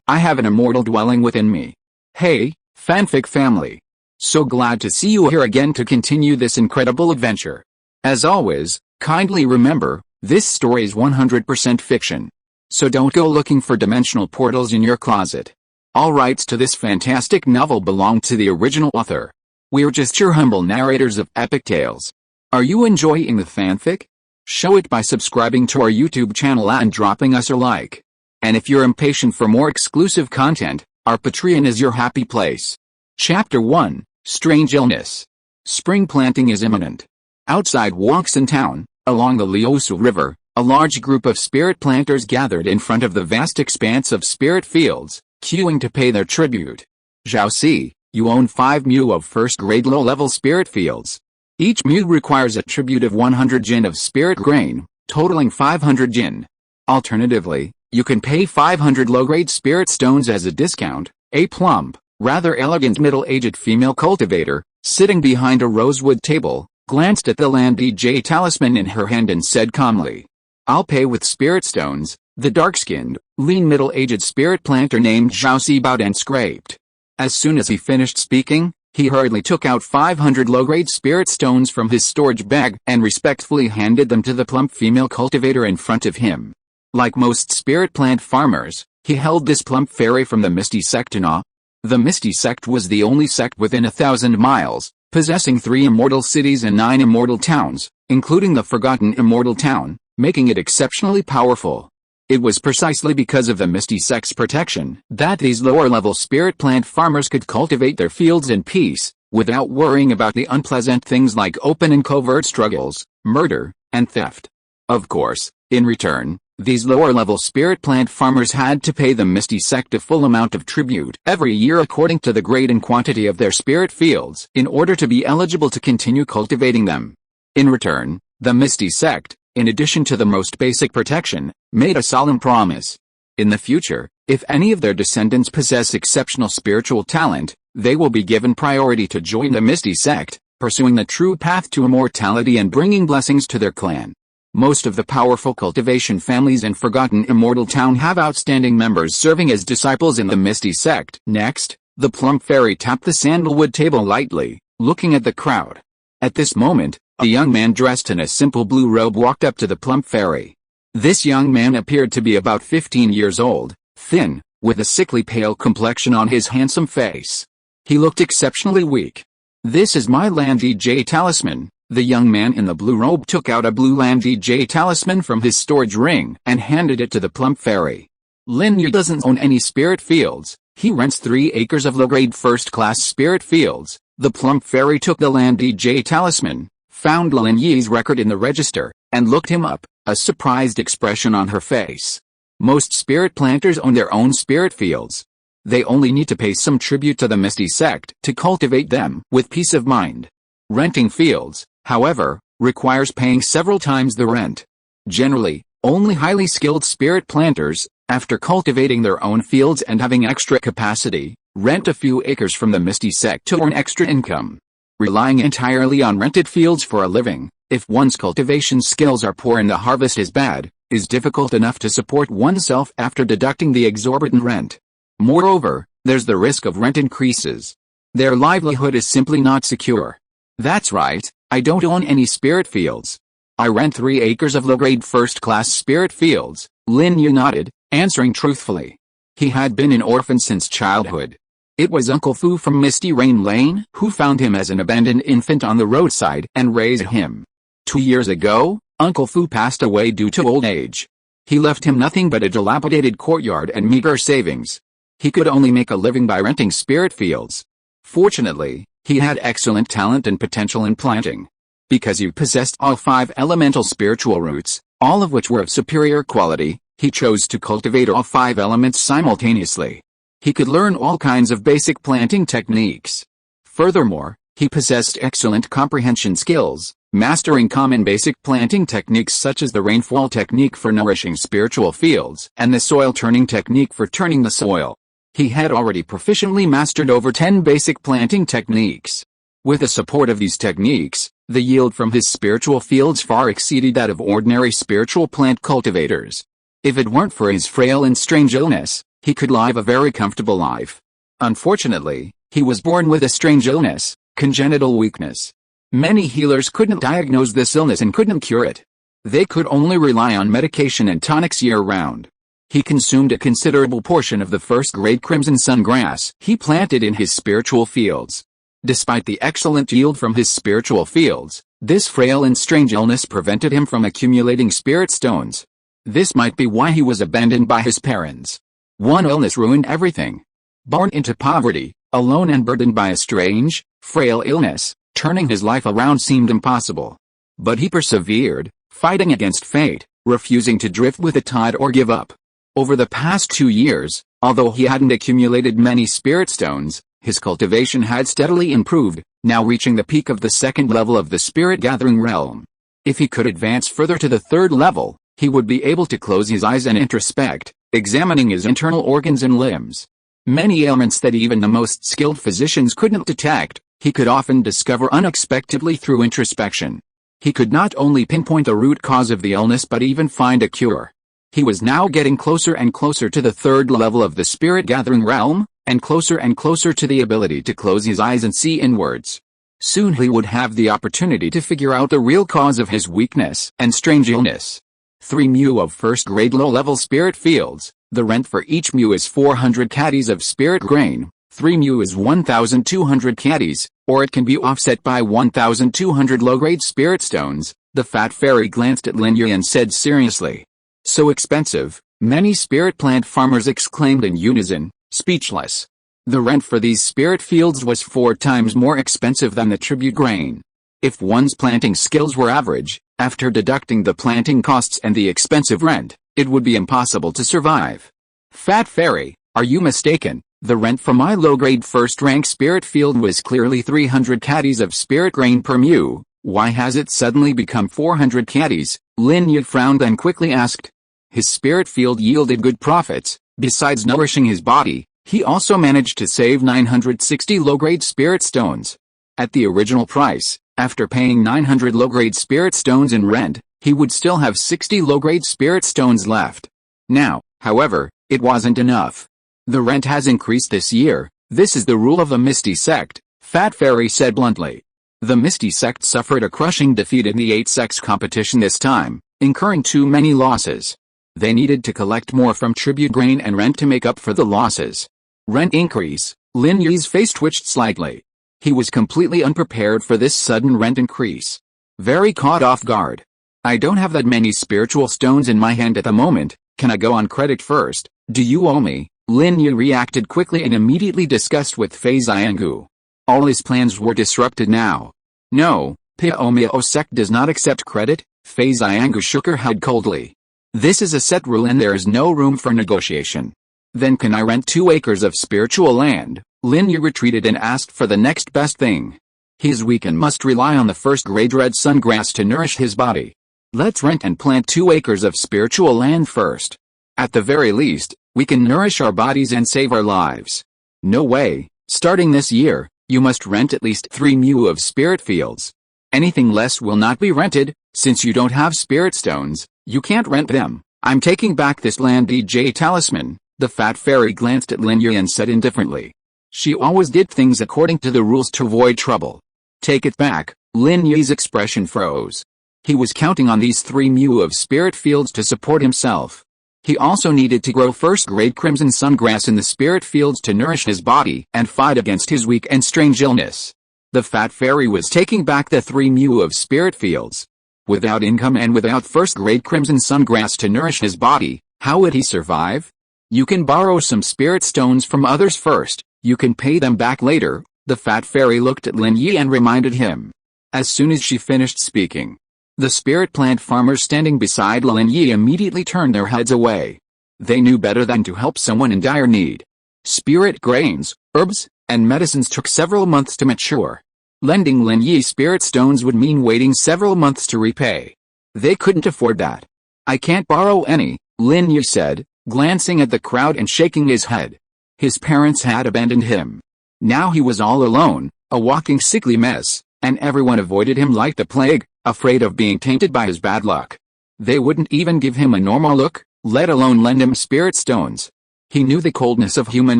I have an immortal dwelling within me. Hey, fanfic family. So glad to see you here again to continue this incredible adventure. As always, kindly remember, this story is 100% fiction. So don't go looking for dimensional portals in your closet. All rights to this fantastic novel belong to the original author. We're just your humble narrators of epic tales. Are you enjoying the fanfic? Show it by subscribing to our YouTube channel and dropping us a like. And if you're impatient for more exclusive content, our Patreon is your happy place. Chapter 1, Strange Illness. Spring planting is imminent. Outside Wangxian town, along the Liusu River, a large group of spirit planters gathered in front of the vast expanse of spirit fields, queuing to pay their tribute. Zhao, you own 5 mu of first-grade low-level spirit fields. Each mu requires a tribute of 100 jin of spirit grain, totaling 500 jin. Alternatively, you can pay 500 low-grade spirit stones as a discount. A plump, rather elegant middle-aged female cultivator, sitting behind a rosewood table, glanced at the Lin Yi talisman in her hand and said calmly, "I'll pay with spirit stones." The dark-skinned, lean middle-aged spirit planter named Zhao bowed and scraped. As soon as he finished speaking, he hurriedly took out 500 low-grade spirit stones from his storage bag and respectfully handed them to the plump female cultivator in front of him. Like most spirit plant farmers, he held this plump fairy from the Misty Sect in awe. The Misty Sect was the only sect within 1,000 miles, possessing 3 immortal cities and 9 immortal towns, including the forgotten immortal town, making it exceptionally powerful. It was precisely because of the Misty Sect's protection that these lower-level spirit plant farmers could cultivate their fields in peace, without worrying about the unpleasant things like open and covert struggles, murder, and theft. Of course, in return, these lower-level spirit plant farmers had to pay the Misty Sect a full amount of tribute every year according to the grade and quantity of their spirit fields in order to be eligible to continue cultivating them. In return, the Misty Sect, in addition to the most basic protection, made a solemn promise. In the future, if any of their descendants possess exceptional spiritual talent, they will be given priority to join the Misty Sect, pursuing the true path to immortality and bringing blessings to their clan. Most of the powerful cultivation families in Forgotten Immortal Town have outstanding members serving as disciples in the Misty Sect. Next, the plump fairy tapped the sandalwood table lightly, looking at the crowd. At this moment, a young man dressed in a simple blue robe walked up to the plump fairy. This young man appeared to be about 15 years old, thin, with a sickly pale complexion on his handsome face. He looked exceptionally weak. "This is my Lin Yi talisman." The young man in the blue robe took out a blue Lin Yi talisman from his storage ring and handed it to the plump fairy. Lin Yi doesn't own any spirit fields. He rents 3 acres of low-grade first-class spirit fields. The plump fairy took the Lin Yi talisman, found Lin Yi's record in the register, and looked him up, a surprised expression on her face. Most spirit planters own their own spirit fields. They only need to pay some tribute to the Misty Sect to cultivate them with peace of mind. Renting fields, however, requires paying several times the rent. Generally, only highly skilled spirit planters, after cultivating their own fields and having extra capacity, rent a few acres from the Misty Sect to earn extra income. Relying entirely on rented fields for a living, if one's cultivation skills are poor and the harvest is bad, is difficult enough to support oneself after deducting the exorbitant rent. Moreover, there's the risk of rent increases. Their livelihood is simply not secure. "That's right, I don't own any spirit fields. I rent 3 acres of low-grade first-class spirit fields," Lin Yi nodded, answering truthfully. He had been an orphan since childhood. It was Uncle Fu from Misty Rain Lane who found him as an abandoned infant on the roadside and raised him. 2 years ago, Uncle Fu passed away due to old age. He left him nothing but a dilapidated courtyard and meager savings. He could only make a living by renting spirit fields. Fortunately, he had excellent talent and potential in planting. Because he possessed all 5 elemental spiritual roots, all of which were of superior quality, he chose to cultivate all 5 elements simultaneously. He could learn all kinds of basic planting techniques. Furthermore, he possessed excellent comprehension skills, mastering common basic planting techniques such as the rainfall technique for nourishing spiritual fields and the soil turning technique for turning the soil. He had already proficiently mastered over 10 basic planting techniques. With the support of these techniques, the yield from his spiritual fields far exceeded that of ordinary spiritual plant cultivators. If it weren't for his frail and strange illness, He could live a very comfortable life. Unfortunately, he was born with a strange illness, congenital weakness. Many healers couldn't diagnose this illness and couldn't cure it. They could only rely on medication and tonics year-round. He consumed a considerable portion of the first-grade crimson sungrass he planted in his spiritual fields. Despite the excellent yield from his spiritual fields, this frail and strange illness prevented him from accumulating spirit stones. This might be why he was abandoned by his parents. One illness ruined everything. Born into poverty, alone and burdened by a strange, frail illness, turning his life around seemed impossible. But he persevered, fighting against fate, refusing to drift with the tide or give up. Over the past 2 years, although he hadn't accumulated many spirit stones, his cultivation had steadily improved, now reaching the peak of the second level of the spirit gathering realm. If he could advance further to the third level, he would be able to close his eyes and introspect, examining his internal organs and limbs. Many ailments that even the most skilled physicians couldn't detect, he could often discover unexpectedly through introspection. He could not only pinpoint the root cause of the illness but even find a cure. He was now getting closer and closer to the third level of the spirit gathering realm, and closer to the ability to close his eyes and see inwards. Soon he would have the opportunity to figure out the real cause of his weakness and strange illness. 3 mu of first-grade low-level spirit fields. The rent for each mu is 400 caddies of spirit grain. 3 mu is 1,200 caddies, or it can be offset by 1,200 low-grade spirit stones. The fat fairy glanced at Lin Yi and said seriously. So expensive, many spirit plant farmers exclaimed in unison, speechless. The rent for these spirit fields was 4 times more expensive than the tribute grain. If one's planting skills were average, after deducting the planting costs and the expensive rent, it would be impossible to survive. Fat fairy, are you mistaken? The rent for my low-grade first-rank spirit field was clearly 300 caddies of spirit grain per mu. Why has it suddenly become 400 caddies? Lin Yi frowned and quickly asked. His spirit field yielded good profits. Besides nourishing his body, he also managed to save 960 low-grade spirit stones. At the original price, after paying 900 low-grade spirit stones in rent, he would still have 60 low-grade spirit stones left. Now, however, it wasn't enough. The rent has increased this year. This is the rule of the Misty Sect, Fat Fairy said bluntly. The Misty Sect suffered a crushing defeat in the 8 sects competition this time, incurring too many losses. They needed to collect more from tribute grain and rent to make up for the losses. Rent increase. Lin Yi's face twitched slightly. He was completely unprepared for this sudden rent increase. Very caught off guard. I don't have that many spiritual stones in my hand at the moment. Can I go on credit first? Do you owe me? Lin Yi reacted quickly and immediately discussed with Fei Xianggu. All his plans were disrupted now. No, Pao sect does not accept credit. Fei Xianggu shook her head coldly. This is a set rule and there is no room for negotiation. Then can I rent 2 acres of spiritual land? Lin Yi retreated and asked for the next best thing. He is weak and must rely on the first-grade red sungrass to nourish his body. Let's rent and plant 2 acres of spiritual land first. At the very least, we can nourish our bodies and save our lives. No way, starting this year, you must rent at least 3 mu of spirit fields. Anything less will not be rented. Since you don't have spirit stones, you can't rent them. I'm taking back this land DJ talisman. The fat fairy glanced at Lin Yi and said indifferently. She always did things according to the rules to avoid trouble. Take it back. Lin Yi's expression froze. He was counting on these 3 mu of spirit fields to support himself. He also needed to grow first-grade crimson sungrass in the spirit fields to nourish his body and fight against his weak and strange illness. The fat fairy was taking back the 3 mu of spirit fields. Without income and without first-grade crimson sungrass to nourish his body, how would he survive? You can borrow some spirit stones from others first, you can pay them back later. The fat fairy looked at Lin Yi and reminded him. As soon as she finished speaking, the spirit plant farmers standing beside Lin Yi immediately turned their heads away. They knew better than to help someone in dire need. Spirit grains, herbs, and medicines took several months to mature. Lending Lin Yi spirit stones would mean waiting several months to repay. They couldn't afford that. I can't borrow any, Lin Yi said, glancing at the crowd and shaking his head. His parents had abandoned him. Now he was all alone, a walking sickly mess, and everyone avoided him like the plague, afraid of being tainted by his bad luck. They wouldn't even give him a normal look, let alone lend him spirit stones. He knew the coldness of human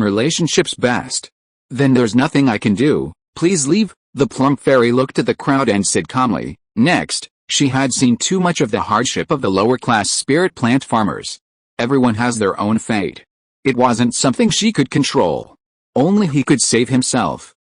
relationships best. "Then there's nothing I can do, please leave," the plump fairy looked at the crowd and said calmly. Next, she had seen too much of the hardship of the lower-class spirit plant farmers. Everyone has their own fate. It wasn't something she could control. Only he could save himself.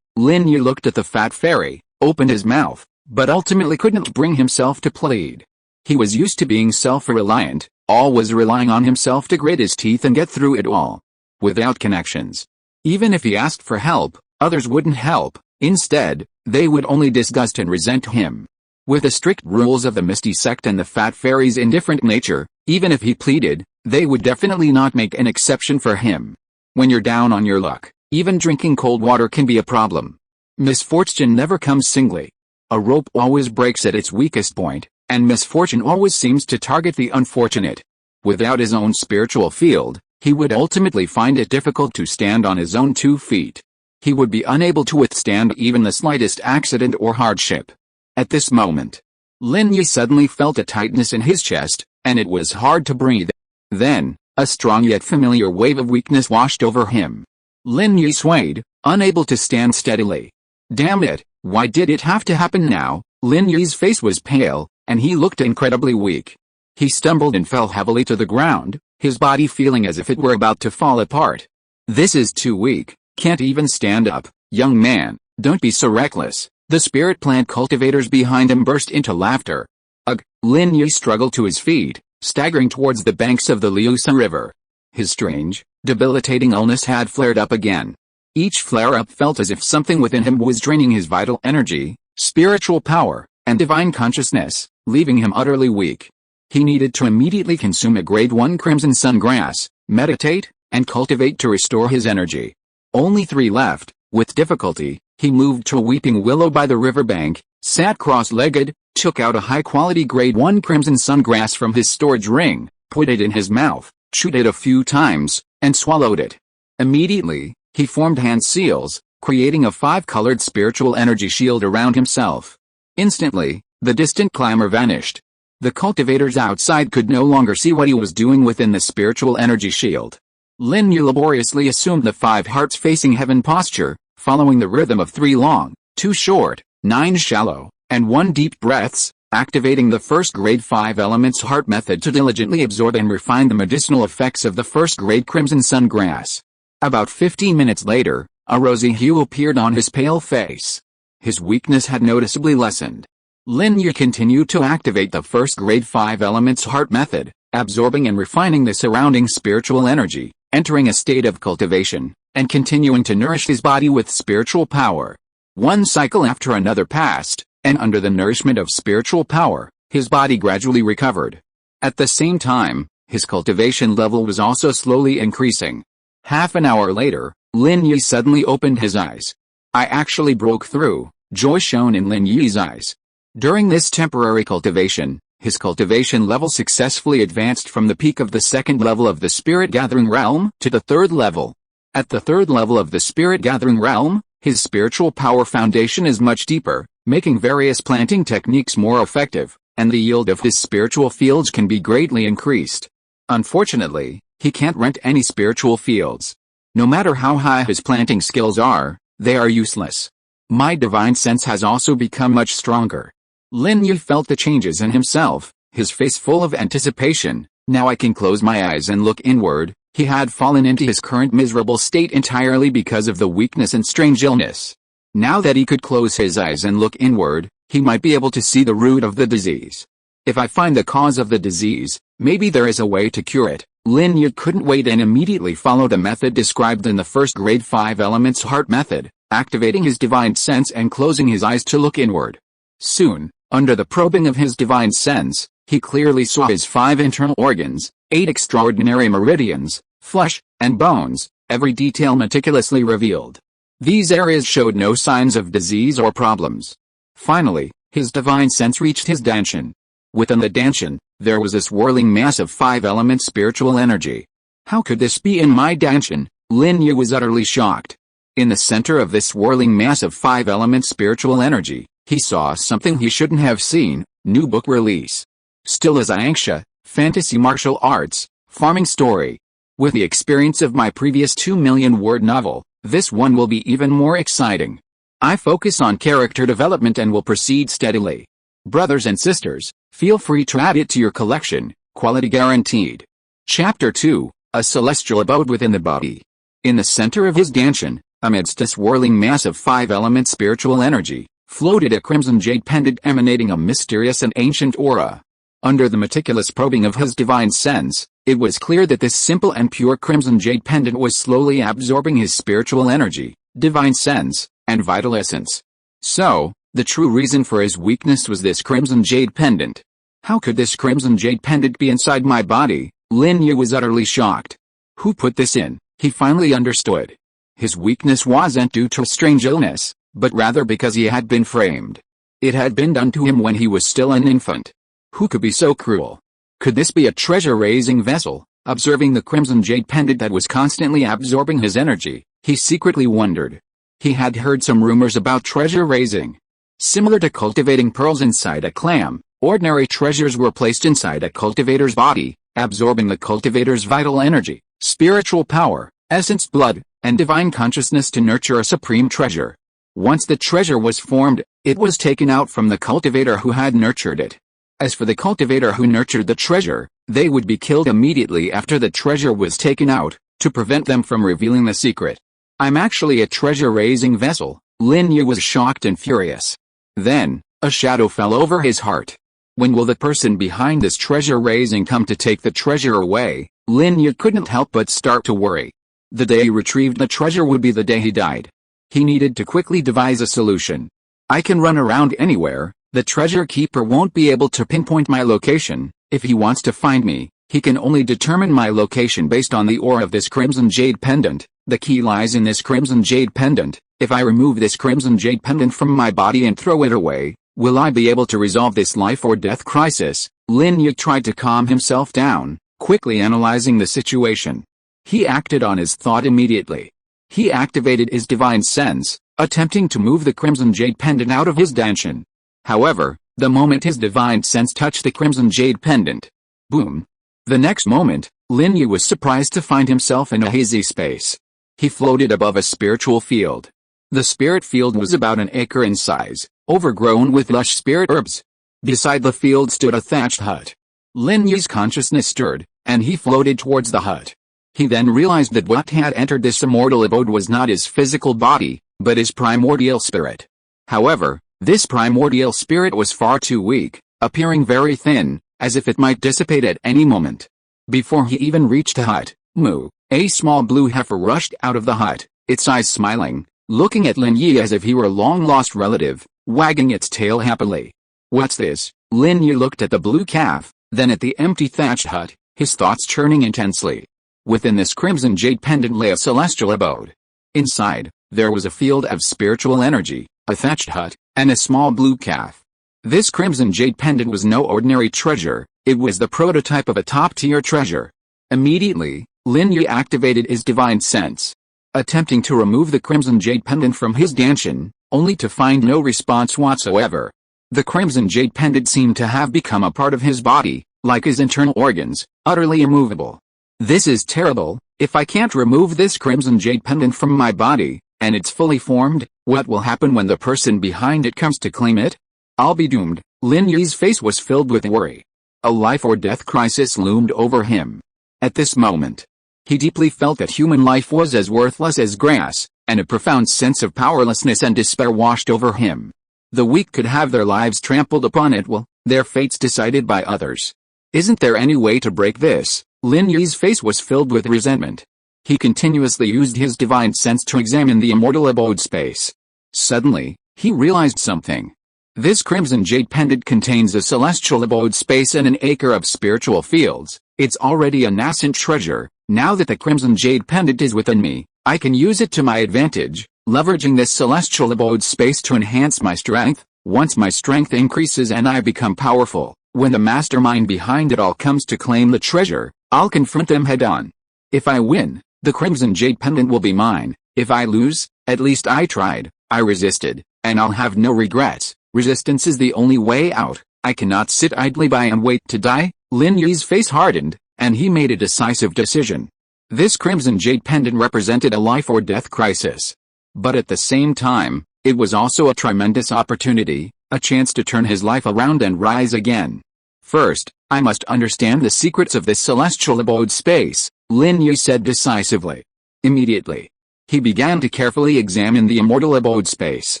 Lin Yi looked at the fat fairy, opened his mouth, but ultimately couldn't bring himself to plead. He was used to being self-reliant, always relying on himself to grit his teeth and get through it all. Without connections. Even if he asked for help, others wouldn't help. Instead, they would only disgust and resent him. With the strict rules of the Misty Sect and the fat fairy's indifferent nature, even if he pleaded, they would definitely not make an exception for him. When you're down on your luck, even drinking cold water can be a problem. Misfortune never comes singly. A rope always breaks at its weakest point, and misfortune always seems to target the unfortunate. Without his own spiritual field, he would ultimately find it difficult to stand on his own 2 feet. He would be unable to withstand even the slightest accident or hardship. At this moment, Lin Yi suddenly felt a tightness in his chest, and it was hard to breathe. Then, a strong yet familiar wave of weakness washed over him. Lin Yi swayed, unable to stand steadily. Damn it, why did it have to happen now? Lin Yi's face was pale, and he looked incredibly weak. He stumbled and fell heavily to the ground, his body feeling as if it were about to fall apart. "This is too weak, can't even stand up, young man, don't be so reckless." The spirit plant cultivators behind him burst into laughter. Ugh! Lin Yi struggled to his feet, staggering towards the banks of the Liusa River. His strange, debilitating illness had flared up again. Each flare-up felt as if something within him was draining his vital energy, spiritual power, and divine consciousness, leaving him utterly weak. He needed to immediately consume a grade 1 crimson sun grass, meditate, and cultivate to restore his energy. Only 3 left. With difficulty, he moved to a weeping willow by the riverbank, sat cross-legged, took out a high-quality grade 1 crimson sun grass from his storage ring, put it in his mouth, chewed it a few times, and swallowed it. Immediately, he formed hand seals, creating a 5-colored spiritual energy shield around himself. Instantly, the distant clamor vanished. The cultivators outside could no longer see what he was doing within the spiritual energy shield. Lin Yi laboriously assumed the 5 hearts facing heaven posture, following the rhythm of 3 long, 2 short, 9 shallow, and 1 deep breaths, activating the first grade 5 elements heart method to diligently absorb and refine the medicinal effects of the first grade crimson sun grass. About 15 minutes later, a rosy hue appeared on his pale face. His weakness had noticeably lessened. Lin Yi continued to activate the first grade 5 elements heart method, absorbing and refining the surrounding spiritual energy, entering a state of cultivation, and continuing to nourish his body with spiritual power. One cycle after another passed, and under the nourishment of spiritual power, his body gradually recovered. At the same time, his cultivation level was also slowly increasing. Half an hour later, Lin Yi suddenly opened his eyes. "I actually broke through," joy shone in Lin Yi's eyes. During this temporary cultivation, his cultivation level successfully advanced from the peak of the 2nd level of the spirit gathering realm to the 3rd level. At the 3rd level of the spirit gathering realm, his spiritual power foundation is much deeper, making various planting techniques more effective, and the yield of his spiritual fields can be greatly increased. Unfortunately, he can't rent any spiritual fields. No matter how high his planting skills are, they are useless. My divine sense has also become much stronger. Lin Yi felt the changes in himself, his face full of anticipation. Now I can close my eyes and look inward. He had fallen into his current miserable state entirely because of the weakness and strange illness. Now that he could close his eyes and look inward, he might be able to see the root of the disease. If I find the cause of the disease, maybe there is a way to cure it. Lin Yi couldn't wait and immediately followed the method described in the first grade 5 elements heart method, activating his divine sense and closing his eyes to look inward. Soon, under the probing of his divine sense, he clearly saw his 5 internal organs, 8 extraordinary meridians, flesh, and bones, every detail meticulously revealed. These areas showed no signs of disease or problems. Finally, his divine sense reached his dantian. Within the dantian, there was a swirling mass of 5-element spiritual energy. How could this be in my dantian? Lin Yi was utterly shocked. In the center of this swirling mass of 5-element spiritual energy, he saw something he shouldn't have seen. New book release. Still as Wangxian, fantasy martial arts, farming story. With the experience of my previous 2 million-word novel, this one will be even more exciting. I focus on character development and will proceed steadily. Brothers and sisters, feel free to add it to your collection, quality guaranteed. Chapter 2, A Celestial Abode Within the Body. In the center of his dantian, amidst a swirling mass of 5-element spiritual energy, floated a crimson jade pendant emanating a mysterious and ancient aura. Under the meticulous probing of his divine sense, it was clear that this simple and pure crimson jade pendant was slowly absorbing his spiritual energy, divine sense, and vital essence. So, the true reason for his weakness was this crimson jade pendant. How could this crimson jade pendant be inside my body? Lin Yi was utterly shocked. Who put this in? He finally understood. His weakness wasn't due to a strange illness, but rather because he had been framed. It had been done to him when he was still an infant. Who could be so cruel? Could this be a treasure-raising vessel? Observing the crimson jade pendant that was constantly absorbing his energy, he secretly wondered. He had heard some rumors about treasure-raising. Similar to cultivating pearls inside a clam, ordinary treasures were placed inside a cultivator's body, absorbing the cultivator's vital energy, spiritual power, essence, blood, and divine consciousness to nurture a supreme treasure. Once the treasure was formed, it was taken out from the cultivator who had nurtured it. As for the cultivator who nurtured the treasure, they would be killed immediately after the treasure was taken out, to prevent them from revealing the secret. I'm actually a treasure-raising vessel. Lin Yi was shocked and furious. Then, a shadow fell over his heart. When will the person behind this treasure-raising come to take the treasure away? Lin Yi couldn't help but start to worry. The day he retrieved the treasure would be the day he died. He needed to quickly devise a solution. I can run around anywhere. The treasure keeper won't be able to pinpoint my location. If he wants to find me, he can only determine my location based on the aura of this crimson jade pendant. The key lies in this crimson jade pendant. If I remove this crimson jade pendant from my body and throw it away, will I be able to resolve this life or death crisis? Lin Yi tried to calm himself down, quickly analyzing the situation. He acted on his thought immediately. He activated his divine sense, attempting to move the crimson jade pendant out of his dantian. However, the moment his divine sense touched the crimson jade pendant, boom! The next moment, Lin Yi was surprised to find himself in a hazy space. He floated above a spiritual field. The spirit field was about an acre in size, overgrown with lush spirit herbs. Beside the field stood a thatched hut. Lin Yi's consciousness stirred, and he floated towards the hut. He then realized that what had entered this immortal abode was not his physical body, but his primordial spirit. However, this primordial spirit was far too weak, appearing very thin, as if it might dissipate at any moment. Before he even reached the hut, Moo, a small blue heifer rushed out of the hut, its eyes smiling, looking at Lin Yi as if he were a long-lost relative, wagging its tail happily. What's this? Lin Yi looked at the blue calf, then at the empty thatched hut, his thoughts churning intensely. Within this crimson jade pendant lay a celestial abode. Inside, there was a field of spiritual energy, a thatched hut, and a small blue calf. This crimson jade pendant was no ordinary treasure, it was the prototype of a top-tier treasure. Immediately, Lin Yi activated his divine sense, attempting to remove the crimson jade pendant from his dantian, only to find no response whatsoever. The crimson jade pendant seemed to have become a part of his body, like his internal organs, utterly immovable. This is terrible. If I can't remove this crimson jade pendant from my body, and it's fully formed, what will happen when the person behind it comes to claim it? I'll be doomed. Lin Yi's face was filled with worry. A life or death crisis loomed over him. At this moment, he deeply felt that human life was as worthless as grass, and a profound sense of powerlessness and despair washed over him. The weak could have their lives trampled upon at will, their fates decided by others. Isn't there any way to break this? Lin Yi's face was filled with resentment. He continuously used his divine sense to examine the immortal abode space. Suddenly, he realized something. This crimson jade pendant contains a celestial abode space and an acre of spiritual fields. It's already a nascent treasure. Now that the crimson jade pendant is within me, I can use it to my advantage, leveraging this celestial abode space to enhance my strength. Once my strength increases and I become powerful, when the mastermind behind it all comes to claim the treasure, I'll confront them head-on. If I win, the crimson jade pendant will be mine. If I lose, at least I tried, I resisted, and I'll have no regrets. Resistance is the only way out. I cannot sit idly by and wait to die. Lin Yi's face hardened, and he made a decisive decision. This crimson jade pendant represented a life or death crisis. But at the same time, it was also a tremendous opportunity, a chance to turn his life around and rise again. First, I must understand the secrets of this celestial abode space, Lin Yi said decisively. Immediately, he began to carefully examine the immortal abode space.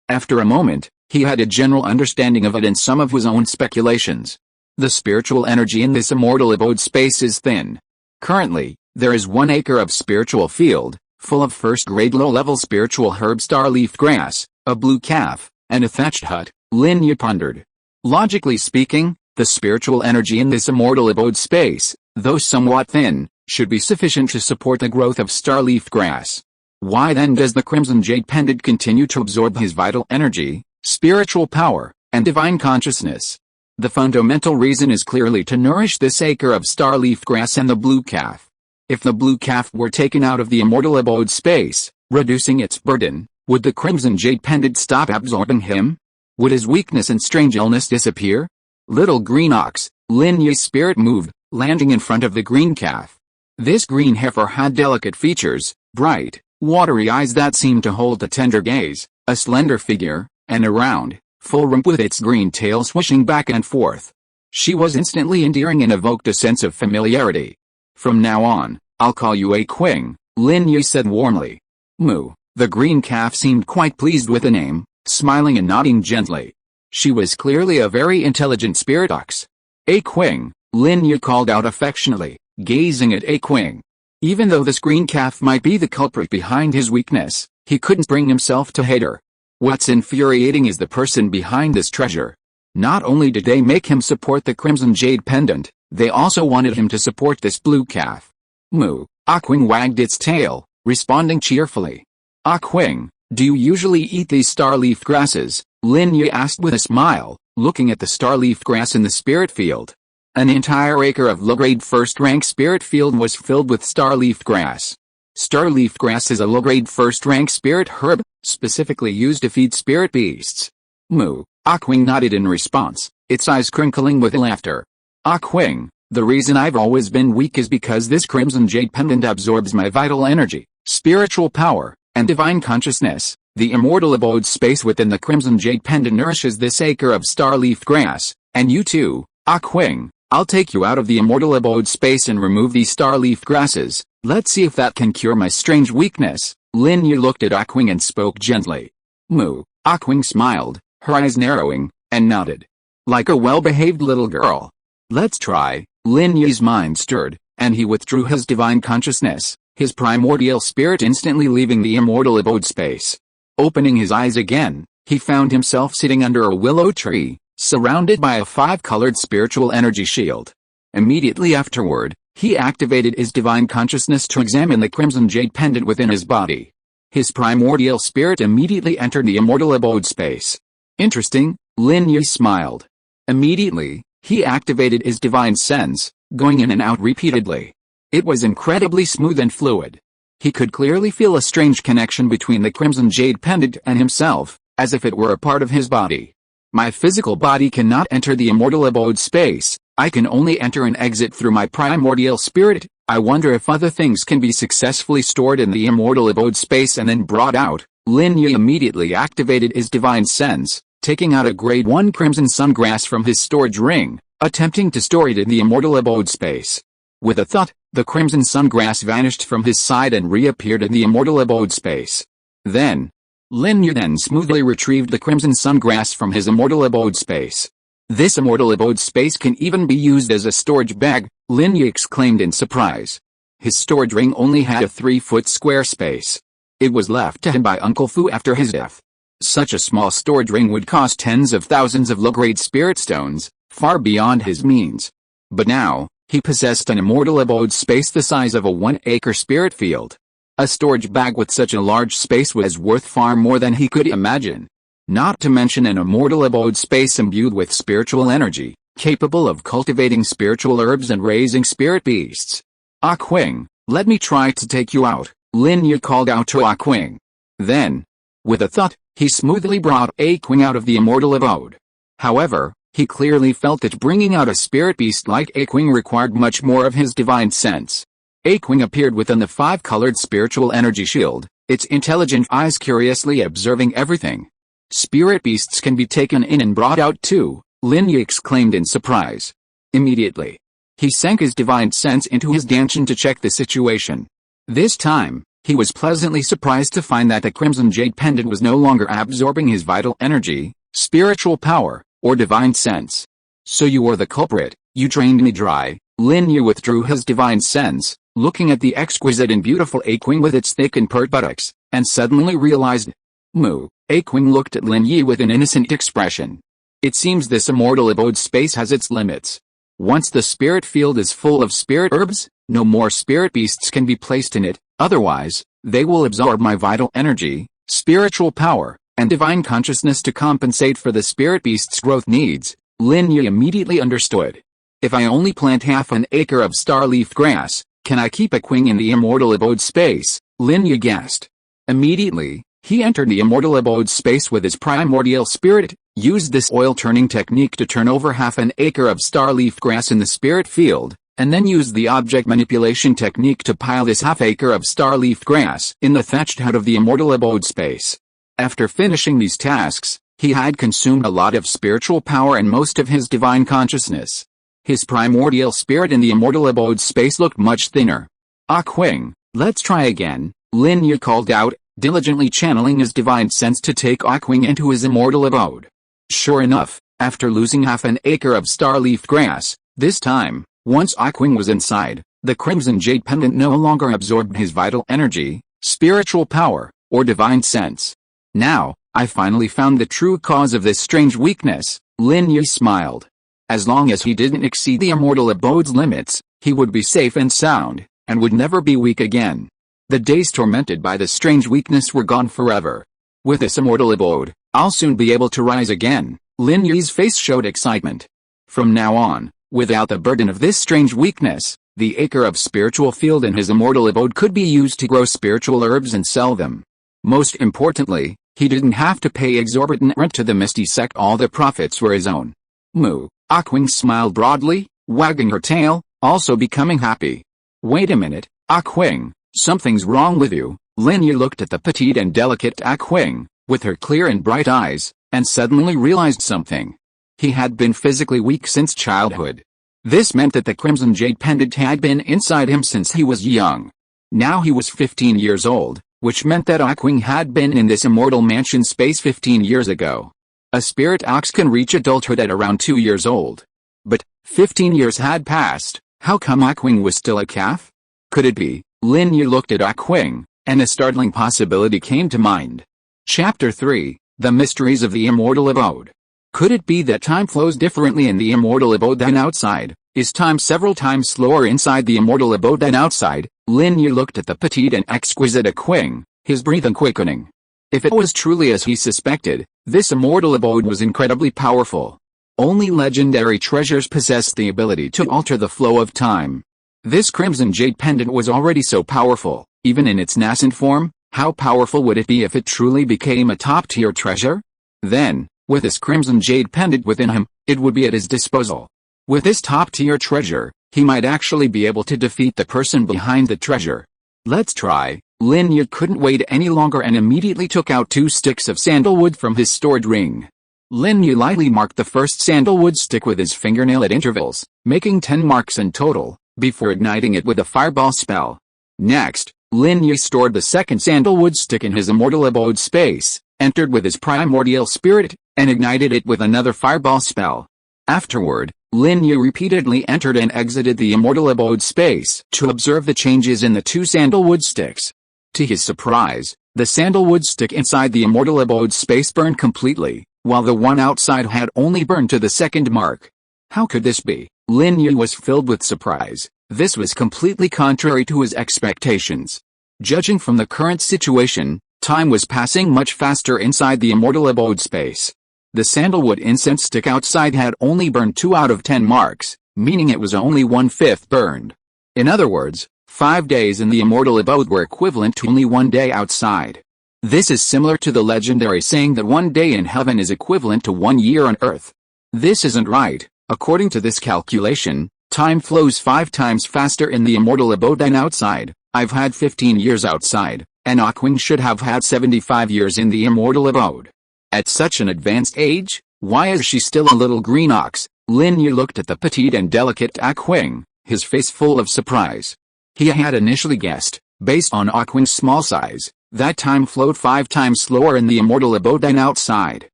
After a moment, he had a general understanding of it and some of his own speculations. The spiritual energy in this immortal abode space is thin. Currently, there is 1 acre of spiritual field, full of first-grade low-level spiritual herb star-leaf grass, a blue calf, and a thatched hut, Lin Yi pondered. Logically speaking, the spiritual energy in this immortal abode space, though somewhat thin, should be sufficient to support the growth of star-leaf grass. Why then does the crimson jade pendant continue to absorb his vital energy, spiritual power, and divine consciousness? The fundamental reason is clearly to nourish this acre of star-leaf grass and the blue calf. If the blue calf were taken out of the immortal abode space, reducing its burden, would the crimson jade pendant stop absorbing him? Would his weakness and strange illness disappear? Little green ox, Lin Yi's spirit moved, landing in front of the green calf. This green heifer had delicate features, bright, watery eyes that seemed to hold a tender gaze, a slender figure, and a round, full rump with its green tail swishing back and forth. She was instantly endearing and evoked a sense of familiarity. From now on, I'll call you A-Qing, Lin Yi said warmly. Moo. The green calf seemed quite pleased with the name, smiling and nodding gently. She was clearly a very intelligent spirit ox. A-Qing, Lin Yi called out affectionately, gazing at A-Qing. Even though this green calf might be the culprit behind his weakness, he couldn't bring himself to hate her. What's infuriating is the person behind this treasure. Not only did they make him support the crimson jade pendant, they also wanted him to support this blue calf. Moo. A-Qing wagged its tail, responding cheerfully. A-Qing, do you usually eat these star-leaf grasses? Lin Yi asked with a smile, looking at the star-leaf grass in the spirit field. An entire acre of low-grade first-rank spirit field was filled with star-leaf grass. Star-leaf grass is a low-grade first-rank spirit herb, specifically used to feed spirit beasts. Moo. A-Qing nodded in response, its eyes crinkling with laughter. A-Qing, the reason I've always been weak is because this crimson jade pendant absorbs my vital energy, spiritual power, and divine consciousness. The immortal abode space within the crimson jade pendant nourishes this acre of star-leaf grass, and you too, A-Qing. I'll take you out of the immortal abode space and remove these star-leaf grasses. Let's see if that can cure my strange weakness. Lin Yi looked at A-Qing and spoke gently. Moo. A-Qing smiled, her eyes narrowing, and nodded. Like a well-behaved little girl. Let's try. Lin Yi's mind stirred, and he withdrew his divine consciousness, his primordial spirit instantly leaving the immortal abode space. Opening his eyes again, he found himself sitting under a willow tree, surrounded by a 5-colored spiritual energy shield. Immediately afterward, he activated his divine consciousness to examine the crimson jade pendant within his body. His primordial spirit immediately entered the immortal abode space. Interesting, Lin Yi smiled. Immediately, he activated his divine sense, going in and out repeatedly. It was incredibly smooth and fluid. He could clearly feel a strange connection between the crimson jade pendant and himself, as if it were a part of his body. My physical body cannot enter the immortal abode space. I can only enter and exit through my primordial spirit. I wonder if other things can be successfully stored in the immortal abode space and then brought out. Lin Yi immediately activated his divine sense, taking out a grade 1 crimson sungrass from his storage ring, attempting to store it in the immortal abode space. With a thud, the crimson sungrass vanished from his side and reappeared in the immortal abode space. Then, Lin Yi then smoothly retrieved the crimson sungrass from his immortal abode space. This immortal abode space can even be used as a storage bag, Lin Yi exclaimed in surprise. His storage ring only had a 3-foot square space. It was left to him by Uncle Fu after his death. Such a small storage ring would cost tens of thousands of low-grade spirit stones, far beyond his means. But now, he possessed an immortal abode space the size of a 1-acre spirit field. A storage bag with such a large space was worth far more than he could imagine. Not to mention an immortal abode space imbued with spiritual energy, capable of cultivating spiritual herbs and raising spirit beasts. A-Qing, let me try to take you out, Lin Yi called out to A-Qing. Then, with a thud, he smoothly brought A-Qing out of the immortal abode. However, he clearly felt that bringing out a spirit beast like A-Qing required much more of his divine sense. A-Qing appeared within the five-colored spiritual energy shield, its intelligent eyes curiously observing everything. Spirit beasts can be taken in and brought out too, Lin Yi exclaimed in surprise. Immediately, he sank his divine sense into his dantian to check the situation. This time, he was pleasantly surprised to find that the crimson jade pendant was no longer absorbing his vital energy, spiritual power, or divine sense. So you were the culprit, you drained me dry. Lin Yi withdrew his divine sense, looking at the exquisite and beautiful A-Qing with its thick and pert buttocks, and suddenly realized. Moo. A-Qing looked at Lin Yi with an innocent expression. It seems this immortal abode space has its limits. Once the spirit field is full of spirit herbs, no more spirit beasts can be placed in it, otherwise, they will absorb my vital energy, spiritual power, and divine consciousness to compensate for the spirit beast's growth needs. Lin Yi immediately understood. If I only plant half an acre of star-leaf grass, can I keep A-Qing in the immortal abode space? Lin Yi guessed. Immediately, he entered the immortal abode space with his primordial spirit, used this oil-turning technique to turn over half an acre of star-leaf grass in the spirit field, and then used the object manipulation technique to pile this half acre of star-leaf grass in the thatched hut of the immortal abode space. After finishing these tasks, he had consumed a lot of spiritual power and most of his divine consciousness. His primordial spirit in the immortal abode space looked much thinner. A-Qing, let's try again, Lin Yi called out, diligently channeling his divine sense to take A-Qing into his immortal abode. Sure enough, after losing half an acre of star-leaf grass, this time, once A-Qing was inside, the crimson jade pendant no longer absorbed his vital energy, spiritual power, or divine sense. Now, I finally found the true cause of this strange weakness, Lin Yi smiled. As long as he didn't exceed the immortal abode's limits, he would be safe and sound, and would never be weak again. The days tormented by this strange weakness were gone forever. With this immortal abode, I'll soon be able to rise again. Lin Yi's face showed excitement. From now on, without the burden of this strange weakness, the acre of spiritual field in his immortal abode could be used to grow spiritual herbs and sell them. Most importantly, he didn't have to pay exorbitant rent to the Misty Sect. All the profits were his own. Moo. A-Qing smiled broadly, wagging her tail, also becoming happy. Wait a minute, A-Qing, something's wrong with you. Lin Yi looked at the petite and delicate A-Qing, with her clear and bright eyes, and suddenly realized something. He had been physically weak since childhood. This meant that the crimson jade pendant had been inside him since he was young. Now he was 15 years old, which meant that A-Qing had been in this immortal mansion space 15 years ago. A spirit ox can reach adulthood at around 2 years old. But, 15 years had passed, how come A-Qing was still a calf? Could it be? Lin Yi looked at A-Qing, and a startling possibility came to mind. Chapter 3, The Mysteries of the Immortal Abode. Could it be that time flows differently in the immortal abode than outside? Is time several times slower inside the immortal abode than outside? Lin Yi looked at the petite and exquisite A-Qing, his breathing quickening. If it was truly as he suspected, this immortal abode was incredibly powerful. Only legendary treasures possessed the ability to alter the flow of time. This crimson jade pendant was already so powerful, even in its nascent form. How powerful would it be if it truly became a top-tier treasure? Then, with this crimson jade pendant within him, it would be at his disposal. With this top-tier treasure, he might actually be able to defeat the person behind the treasure. Let's try. Lin Yi couldn't wait any longer and immediately took out 2 sticks of sandalwood from his stored ring. Lin Yi lightly marked the first sandalwood stick with his fingernail at intervals, making 10 marks in total, before igniting it with a fireball spell. Next, Lin Yi stored the second sandalwood stick in his immortal abode space, entered with his primordial spirit, and ignited it with another fireball spell. Afterward, Lin Yi repeatedly entered and exited the immortal abode space to observe the changes in the 2 sandalwood sticks. To his surprise, the sandalwood stick inside the immortal abode space burned completely, while the one outside had only burned to the second mark. How could this be? Lin Yi was filled with surprise. This was completely contrary to his expectations. Judging from the current situation, time was passing much faster inside the immortal abode space. The sandalwood incense stick outside had only burned 2 out of 10 marks, meaning it was only 1/5 burned. In other words, 5 days in the immortal abode were equivalent to only 1 day outside. This is similar to the legendary saying that 1 day in heaven is equivalent to 1 year on earth. This isn't right. According to this calculation, Time flows 5 times faster in the immortal abode than outside. I've had 15 years outside, and A-Qing should have had 75 years in the immortal abode. At such an advanced age, why is she still a little green ox? Lin Yi looked at the petite and delicate A-Qing, his face full of surprise. He had initially guessed, based on A-Qing's small size, that time flowed 5 times slower in the immortal abode than outside.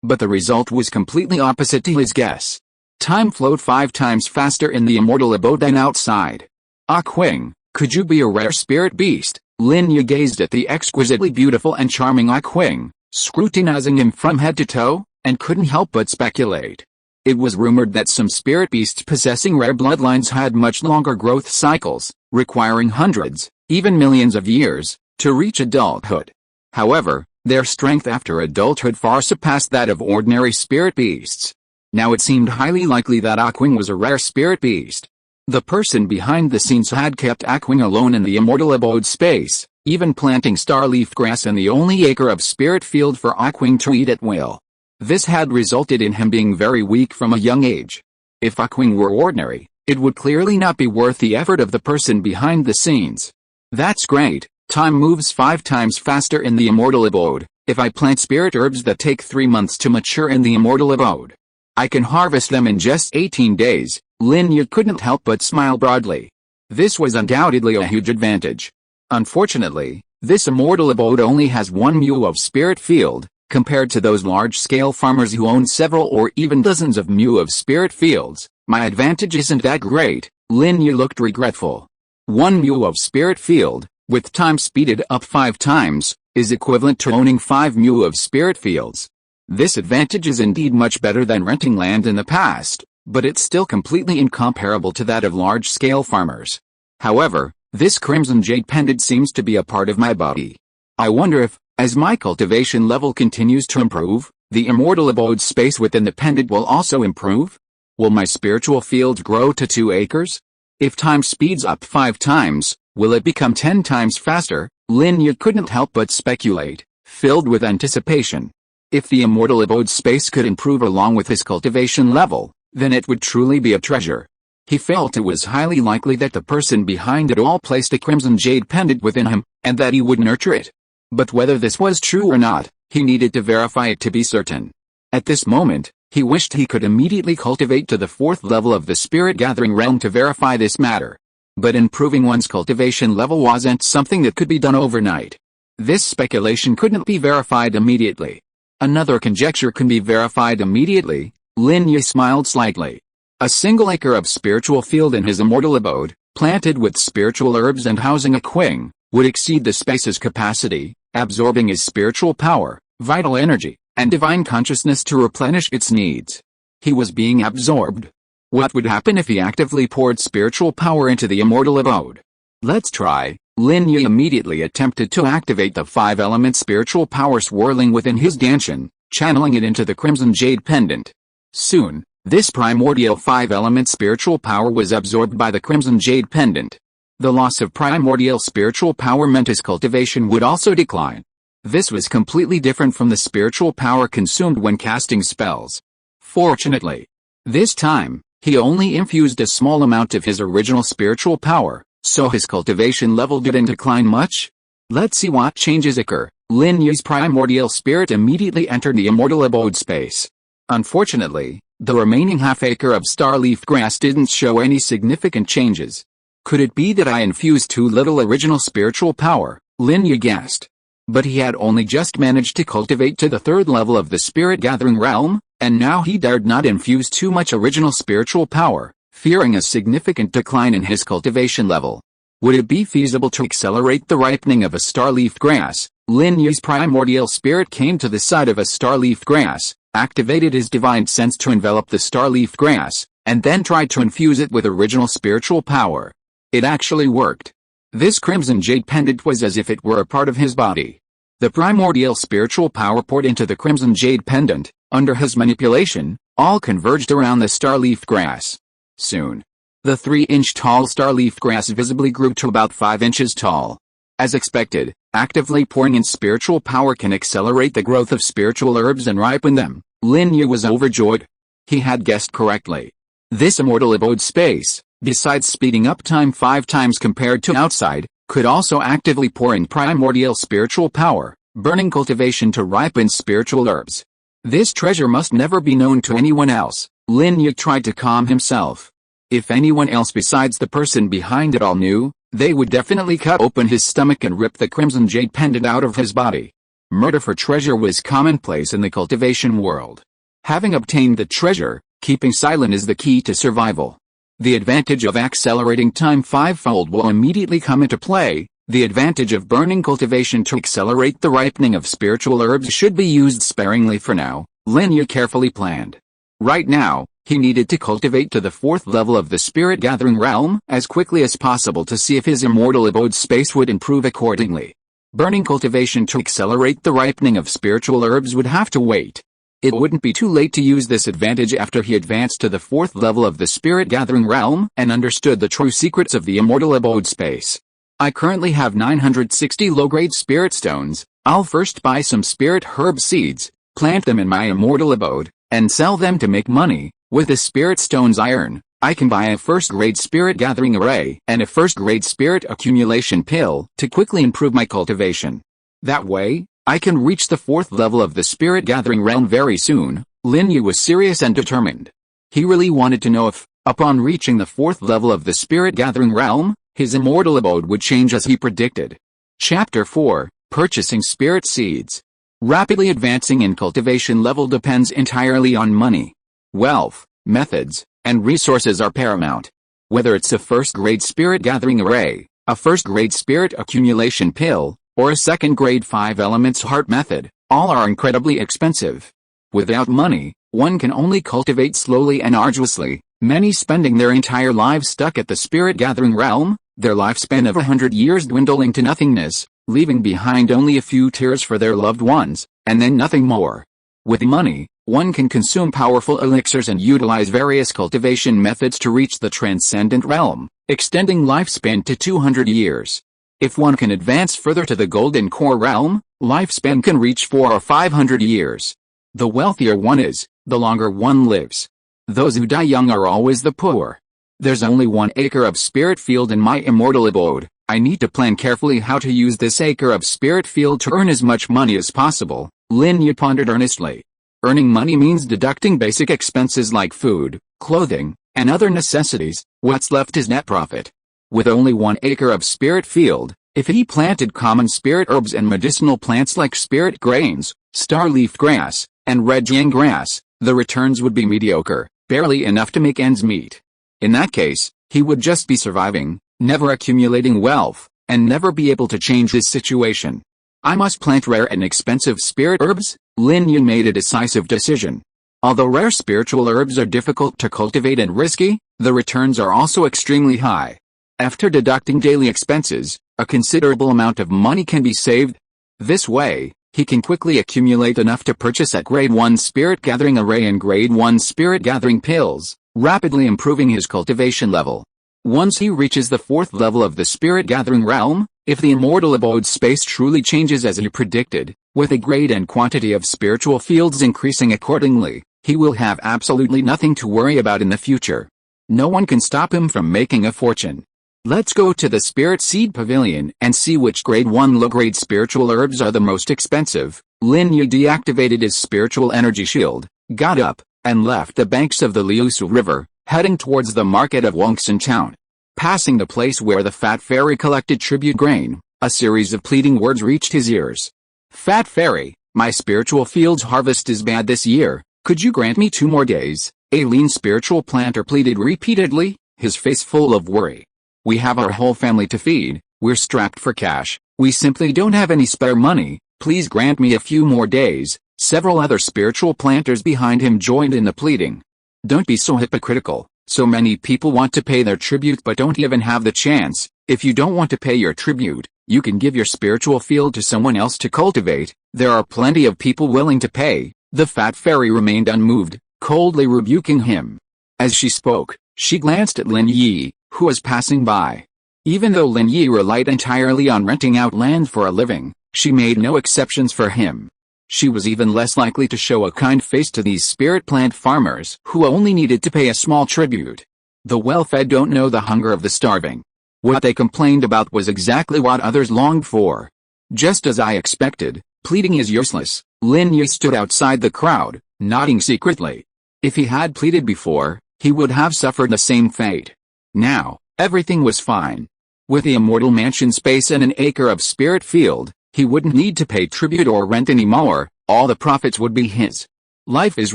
But the result was completely opposite to his guess. Time flowed 5 times faster in the immortal abode than outside. A-Qing, could you be a rare spirit beast? Lin Yi gazed at the exquisitely beautiful and charming A-Qing, scrutinizing him from head to toe, and couldn't help but speculate. It was rumored that some spirit beasts possessing rare bloodlines had much longer growth cycles, requiring hundreds, even millions of years, to reach adulthood. However, their strength after adulthood far surpassed that of ordinary spirit beasts. Now it seemed highly likely that A-Qing was a rare spirit beast. The person behind the scenes had kept A-Qing alone in the immortal abode space, even planting starleaf grass in the only acre of spirit field for A-Qing to eat at will. This had resulted in him being very weak from a young age. If A-Qing were ordinary, it would clearly not be worth the effort of the person behind the scenes. That's great, time moves 5 times faster in the immortal abode. If I plant spirit herbs that take 3 months to mature in the immortal abode, I can harvest them in just 18 days. Lin Yi couldn't help but smile broadly. This was undoubtedly a huge advantage. Unfortunately, this immortal abode only has 1 mu of spirit field, compared to those large-scale farmers who own several or even dozens of mu of spirit fields. My advantage isn't that great. Lin Yi looked regretful. 1 mu of spirit field, with time speeded up 5 times, is equivalent to owning 5 mu of spirit fields. This advantage is indeed much better than renting land in the past, but it's still completely incomparable to that of large-scale farmers. However, this crimson jade pendant seems to be a part of my body. I wonder if, as my cultivation level continues to improve, the immortal abode space within the pendant will also improve? Will my spiritual field grow to 2 acres? If time speeds up 5 times, will it become 10 times faster? Lin Yi couldn't help but speculate, filled with anticipation. If the immortal abode space could improve along with his cultivation level, then it would truly be a treasure. He felt it was highly likely that the person behind it all placed a crimson jade pendant within him, and that he would nurture it. But whether this was true or not, he needed to verify it to be certain. At this moment, he wished he could immediately cultivate to the 4th level of the spirit gathering realm to verify this matter. But improving one's cultivation level wasn't something that could be done overnight. This speculation couldn't be verified immediately. Another conjecture can be verified immediately. Lin Yi smiled slightly. A single acre of spiritual field in his immortal abode, planted with spiritual herbs and housing A-Qing, would exceed the space's capacity, absorbing his spiritual power, vital energy, and divine consciousness to replenish its needs. He was being absorbed. What would happen if he actively poured spiritual power into the immortal abode? Let's try. Lin Yi immediately attempted to activate the 5-element spiritual power swirling within his dantian, channeling it into the crimson jade pendant. Soon, this primordial 5-element spiritual power was absorbed by the crimson jade pendant. The loss of primordial spiritual power meant his cultivation would also decline. This was completely different from the spiritual power consumed when casting spells. Fortunately, this time, he only infused a small amount of his original spiritual power, so his cultivation level didn't decline much. Let's see what changes occur. Lin Yi's primordial spirit immediately entered the immortal abode space. Unfortunately, the remaining half-acre of starleaf grass didn't show any significant changes. Could it be that I infused too little original spiritual power? Lin Yi guessed. But he had only just managed to cultivate to the 3rd level of the spirit gathering realm, and now he dared not infuse too much original spiritual power, fearing a significant decline in his cultivation level. Would it be feasible to accelerate the ripening of a starleaf grass? Lin Yi's primordial spirit came to the side of a starleaf grass, activated his divine sense to envelop the starleaf grass, and then tried to infuse it with original spiritual power. It actually worked. This crimson jade pendant was as if it were a part of his body. The primordial spiritual power poured into the crimson jade pendant, under his manipulation, all converged around the starleaf grass. Soon, the 3-inch tall starleaf grass visibly grew to about 5 inches tall. As expected, actively pouring in spiritual power can accelerate the growth of spiritual herbs and ripen them. Lin Yi was overjoyed. He had guessed correctly. This immortal abode space, Besides speeding up time 5 times compared to outside, could also actively pour in primordial spiritual power, burning cultivation to ripen spiritual herbs. This treasure must never be known to anyone else, Lin Yi tried to calm himself. If anyone else besides the person behind it all knew, they would definitely cut open his stomach and rip the crimson jade pendant out of his body. Murder for treasure was commonplace in the cultivation world. Having obtained the treasure, keeping silent is the key to survival. The advantage of accelerating time 5-fold will immediately come into play. The advantage of burning cultivation to accelerate the ripening of spiritual herbs should be used sparingly for now, Lin Yi carefully planned. Right now, he needed to cultivate to the 4th level of the spirit gathering realm as quickly as possible to see if his immortal abode space would improve accordingly. Burning cultivation to accelerate the ripening of spiritual herbs would have to wait. It wouldn't be too late to use this advantage after he advanced to the 4th level of the spirit gathering realm and understood the true secrets of the immortal abode space. I currently have 960 low-grade spirit stones. I'll first buy some spirit herb seeds, plant them in my immortal abode, and sell them to make money. With the spirit stones I earn, I can buy a first-grade spirit gathering array and a first-grade spirit accumulation pill to quickly improve my cultivation. That way, I can reach the 4th level of the spirit gathering realm very soon. Lin Yi was serious and determined. He really wanted to know if, upon reaching the 4th level of the spirit gathering realm, his immortal abode would change as he predicted. Chapter 4, Purchasing Spirit Seeds. Rapidly advancing in cultivation level depends entirely on money. Wealth, methods, and resources are paramount. Whether it's a first-grade spirit gathering array, a first-grade spirit accumulation pill, or a second-grade 5 elements heart method, all are incredibly expensive. Without money, one can only cultivate slowly and arduously, many spending their entire lives stuck at the spirit gathering realm, their lifespan of 100 years dwindling to nothingness, leaving behind only a few tears for their loved ones, and then nothing more. With money, one can consume powerful elixirs and utilize various cultivation methods to reach the transcendent realm, extending lifespan to 200 years. If one can advance further to the golden core realm, lifespan can reach 400 or 500 years. The wealthier one is, the longer one lives. Those who die young are always the poor. There's only 1 acre of spirit field in my immortal abode. I need to plan carefully how to use this acre of spirit field to earn as much money as possible, Lin Yi pondered earnestly. Earning money means deducting basic expenses like food, clothing, and other necessities. What's left is net profit. With only 1 acre of spirit field, if he planted common spirit herbs and medicinal plants like spirit grains, star-leaf grass, and red yang grass, the returns would be mediocre, barely enough to make ends meet. In that case, he would just be surviving, never accumulating wealth, and never be able to change his situation. I must plant rare and expensive spirit herbs. Lin Yi made a decisive decision. Although rare spiritual herbs are difficult to cultivate and risky, the returns are also extremely high. After deducting daily expenses, a considerable amount of money can be saved. This way, he can quickly accumulate enough to purchase a Grade 1 Spirit Gathering Array and Grade 1 Spirit Gathering Pills, rapidly improving his cultivation level. Once he reaches the 4th level of the Spirit Gathering Realm, if the immortal abode space truly changes as he predicted, with a grade and quantity of spiritual fields increasing accordingly, he will have absolutely nothing to worry about in the future. No one can stop him from making a fortune. Let's go to the Spirit Seed Pavilion and see which Grade 1 low-grade spiritual herbs are the most expensive. Lin Yi deactivated his spiritual energy shield, got up, and left the banks of the Liusu River, heading towards the market of Wangxian Town. Passing the place where the Fat Fairy collected tribute grain, a series of pleading words reached his ears. Fat Fairy, my spiritual field's harvest is bad this year. Could you grant me 2 more days? A lean spiritual planter pleaded repeatedly, his face full of worry. We have our whole family to feed, we're strapped for cash, we simply don't have any spare money, please grant me a few more days. Several other spiritual planters behind him joined in the pleading. Don't be so hypocritical, so many people want to pay their tribute but don't even have the chance. If you don't want to pay your tribute, you can give your spiritual field to someone else to cultivate, there are plenty of people willing to pay. The Fat Fairy remained unmoved, coldly rebuking him. As she spoke, she glanced at Lin Yi, who was passing by. Even though Lin Yi relied entirely on renting out land for a living, she made no exceptions for him. She was even less likely to show a kind face to these spirit plant farmers who only needed to pay a small tribute. The well-fed don't know the hunger of the starving. What they complained about was exactly what others longed for. Just as I expected, pleading is useless. Lin Yi stood outside the crowd, nodding secretly. If he had pleaded before, he would have suffered the same fate. Now, everything was fine. With the immortal mansion space and an acre of spirit field, he wouldn't need to pay tribute or rent anymore. All the profits would be his. Life is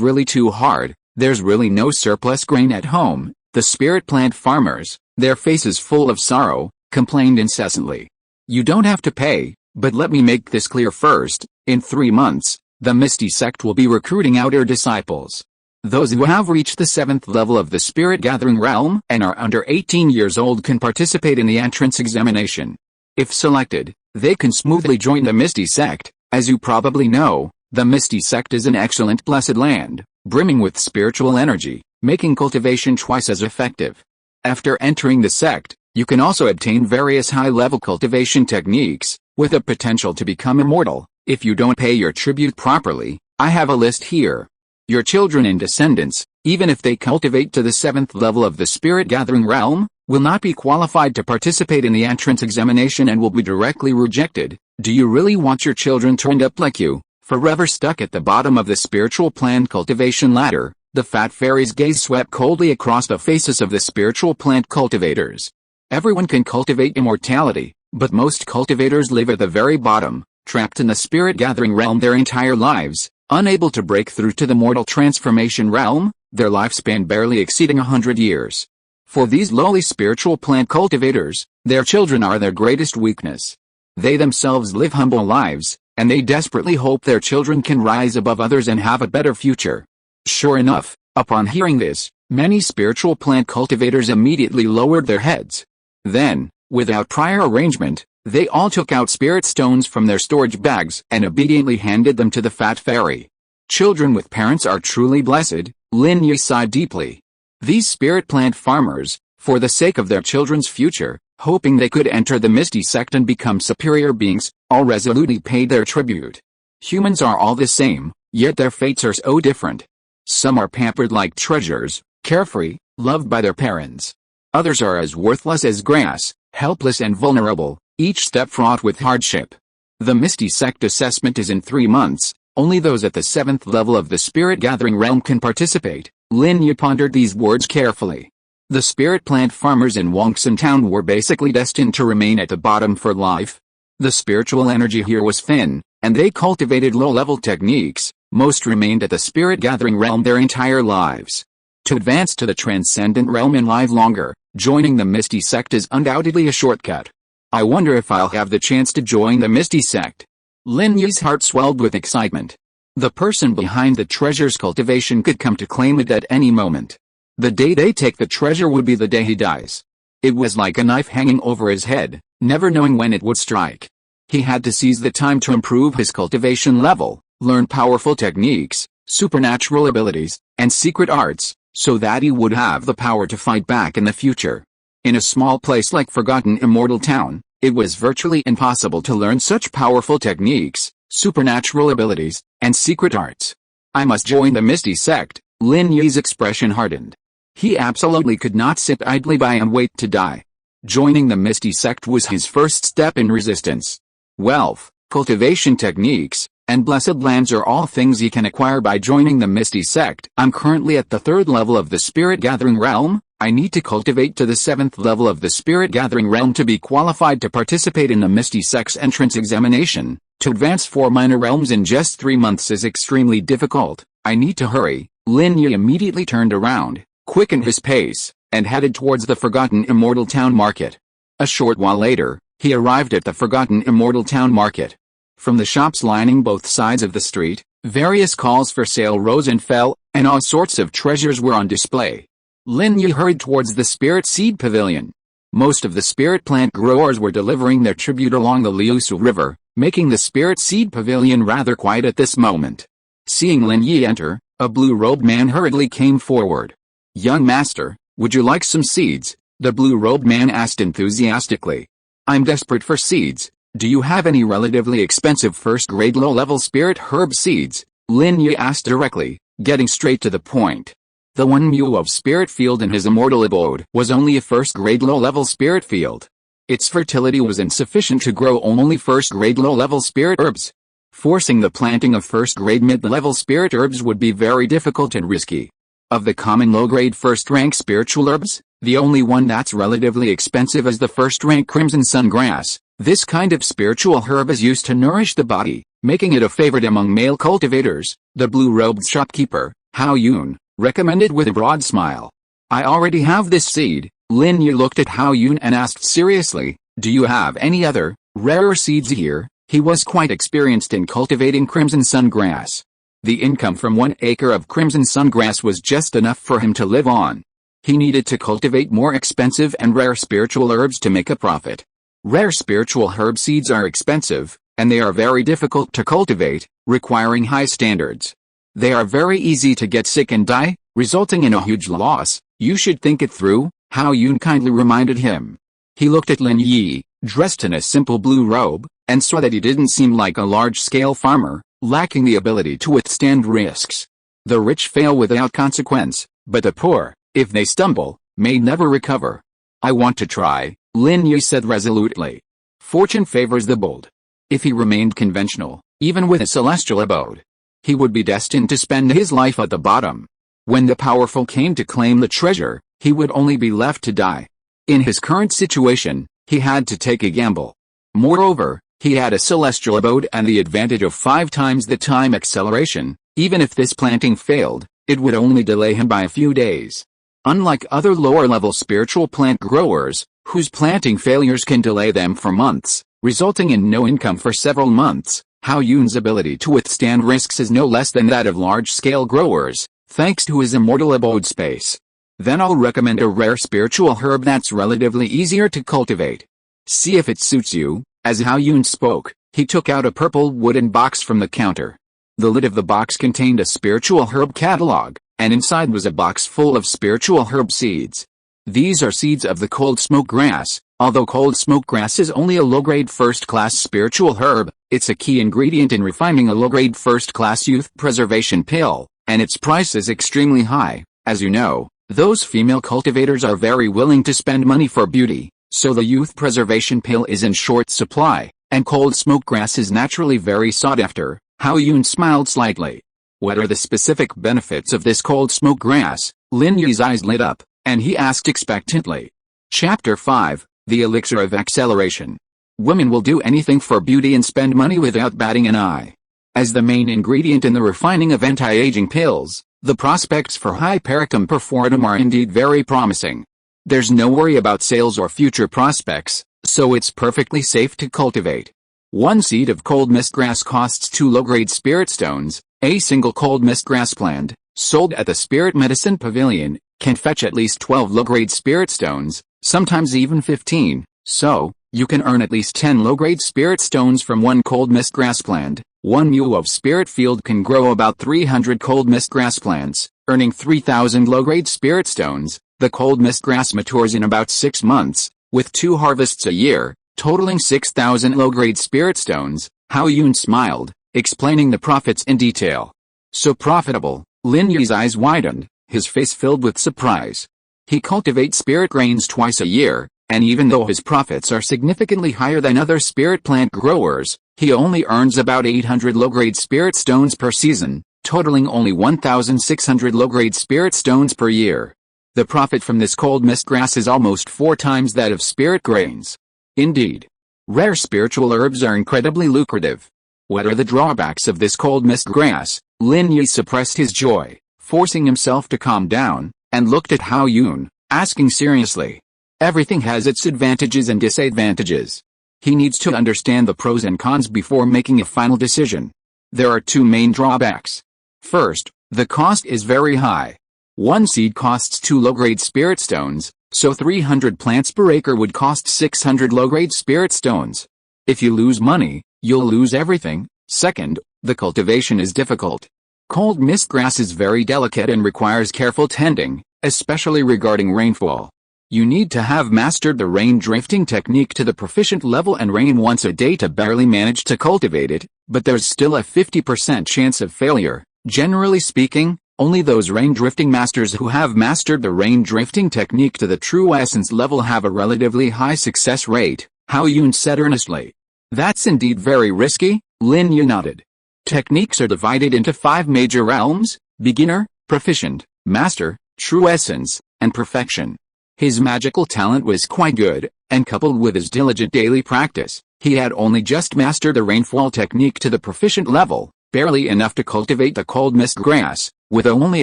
really too hard. There's really no surplus grain at home. The spirit plant farmers, their faces full of sorrow, complained incessantly. You don't have to pay, but let me make this clear first. In 3 months, the Misty Sect will be recruiting outer disciples. Those who have reached the 7th level of the spirit gathering realm and are under 18 years old can participate in the entrance examination. If selected, they can smoothly join the Misty Sect. As you probably know, the Misty Sect is an excellent blessed land, brimming with spiritual energy, making cultivation twice as effective. After entering the sect, you can also obtain various high-level cultivation techniques, with the potential to become immortal. If you don't pay your tribute properly, I have a list here. Your children and descendants, even if they cultivate to the 7th level of the spirit gathering realm, will not be qualified to participate in the entrance examination and will be directly rejected. Do you really want your children to end up like you, forever stuck at the bottom of the spiritual plant cultivation ladder? The fat fairy's gaze swept coldly across the faces of the spiritual plant cultivators. Everyone can cultivate immortality, but most cultivators live at the very bottom, trapped in the spirit gathering realm their entire lives, unable to break through to the mortal transformation realm, their lifespan barely exceeding 100 years. For these lowly spiritual plant cultivators, their children are their greatest weakness. They themselves live humble lives, and they desperately hope their children can rise above others and have a better future. Sure enough, upon hearing this, many spiritual plant cultivators immediately lowered their heads. Then, without prior arrangement, they all took out spirit stones from their storage bags and obediently handed them to the fat fairy. Children with parents are truly blessed, Lin Yi sighed deeply. These spirit plant farmers, for the sake of their children's future, hoping they could enter the Misty Sect and become superior beings, all resolutely paid their tribute. Humans are all the same, yet their fates are so different. Some are pampered like treasures, carefree, loved by their parents. Others are as worthless as grass, helpless and vulnerable, each step fraught with hardship. The Misty Sect assessment is in 3 months. Only those at the 7th level of the spirit gathering realm can participate. Lin Yi pondered these words carefully. The spirit plant farmers in Wangxian town were basically destined to remain at the bottom for life. The spiritual energy here was thin, and they cultivated low-level techniques. Most remained at the spirit gathering realm their entire lives. To advance to the transcendent realm and live longer, joining the Misty Sect is undoubtedly a shortcut. I wonder if I'll have the chance to join the Misty Sect. Lin Yi's heart swelled with excitement. The person behind the treasure's cultivation could come to claim it at any moment. The day they take the treasure would be the day he dies. It was like a knife hanging over his head, never knowing when it would strike. He had to seize the time to improve his cultivation level, learn powerful techniques, supernatural abilities, and secret arts, so that he would have the power to fight back in the future. In a small place like Forgotten Immortal Town, it was virtually impossible to learn such powerful techniques, supernatural abilities, and secret arts. I must join the Misty Sect. Lin Yi's expression hardened. He absolutely could not sit idly by and wait to die. Joining the Misty Sect was his first step in resistance. Wealth, cultivation techniques, and blessed lands are all things he can acquire by joining the Misty Sect. I'm currently at the 3rd level of the spirit gathering realm. I need to cultivate to the 7th level of the spirit gathering realm to be qualified to participate in the Misty Sect's entrance examination. To advance 4 minor realms in just 3 months is extremely difficult. I need to hurry. Lin Yi immediately turned around, quickened his pace, and headed towards the Forgotten Immortal Town Market. A short while later, he arrived at the Forgotten Immortal Town Market. From the shops lining both sides of the street, various calls for sale rose and fell, and all sorts of treasures were on display. Lin Yi hurried towards the Spirit Seed Pavilion. Most of the spirit plant growers were delivering their tribute along the Liusu River, making the Spirit Seed Pavilion rather quiet at this moment. Seeing Lin Yi enter, a blue-robed man hurriedly came forward. "Young master, would you like some seeds?" the blue-robed man asked enthusiastically. "I'm desperate for seeds. Do you have any relatively expensive first-grade low-level spirit herb seeds?" Lin Yi asked directly, getting straight to the point. The 1 mu of spirit field in his immortal abode was only a first-grade low-level spirit field. Its fertility was insufficient to grow only first-grade low-level spirit herbs. Forcing the planting of first-grade mid-level spirit herbs would be very difficult and risky. Of the common low-grade first-rank spiritual herbs, the only one that's relatively expensive is the first-rank crimson sun grass. This kind of spiritual herb is used to nourish the body, making it a favorite among male cultivators. The blue-robed shopkeeper, Hao Yun, recommended with a broad smile. I already have this seed. Lin Yi looked at Hao Yun and asked seriously, do you have any other, rarer seeds here? He was quite experienced in cultivating crimson sun grass. The income from 1 acre of crimson sun grass was just enough for him to live on. He needed to cultivate more expensive and rare spiritual herbs to make a profit. Rare spiritual herb seeds are expensive, and they are very difficult to cultivate, requiring high standards. They are very easy to get sick and die, resulting in a huge loss. You should think it through, Hao Yun kindly reminded him. He looked at Lin Yi, dressed in a simple blue robe, and saw that he didn't seem like a large-scale farmer, lacking the ability to withstand risks. The rich fail without consequence, but the poor, if they stumble, may never recover. I want to try, Lin Yi said resolutely. Fortune favors the bold. If he remained conventional, even with a celestial abode, he would be destined to spend his life at the bottom. When the powerful came to claim the treasure, he would only be left to die. In his current situation, he had to take a gamble. Moreover, he had a celestial abode and the advantage of 5 times the time acceleration. Even if this planting failed, it would only delay him by a few days. Unlike other lower-level spiritual plant growers, whose planting failures can delay them for months, resulting in no income for several months, Hao Yun's ability to withstand risks is no less than that of large-scale growers, thanks to his immortal abode space. Then I'll recommend a rare spiritual herb that's relatively easier to cultivate. See if it suits you. As Hao Yun spoke, he took out a purple wooden box from the counter. The lid of the box contained a spiritual herb catalog, and inside was a box full of spiritual herb seeds. These are seeds of the cold smoke grass. Although cold smoke grass is only a low-grade first-class spiritual herb, it's a key ingredient in refining a low-grade first-class youth preservation pill, and its price is extremely high. As you know, those female cultivators are very willing to spend money for beauty, so the youth preservation pill is in short supply, and cold smoke grass is naturally very sought after. Hao Yun smiled slightly. What are the specific benefits of this cold smoke grass? Lin Yi's eyes lit up, and he asked expectantly. Chapter 5. The Elixir of Acceleration. Women will do anything for beauty and spend money without batting an eye. As the main ingredient in the refining of anti-aging pills, the prospects for hypericum performatum are indeed very promising. There's no worry about sales or future prospects, so it's perfectly safe to cultivate. 1 seed of cold mist grass costs 2 low-grade spirit stones. A single cold mist grass plant, sold at the Spirit Medicine Pavilion, can fetch at least 12 low-grade spirit stones, sometimes even 15, so, you can earn at least 10 low-grade spirit stones from 1 cold mist grass plant. 1 mu of spirit field can grow about 300 cold mist grass plants, earning 3,000 low-grade spirit stones. The cold mist grass matures in about 6 months, with 2 harvests a year, totaling 6,000 low-grade spirit stones. Hao Yun smiled, explaining the profits in detail. So profitable, Lin Yi's eyes widened, his face filled with surprise. He cultivates spirit grains twice a year, and even though his profits are significantly higher than other spirit plant growers, he only earns about 800 low-grade spirit stones per season, totaling only 1,600 low-grade spirit stones per year. The profit from this cold mist grass is almost 4 times that of spirit grains. Indeed, rare spiritual herbs are incredibly lucrative. What are the drawbacks of this cold mist grass? Lin Yi suppressed his joy, forcing himself to calm down, and looked at Hao Yun, asking seriously. Everything has its advantages and disadvantages. He needs to understand the pros and cons before making a final decision. There are 2 main drawbacks. First, the cost is very high. 1 seed costs 2 low-grade spirit stones, so 300 plants per acre would cost 600 low-grade spirit stones. If you lose money, you'll lose everything. Second, the cultivation is difficult. Cold mist grass is very delicate and requires careful tending, especially regarding rainfall. You need to have mastered the rain drifting technique to the proficient level and rain once a day to barely manage to cultivate it, but there's still a 50% chance of failure. Generally speaking, Only those rain drifting masters who have mastered the rain drifting technique to the true essence level have a relatively high success rate, Hao Yun said earnestly. That's indeed very risky, Lin Yi nodded. Techniques are divided into 5 major realms: beginner, proficient, master, true essence, and perfection. His magical talent was quite good, and coupled with his diligent daily practice, he had only just mastered the rainfall technique to the proficient level, barely enough to cultivate the cold mist grass, with only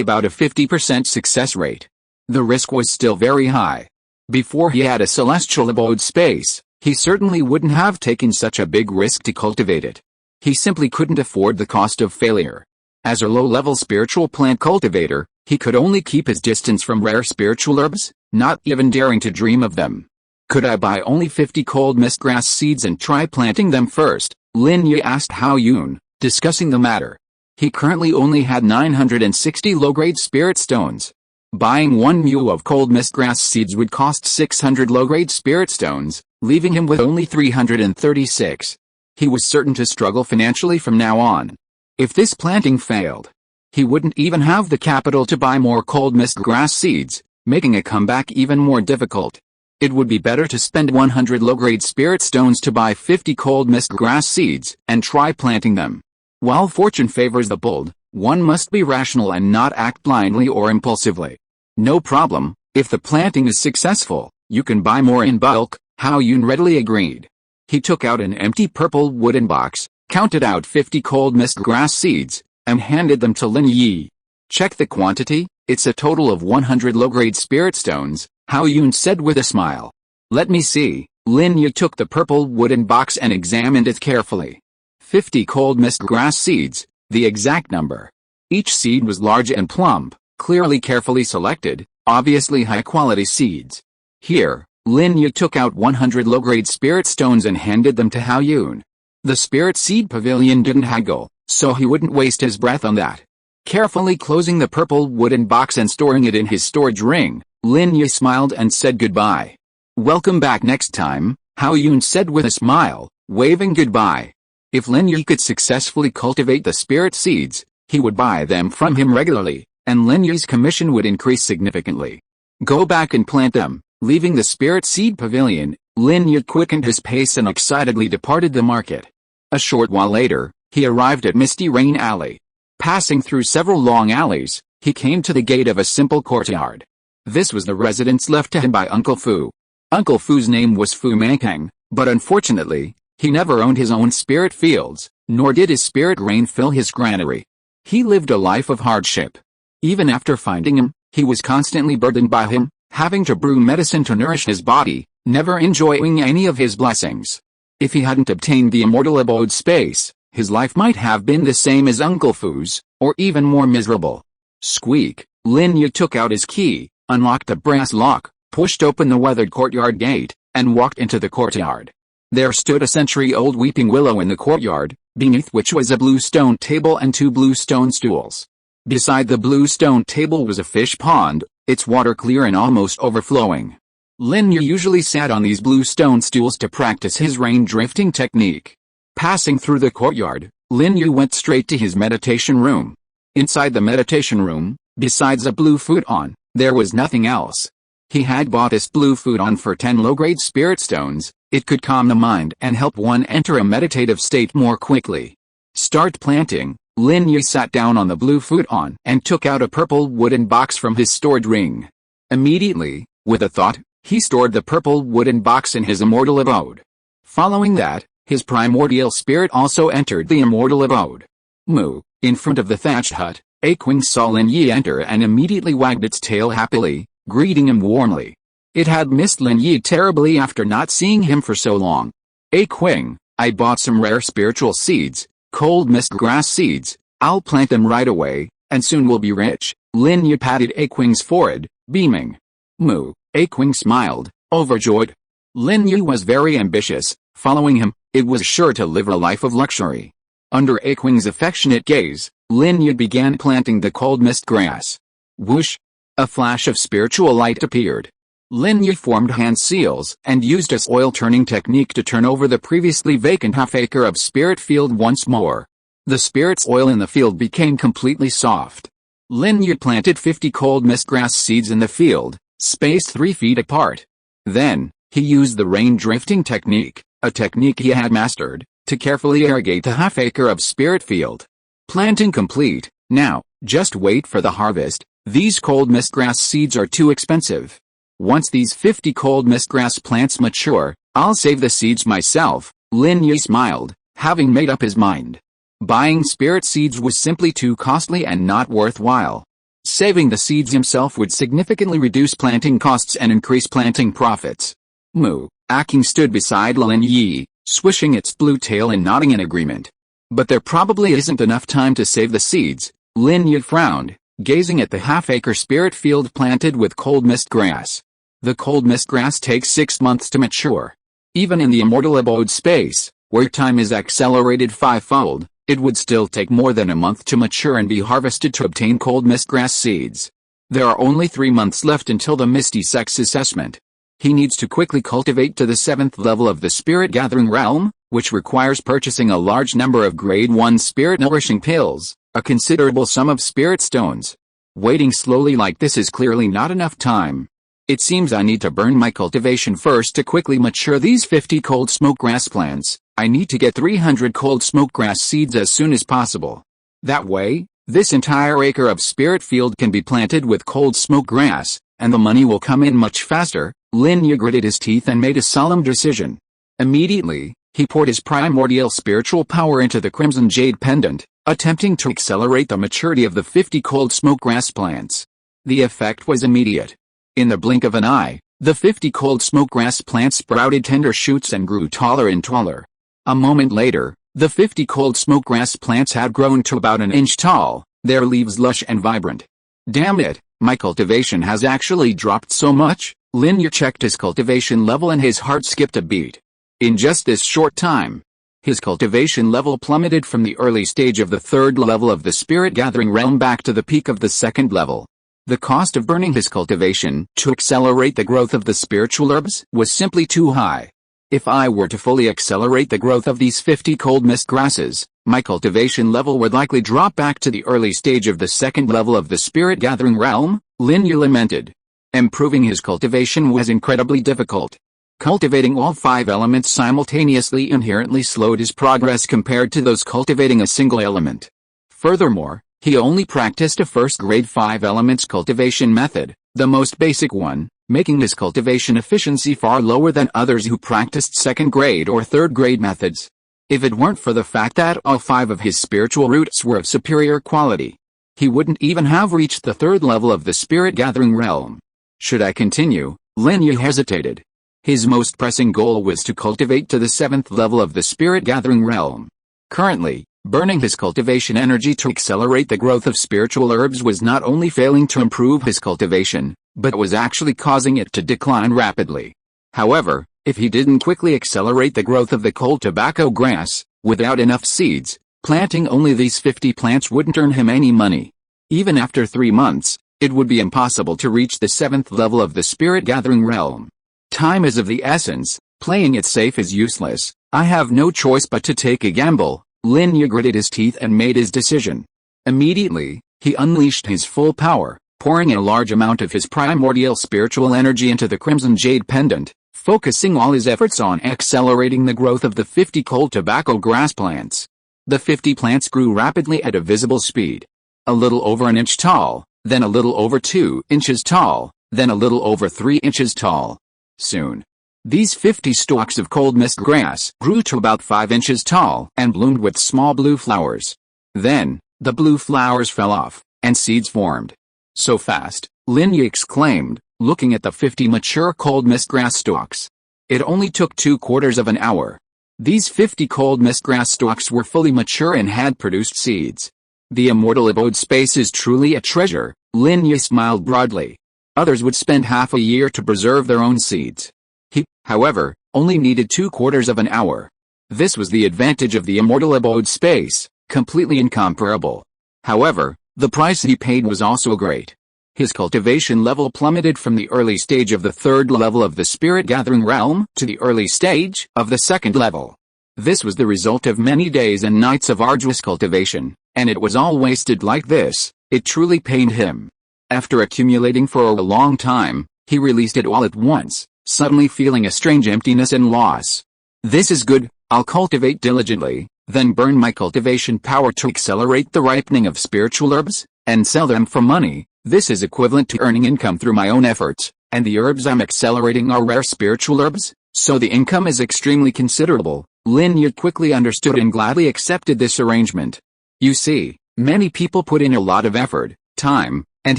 about a 50% success rate. The risk was still very high. Before he had a celestial abode space, he certainly wouldn't have taken such a big risk to cultivate it. He simply couldn't afford the cost of failure. As a low-level spiritual plant cultivator, he could only keep his distance from rare spiritual herbs, not even daring to dream of them. Could I buy only 50 cold mist grass seeds and try planting them first? Lin Yi asked Hao Yun, discussing the matter. He currently only had 960 low-grade spirit stones. Buying 1 mule of cold mist grass seeds would cost 600 low-grade spirit stones, leaving him with only 336. He was certain to struggle financially from now on. If this planting failed, he wouldn't even have the capital to buy more cold mist grass seeds, making a comeback even more difficult. It would be better to spend 100 low-grade spirit stones to buy 50 cold mist grass seeds and try planting them. While fortune favors the bold, one must be rational and not act blindly or impulsively. No problem, if the planting is successful, you can buy more in bulk, Hao Yun readily agreed. He took out an empty purple wooden box, counted out 50 cold mist grass seeds, and handed them to Lin Yi. Check the quantity, it's a total of 100 low-grade spirit stones, Hao Yun said with a smile. Let me see. Lin Yi took the purple wooden box and examined it carefully. 50 cold mist grass seeds, the exact number. Each seed was large and plump, clearly carefully selected, obviously high-quality seeds. Here, Lin Yi took out 100 low-grade spirit stones and handed them to Hao Yun. The spirit seed pavilion didn't haggle, so he wouldn't waste his breath on that. Carefully closing the purple wooden box and storing it in his storage ring, Lin Yi smiled and said goodbye. Welcome back next time, Hao Yun said with a smile, waving goodbye. If Lin Yi could successfully cultivate the spirit seeds, he would buy them from him regularly, and Lin Yi's commission would increase significantly. Go back and plant them. Leaving the spirit seed pavilion, Lin Yi quickened his pace and excitedly departed the market. A short while later, he arrived at Misty Rain Alley. Passing through several long alleys, he came to the gate of a simple courtyard. This was the residence left to him by Uncle Fu. Uncle Fu's name was Fu Mangkang, but unfortunately, he never owned his own spirit fields, nor did his spirit rain fill his granary. He lived a life of hardship. Even after finding him, he was constantly burdened by him, having to brew medicine to nourish his body, never enjoying any of his blessings. If he hadn't obtained the immortal abode space, his life might have been the same as Uncle Fu's, or even more miserable. Squeak! Lin Yi took out his key, unlocked the brass lock, pushed open the weathered courtyard gate, and walked into the courtyard. There stood a century-old weeping willow in the courtyard, beneath which was a blue stone table and 2 blue stone stools. Beside the blue stone table was a fish pond, its water clear and almost overflowing. Lin Yi usually sat on these blue stone stools to practice his rain drifting technique. Passing through the courtyard, Lin Yi went straight to his meditation room. Inside the meditation room, besides a blue futon, there was nothing else. He had bought this blue futon for 10 low-grade spirit stones. It could calm the mind and help one enter a meditative state more quickly. Start planting. Lin Yi sat down on the blue futon and took out a purple wooden box from his storage ring. Immediately, with a thought, he stored the purple wooden box in his immortal abode. Following that, his primordial spirit also entered the immortal abode. Moo! In front of the thatched hut, A-Qing saw Lin Yi enter and immediately wagged its tail happily, greeting him warmly. It had missed Lin Yi terribly after not seeing him for so long. A-Qing, I bought some rare spiritual seeds, cold mist grass seeds. I'll plant them right away, and soon we'll be rich. Lin Yi patted A-Qing's forehead, beaming. Moo! A-Qing smiled, overjoyed. Lin Yi was very ambitious. Following him, it was sure to live a life of luxury. Under A-Qing's affectionate gaze, Lin Yi began planting the cold mist grass. Whoosh! A flash of spiritual light appeared. Lin Yi formed hand seals and used a soil turning technique to turn over the previously vacant half-acre of spirit field once more. The spirit's oil in the field became completely soft. Lin Yi planted 50 cold mist grass seeds in the field, spaced 3 feet apart. Then, he used the rain drifting technique, a technique he had mastered, to carefully irrigate the half-acre of spirit field. Planting complete. Now, just wait for the harvest. These cold mist grass seeds are too expensive. Once these 50 cold mist grass plants mature, I'll save the seeds myself. Lin Yi smiled, having made up his mind. Buying spirit seeds was simply too costly and not worthwhile. Saving the seeds himself would significantly reduce planting costs and increase planting profits. A-Qing stood beside Lin Yi, swishing its blue tail and nodding in agreement. But there probably isn't enough time to save the seeds. Lin Yi frowned, gazing at the half-acre spirit field planted with cold mist grass. The cold mist grass takes 6 months to mature. Even in the immortal abode space, where time is accelerated 5-fold, it would still take more than a month to mature and be harvested to obtain cold mist grass seeds. There are only 3 months left until the Misty Sect's assessment. He needs to quickly cultivate to the 7th level of the spirit gathering realm, which requires purchasing a large number of grade 1 spirit nourishing pills, a considerable sum of spirit stones. Waiting slowly like this is clearly not enough time. It seems I need to burn my cultivation first to quickly mature these 50 cold smoke grass plants. I need to get 300 cold smoke grass seeds as soon as possible. That way, this entire acre of spirit field can be planted with cold smoke grass, and the money will come in much faster. Lin Yi gritted his teeth and made a solemn decision. Immediately, he poured his primordial spiritual power into the crimson jade pendant, attempting to accelerate the maturity of the 50 cold smoke grass plants. The effect was immediate. In the blink of an eye, the 50 cold smoke grass plants sprouted tender shoots and grew taller and taller. A moment later, the 50 cold smoke grass plants had grown to about an inch tall, their leaves lush and vibrant. Damn it, my cultivation has actually dropped so much. Lin Yi checked his cultivation level and his heart skipped a beat. In just this short time, his cultivation level plummeted from the early stage of the 3rd level of the spirit gathering realm back to the peak of the 2nd level. The cost of burning his cultivation to accelerate the growth of the spiritual herbs was simply too high. If I were to fully accelerate the growth of these 50 cold mist grasses, my cultivation level would likely drop back to the early stage of the 2nd level of the spirit gathering realm, Lin Yi lamented. Improving his cultivation was incredibly difficult. Cultivating all 5 elements simultaneously inherently slowed his progress compared to those cultivating a single element. Furthermore, he only practiced a first-grade 5 elements cultivation method, the most basic one, making his cultivation efficiency far lower than others who practiced 2nd-grade or 3rd-grade methods. If it weren't for the fact that all 5 of his spiritual roots were of superior quality, he wouldn't even have reached the 3rd level of the spirit gathering realm. Should I continue? Lin Yi hesitated. His most pressing goal was to cultivate to the 7th level of the spirit gathering realm. Currently, burning his cultivation energy to accelerate the growth of spiritual herbs was not only failing to improve his cultivation, but was actually causing it to decline rapidly. However, if he didn't quickly accelerate the growth of the cold tobacco grass, without enough seeds, planting only these 50 plants wouldn't earn him any money. Even after 3 months, it would be impossible to reach the 7th level of the spirit gathering realm. Time is of the essence, playing it safe is useless. I have no choice but to take a gamble. Lin Yi gritted his teeth and made his decision. Immediately, he unleashed his full power, pouring a large amount of his primordial spiritual energy into the crimson jade pendant, focusing all his efforts on accelerating the growth of the 50 cold tobacco grass plants. The 50 plants grew rapidly at a visible speed. A little over an inch tall, then a little over 2 inches tall, then a little over 3 inches tall. Soon, these 50 stalks of cold mist grass grew to about 5 inches tall and bloomed with small blue flowers. Then, the blue flowers fell off, and seeds formed. So fast, Lin Yi exclaimed, looking at the 50 mature cold mist grass stalks. It only took 2/4 of an hour. These 50 cold mist grass stalks were fully mature and had produced seeds. The immortal abode space is truly a treasure. Lin Yi smiled broadly. Others would spend half a year to preserve their own seeds. He, however, only needed 2/4 of an hour. This was the advantage of the immortal abode space, completely incomparable. However, the price he paid was also great. His cultivation level plummeted from the early stage of the 3rd level of the spirit gathering realm to the early stage of the 2nd level. This was the result of many days and nights of arduous cultivation, and it was all wasted like this. It truly pained him. After accumulating for a long time, he released it all at once, suddenly feeling a strange emptiness and loss. This is good, I'll cultivate diligently, then burn my cultivation power to accelerate the ripening of spiritual herbs, and sell them for money. This is equivalent to earning income through my own efforts, and the herbs I'm accelerating are rare spiritual herbs, so the income is extremely considerable. Lin Yi quickly understood and gladly accepted this arrangement. You see, many people put in a lot of effort, time, and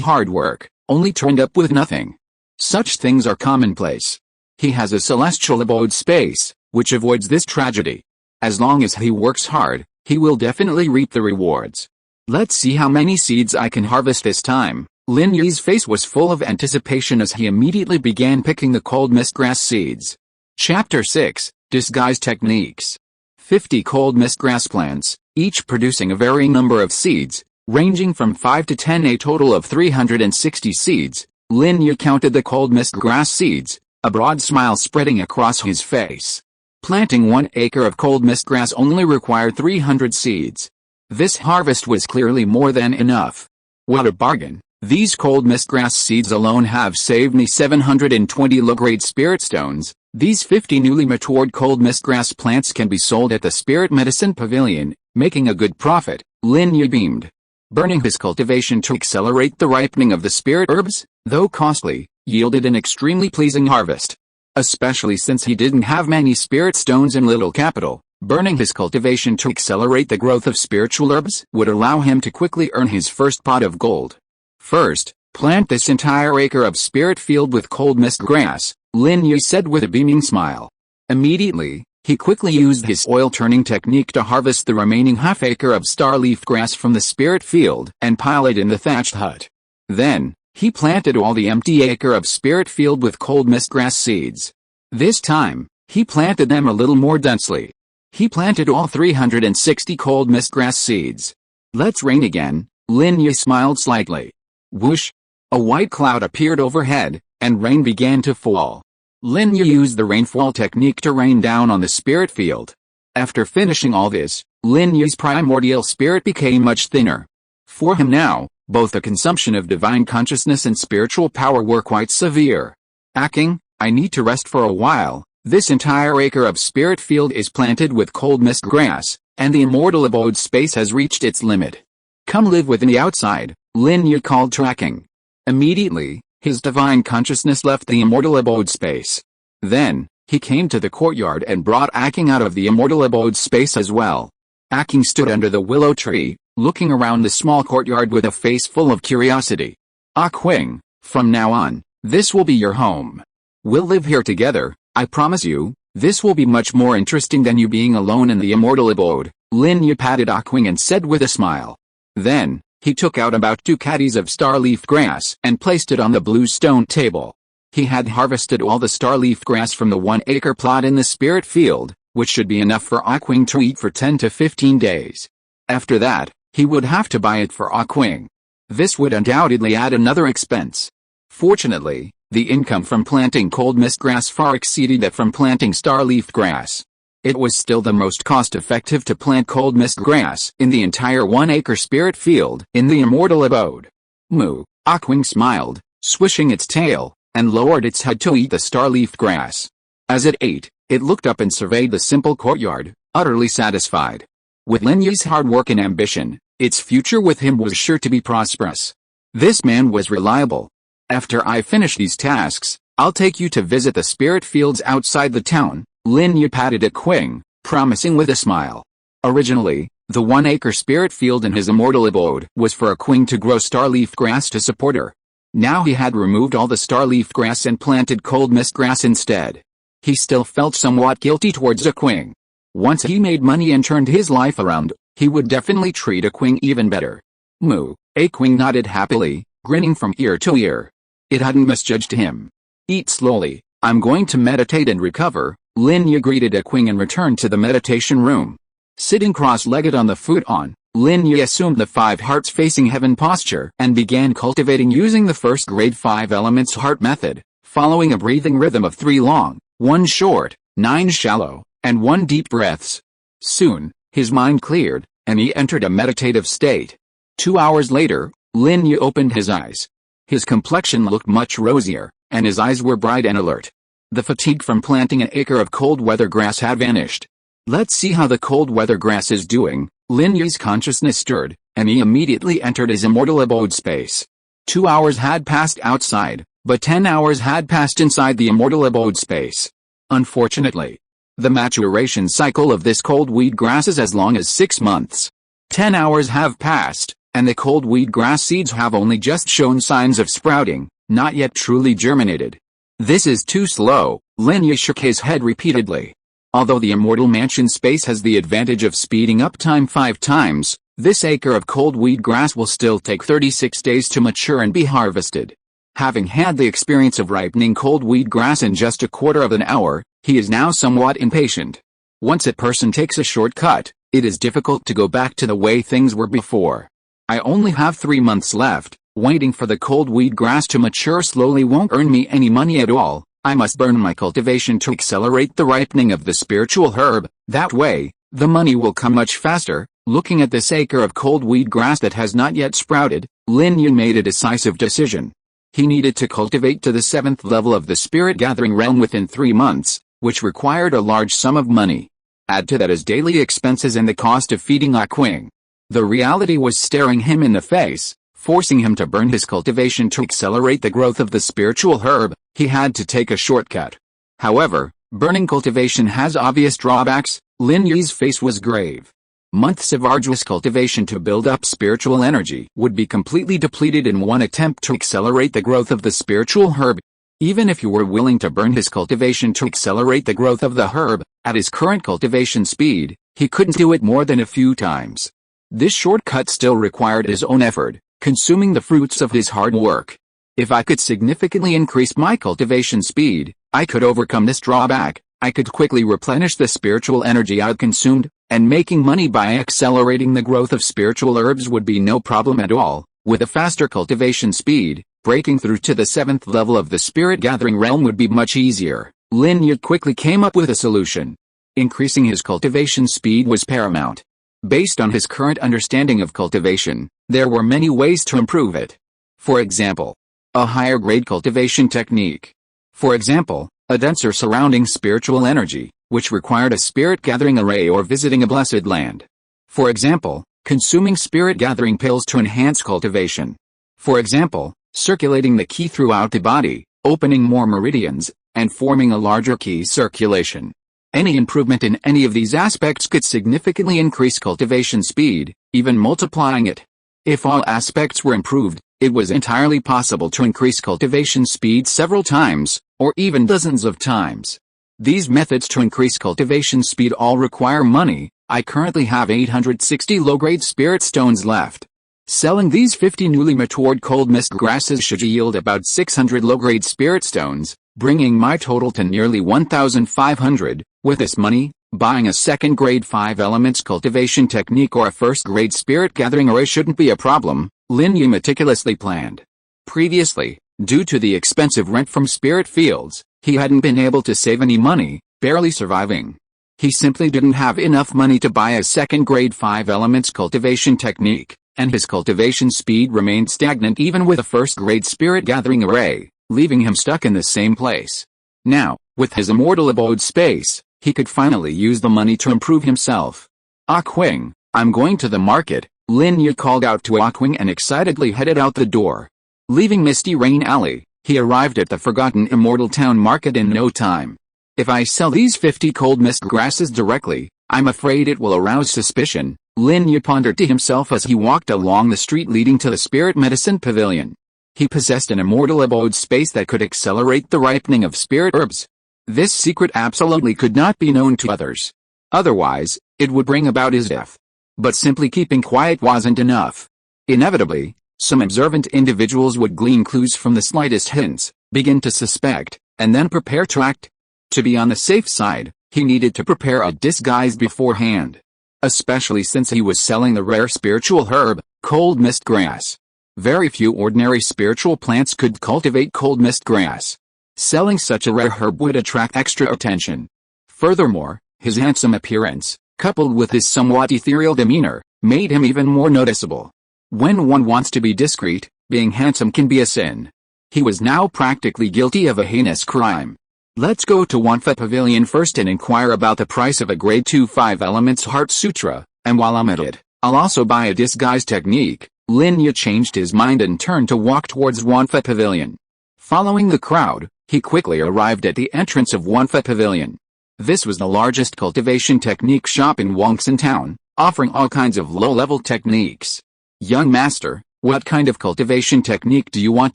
hard work, only to end up with nothing. Such things are commonplace. He has a celestial abode space, which avoids this tragedy. As long as he works hard, he will definitely reap the rewards. Let's see how many seeds I can harvest this time. Lin Yi's face was full of anticipation as he immediately began picking the cold mist grass seeds. Chapter 6, Disguise Techniques. 50 cold mist grass plants, each producing a varying number of seeds, ranging from 5 to 10, a total of 360 seeds. Lin Yi counted the cold mist grass seeds, a broad smile spreading across his face. Planting 1 acre of cold mist grass only required 300 seeds. This harvest was clearly more than enough. What a bargain! These cold mist grass seeds alone have saved me 720 low-grade spirit stones. These 50 newly matured cold mist grass plants can be sold at the Spirit Medicine Pavilion, making a good profit. Lin Yi beamed. Burning his cultivation to accelerate the ripening of the spirit herbs, though costly, yielded an extremely pleasing harvest. Especially since he didn't have many spirit stones and little capital, burning his cultivation to accelerate the growth of spiritual herbs would allow him to quickly earn his first pot of gold. First, plant this entire acre of spirit field with cold mist grass, Lin Yi said with a beaming smile. Immediately, he quickly used his oil turning technique to harvest the remaining half acre of starleaf grass from the spirit field and pile it in the thatched hut. Then, he planted all the empty acre of spirit field with cold mist grass seeds. This time, he planted them a little more densely. He planted all 360 cold mist grass seeds. Let's rain again, Lin Yi smiled slightly. Whoosh! A white cloud appeared overhead, and rain began to fall. Lin Yi used the rainfall technique to rain down on the spirit field. After finishing all this, Lin Yi's primordial spirit became much thinner. For him now, both the consumption of divine consciousness and spiritual power were quite severe. A-Qing, I need to rest for a while. This entire acre of spirit field is planted with cold mist grass, and the immortal abode space has reached its limit. Come live with me outside, Lin Yi called to A-Qing. Immediately, his divine consciousness left the immortal abode space. Then, he came to the courtyard and brought A-Qing out of the immortal abode space as well. A-Qing stood under the willow tree, looking around the small courtyard with a face full of curiosity. A-Qing, from now on, this will be your home. We'll live here together, I promise you. This will be much more interesting than you being alone in the immortal abode. Lin Yi patted A-Qing and said with a smile. Then, he took out about 2 caddies of starleaf grass and placed it on the blue stone table. He had harvested all the starleaf grass from the 1 acre plot in the spirit field, which should be enough for A-Qing to eat for 10 to 15 days. After that, he would have to buy it for A-Qing. This would undoubtedly add another expense. Fortunately, the income from planting cold mist grass far exceeded that from planting starleaf grass. It was still the most cost-effective to plant cold mist grass in the entire 1 acre spirit field in the immortal abode. Moo! A-Qing smiled, swishing its tail, and lowered its head to eat the starleaf grass. As it ate, it looked up and surveyed the simple courtyard, utterly satisfied. With Lin Yi's hard work and ambition, its future with him was sure to be prosperous. This man was reliable. After I finish these tasks, I'll take you to visit the spirit fields outside the town, Lin Yi patted A-Qing, promising with a smile. Originally, the 1 acre spirit field in his immortal abode was for A-Qing to grow starleaf grass to support her. Now he had removed all the starleaf grass and planted cold mist grass instead. He still felt somewhat guilty towards A-Qing. Once he made money and turned his life around, he would definitely treat A-Qing even better. Moo! A-Qing nodded happily, grinning from ear to ear. It hadn't misjudged him. Eat slowly, I'm going to meditate and recover, Lin Yi greeted A-Qing and returned to the meditation room. Sitting cross-legged on the futon, Lin Yi assumed the 5 hearts facing heaven posture and began cultivating using the first grade 5 elements heart method, following a breathing rhythm of 3 long, 1 short, 9 shallow, and 1 deep breaths. Soon, his mind cleared, and he entered a meditative state. 2 hours later, Lin Yi opened his eyes. His complexion looked much rosier, and his eyes were bright and alert. The fatigue from planting an acre of cold weather grass had vanished. Let's see how the cold weather grass is doing. Lin Yi's consciousness stirred, and he immediately entered his immortal abode space. 2 hours had passed outside, but 10 hours had passed inside the immortal abode space. Unfortunately, the maturation cycle of this cold weed grass is as long as 6 months. 10 hours have passed, and the cold weed grass seeds have only just shown signs of sprouting, not yet truly germinated. This is too slow. Lin Yi shook his head repeatedly. Although the immortal mansion space has the advantage of speeding up time 5 times, this acre of cold weed grass will still take 36 days to mature and be harvested. Having had the experience of ripening cold weed grass in just a quarter of an hour, he is now somewhat impatient. Once a person takes a shortcut, it is difficult to go back to the way things were before. I only have 3 months left. Waiting for the cold weed grass to mature slowly won't earn me any money at all. I must burn my cultivation to accelerate the ripening of the spiritual herb. That way, the money will come much faster. Looking at this acre of cold weed grass that has not yet sprouted, Lin Yi made a decisive decision. He needed to cultivate to the 7th level of the spirit gathering realm within 3 months, which required a large sum of money. Add to that his daily expenses and the cost of feeding A-Qing. The reality was staring him in the face, forcing him to burn his cultivation to accelerate the growth of the spiritual herb. He had to take a shortcut. However, burning cultivation has obvious drawbacks. Lin Yi's face was grave. Months of arduous cultivation to build up spiritual energy would be completely depleted in one attempt to accelerate the growth of the spiritual herb. Even if you were willing to burn his cultivation to accelerate the growth of the herb, at his current cultivation speed, he couldn't do it more than a few times. This shortcut still required his own effort, consuming the fruits of his hard work. If I could significantly increase my cultivation speed, I could overcome this drawback. I could quickly replenish the spiritual energy I'd consumed, and making money by accelerating the growth of spiritual herbs would be no problem at all. With a faster cultivation speed, breaking through to the 7th level of the spirit gathering realm would be much easier. Lin Yi quickly came up with a solution. Increasing his cultivation speed was paramount. Based on his current understanding of cultivation, there were many ways to improve it. For example, a higher grade cultivation technique. For example, a denser surrounding spiritual energy, which required a spirit gathering array or visiting a blessed land. For example, consuming spirit gathering pills to enhance cultivation. For example, circulating the qi throughout the body, opening more meridians, and forming a larger qi circulation. Any improvement in any of these aspects could significantly increase cultivation speed, even multiplying it. If all aspects were improved, it was entirely possible to increase cultivation speed several times, or even dozens of times. These methods to increase cultivation speed all require money. I currently have 860 low-grade spirit stones left. Selling these 50 newly matured cold mist grasses should yield about 600 low-grade spirit stones, bringing my total to nearly 1,500. With this money, buying a second-grade 5 elements cultivation technique or a first-grade spirit gathering array shouldn't be a problem. Lin Yi meticulously planned. Previously, due to the expensive rent from spirit fields, he hadn't been able to save any money, barely surviving. He simply didn't have enough money to buy a second-grade 5 elements cultivation technique, and his cultivation speed remained stagnant even with a first-grade spirit gathering array, leaving him stuck in the same place. Now, with his immortal abode space, he could finally use the money to improve himself. A-Qing, I'm going to the market. Lin Yi called out to A-Qing and excitedly headed out the door. Leaving Misty Rain Alley, he arrived at the forgotten immortal town market in no time. If I sell these 50 cold mist grasses directly, I'm afraid it will arouse suspicion, Lin Yi pondered to himself as he walked along the street leading to the spirit medicine pavilion. He possessed an immortal abode space that could accelerate the ripening of spirit herbs. This secret absolutely could not be known to others. Otherwise, it would bring about his death. But simply keeping quiet wasn't enough. Inevitably, some observant individuals would glean clues from the slightest hints, begin to suspect, and then prepare to act. To be on the safe side, he needed to prepare a disguise beforehand. Especially since he was selling the rare spiritual herb, cold mist grass. Very few ordinary spiritual plants could cultivate cold mist grass. Selling such a rare herb would attract extra attention. Furthermore, his handsome appearance, coupled with his somewhat ethereal demeanor, made him even more noticeable. When one wants to be discreet, being handsome can be a sin. He was now practically guilty of a heinous crime. Let's go to Wanfa Pavilion first and inquire about the price of a grade 2 5 elements Heart Sutra, and while I'm at it, I'll also buy a disguise technique. Lin Yi changed his mind and turned to walk towards Wanfa Pavilion. Following the crowd, he quickly arrived at the entrance of Wanfa Pavilion. This was the largest cultivation technique shop in Wangxian Town, offering all kinds of low-level techniques. Young master, what kind of cultivation technique do you want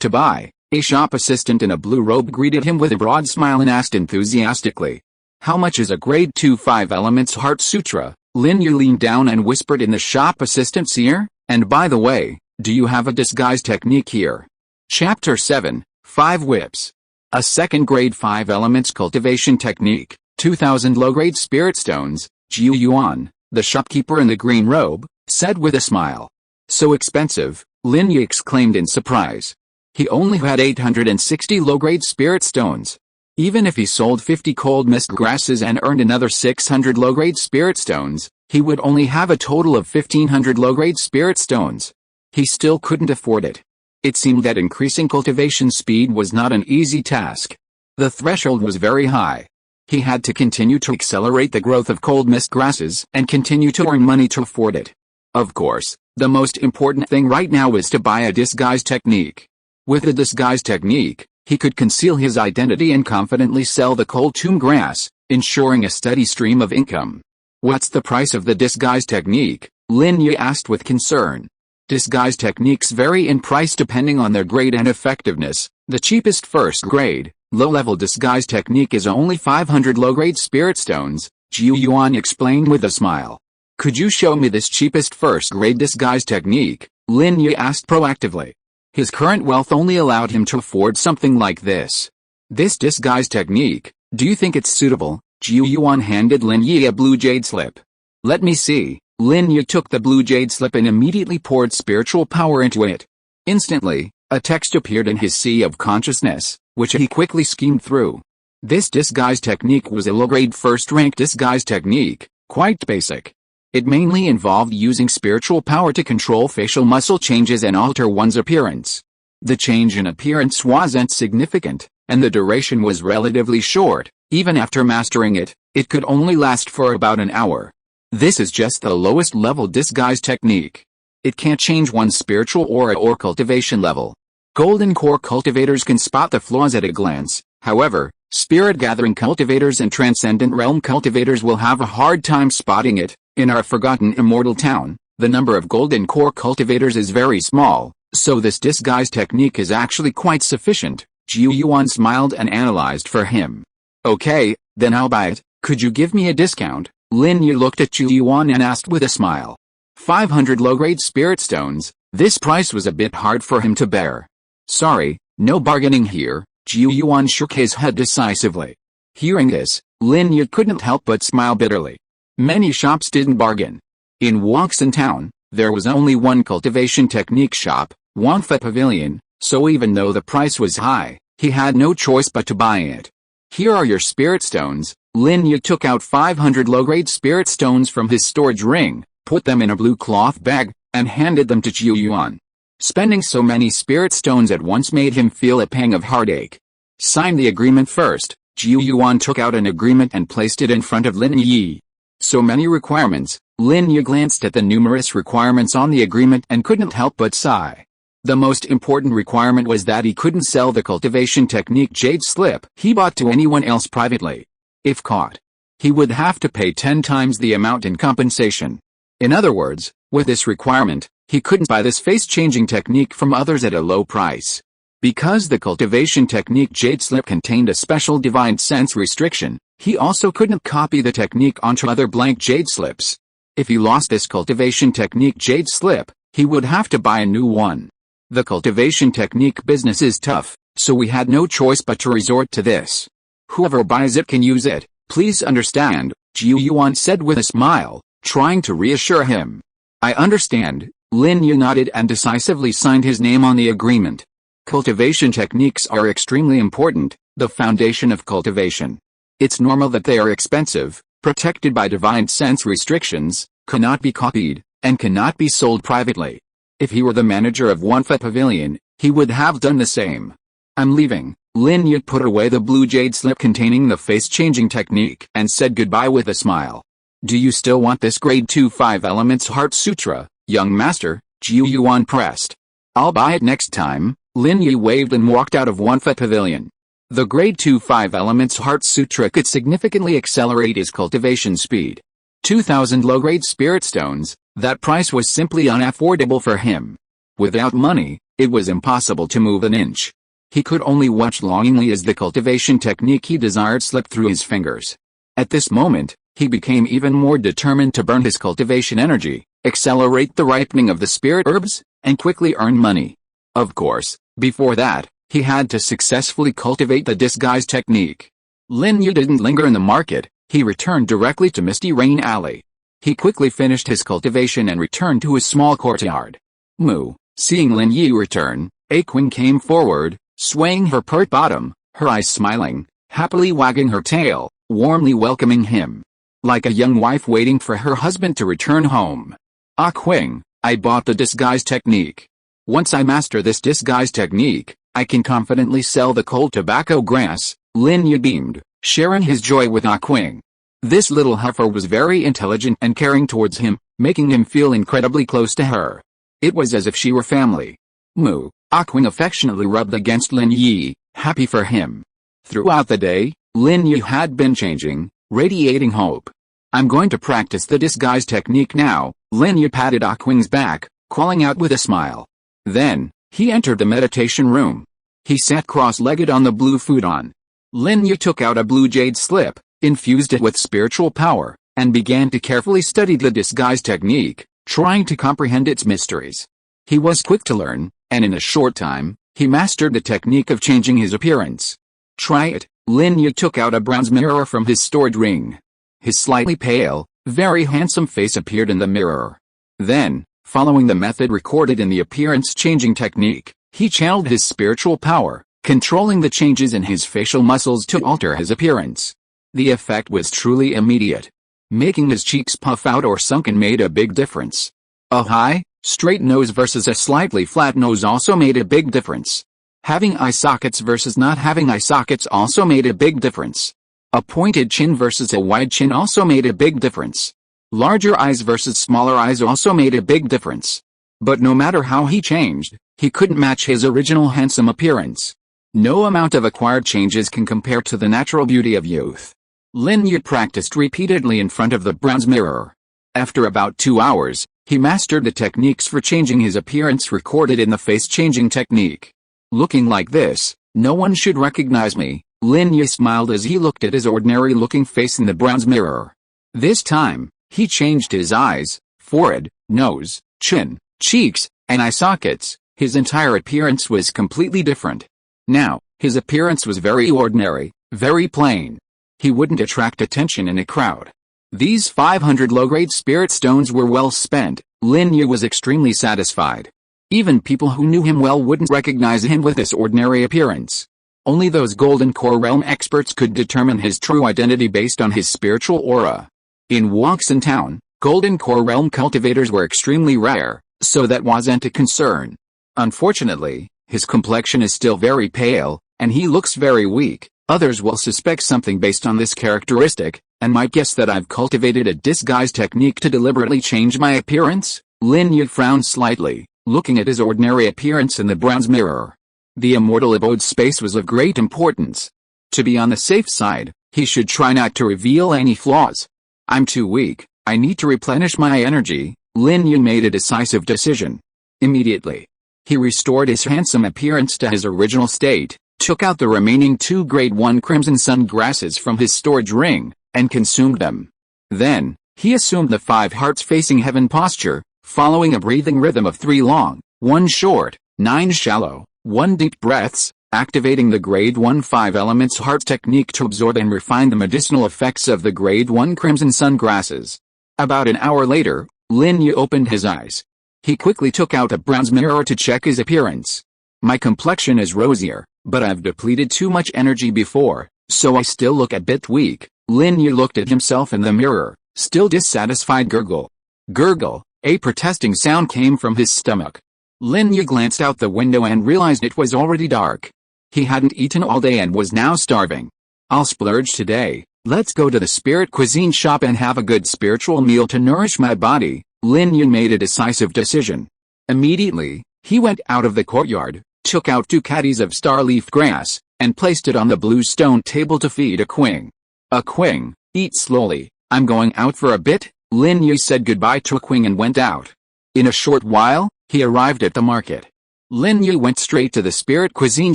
to buy? A shop assistant in a blue robe greeted him with a broad smile and asked enthusiastically. How much is a grade 2 5 elements Heart Sutra? Lin Yi leaned down and whispered in the shop assistant's ear, and by the way, do you have a disguise technique here? Chapter 7, 5 Whips. A second grade 5 elements cultivation technique, 2,000 low-grade spirit stones, Jiu Yuan, the shopkeeper in the green robe, said with a smile. So expensive, Lin Yi exclaimed in surprise. He only had 860 low-grade spirit stones. Even if he sold 50 cold mist grasses and earned another 600 low-grade spirit stones, he would only have a total of 1,500 low-grade spirit stones. He still couldn't afford it. It seemed that increasing cultivation speed was not an easy task. The threshold was very high. He had to continue to accelerate the growth of cold mist grasses and continue to earn money to afford it. Of course, the most important thing right now was to buy a disguise technique. With the disguise technique, he could conceal his identity and confidently sell the cold tomb grass, ensuring a steady stream of income. What's the price of the disguise technique? Lin Yi asked with concern. Disguise techniques vary in price depending on their grade and effectiveness. The cheapest first grade, low-level disguise technique is only 500 low-grade spirit stones, Jiu Yuan explained with a smile. Could you show me this cheapest first-grade disguise technique? Lin Yi asked proactively. His current wealth only allowed him to afford something like this. This disguise technique, do you think it's suitable? Jiu Yuan handed Lin Yi a blue jade slip. Let me see. Lin Yi took the blue jade slip and immediately poured spiritual power into it. Instantly, a text appeared in his sea of consciousness, which he quickly schemed through. This disguise technique was a low-grade first-rank disguise technique, quite basic. It mainly involved using spiritual power to control facial muscle changes and alter one's appearance. The change in appearance wasn't significant, and the duration was relatively short. Even after mastering it, it could only last for about an hour. This is just the lowest level disguise technique. It can't change one's spiritual aura or cultivation level. Golden core cultivators can spot the flaws at a glance. However, spirit gathering cultivators and transcendent realm cultivators will have a hard time spotting it. In our forgotten immortal town, the number of golden core cultivators is very small, so this disguise technique is actually quite sufficient. Jiu Yuan smiled and analyzed for him. Okay, then I'll buy it. Could you give me a discount? Lin Yi looked at Jiu Yuan and asked with a smile. 500 low-grade spirit stones. This price was a bit hard for him to bear. Sorry, no bargaining here. Jiu Yuan shook his head decisively. Hearing this, Lin Yi couldn't help but smile bitterly. Many shops didn't bargain. In Wangxian Town, there was only one cultivation technique shop, Wanfa Pavilion, so even though the price was high, he had no choice but to buy it. Here are your spirit stones. Lin Yi took out 500 low-grade spirit stones from his storage ring, put them in a blue cloth bag, and handed them to Jiu Yuan. Spending so many spirit stones at once made him feel a pang of heartache. Sign the agreement first. Jiu Yuan took out an agreement and placed it in front of Lin Yi. So many requirements. Lin Yi glanced at the numerous requirements on the agreement and couldn't help but sigh. The most important requirement was that he couldn't sell the cultivation technique jade slip he bought to anyone else privately. If caught, he would have to pay 10 times the amount in compensation. In other words, with this requirement, he couldn't buy this face-changing technique from others at a low price. Because the cultivation technique jade slip contained a special divine sense restriction, he also couldn't copy the technique onto other blank jade slips. If he lost this cultivation technique jade slip, he would have to buy a new one. The cultivation technique business is tough, so we had no choice but to resort to this. Whoever buys it can use it, please understand, Jiu Yuan said with a smile, trying to reassure him. I understand. Lin Yi nodded and decisively signed his name on the agreement. Cultivation techniques are extremely important, the foundation of cultivation. It's normal that they are expensive, protected by divine sense restrictions, cannot be copied, and cannot be sold privately. If he were the manager of Wangxian Pavilion, he would have done the same. I'm leaving. Lin Yi put away the blue jade slip containing the face-changing technique and said goodbye with a smile. Do you still want this grade 2 5 elements heart sutra, young master? Jiu Yuan pressed. I'll buy it next time. Lin Yi waved and walked out of Wangxian Pavilion. The grade 2 5 elements heart sutra could significantly accelerate his cultivation speed. 2,000 low-grade spirit stones, that price was simply unaffordable for him. Without money, it was impossible to move an inch. He could only watch longingly as the cultivation technique he desired slipped through his fingers. At this moment, he became even more determined to burn his cultivation energy, accelerate the ripening of the spirit herbs, and quickly earn money. Of course, before that, he had to successfully cultivate the disguise technique. Lin Yi didn't linger in the market, he returned directly to Misty Rain Alley. He quickly finished his cultivation and returned to his small courtyard. Moo, seeing Lin Yi return, A-Qing came forward, swaying her pert bottom, her eyes smiling, happily wagging her tail, warmly welcoming him. Like a young wife waiting for her husband to return home. A-Qing, I bought the disguise technique. Once I master this disguise technique, I can confidently sell the cold tobacco grass. Lin Yi beamed, sharing his joy with A-Qing. This little heifer was very intelligent and caring towards him, making him feel incredibly close to her. It was as if she were family. Moo, A-Qing affectionately rubbed against Lin Yi, happy for him. Throughout the day, Lin Yi had been changing, radiating hope. I'm going to practice the disguise technique now. Lin Yi patted A-Qing's back, calling out with a smile. Then, he entered the meditation room. He sat cross-legged on the blue futon. Lin Yi took out a blue jade slip, infused it with spiritual power, and began to carefully study the disguise technique, trying to comprehend its mysteries. He was quick to learn, and in a short time, he mastered the technique of changing his appearance. Try it. Lin Yi took out a bronze mirror from his storage ring. His slightly pale, very handsome face appeared in the mirror. Then, following the method recorded in the appearance-changing technique, he channeled his spiritual power, controlling the changes in his facial muscles to alter his appearance. The effect was truly immediate. Making his cheeks puff out or sunken made a big difference. A high, straight nose versus a slightly flat nose also made a big difference. Having eye sockets versus not having eye sockets also made a big difference. A pointed chin versus a wide chin also made a big difference. Larger eyes versus smaller eyes also made a big difference. But no matter how he changed, he couldn't match his original handsome appearance. No amount of acquired changes can compare to the natural beauty of youth. Lin Yi practiced repeatedly in front of the bronze mirror. After about 2 hours, he mastered the techniques for changing his appearance recorded in the face-changing technique. Looking like this, no one should recognize me. Lin Yi smiled as he looked at his ordinary-looking face in the bronze mirror. This time, he changed his eyes, forehead, nose, chin, cheeks, and eye sockets. His entire appearance was completely different. Now, his appearance was very ordinary, very plain. He wouldn't attract attention in a crowd. These 500 low-grade spirit stones were well spent. Lin Yi was extremely satisfied. Even people who knew him well wouldn't recognize him with this ordinary appearance. Only those Golden Core Realm experts could determine his true identity based on his spiritual aura. In Wangxian Town, Golden Core Realm cultivators were extremely rare, so that wasn't a concern. Unfortunately, his complexion is still very pale, and he looks very weak. Others will suspect something based on this characteristic, and might guess that I've cultivated a disguise technique to deliberately change my appearance. Lin Yi frowned slightly, looking at his ordinary appearance in the bronze mirror. The immortal abode's space was of great importance. To be on the safe side, he should try not to reveal any flaws. I'm too weak, I need to replenish my energy. Lin Yi made a decisive decision. Immediately, he restored his handsome appearance to his original state, took out the remaining 2 grade 1 crimson sun grasses from his storage ring, and consumed them. Then, he assumed the 5 hearts facing heaven posture, following a breathing rhythm of 3 long, 1 short, 9 shallow, 1 deep breaths, activating the grade 1 5 elements heart technique to absorb and refine the medicinal effects of the grade 1 crimson sun grasses. About an hour later, Lin Yi opened his eyes. He quickly took out a bronze mirror to check his appearance. My complexion is rosier, but I've depleted too much energy before, so I still look a bit weak. Lin Yi looked at himself in the mirror, still dissatisfied. Gurgle. Gurgle. A protesting sound came from his stomach. Lin Yi glanced out the window and realized it was already dark. He hadn't eaten all day and was now starving. I'll splurge today. Let's go to the spirit cuisine shop and have a good spiritual meal to nourish my body. Lin Yi made a decisive decision. Immediately, he went out of the courtyard, took out 2 caddies of star-leaf grass, and placed it on the blue stone table to feed A-Qing. A-Qing, eat slowly, I'm going out for a bit. Lin Yi said goodbye to A-Qing and went out. In a short while, he arrived at the market. Lin Yi went straight to the spirit cuisine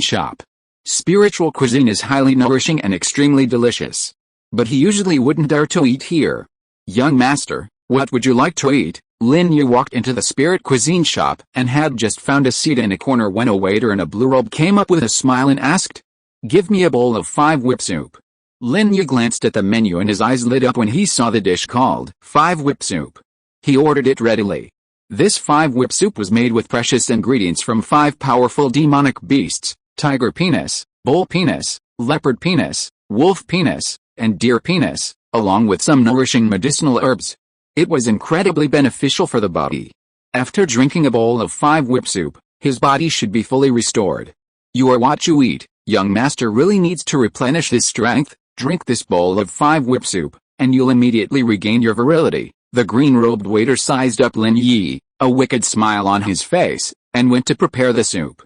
shop. Spiritual cuisine is highly nourishing and extremely delicious. But he usually wouldn't dare to eat here. Young master, what would you like to eat? Lin Yi walked into the spirit cuisine shop and had just found a seat in a corner when a waiter in a blue robe came up with a smile and asked, "Give me a bowl of 5 whip soup." Lin Yi glanced at the menu and his eyes lit up when he saw the dish called 5 whip soup. He ordered it readily. This 5 whip soup was made with precious ingredients from 5 powerful demonic beasts: tiger penis, bull penis, leopard penis, wolf penis, and deer penis, along with some nourishing medicinal herbs. It was incredibly beneficial for the body. After drinking a bowl of 5 whip soup, his body should be fully restored. You are what you eat. Young master really needs to replenish his strength. Drink this bowl of 5 whip soup, and you'll immediately regain your virility. The green-robed waiter sized up Lin Yi, a wicked smile on his face, and went to prepare the soup.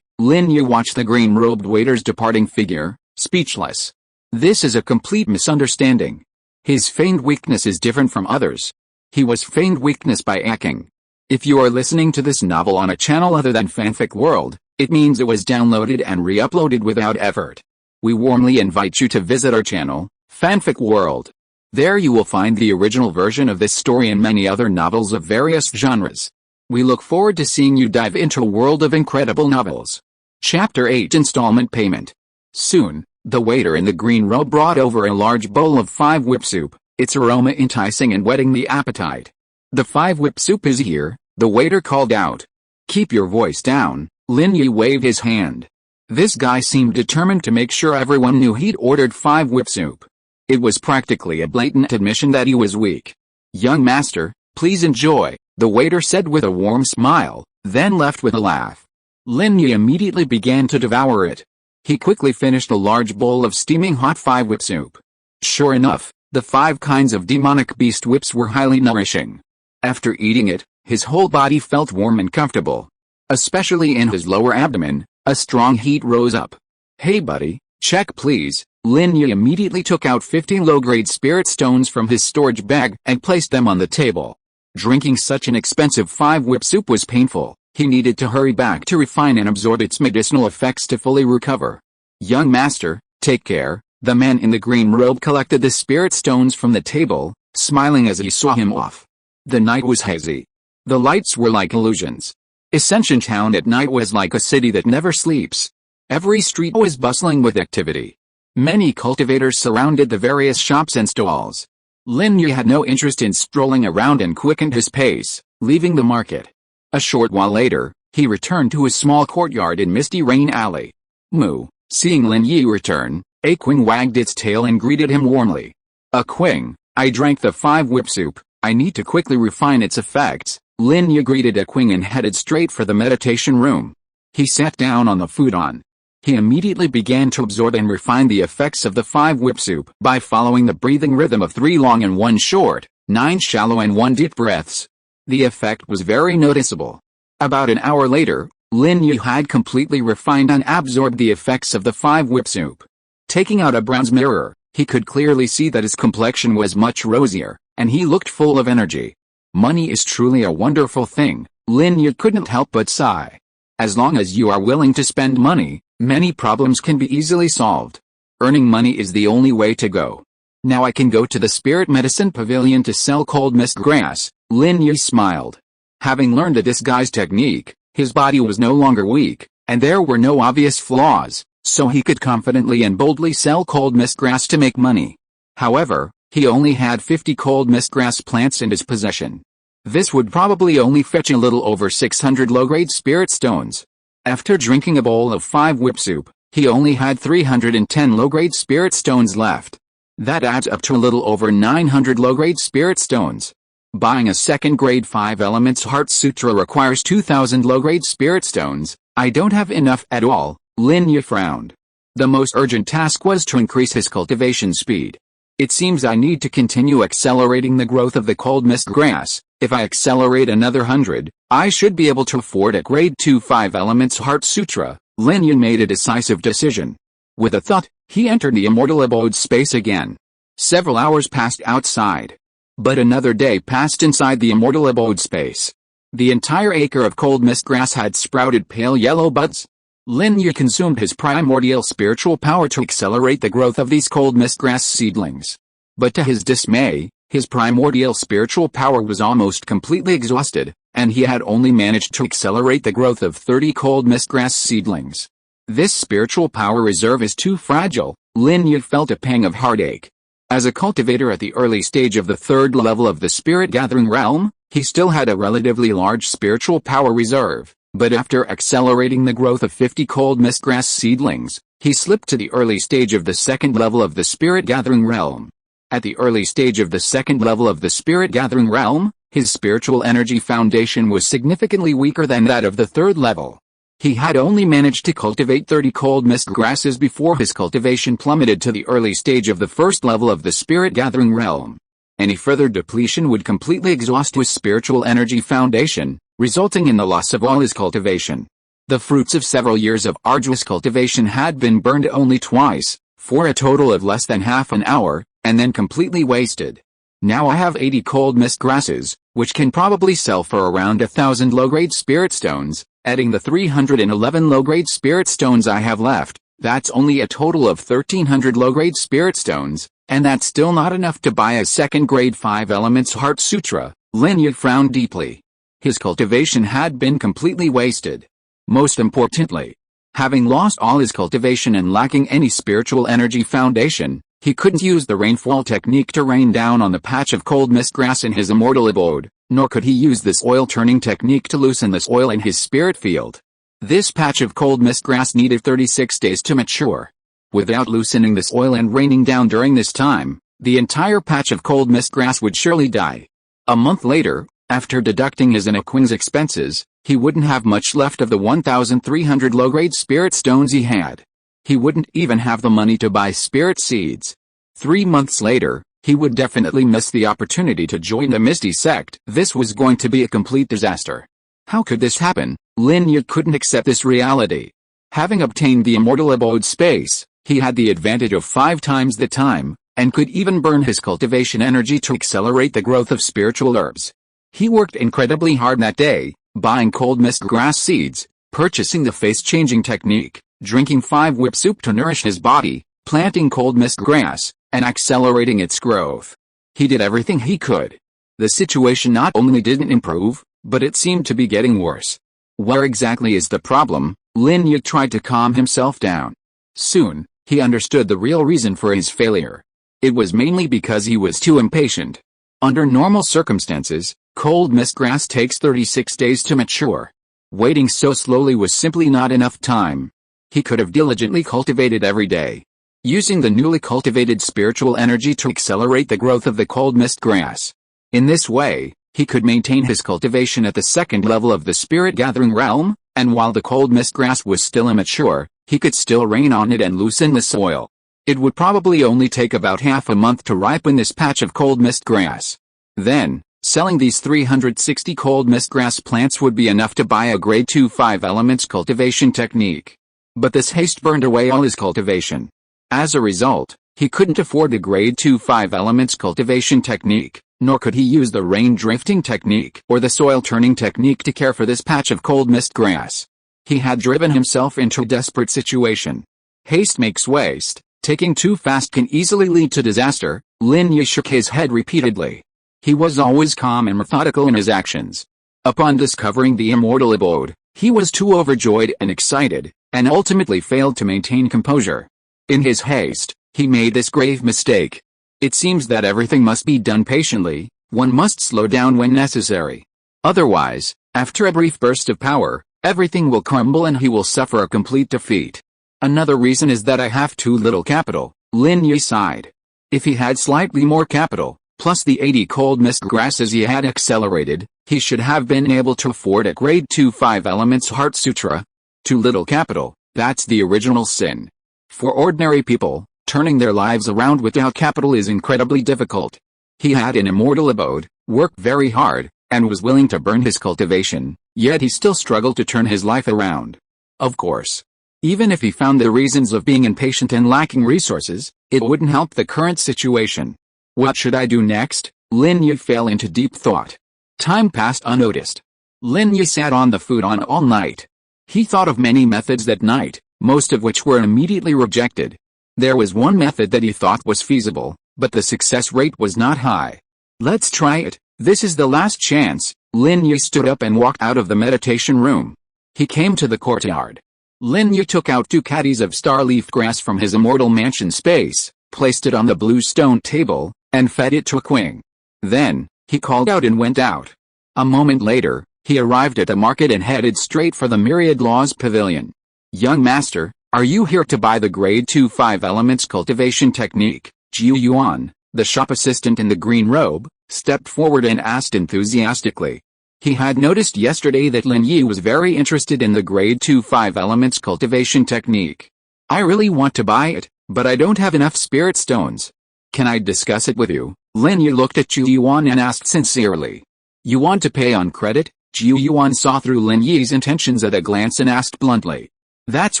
Lin Yi watched the green-robed waiter's departing figure, speechless. This is a complete misunderstanding. His feigned weakness is different from others. He was feigned weakness by A-Qing. If you are listening to this novel on a channel other than Fanfic World, it means it was downloaded and re-uploaded without effort. We warmly invite you to visit our channel, Fanfic World. There you will find the original version of this story and many other novels of various genres. We look forward to seeing you dive into a world of incredible novels. Chapter 8 Installment Payment. Soon, the waiter in the green robe brought over a large bowl of 5 whip soup, its aroma enticing and whetting the appetite. "The 5 whip soup is here," the waiter called out. "Keep your voice down." Lin Yi waved his hand. This guy seemed determined to make sure everyone knew he'd ordered 5 whip soup. It was practically a blatant admission that he was weak. "Young master, please enjoy," the waiter said with a warm smile, then left with a laugh. Lin Yi immediately began to devour it. He quickly finished a large bowl of steaming hot 5 whip soup. Sure enough, the 5 kinds of demonic beast whips were highly nourishing. After eating it, his whole body felt warm and comfortable. Especially in his lower abdomen, a strong heat rose up. "Hey buddy, check please." Lin Yi immediately took out 50 low-grade spirit stones from his storage bag and placed them on the table. Drinking such an expensive 5 whip soup was painful. He needed to hurry back to refine and absorb its medicinal effects to fully recover. "Young master, take care." The man in the green robe collected the spirit stones from the table, smiling as he saw him off. The night was hazy. The lights were like illusions. Ascension Town at night was like a city that never sleeps. Every street was bustling with activity. Many cultivators surrounded the various shops and stalls. Lin Yi had no interest in strolling around and quickened his pace, leaving the market. A short while later, he returned to his small courtyard in Misty Rain Alley. Moo. Seeing Lin Yi return, A-Qing wagged its tail and greeted him warmly. "A-Qing, I drank the 5 whip soup. I need to quickly refine its effects." Lin Yi greeted A-Qing and headed straight for the meditation room. He sat down on the futon. He immediately began to absorb and refine the effects of the 5 whip soup by following the breathing rhythm of 3 long and 1 short, 9 shallow and 1 deep breaths. The effect was very noticeable. About an hour later, Lin Yi had completely refined and absorbed the effects of the 5 whip soup. Taking out a bronze mirror, he could clearly see that his complexion was much rosier, and he looked full of energy. Money is truly a wonderful thing, Lin Yi couldn't help but sigh. As long as you are willing to spend money, many problems can be easily solved. Earning money is the only way to go. Now I can go to the Spirit Medicine Pavilion to sell cold mist grass. Lin Yi smiled. Having learned a disguise technique, his body was no longer weak, and there were no obvious flaws, so he could confidently and boldly sell cold mist grass to make money. However, he only had 50 cold mist grass plants in his possession. This would probably only fetch a little over 600 low-grade spirit stones. After drinking a bowl of 5 whip soup, he only had 310 low-grade spirit stones left. That adds up to a little over 900 low-grade spirit stones. Buying a second grade 5 elements heart sutra requires 2,000 low-grade spirit stones. I don't have enough at all, Lin Yi frowned. The most urgent task was to increase his cultivation speed. It seems I need to continue accelerating the growth of the cold mist grass. If I accelerate another 100, I should be able to afford a grade 2 5 elements heart sutra. Lin Yi made a decisive decision. With a thought, he entered the immortal abode space again. Several hours passed outside. But another day passed inside the immortal abode space. The entire acre of cold mist grass had sprouted pale yellow buds. Lin Yi consumed his primordial spiritual power to accelerate the growth of these cold mist grass seedlings. But to his dismay, his primordial spiritual power was almost completely exhausted, and he had only managed to accelerate the growth of 30 cold mist grass seedlings. This spiritual power reserve is too fragile. Lin Yi felt a pang of heartache. As a cultivator at the early stage of the third level of the spirit gathering realm, he still had a relatively large spiritual power reserve. But after accelerating the growth of 50 cold mist grass seedlings, he slipped to the early stage of the second level of the spirit gathering realm. At the early stage of the second level of the spirit gathering realm, his spiritual energy foundation was significantly weaker than that of the third level. He had only managed to cultivate 30 cold mist grasses before his cultivation plummeted to the early stage of the first level of the spirit gathering realm. Any further depletion would completely exhaust his spiritual energy foundation, resulting in the loss of all his cultivation. The fruits of several years of arduous cultivation had been burned only twice, for a total of less than half an hour, and then completely wasted. Now I have 80 cold mist grasses, which can probably sell for around 1,000 low-grade spirit stones. Adding the 311 low-grade spirit stones I have left, that's only a total of 1,300 low-grade spirit stones, and that's still not enough to buy a second grade 5 elements heart sutra. Lin Yi frowned deeply. His cultivation had been completely wasted. Most importantly, having lost all his cultivation and lacking any spiritual energy foundation, he couldn't use the rainfall technique to rain down on the patch of cold mist grass in his immortal abode, nor could he use this oil turning technique to loosen this oil in his spirit field. This patch of cold mist grass needed 36 days to mature. Without loosening this oil and raining down during this time, the entire patch of cold mist grass would surely die. A month later, after deducting his and A-Qing's expenses, he wouldn't have much left of the 1,300 low-grade spirit stones he had. He wouldn't even have the money to buy spirit seeds. 3 months later, he would definitely miss the opportunity to join the Misty Sect. This was going to be a complete disaster. How could this happen? Lin Yi couldn't accept this reality. Having obtained the immortal abode space, he had the advantage of 5 times the time, and could even burn his cultivation energy to accelerate the growth of spiritual herbs. He worked incredibly hard that day, buying cold mist grass seeds, purchasing the face-changing technique, drinking 5 whip soup to nourish his body, planting cold mist grass, and accelerating its growth. He did everything he could. The situation not only didn't improve, but it seemed to be getting worse. Where exactly is the problem? Lin Yi tried to calm himself down. Soon, he understood the real reason for his failure. It was mainly because he was too impatient. Under normal circumstances, cold mist grass takes 36 days to mature. Waiting so slowly was simply not enough time. He could have diligently cultivated every day, using the newly cultivated spiritual energy to accelerate the growth of the cold mist grass. In this way, he could maintain his cultivation at the second level of the spirit gathering realm, and while the cold mist grass was still immature, he could still rain on it and loosen the soil. It would probably only take about half a month to ripen this patch of cold mist grass. Then, selling these 360 cold mist grass plants would be enough to buy a grade 2 5 elements cultivation technique. But this haste burned away all his cultivation. As a result, he couldn't afford the grade 2 5 elements cultivation technique, nor could he use the rain drifting technique or the soil turning technique to care for this patch of cold mist grass. He had driven himself into a desperate situation. Haste makes waste. Taking too fast can easily lead to disaster. Lin Yi shook his head repeatedly. He was always calm and methodical in his actions. Upon discovering the immortal abode, he was too overjoyed and excited, and ultimately failed to maintain composure. In his haste, he made this grave mistake. It seems that everything must be done patiently. One must slow down when necessary. Otherwise, after a brief burst of power, everything will crumble and he will suffer a complete defeat. Another reason is that I have too little capital. Lin Yi sighed. If he had slightly more capital, plus the 80 cold mist grasses he had accelerated, he should have been able to afford a grade 2 5 elements Heart Sutra. Too little capital, that's the original sin. For ordinary people, turning their lives around without capital is incredibly difficult. He had an immortal abode, worked very hard, and was willing to burn his cultivation, yet he still struggled to turn his life around. Of course, even if he found the reasons of being impatient and lacking resources, it wouldn't help the current situation. What should I do next? Lin Yi fell into deep thought. Time passed unnoticed. Lin Yi sat on the futon all night. He thought of many methods that night, most of which were immediately rejected. There was one method that he thought was feasible, but the success rate was not high. Let's try it, this is the last chance. Lin Yi stood up and walked out of the meditation room. He came to the courtyard. Lin Yi took out 2 caddies of star-leaf grass from his immortal mansion space, placed it on the blue stone table, and fed it to A-Qing. Then, he called out and went out. A moment later, he arrived at the market and headed straight for the Myriad Laws Pavilion. Young master, are you here to buy the grade 2 5 elements cultivation technique? Jiu Yuan, the shop assistant in the green robe, stepped forward and asked enthusiastically. He had noticed yesterday that Lin Yi was very interested in the grade 2 5 elements cultivation technique. I really want to buy it, but I don't have enough spirit stones. Can I discuss it with you? Lin Yi looked at Jiu Yuan and asked sincerely. You want to pay on credit? Jiu Yuan saw through Lin Yi's intentions at a glance and asked bluntly. That's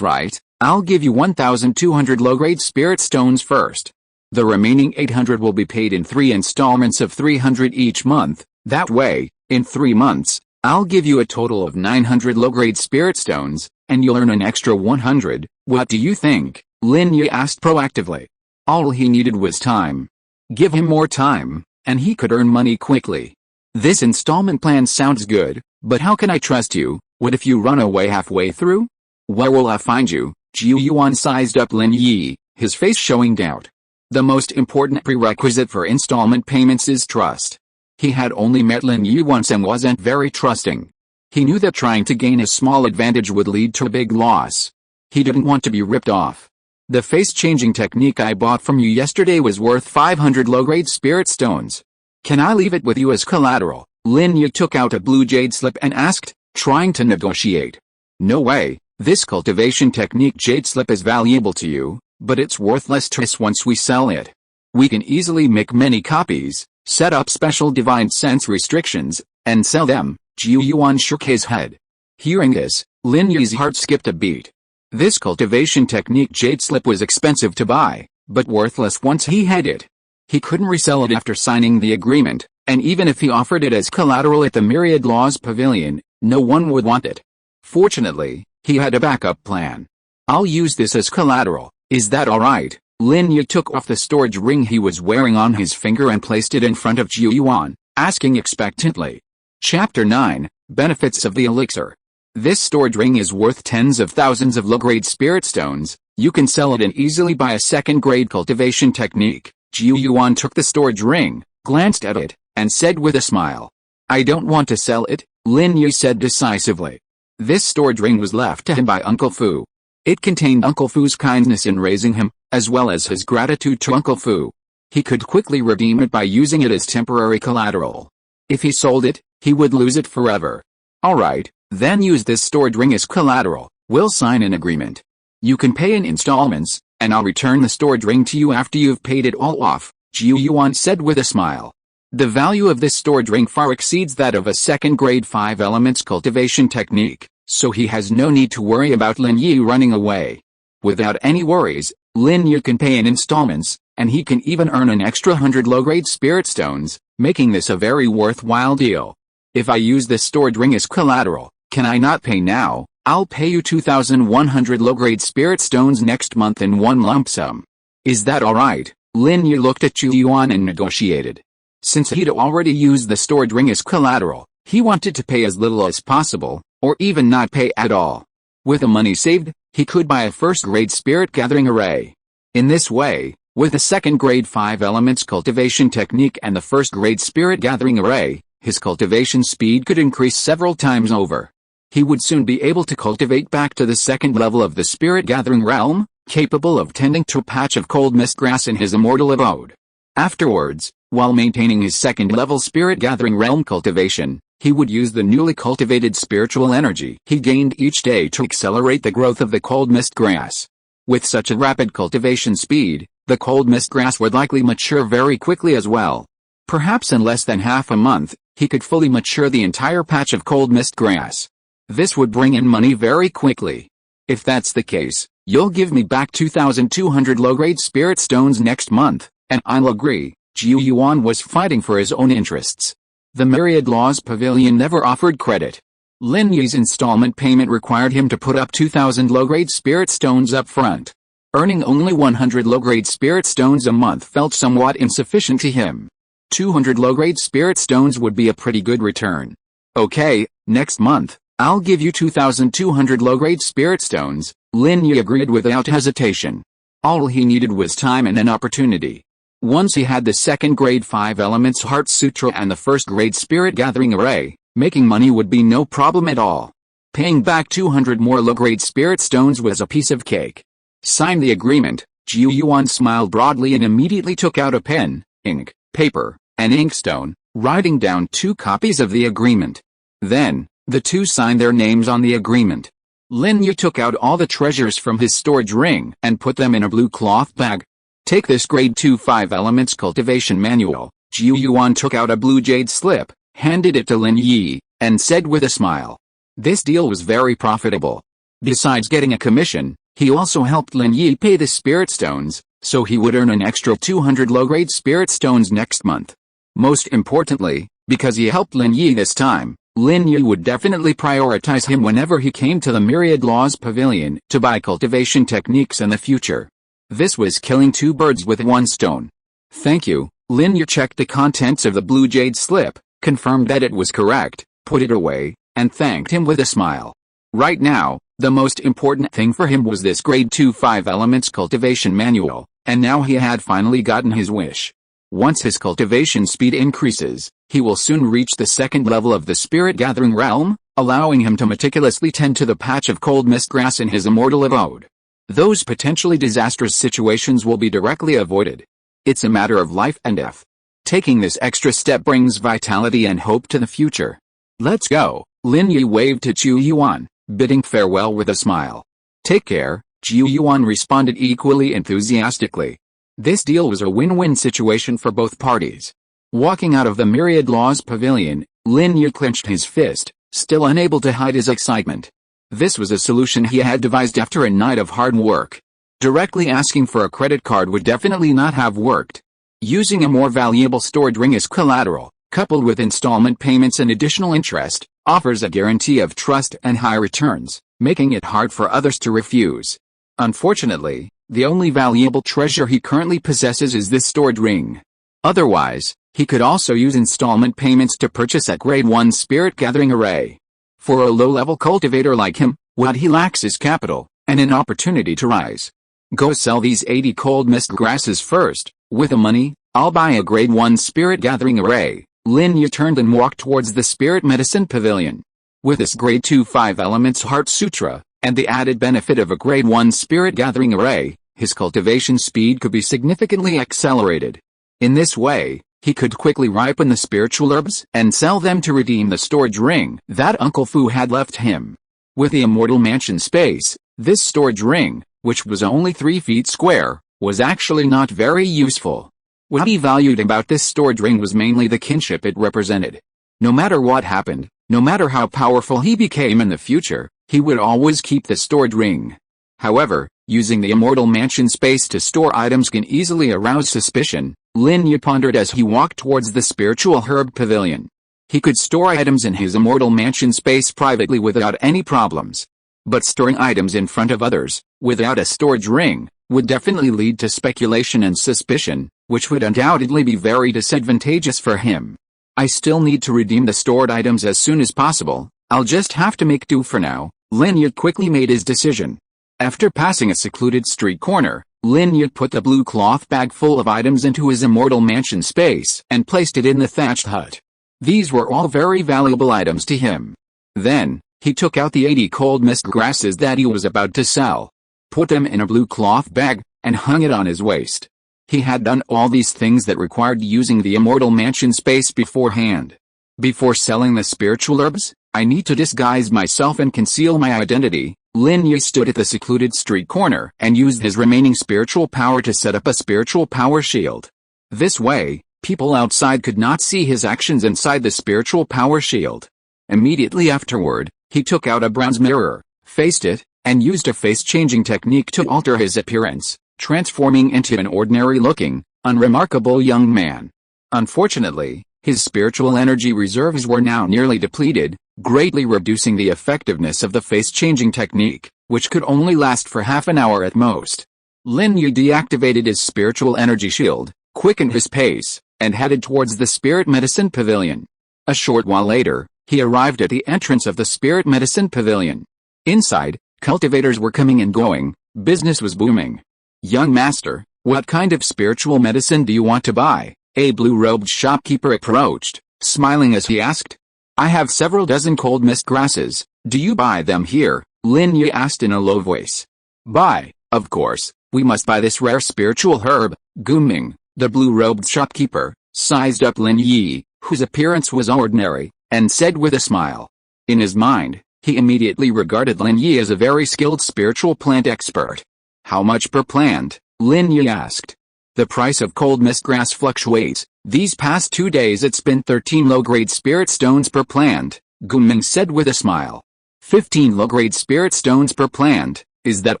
right, I'll give you 1,200 low-grade spirit stones first. The remaining 800 will be paid in 3 installments of 300 each month. That way, in 3 months, I'll give you a total of 900 low-grade spirit stones, and you'll earn an extra 100. What do you think? Lin Yi asked proactively. All he needed was time. Give him more time, and he could earn money quickly. This installment plan sounds good, but how can I trust you? What if you run away halfway through? Where will I find you? Jiu Yuan sized up Lin Yi, his face showing doubt. The most important prerequisite for installment payments is trust. He had only met Lin Yi once and wasn't very trusting. He knew that trying to gain a small advantage would lead to a big loss. He didn't want to be ripped off. The face-changing technique I bought from you yesterday was worth 500 low-grade spirit stones. Can I leave it with you as collateral? Lin Yi took out a blue jade slip and asked, trying to negotiate. No way, this cultivation technique jade slip is valuable to you, but it's worthless to us once we sell it. We can easily make many copies, set up special divine sense restrictions, and sell them. Jiu Yuan shook his head. Hearing this, Lin Yi's heart skipped a beat. This cultivation technique jade slip was expensive to buy, but worthless once he had it. He couldn't resell it after signing the agreement, and even if he offered it as collateral at the Myriad Laws Pavilion, no one would want it. Fortunately, he had a backup plan. I'll use this as collateral, is that alright? Lin Yi took off the storage ring he was wearing on his finger and placed it in front of Jiu Yuan, asking expectantly. Chapter 9, Benefits of the Elixir. This storage ring is worth tens of thousands of low-grade spirit stones. You can sell it and easily buy a second-grade cultivation technique. Jiu Yuan took the storage ring, glanced at it, and said with a smile. I don't want to sell it, Lin Yi said decisively. This storage ring was left to him by Uncle Fu. It contained Uncle Fu's kindness in raising him, as well as his gratitude to Uncle Fu. He could quickly redeem it by using it as temporary collateral. If he sold it, he would lose it forever. Alright, then use this storage ring as collateral. We'll sign an agreement. You can pay in installments, and I'll return the storage ring to you after you've paid it all off, Jiu Yuan said with a smile. The value of this storage ring far exceeds that of a second-grade 5 elements cultivation technique, so he has no need to worry about Lin Yi running away. Without any worries, Lin Yi can pay in installments, and he can even earn an extra 100 low-grade spirit stones, making this a very worthwhile deal. If I use this storage ring as collateral, can I not pay now? I'll pay you 2,100 low-grade spirit stones next month in one lump sum. Is that alright? Lin Yi looked at Jiu Yuan and negotiated. Since he'd already used the storage ring as collateral, he wanted to pay as little as possible, or even not pay at all. With the money saved, he could buy a first-grade spirit gathering array. In this way, with the second-grade 5 elements cultivation technique and the first-grade spirit gathering array, his cultivation speed could increase several times over. He would soon be able to cultivate back to the second level of the spirit gathering realm, capable of tending to a patch of cold mist grass in his immortal abode. Afterwards, while maintaining his second-level spirit-gathering realm cultivation, he would use the newly cultivated spiritual energy he gained each day to accelerate the growth of the cold mist grass. With such a rapid cultivation speed, the cold mist grass would likely mature very quickly as well. Perhaps in less than half a month, he could fully mature the entire patch of cold mist grass. This would bring in money very quickly. If that's the case, you'll give me back 2,200 low-grade spirit stones next month, and I'll agree. Jiu Yuan was fighting for his own interests. The Myriad Laws Pavilion never offered credit. Lin Yi's installment payment required him to put up 2,000 low-grade spirit stones up front. Earning only 100 low-grade spirit stones a month felt somewhat insufficient to him. 200 low-grade spirit stones would be a pretty good return. Okay, next month, I'll give you 2,200 low-grade spirit stones, Lin Yi agreed without hesitation. All he needed was time and an opportunity. Once he had the second grade 5 Elements Heart Sutra and the first grade Spirit Gathering Array, making money would be no problem at all. Paying back 200 more low-grade spirit stones was a piece of cake. Sign the agreement. Jiu Yuan smiled broadly and immediately took out a pen, ink, paper, and inkstone, writing down 2 copies of the agreement. Then, the two signed their names on the agreement. Lin Yi took out all the treasures from his storage ring and put them in a blue cloth bag. Take this grade 2 5 Elements Cultivation Manual. Jiu Yuan took out a blue jade slip, handed it to Lin Yi, and said with a smile. This deal was very profitable. Besides getting a commission, he also helped Lin Yi pay the spirit stones, so he would earn an extra 200 low-grade spirit stones next month. Most importantly, because he helped Lin Yi this time, Lin Yi would definitely prioritize him whenever he came to the Myriad Laws Pavilion to buy cultivation techniques in the future. This was killing 2 birds with 1 stone. Thank you. Lin Yi checked the contents of the blue jade slip, confirmed that it was correct, put it away, and thanked him with a smile. Right now, the most important thing for him was this grade 2 5 Elements Cultivation Manual, and now he had finally gotten his wish. Once his cultivation speed increases, he will soon reach the second level of the Spirit Gathering Realm, allowing him to meticulously tend to the patch of cold mist grass in his immortal abode. Those potentially disastrous situations will be directly avoided. It's a matter of life and death. Taking this extra step brings vitality and hope to the future. Let's go. Lin Yi waved to Jiu Yuan, bidding farewell with a smile. Take care, Jiu Yuan responded equally enthusiastically. This deal was a win-win situation for both parties. Walking out of the Myriad Laws Pavilion, Lin Yi clenched his fist, still unable to hide his excitement. This was a solution he had devised after a night of hard work. Directly asking for a credit card would definitely not have worked. Using a more valuable storage ring as collateral, coupled with installment payments and additional interest, offers a guarantee of trust and high returns, making it hard for others to refuse. Unfortunately, the only valuable treasure he currently possesses is this storage ring. Otherwise, he could also use installment payments to purchase a grade 1 Spirit Gathering Array. For a low-level cultivator like him, what he lacks is capital, and an opportunity to rise. Go sell these 80 cold mist grasses first. With the money, I'll buy a grade 1 Spirit Gathering Array. Lin Yi turned and walked towards the Spirit Medicine Pavilion. With this grade 2 5 Elements Heart Sutra, and the added benefit of a grade 1 Spirit Gathering Array, his cultivation speed could be significantly accelerated. In this way, he could quickly ripen the spiritual herbs and sell them to redeem the storage ring that Uncle Fu had left him. With the immortal mansion space, this storage ring, which was only 3 feet square, was actually not very useful. What he valued about this storage ring was mainly the kinship it represented. No matter what happened, no matter how powerful he became in the future, he would always keep the storage ring. However, using the immortal mansion space to store items can easily arouse suspicion, Lin Yi pondered as he walked towards the spiritual herb pavilion. He could store items in his immortal mansion space privately without any problems. But storing items in front of others, without a storage ring, would definitely lead to speculation and suspicion, which would undoubtedly be very disadvantageous for him. I still need to redeem the stored items as soon as possible. I'll just have to make do for now. Lin Yi quickly made his decision. After passing a secluded street corner, Lin Yi put the blue cloth bag full of items into his immortal mansion space and placed it in the thatched hut. These were all very valuable items to him. Then, he took out the 80 cold mist grasses that he was about to sell, put them in a blue cloth bag, and hung it on his waist. He had done all these things that required using the immortal mansion space beforehand. Before selling the spiritual herbs, I need to disguise myself and conceal my identity. Lin Yi stood at the secluded street corner and used his remaining spiritual power to set up a spiritual power shield. This way, people outside could not see his actions inside the spiritual power shield. Immediately afterward, he took out a bronze mirror, faced it, and used a face-changing technique to alter his appearance, transforming into an ordinary-looking, unremarkable young man. Unfortunately, his spiritual energy reserves were now nearly depleted, greatly reducing the effectiveness of the face-changing technique, which could only last for half an hour at most. Lin Yi deactivated his spiritual energy shield, quickened his pace, and headed towards the Spirit Medicine Pavilion. A short while later, he arrived at the entrance of the Spirit Medicine Pavilion. Inside, cultivators were coming and going, business was booming. "Young master, what kind of spiritual medicine do you want to buy?" A blue-robed shopkeeper approached, smiling as he asked. "I have several dozen cold mist grasses. Do you buy them here?" Lin Yi asked in a low voice. "Buy, of course. We must buy this rare spiritual herb." Guming, the blue-robed shopkeeper, sized up Lin Yi, whose appearance was ordinary, and said with a smile. In his mind, he immediately regarded Lin Yi as a very skilled spiritual plant expert. "How much per plant?" Lin Yi asked. "The price of cold mist grass fluctuates. These past 2 days it's been 13 low-grade spirit stones per plant," Guming said with a smile. 15 low-grade spirit stones per plant. Is that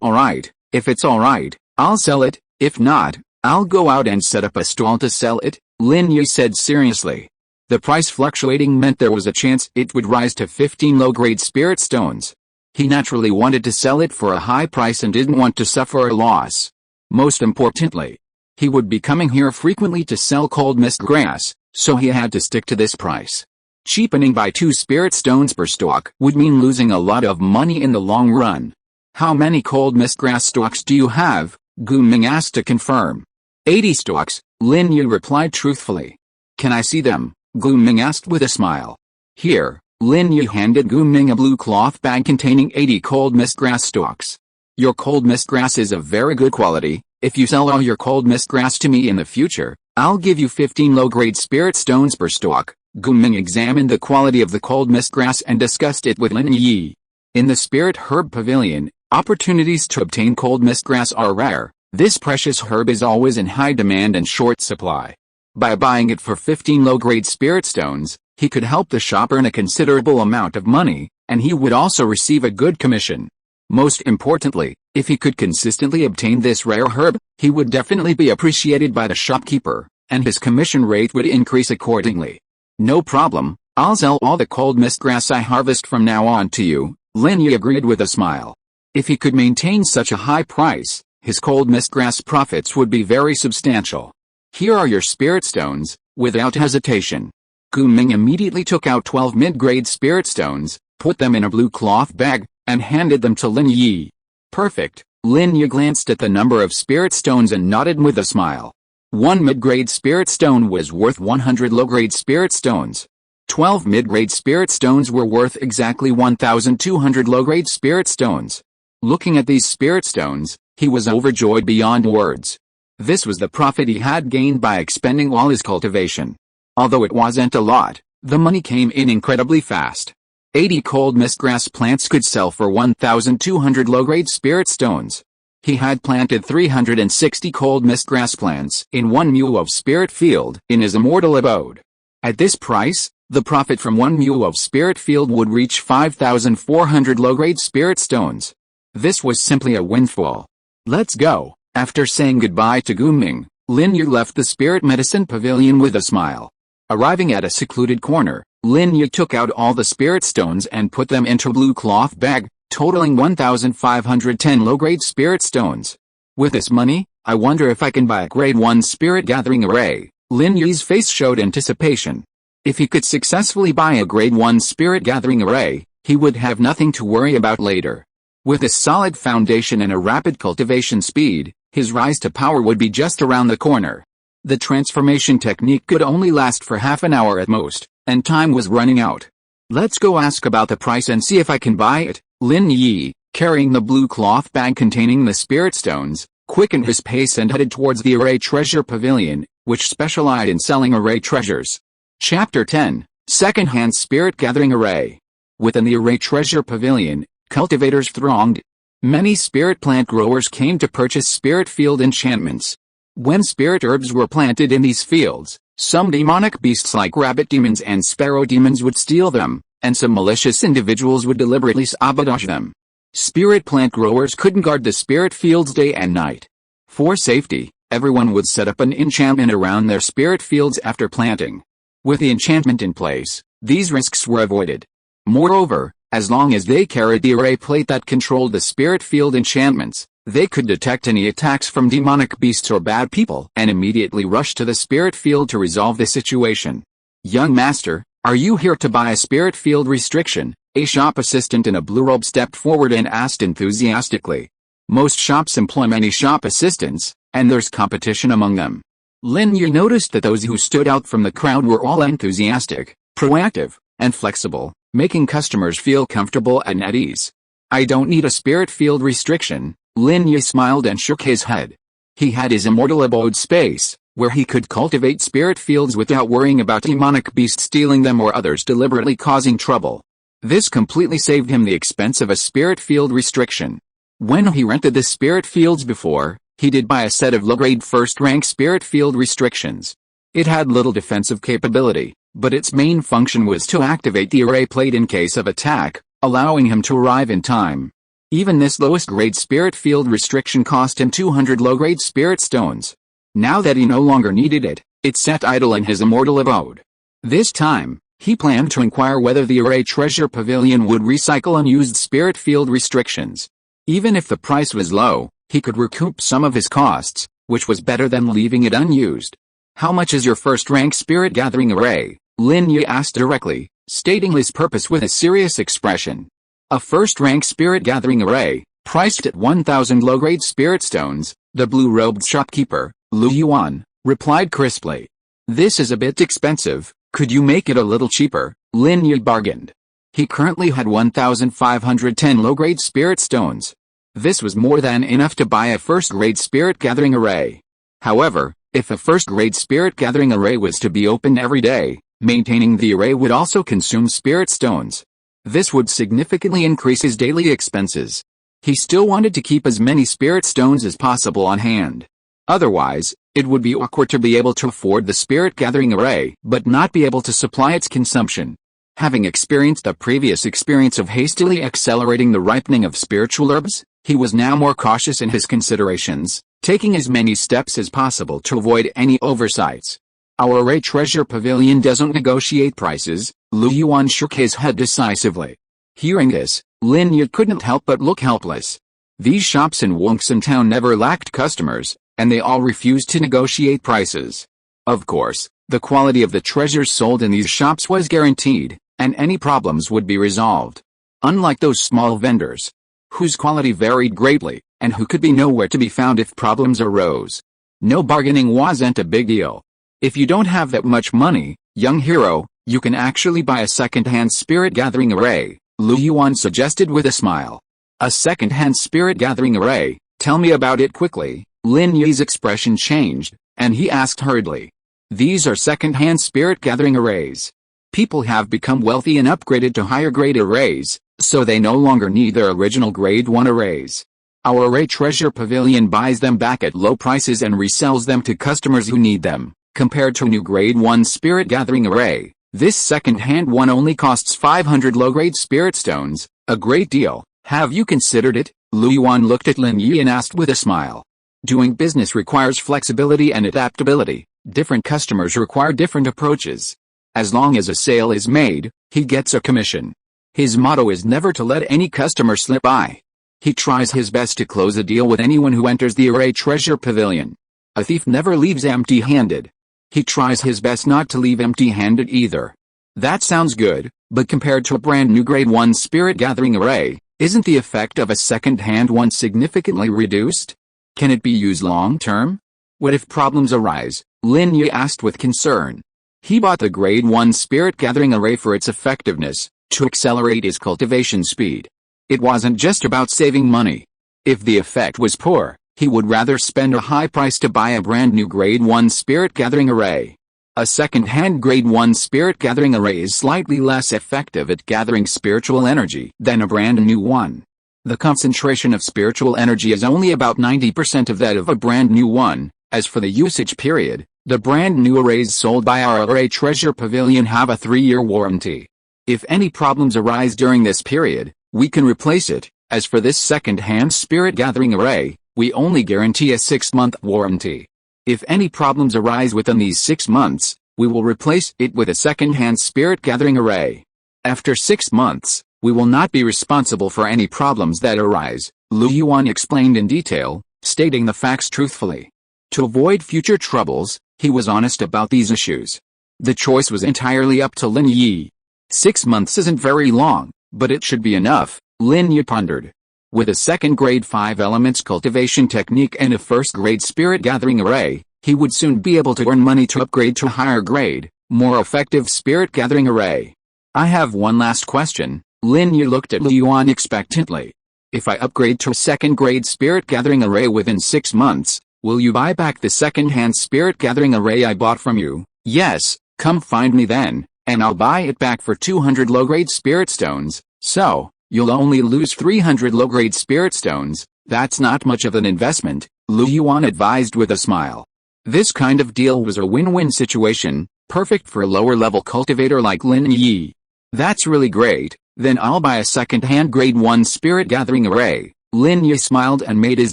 alright? If it's alright, I'll sell it. If not, I'll go out and set up a stall to sell it," Lin Yi said seriously. The price fluctuating meant there was a chance it would rise to 15 low-grade spirit stones. He naturally wanted to sell it for a high price and didn't want to suffer a loss. Most importantly, he would be coming here frequently to sell cold mist grass, so he had to stick to this price. Cheapening by 2 spirit stones per stalk would mean losing a lot of money in the long run. "How many cold mist grass stalks do you have?" Guming asked to confirm. 80 stalks, Lin Yi replied truthfully. "Can I see them?" Guming asked with a smile. "Here." Lin Yi handed Guming a blue cloth bag containing 80 cold mist grass stalks. "Your cold mist grass is of very good quality. If you sell all your cold mist grass to me in the future, I'll give you 15 low-grade spirit stones per stalk." Guming examined the quality of the cold mist grass and discussed it with Lin Yi. In the Spirit Herb Pavilion, opportunities to obtain cold mist grass are rare. This precious herb is always in high demand and short supply. By buying it for 15 low-grade spirit stones, he could help the shop earn a considerable amount of money, and he would also receive a good commission. Most importantly, if he could consistently obtain this rare herb, he would definitely be appreciated by the shopkeeper, and his commission rate would increase accordingly. "No problem, I'll sell all the cold mist grass I harvest from now on to you," Lin Yi agreed with a smile. If he could maintain such a high price, his cold mist grass profits would be very substantial. "Here are your spirit stones." Without hesitation, Guming immediately took out 12 mid-grade spirit stones, put them in a blue cloth bag, and handed them to Lin Yi. "Perfect." Lin Yi glanced at the number of spirit stones and nodded with a smile. 1 mid-grade spirit stone was worth 100 low-grade spirit stones. 12 mid-grade spirit stones were worth exactly 1,200 low-grade spirit stones. Looking at these spirit stones, he was overjoyed beyond words. This was the profit he had gained by expending all his cultivation. Although it wasn't a lot, the money came in incredibly fast. 80 cold mist grass plants could sell for 1,200 low-grade spirit stones. He had planted 360 cold mist grass plants in 1 mu of spirit field in his immortal abode. At this price, the profit from 1 mu of spirit field would reach 5,400 low-grade spirit stones. This was simply a windfall. "Let's go." After saying goodbye to Guming, Lin Yi left the Spirit Medicine Pavilion with a smile. Arriving at a secluded corner, Lin Yi took out all the spirit stones and put them into a blue cloth bag, totaling 1,510 low-grade spirit stones. "With this money, I wonder if I can buy a grade 1 spirit gathering array." Lin Yi's face showed anticipation. If he could successfully buy a grade 1 spirit gathering array, he would have nothing to worry about later. With a solid foundation and a rapid cultivation speed, his rise to power would be just around the corner. The transformation technique could only last for half an hour at most, and time was running out. "Let's go ask about the price and see if I can buy it." Lin Yi, carrying the blue cloth bag containing the spirit stones, quickened his pace and headed towards the array treasure pavilion, which specialized in selling array treasures. Chapter 10, Second-Hand Spirit Gathering Array. Within the array treasure pavilion, cultivators thronged. Many spirit plant growers came to purchase spirit field enchantments. When spirit herbs were planted in these fields, some demonic beasts like rabbit demons and sparrow demons would steal them, and some malicious individuals would deliberately sabotage them. Spirit plant growers couldn't guard the spirit fields day and night. For safety, everyone would set up an enchantment around their spirit fields after planting. With the enchantment in place, these risks were avoided. Moreover, as long as they carried the array plate that controlled the spirit field enchantments, they could detect any attacks from demonic beasts or bad people and immediately rush to the spirit field to resolve the situation. Young master, are you here to buy a spirit field restriction? A shop assistant in a blue robe stepped forward and asked enthusiastically. Most shops employ many shop assistants, and there's competition among them. Lin Yi noticed that those who stood out from the crowd were all enthusiastic, proactive, and flexible, making customers feel comfortable and at ease. I don't need a spirit field restriction. Lin Yi smiled and shook his head. He had his immortal abode space, where he could cultivate spirit fields without worrying about demonic beasts stealing them or others deliberately causing trouble. This completely saved him the expense of a spirit field restriction. When he rented the spirit fields before, he did buy a set of low-grade first-rank spirit field restrictions. It had little defensive capability, but its main function was to activate the array plate in case of attack, allowing him to arrive in time. Even this lowest-grade spirit field restriction cost him 200 low-grade spirit stones. Now that he no longer needed it, it sat idle in his immortal abode. This time, he planned to inquire whether the array treasure pavilion would recycle unused spirit field restrictions. Even if the price was low, he could recoup some of his costs, which was better than leaving it unused. How much is your first-rank spirit gathering array? Lin Yi asked directly, stating his purpose with a serious expression. A first-rank spirit gathering array, priced at 1,000 low-grade spirit stones, the blue-robed shopkeeper, Lu Yuan, replied crisply. This is a bit expensive. Could you make it a little cheaper? Lin Yi bargained. He currently had 1,510 low-grade spirit stones. This was more than enough to buy a first-grade spirit gathering array. However, if a first-grade spirit gathering array was to be opened every day, maintaining the array would also consume spirit stones. This would significantly increase his daily expenses. He still wanted to keep as many spirit stones as possible on hand. Otherwise, it would be awkward to be able to afford the spirit gathering array but not be able to supply its consumption. Having experienced a previous experience of hastily accelerating the ripening of spiritual herbs, he was now more cautious in his considerations, taking as many steps as possible to avoid any oversights. Our array treasure pavilion doesn't negotiate prices. Lu Yuan shook his head decisively. Hearing this, Lin Yi couldn't help but look helpless. These shops in Wangxian town never lacked customers, and they all refused to negotiate prices. Of course, the quality of the treasures sold in these shops was guaranteed, and any problems would be resolved. Unlike those small vendors, whose quality varied greatly, and who could be nowhere to be found if problems arose. No bargaining wasn't a big deal. If you don't have that much money, young hero, you can actually buy a second-hand spirit gathering array, Lu Yuan suggested with a smile. A second-hand spirit gathering array, tell me about it quickly. Lin Yi's expression changed, and he asked hurriedly. These are second-hand spirit gathering arrays. People have become wealthy and upgraded to higher grade arrays, so they no longer need their original grade 1 arrays. Our array treasure pavilion buys them back at low prices and resells them to customers who need them. Compared to a new grade 1 spirit gathering array, this second-hand one only costs 500 low-grade spirit stones, a great deal. Have you considered it? Lu Yuan looked at Lin Yi and asked with a smile. Doing business requires flexibility and adaptability. Different customers require different approaches. As long as a sale is made, he gets a commission. His motto is never to let any customer slip by. He tries his best to close a deal with anyone who enters the array treasure pavilion. A thief never leaves empty-handed. He tries his best not to leave empty-handed either. That sounds good, but compared to a brand new grade 1 spirit gathering array, isn't the effect of a second-hand one significantly reduced? Can it be used long-term? What if problems arise? Lin Yi asked with concern. He bought the grade 1 spirit gathering array for its effectiveness, to accelerate his cultivation speed. It wasn't just about saving money. If the effect was poor, He would rather spend a high price to buy a brand new grade 1 spirit gathering array. A second-hand grade 1 spirit gathering array is slightly less effective at gathering spiritual energy than a brand new one. The concentration of spiritual energy is only about 90% of that of a brand new one. As for the usage period, the brand new arrays sold by our Array Treasure Pavilion have a 3-year warranty. If any problems arise during this period, we can replace it. As for this second-hand spirit gathering array, we only guarantee a 6-month warranty. If any problems arise within these 6 months, we will replace it with a second-hand spirit gathering array. After 6 months, we will not be responsible for any problems that arise, Lu Yuan explained in detail, stating the facts truthfully. To avoid future troubles, he was honest about these issues. The choice was entirely up to Lin Yi. 6 months isn't very long, but it should be enough, Lin Yi pondered. With a second grade 5 elements cultivation technique and a first grade spirit gathering array, he would soon be able to earn money to upgrade to a higher grade, more effective spirit gathering array. I have one last question. Lin Yi looked at Lu Yuan expectantly. If I upgrade to a second grade spirit gathering array within 6 months, will you buy back the second-hand spirit gathering array I bought from you? Yes, come find me then, and I'll buy it back for 200 low-grade spirit stones. So, you'll only lose 300 low-grade spirit stones. That's not much of an investment, Lu Yuan advised with a smile. This kind of deal was a win-win situation, perfect for a lower-level cultivator like Lin Yi. That's really great, then I'll buy a second-hand grade 1 spirit gathering array. Lin Yi smiled and made his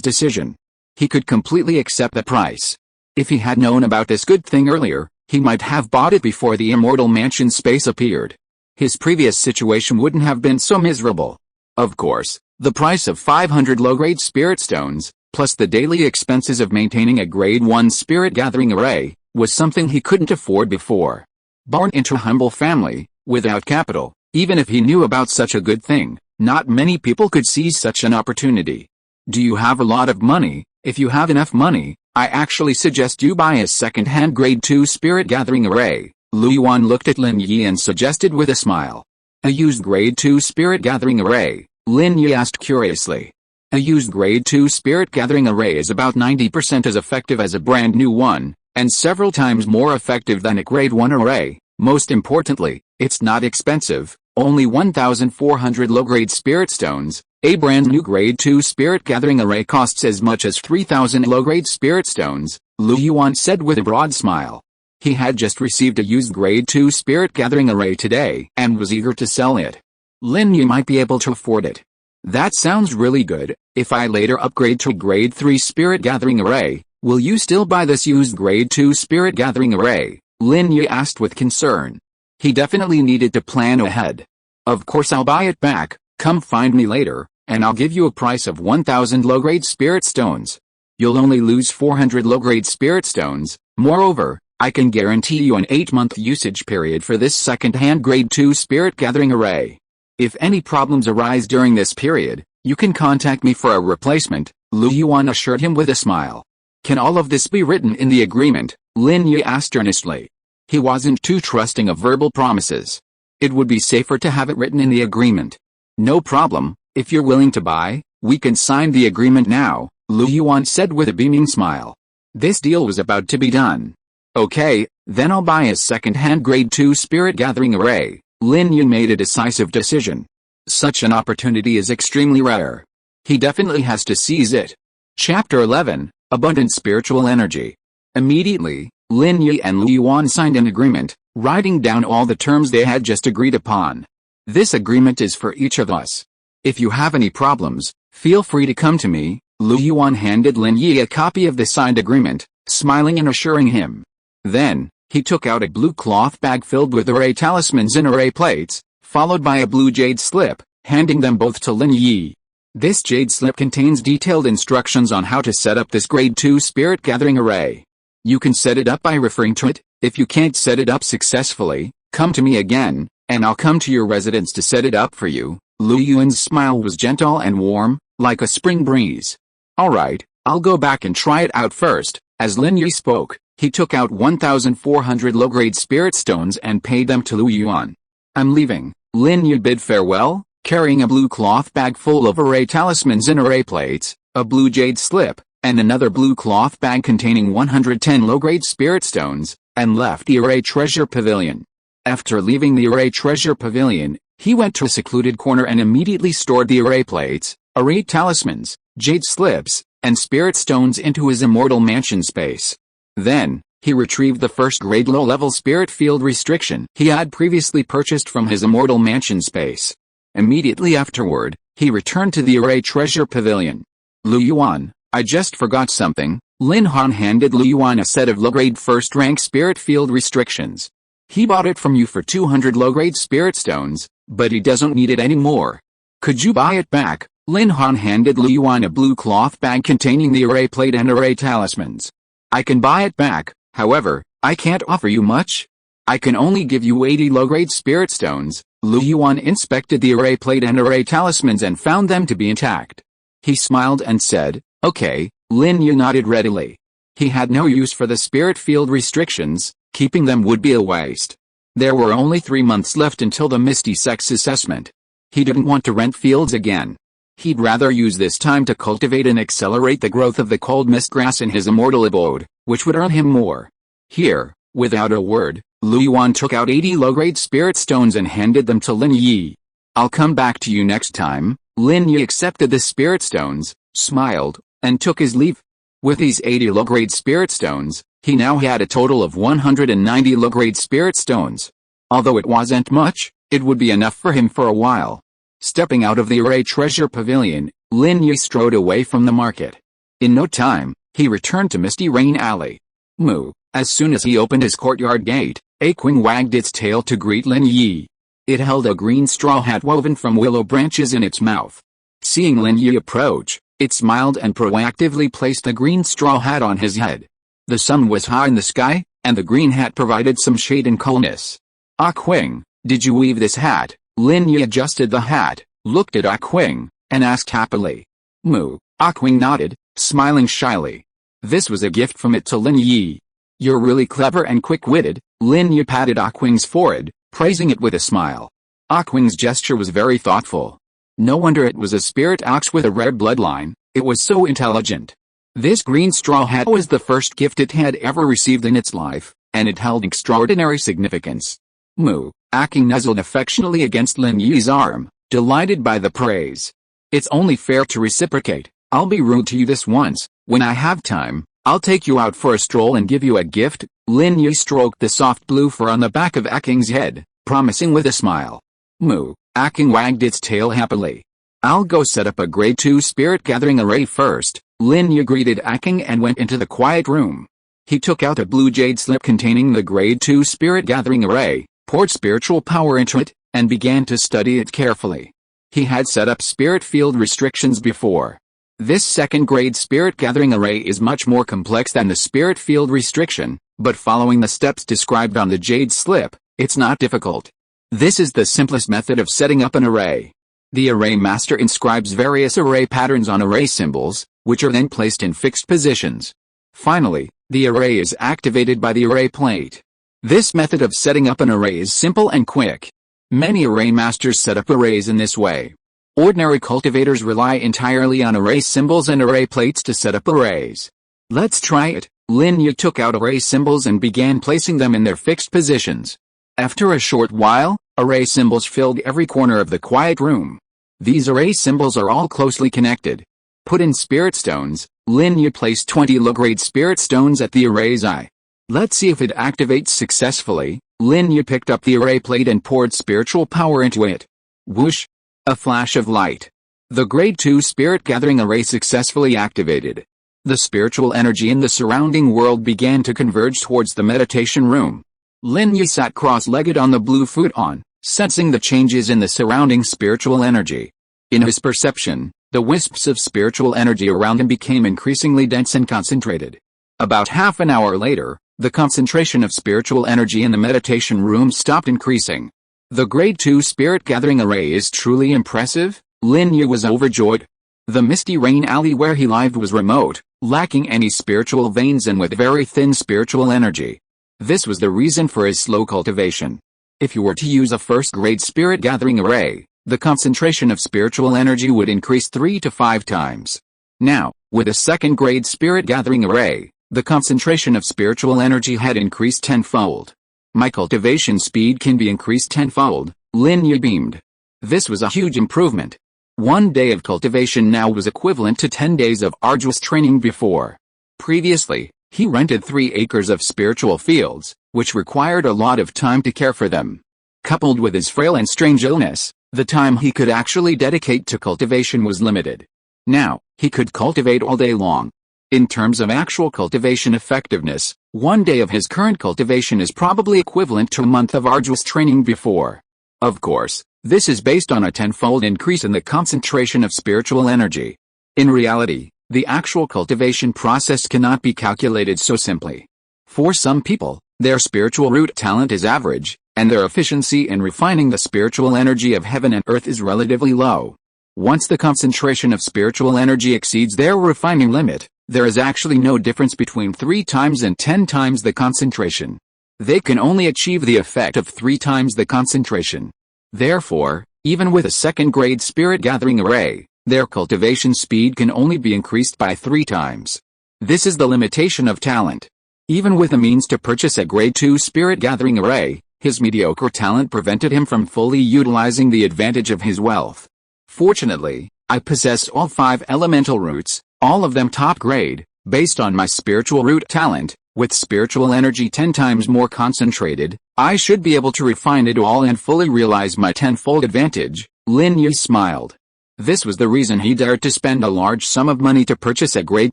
decision. He could completely accept the price. If he had known about this good thing earlier, he might have bought it before the immortal mansion space appeared. His previous situation wouldn't have been so miserable. Of course, the price of 500 low-grade spirit stones, plus the daily expenses of maintaining a grade 1 spirit gathering array, was something he couldn't afford before. Born into a humble family, without capital, even if he knew about such a good thing, not many people could seize such an opportunity. Do you have a lot of money? If you have enough money, I actually suggest you buy a second-hand grade 2 spirit gathering array. Lu Yuan looked at Lin Yi and suggested with a smile. A used grade 2 spirit gathering array? Lin Yi asked curiously. A used grade 2 spirit gathering array is about 90% as effective as a brand new one, and several times more effective than a grade 1 array. Most importantly, it's not expensive, only 1,400 low-grade spirit stones. A brand new grade 2 spirit gathering array costs as much as 3,000 low-grade spirit stones, Lu Yuan said with a broad smile. He had just received a used grade 2 spirit gathering array today and was eager to sell it. Lin Yi might be able to afford it. That sounds really good. If I later upgrade to a grade 3 spirit gathering array, will you still buy this used grade 2 spirit gathering array? Lin Yi asked with concern. He definitely needed to plan ahead. Of course I'll buy it back, come find me later, and I'll give you a price of 1,000 low-grade spirit stones. You'll only lose 400 low-grade spirit stones. Moreover, I can guarantee you an 8-month usage period for this second-hand grade 2 spirit gathering array. If any problems arise during this period, you can contact me for a replacement, Lu Yuan assured him with a smile. Can all of this be written in the agreement? Lin Yi asked earnestly. He wasn't too trusting of verbal promises. It would be safer to have it written in the agreement. No problem, if you're willing to buy, we can sign the agreement now, Lu Yuan said with a beaming smile. This deal was about to be done. Okay, then I'll buy a second-hand grade 2 spirit gathering array. Lin Yi made a decisive decision. Such an opportunity is extremely rare. He definitely has to seize it. Chapter 11, Abundant Spiritual Energy. Immediately, Lin Yi and Lu Yuan signed an agreement, writing down all the terms they had just agreed upon. This agreement is for each of us. If you have any problems, feel free to come to me. Lu Yuan handed Lin Yi a copy of the signed agreement, smiling and assuring him. Then, he took out a blue cloth bag filled with array talismans and array plates, followed by a blue jade slip, handing them both to Lin Yi. This jade slip contains detailed instructions on how to set up this grade 2 spirit gathering array. You can set it up by referring to it. If you can't set it up successfully, come to me again, and I'll come to your residence to set it up for you. Lu Yuan's smile was gentle and warm, like a spring breeze. Alright, I'll go back and try it out first. As Lin Yi spoke, he took out 1,400 low-grade spirit stones and paid them to Lu Yuan. I'm leaving. Lin Yi bid farewell, carrying a blue cloth bag full of array talismans and array plates, a blue jade slip, and another blue cloth bag containing 110 low-grade spirit stones, and left the array treasure pavilion. After leaving the array treasure pavilion, he went to a secluded corner and immediately stored the array plates, array talismans, jade slips, and spirit stones into his immortal mansion space. Then, he retrieved the first-grade low-level spirit field restriction he had previously purchased from his immortal mansion space. Immediately afterward, he returned to the array treasure pavilion. Lu Yuan, I just forgot something. Lin Han handed Lu Yuan a set of low-grade first-rank spirit field restrictions. He bought it from you for 200 low-grade spirit stones, but he doesn't need it anymore. Could you buy it back? Lin Han handed Lu Yuan a blue cloth bag containing the array plate and array talismans. I can buy it back, however, I can't offer you much. I can only give you 80 low-grade spirit stones. Lu Yuan inspected the array plate and array talismans and found them to be intact. He smiled and said, okay. Lin Yi nodded readily. He had no use for the spirit field restrictions, keeping them would be a waste. There were only 3 months left until the Misty Sect's assessment. He didn't want to rent fields again. He'd rather use this time to cultivate and accelerate the growth of the cold mist grass in his immortal abode, which would earn him more. Here, without a word, Lu Yuan took out 80 low-grade spirit stones and handed them to Lin Yi. I'll come back to you next time. Lin Yi accepted the spirit stones, smiled, and took his leave. With these 80 low-grade spirit stones, he now had a total of 190 low-grade spirit stones. Although it wasn't much, it would be enough for him for a while. Stepping out of the array treasure pavilion, Lin Yi strode away from the market. In no time, he returned to Misty Rain Alley. Moo. As soon as he opened his courtyard gate, A-Qing wagged its tail to greet Lin Yi. It held a green straw hat woven from willow branches in its mouth. Seeing Lin Yi approach, it smiled and proactively placed the green straw hat on his head. The sun was high in the sky, and the green hat provided some shade and coolness. A-Qing, did you weave this hat? Lin Yi adjusted the hat, looked at A-Qing, and asked happily. Moo. A-Qing nodded, smiling shyly. This was a gift from it to Lin Yi. You're really clever and quick-witted. Lin Yi patted A-Qing's forehead, praising it with a smile. A-Qing's gesture was very thoughtful. No wonder it was a spirit ox with a rare bloodline, it was so intelligent. This green straw hat was the first gift it had ever received in its life, and it held extraordinary significance. Moo. A-Qing nuzzled affectionately against Lin Yi's arm, delighted by the praise. It's only fair to reciprocate. I'll be rude to you this once. When I have time, I'll take you out for a stroll and give you a gift. Lin Yi stroked the soft blue fur on the back of A-Qing's head, promising with a smile. Moo. A-Qing wagged its tail happily. I'll go set up a grade 2 spirit gathering array first. Lin Yi greeted A-Qing and went into the quiet room. He took out a blue jade slip containing the grade 2 spirit gathering array, poured spiritual power into it, and began to study it carefully. He had set up spirit field restrictions before. This second grade spirit gathering array is much more complex than the spirit field restriction, but following the steps described on the jade slip, it's not difficult. This is the simplest method of setting up an array. The array master inscribes various array patterns on array symbols, which are then placed in fixed positions. Finally, the array is activated by the array plate. This method of setting up an array is simple and quick. Many array masters set up arrays in this way. Ordinary cultivators rely entirely on array symbols and array plates to set up arrays. Let's try it. Lin Yi took out array symbols and began placing them in their fixed positions. After a short while, array symbols filled every corner of the quiet room. These array symbols are all closely connected. Put in spirit stones. Lin Yi placed 20 low-grade spirit stones at the array's eye. Let's see if it activates successfully. Lin Yi picked up the array plate and poured spiritual power into it. Whoosh! A flash of light. The grade 2 spirit gathering array successfully activated. The spiritual energy in the surrounding world began to converge towards the meditation room. Lin Yi sat cross-legged on the blue futon, sensing the changes in the surrounding spiritual energy. In his perception, the wisps of spiritual energy around him became increasingly dense and concentrated. About half an hour later, the concentration of spiritual energy in the meditation room stopped increasing. The grade 2 spirit gathering array is truly impressive. Lin Yi was overjoyed. The Misty Rain Alley where he lived was remote, lacking any spiritual veins and with very thin spiritual energy. This was the reason for his slow cultivation. If you were to use a first-grade spirit gathering array, the concentration of spiritual energy would increase 3 to 5 times. Now, with a second-grade spirit gathering array, the concentration of spiritual energy had increased tenfold. My cultivation speed can be increased tenfold, Lin Yi beamed. This was a huge improvement. 1 day of cultivation now was equivalent to 10 days of arduous training before. Previously, he rented 3 acres of spiritual fields, which required a lot of time to care for them. Coupled with his frail and strange illness, the time he could actually dedicate to cultivation was limited. Now, he could cultivate all day long. In terms of actual cultivation effectiveness, 1 day of his current cultivation is probably equivalent to a month of arduous training before. Of course, this is based on a tenfold increase in the concentration of spiritual energy. In reality, the actual cultivation process cannot be calculated so simply. For some people, their spiritual root talent is average, and their efficiency in refining the spiritual energy of heaven and earth is relatively low. Once the concentration of spiritual energy exceeds their refining limit, there is actually no difference between 3 times and 10 times the concentration. They can only achieve the effect of 3 times the concentration. Therefore, even with a second-grade spirit gathering array, their cultivation speed can only be increased by 3 times. This is the limitation of talent. Even with the means to purchase a grade 2 spirit gathering array, his mediocre talent prevented him from fully utilizing the advantage of his wealth. Fortunately, I possess all 5 elemental roots, all of them top grade, based on my spiritual root talent. With spiritual energy 10 times more concentrated, I should be able to refine it all and fully realize my tenfold advantage, Lin Yi smiled. This was the reason he dared to spend a large sum of money to purchase a grade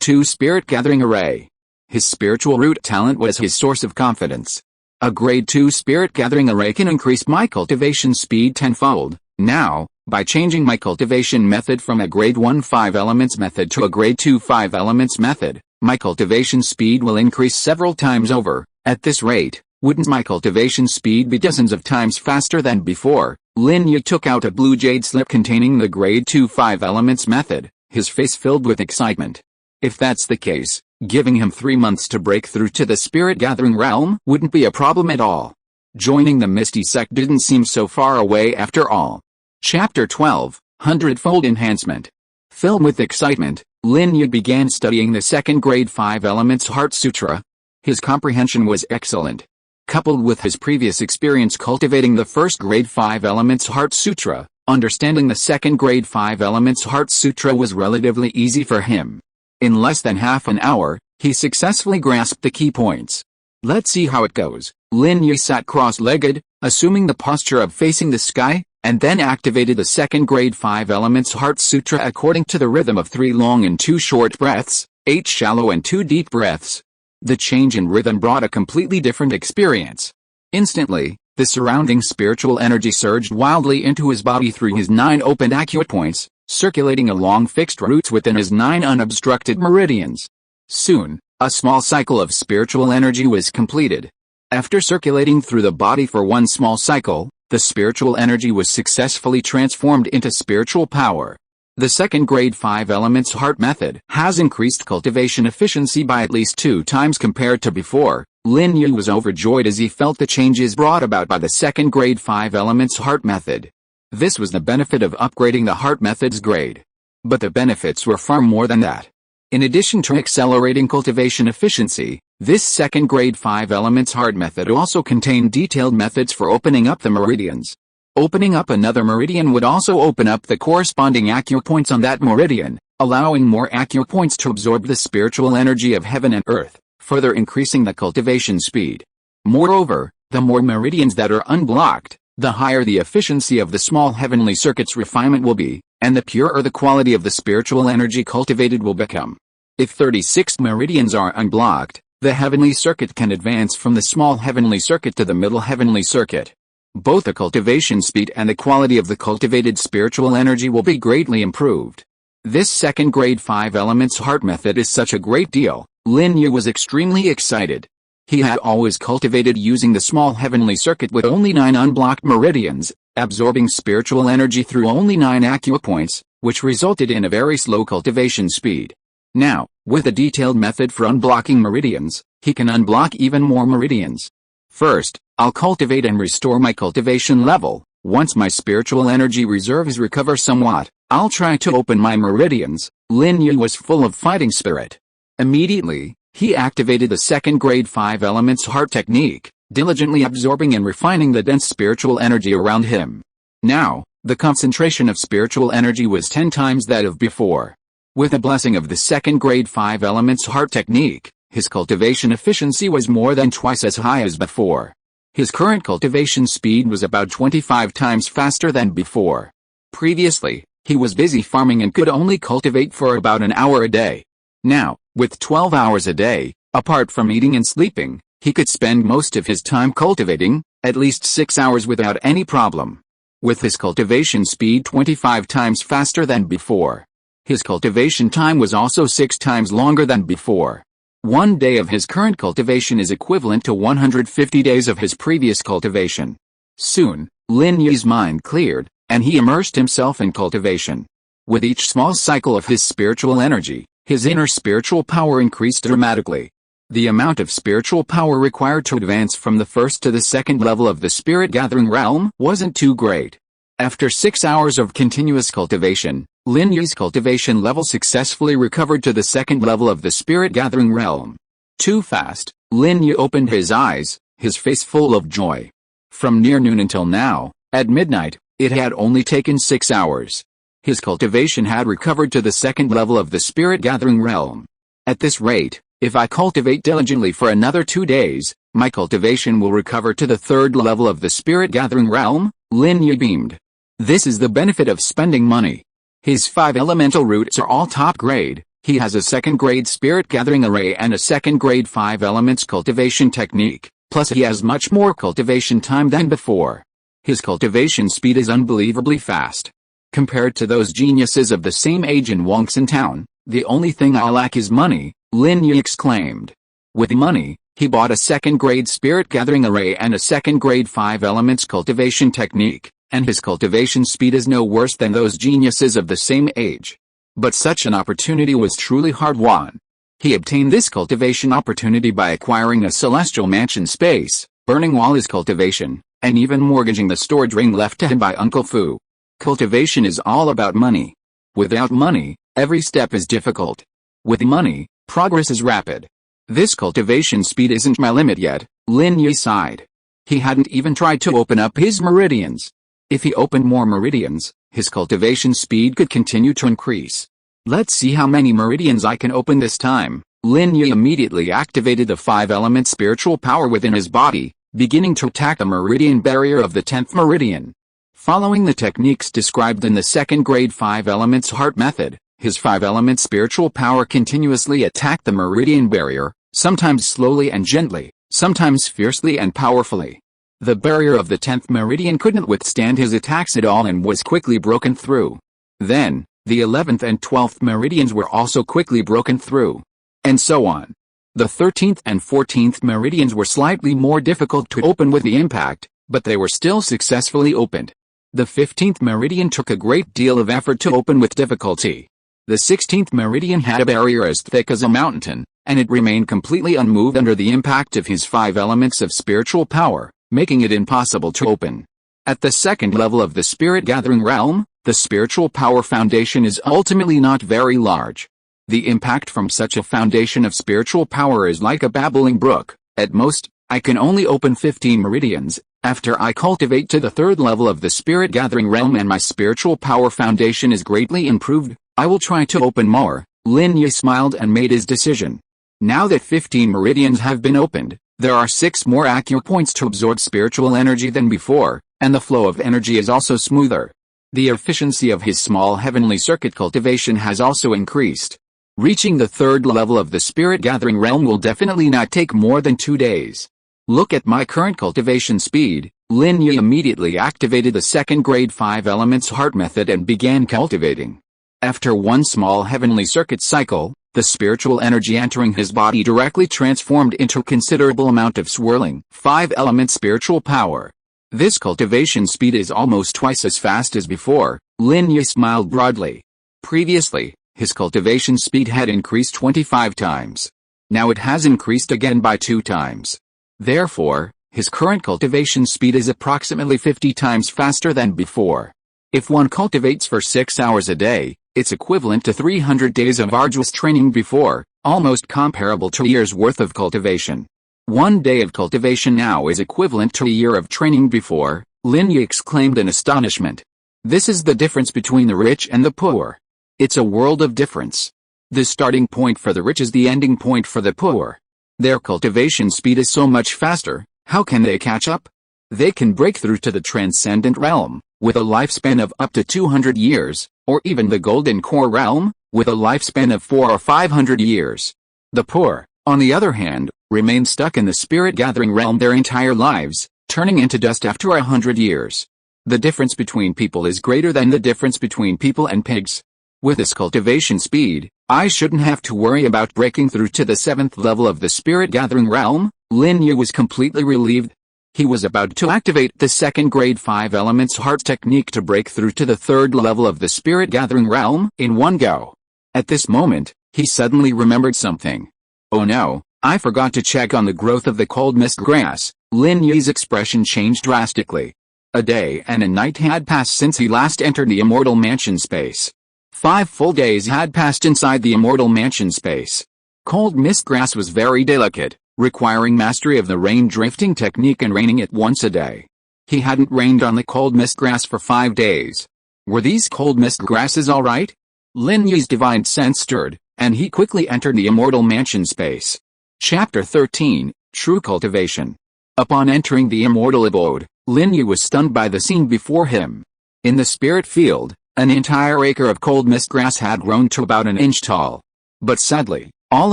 2 spirit gathering array. His spiritual root talent was his source of confidence. A grade 2 spirit gathering array can increase my cultivation speed tenfold. Now, by changing my cultivation method from a grade 1 5 elements method to a grade 2 5 elements method, my cultivation speed will increase several times over. At this rate, wouldn't my cultivation speed be dozens of times faster than before? Lin Yi took out a blue jade slip containing the grade 2 5 elements method, his face filled with excitement. If that's the case, giving him 3 months to break through to the spirit gathering realm wouldn't be a problem at all. Joining the Misty Sect didn't seem so far away after all. Chapter 12, Hundredfold Enhancement. Filled with excitement, Lin Yi began studying the second grade 5 elements Heart Sutra. His comprehension was excellent. Coupled with his previous experience cultivating the first grade 5 elements Heart Sutra, understanding the second grade 5 elements Heart Sutra was relatively easy for him. In less than half an hour, he successfully grasped the key points. Let's see how it goes. Lin Yi sat cross-legged, assuming the posture of facing the sky, and then activated the second grade 5 elements Heart Sutra according to the rhythm of 3 long and 2 short breaths, 8 shallow and 2 deep breaths. The change in rhythm brought a completely different experience. Instantly, the surrounding spiritual energy surged wildly into his body through his 9 open acupoints, circulating along fixed routes within his 9 unobstructed meridians. Soon, a small cycle of spiritual energy was completed. After circulating through the body for 1 small cycle, the spiritual energy was successfully transformed into spiritual power. The second grade 5 elements heart method has increased cultivation efficiency by at least 2 times compared to before. Lin Yi was overjoyed as he felt the changes brought about by the second grade 5 elements heart method. This was the benefit of upgrading the heart method's grade. But the benefits were far more than that. In addition to accelerating cultivation efficiency, this second grade 5 elements heart method also contained detailed methods for opening up the meridians. Opening up another meridian would also open up the corresponding acupoints on that meridian, allowing more acupoints to absorb the spiritual energy of heaven and earth, further increasing the cultivation speed. Moreover, the more meridians that are unblocked, the higher the efficiency of the small heavenly circuit's refinement will be, and the purer the quality of the spiritual energy cultivated will become. If 36 meridians are unblocked, the heavenly circuit can advance from the small heavenly circuit to the middle heavenly circuit. Both the cultivation speed and the quality of the cultivated spiritual energy will be greatly improved. This second grade 5 elements heart method is such a great deal. Lin Yi was extremely excited. He had always cultivated using the small heavenly circuit with only 9 unblocked meridians, absorbing spiritual energy through only 9 acupoints, which resulted in a very slow cultivation speed. Now, with a detailed method for unblocking meridians, he can unblock even more meridians. First, I'll cultivate and restore my cultivation level. Once my spiritual energy reserves recover somewhat, I'll try to open my meridians. Lin Yi was full of fighting spirit. Immediately, he activated the second grade 5 elements heart technique, diligently absorbing and refining the dense spiritual energy around him. Now, the concentration of spiritual energy was 10 times that of before. With the blessing of the second grade 5 elements heart technique, his cultivation efficiency was more than twice as high as before. His current cultivation speed was about 25 times faster than before. Previously, he was busy farming and could only cultivate for about an hour a day. Now, with 12 hours a day, apart from eating and sleeping, he could spend most of his time cultivating, at least 6 hours without any problem. With his cultivation speed 25 times faster than before. His cultivation time was also 6 times longer than before. 1 day of his current cultivation is equivalent to 150 days of his previous cultivation. Soon, Lin Yi's mind cleared, and he immersed himself in cultivation. With each small cycle of his spiritual energy, his inner spiritual power increased dramatically. The amount of spiritual power required to advance from the first to the second level of the spirit-gathering realm wasn't too great. After 6 hours of continuous cultivation, Lin Yi's cultivation level successfully recovered to the second level of the spirit-gathering realm. Too fast, Lin Yi opened his eyes, his face full of joy. From near noon until now, at midnight, it had only taken 6 hours. His cultivation had recovered to the second level of the spirit-gathering realm. At this rate, if I cultivate diligently for another 2 days, my cultivation will recover to the third level of the spirit-gathering realm. Lin Yi beamed. This is the benefit of spending money. His 5 elemental roots are all top grade. He has a second grade spirit-gathering array and a second grade 5 elements cultivation technique, plus he has much more cultivation time than before. His cultivation speed is unbelievably fast. Compared to those geniuses of the same age in Wangxian town, the only thing I lack is money, Lin Yi exclaimed. With money, he bought a second grade spirit gathering array and a second grade 5 elements cultivation technique, and his cultivation speed is no worse than those geniuses of the same age. But such an opportunity was truly hard-won. He obtained this cultivation opportunity by acquiring a celestial mansion space, burning all his cultivation, and even mortgaging the storage ring left to him by Uncle Fu. Cultivation is all about money. Without money, every step is difficult. With money, progress is rapid. This cultivation speed isn't my limit yet, Lin Yi sighed. He hadn't even tried to open up his meridians. If he opened more meridians, his cultivation speed could continue to increase. Let's see how many meridians I can open this time. Lin Yi immediately activated the 5-element spiritual power within his body, beginning to attack the meridian barrier of the 10th meridian. Following the techniques described in the second grade 5 elements heart method, his 5-element spiritual power continuously attacked the meridian barrier, sometimes slowly and gently, sometimes fiercely and powerfully. The barrier of the 10th meridian couldn't withstand his attacks at all and was quickly broken through. Then, the 11th and 12th meridians were also quickly broken through. And so on. The 13th and 14th meridians were slightly more difficult to open with the impact, but they were still successfully opened. The 15th meridian took a great deal of effort to open with difficulty. The 16th meridian had a barrier as thick as a mountain, and it remained completely unmoved under the impact of his 5 elements of spiritual power, making it impossible to open. At the second level of the spirit-gathering realm, the spiritual power foundation is ultimately not very large. The impact from such a foundation of spiritual power is like a babbling brook. At most, I can only open 15 meridians. After I cultivate to the third level of the spirit-gathering realm and my spiritual power foundation is greatly improved, I will try to open more. Lin Yi smiled and made his decision. Now that 15 meridians have been opened, there are 6 more acupoints to absorb spiritual energy than before, and the flow of energy is also smoother. The efficiency of his small heavenly circuit cultivation has also increased. Reaching the third level of the spirit-gathering realm will definitely not take more than 2 days. Look at my current cultivation speed. Lin Yi immediately activated the second grade 5 elements heart method and began cultivating. After one small heavenly circuit cycle, the spiritual energy entering his body directly transformed into a considerable amount of swirling 5-element spiritual power. This cultivation speed is almost twice as fast as before. Lin Yi smiled broadly. Previously, his cultivation speed had increased 25 times. Now it has increased again by 2 times. Therefore, his current cultivation speed is approximately 50 times faster than before. If one cultivates for 6 hours a day, it's equivalent to 300 days of arduous training before, almost comparable to a year's worth of cultivation. 1 day of cultivation now is equivalent to a year of training before, Lin Yi exclaimed in astonishment. This is the difference between the rich and the poor. It's a world of difference. The starting point for the rich is the ending point for the poor. Their cultivation speed is so much faster, how can they catch up? They can break through to the transcendent realm, with a lifespan of up to 200 years, or even the golden core realm, with a lifespan of 400 or 500 years. The poor, on the other hand, remain stuck in the spirit-gathering realm their entire lives, turning into dust after 100 years. The difference between people is greater than the difference between people and pigs. With this cultivation speed, I shouldn't have to worry about breaking through to the 7th level of the spirit-gathering realm. Lin Yi was completely relieved. He was about to activate the second grade 5 elements heart technique to break through to the 3rd level of the spirit-gathering realm in one go. At this moment, he suddenly remembered something. Oh no, I forgot to check on the growth of the cold mist grass. Lin Yi's expression changed drastically. A day and a night had passed since he last entered the immortal mansion space. 5 full days had passed inside the immortal mansion space. Cold mist grass was very delicate, requiring mastery of the rain drifting technique and raining it once a day. He hadn't rained on the cold mist grass for 5 days. Were these cold mist grasses all right? Lin Yi's divine sense stirred, and he quickly entered the immortal mansion space. Chapter 13, True Cultivation. Upon entering the immortal abode, Lin Yi was stunned by the scene before him. In the spirit field, an entire acre of cold mist grass had grown to about an inch tall. But sadly, all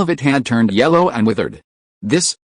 of it had turned yellow and withered.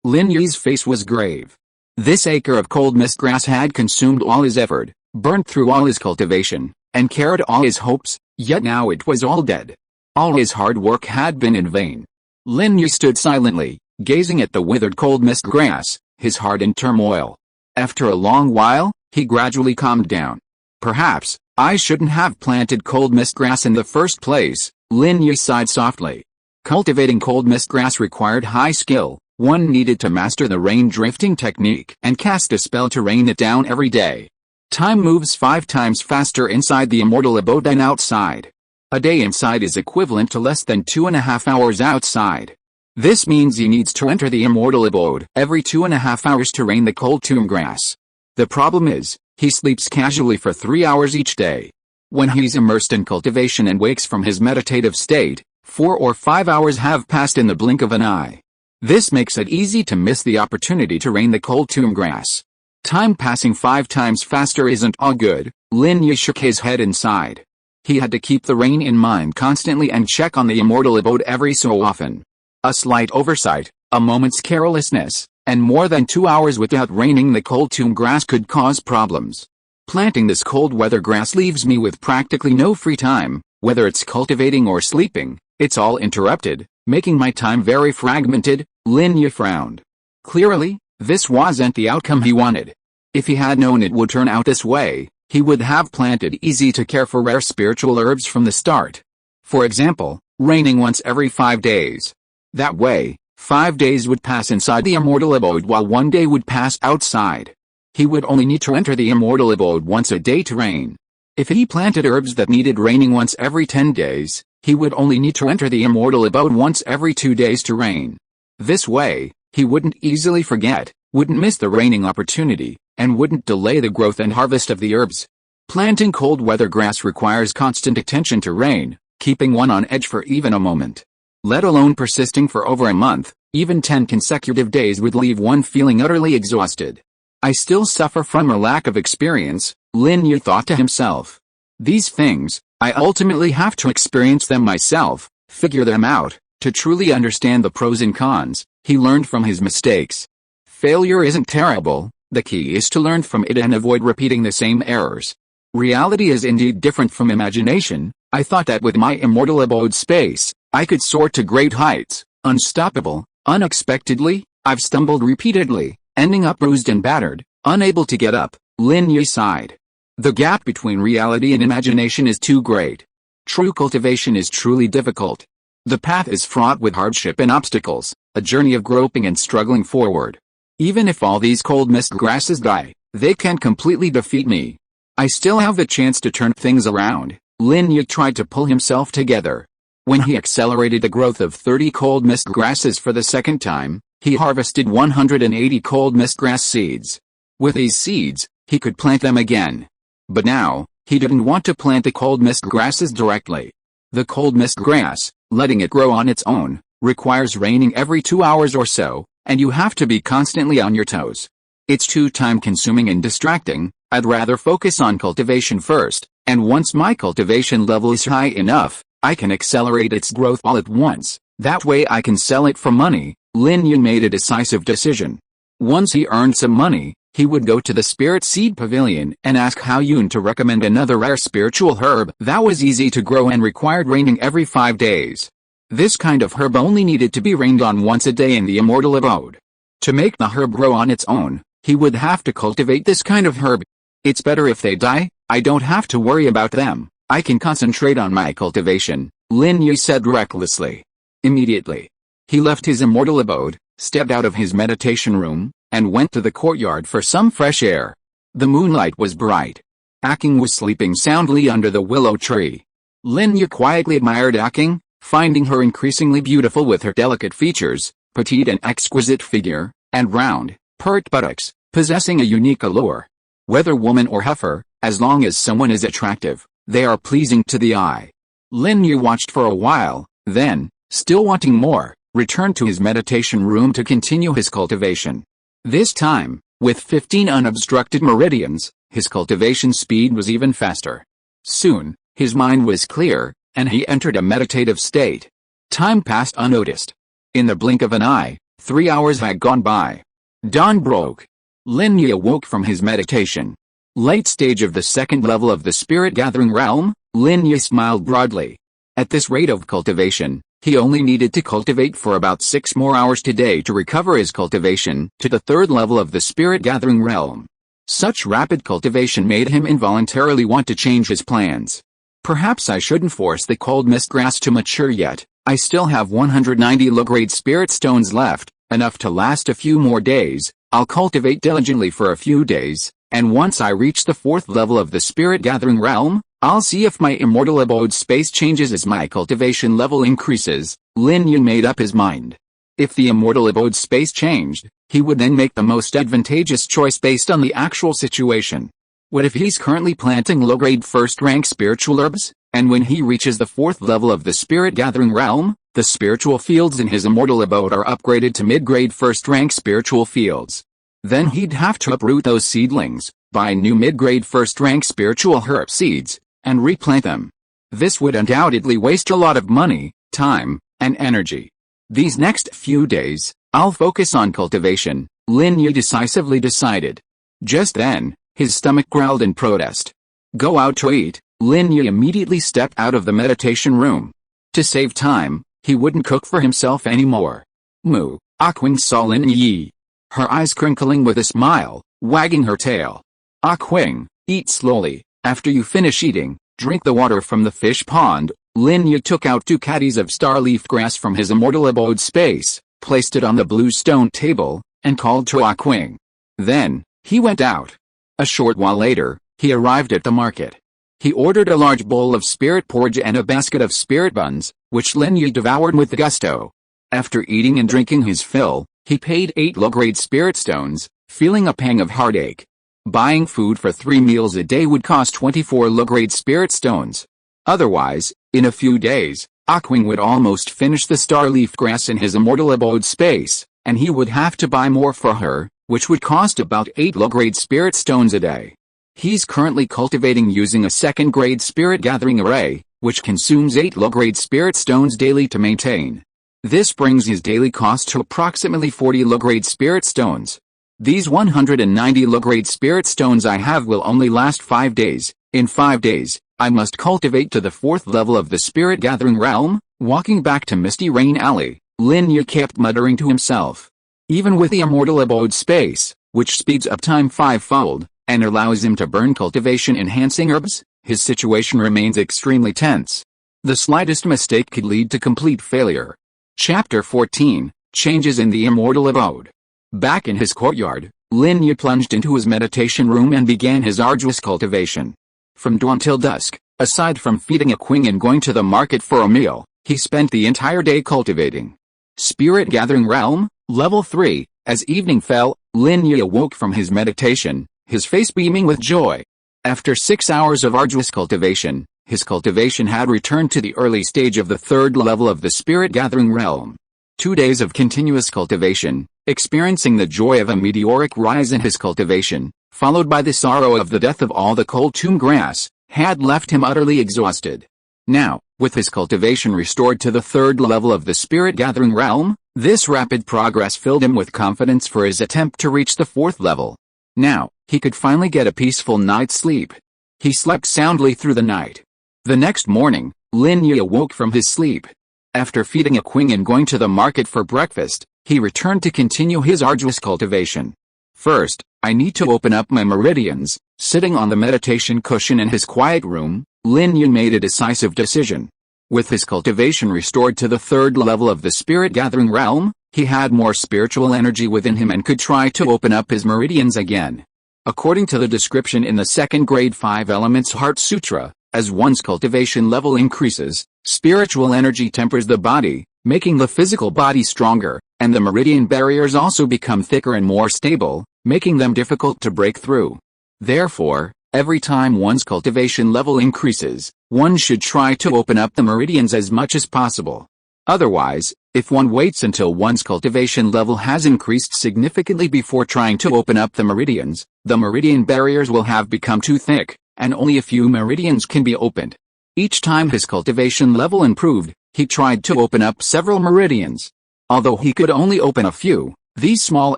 Lin Yi's face was grave. This acre of cold mist grass had consumed all his effort, burnt through all his cultivation, and carried all his hopes, yet now it was all dead. All his hard work had been in vain. Lin Yi stood silently, gazing at the withered cold mist grass, his heart in turmoil. After a long while, he gradually calmed down. Perhaps, I shouldn't have planted cold mist grass in the first place, Lin Yi sighed softly. Cultivating cold mist grass required high skill. One needed to master the rain drifting technique and cast a spell to rain it down every day. Time moves 5 times faster inside the immortal abode than outside. A day inside is equivalent to less than 2.5 hours outside. This means he needs to enter the immortal abode every 2.5 hours to rain the cold tomb grass. The problem is, he sleeps casually for 3 hours each day. When he's immersed in cultivation and wakes from his meditative state, 4 or 5 hours have passed in the blink of an eye. This makes it easy to miss the opportunity to rain the cold tomb grass. Time passing 5 times faster isn't all good. Lin Yi shook his head inside. He had to keep the rain in mind constantly and check on the immortal abode every so often. A slight oversight, a moment's carelessness, and more than 2 hours without raining the cold tomb grass could cause problems. Planting this cold weather grass leaves me with practically no free time, whether it's cultivating or sleeping. It's all interrupted, making my time very fragmented. Lin Yi frowned. Clearly, this wasn't the outcome he wanted. If he had known it would turn out this way, he would have planted easy-to-care for rare spiritual herbs from the start. For example, raining once every 5 days. That way, 5 days would pass inside the immortal abode while 1 day would pass outside. He would only need to enter the immortal abode once a day to rain. If he planted herbs that needed raining once every 10 days, he would only need to enter the immortal abode once every 2 days to rain. This way, he wouldn't easily forget, wouldn't miss the raining opportunity, and wouldn't delay the growth and harvest of the herbs. Planting cold weather grass requires constant attention to rain, keeping one on edge for even a moment. Let alone persisting for over a month, even 10 consecutive days would leave one feeling utterly exhausted. I still suffer from a lack of experience, Lin Yi thought to himself. These things, I ultimately have to experience them myself, figure them out. To truly understand the pros and cons, he learned from his mistakes. Failure isn't terrible, the key is to learn from it and avoid repeating the same errors. Reality is indeed different from imagination. I thought that with my immortal abode space, I could soar to great heights, unstoppable. Unexpectedly, I've stumbled repeatedly, ending up bruised and battered, unable to get up. Lin Yi sighed. The gap between reality and imagination is too great. True cultivation is truly difficult. The path is fraught with hardship and obstacles, a journey of groping and struggling forward. Even if all these cold mist grasses die, they can't completely defeat me. I still have the chance to turn things around. Lin Yi tried to pull himself together. When he accelerated the growth of 30 cold mist grasses for the second time, he harvested 180 cold mist grass seeds. With these seeds, he could plant them again. But now, he didn't want to plant the cold mist grasses directly. The cold mist grass, letting it grow on its own, requires raining every 2 hours or so, and you have to be constantly on your toes. It's too time-consuming and distracting. I'd rather focus on cultivation first, and once my cultivation level is high enough, I can accelerate its growth all at once. That way I can sell it for money. Lin Yi made a decisive decision. Once he earned some money, he would go to the Spirit Seed Pavilion and ask Hao Yun to recommend another rare spiritual herb that was easy to grow and required raining every 5 days. This kind of herb only needed to be rained on once a day in the immortal abode. To make the herb grow on its own, he would have to cultivate this kind of herb. It's better if they die. I don't have to worry about them. I can concentrate on my cultivation, Lin Yi said recklessly. Immediately, he left his immortal abode, stepped out of his meditation room, and went to the courtyard for some fresh air. The moonlight was bright. A-Qing was sleeping soundly under the willow tree. Lin Yi quietly admired A-Qing, finding her increasingly beautiful with her delicate features, petite and exquisite figure, and round, pert buttocks, possessing a unique allure. Whether woman or heifer, as long as someone is attractive, they are pleasing to the eye. Lin Yi watched for a while, then, still wanting more, returned to his meditation room to continue his cultivation. This time, with 15 unobstructed meridians, his cultivation speed was even faster. Soon, his mind was clear, and he entered a meditative state. Time passed unnoticed. In the blink of an eye, 3 hours had gone by. Dawn broke. Lin Yi awoke from his meditation. Late stage of the second level of the spirit-gathering realm, Lin Yi smiled broadly. At this rate of cultivation, he only needed to cultivate for about 6 more hours today to recover his cultivation to the third level of the spirit-gathering realm. Such rapid cultivation made him involuntarily want to change his plans. Perhaps I shouldn't force the cold mist grass to mature yet. I still have 190 low-grade spirit stones left, enough to last a few more days. I'll cultivate diligently for a few days, and once I reach the fourth level of the spirit-gathering realm, I'll see if my immortal abode space changes as my cultivation level increases. Lin Yi made up his mind. If the immortal abode space changed, he would then make the most advantageous choice based on the actual situation. What if he's currently planting low-grade first-rank spiritual herbs, and when he reaches the fourth level of the spirit-gathering realm, the spiritual fields in his immortal abode are upgraded to mid-grade first-rank spiritual fields? Then he'd have to uproot those seedlings, buy new mid-grade first-rank spiritual herb seeds, and replant them. This would undoubtedly waste a lot of money, time, and energy. These next few days, I'll focus on cultivation, Lin Yi decisively decided. Just then, his stomach growled in protest. Go out to eat. Lin Yi immediately stepped out of the meditation room. To save time, he wouldn't cook for himself anymore. Moo. A-Qing saw Lin Yi. Her eyes crinkling with a smile, wagging her tail. A-Qing, eat slowly. After you finish eating, drink the water from the fish pond. Lin Yi took out 2 caddies of star-leaf grass from his immortal abode space, placed it on the blue stone table, and called to A-Qing. Then, he went out. A short while later, he arrived at the market. He ordered a large bowl of spirit porridge and a basket of spirit buns, which Lin Yi devoured with gusto. After eating and drinking his fill, he paid 8 low-grade spirit stones, feeling a pang of heartache. Buying food for 3 meals a day would cost 24 low-grade spirit stones. Otherwise, in a few days, A-Qing would almost finish the star-leaf grass in his immortal abode space, and he would have to buy more for her, which would cost about 8 low-grade spirit stones a day. He's currently cultivating using a second-grade spirit-gathering array, which consumes 8 low-grade spirit stones daily to maintain. This brings his daily cost to approximately 40 low-grade spirit stones. These 190 low-grade spirit stones I have will only last 5 days. In 5 days, I must cultivate to the 4th level of the spirit-gathering realm. Walking back to Misty Rain Alley, Lin Yi kept muttering to himself. Even with the immortal abode space, which speeds up time 5-fold, and allows him to burn cultivation-enhancing herbs, his situation remains extremely tense. The slightest mistake could lead to complete failure. Chapter 14, Changes in the Immortal Abode. Back in his courtyard, Lin Yi plunged into his meditation room and began his arduous cultivation. From dawn till dusk, aside from feeding A-Qing and going to the market for a meal, he spent the entire day cultivating. Spirit Gathering Realm, Level 3. As evening fell, Lin Yi awoke from his meditation, his face beaming with joy. After 6 hours of arduous cultivation, his cultivation had returned to the early stage of the third level of the Spirit Gathering Realm. 2 days of continuous cultivation, experiencing the joy of a meteoric rise in his cultivation, followed by the sorrow of the death of all the cold tomb grass, had left him utterly exhausted. Now, with his cultivation restored to the third level of the Spirit Gathering Realm, this rapid progress filled him with confidence for his attempt to reach the fourth level. Now, he could finally get a peaceful night's sleep. He slept soundly through the night. The next morning, Lin Yi awoke from his sleep. After feeding A-Qing and going to the market for breakfast, he returned to continue his arduous cultivation. First, I need to open up my meridians. Sitting on the meditation cushion in his quiet room, Lin Yi made a decisive decision. With his cultivation restored to the third level of the Spirit Gathering Realm, he had more spiritual energy within him and could try to open up his meridians again. According to the description in the second grade 5 Elements Heart Sutra, as one's cultivation level increases, spiritual energy tempers the body, making the physical body stronger, and the meridian barriers also become thicker and more stable, making them difficult to break through. Therefore, every time one's cultivation level increases, one should try to open up the meridians as much as possible. Otherwise, if one waits until one's cultivation level has increased significantly before trying to open up the meridian barriers will have become too thick, and only a few meridians can be opened. Each time his cultivation level improved, he tried to open up several meridians. Although he could only open a few, these small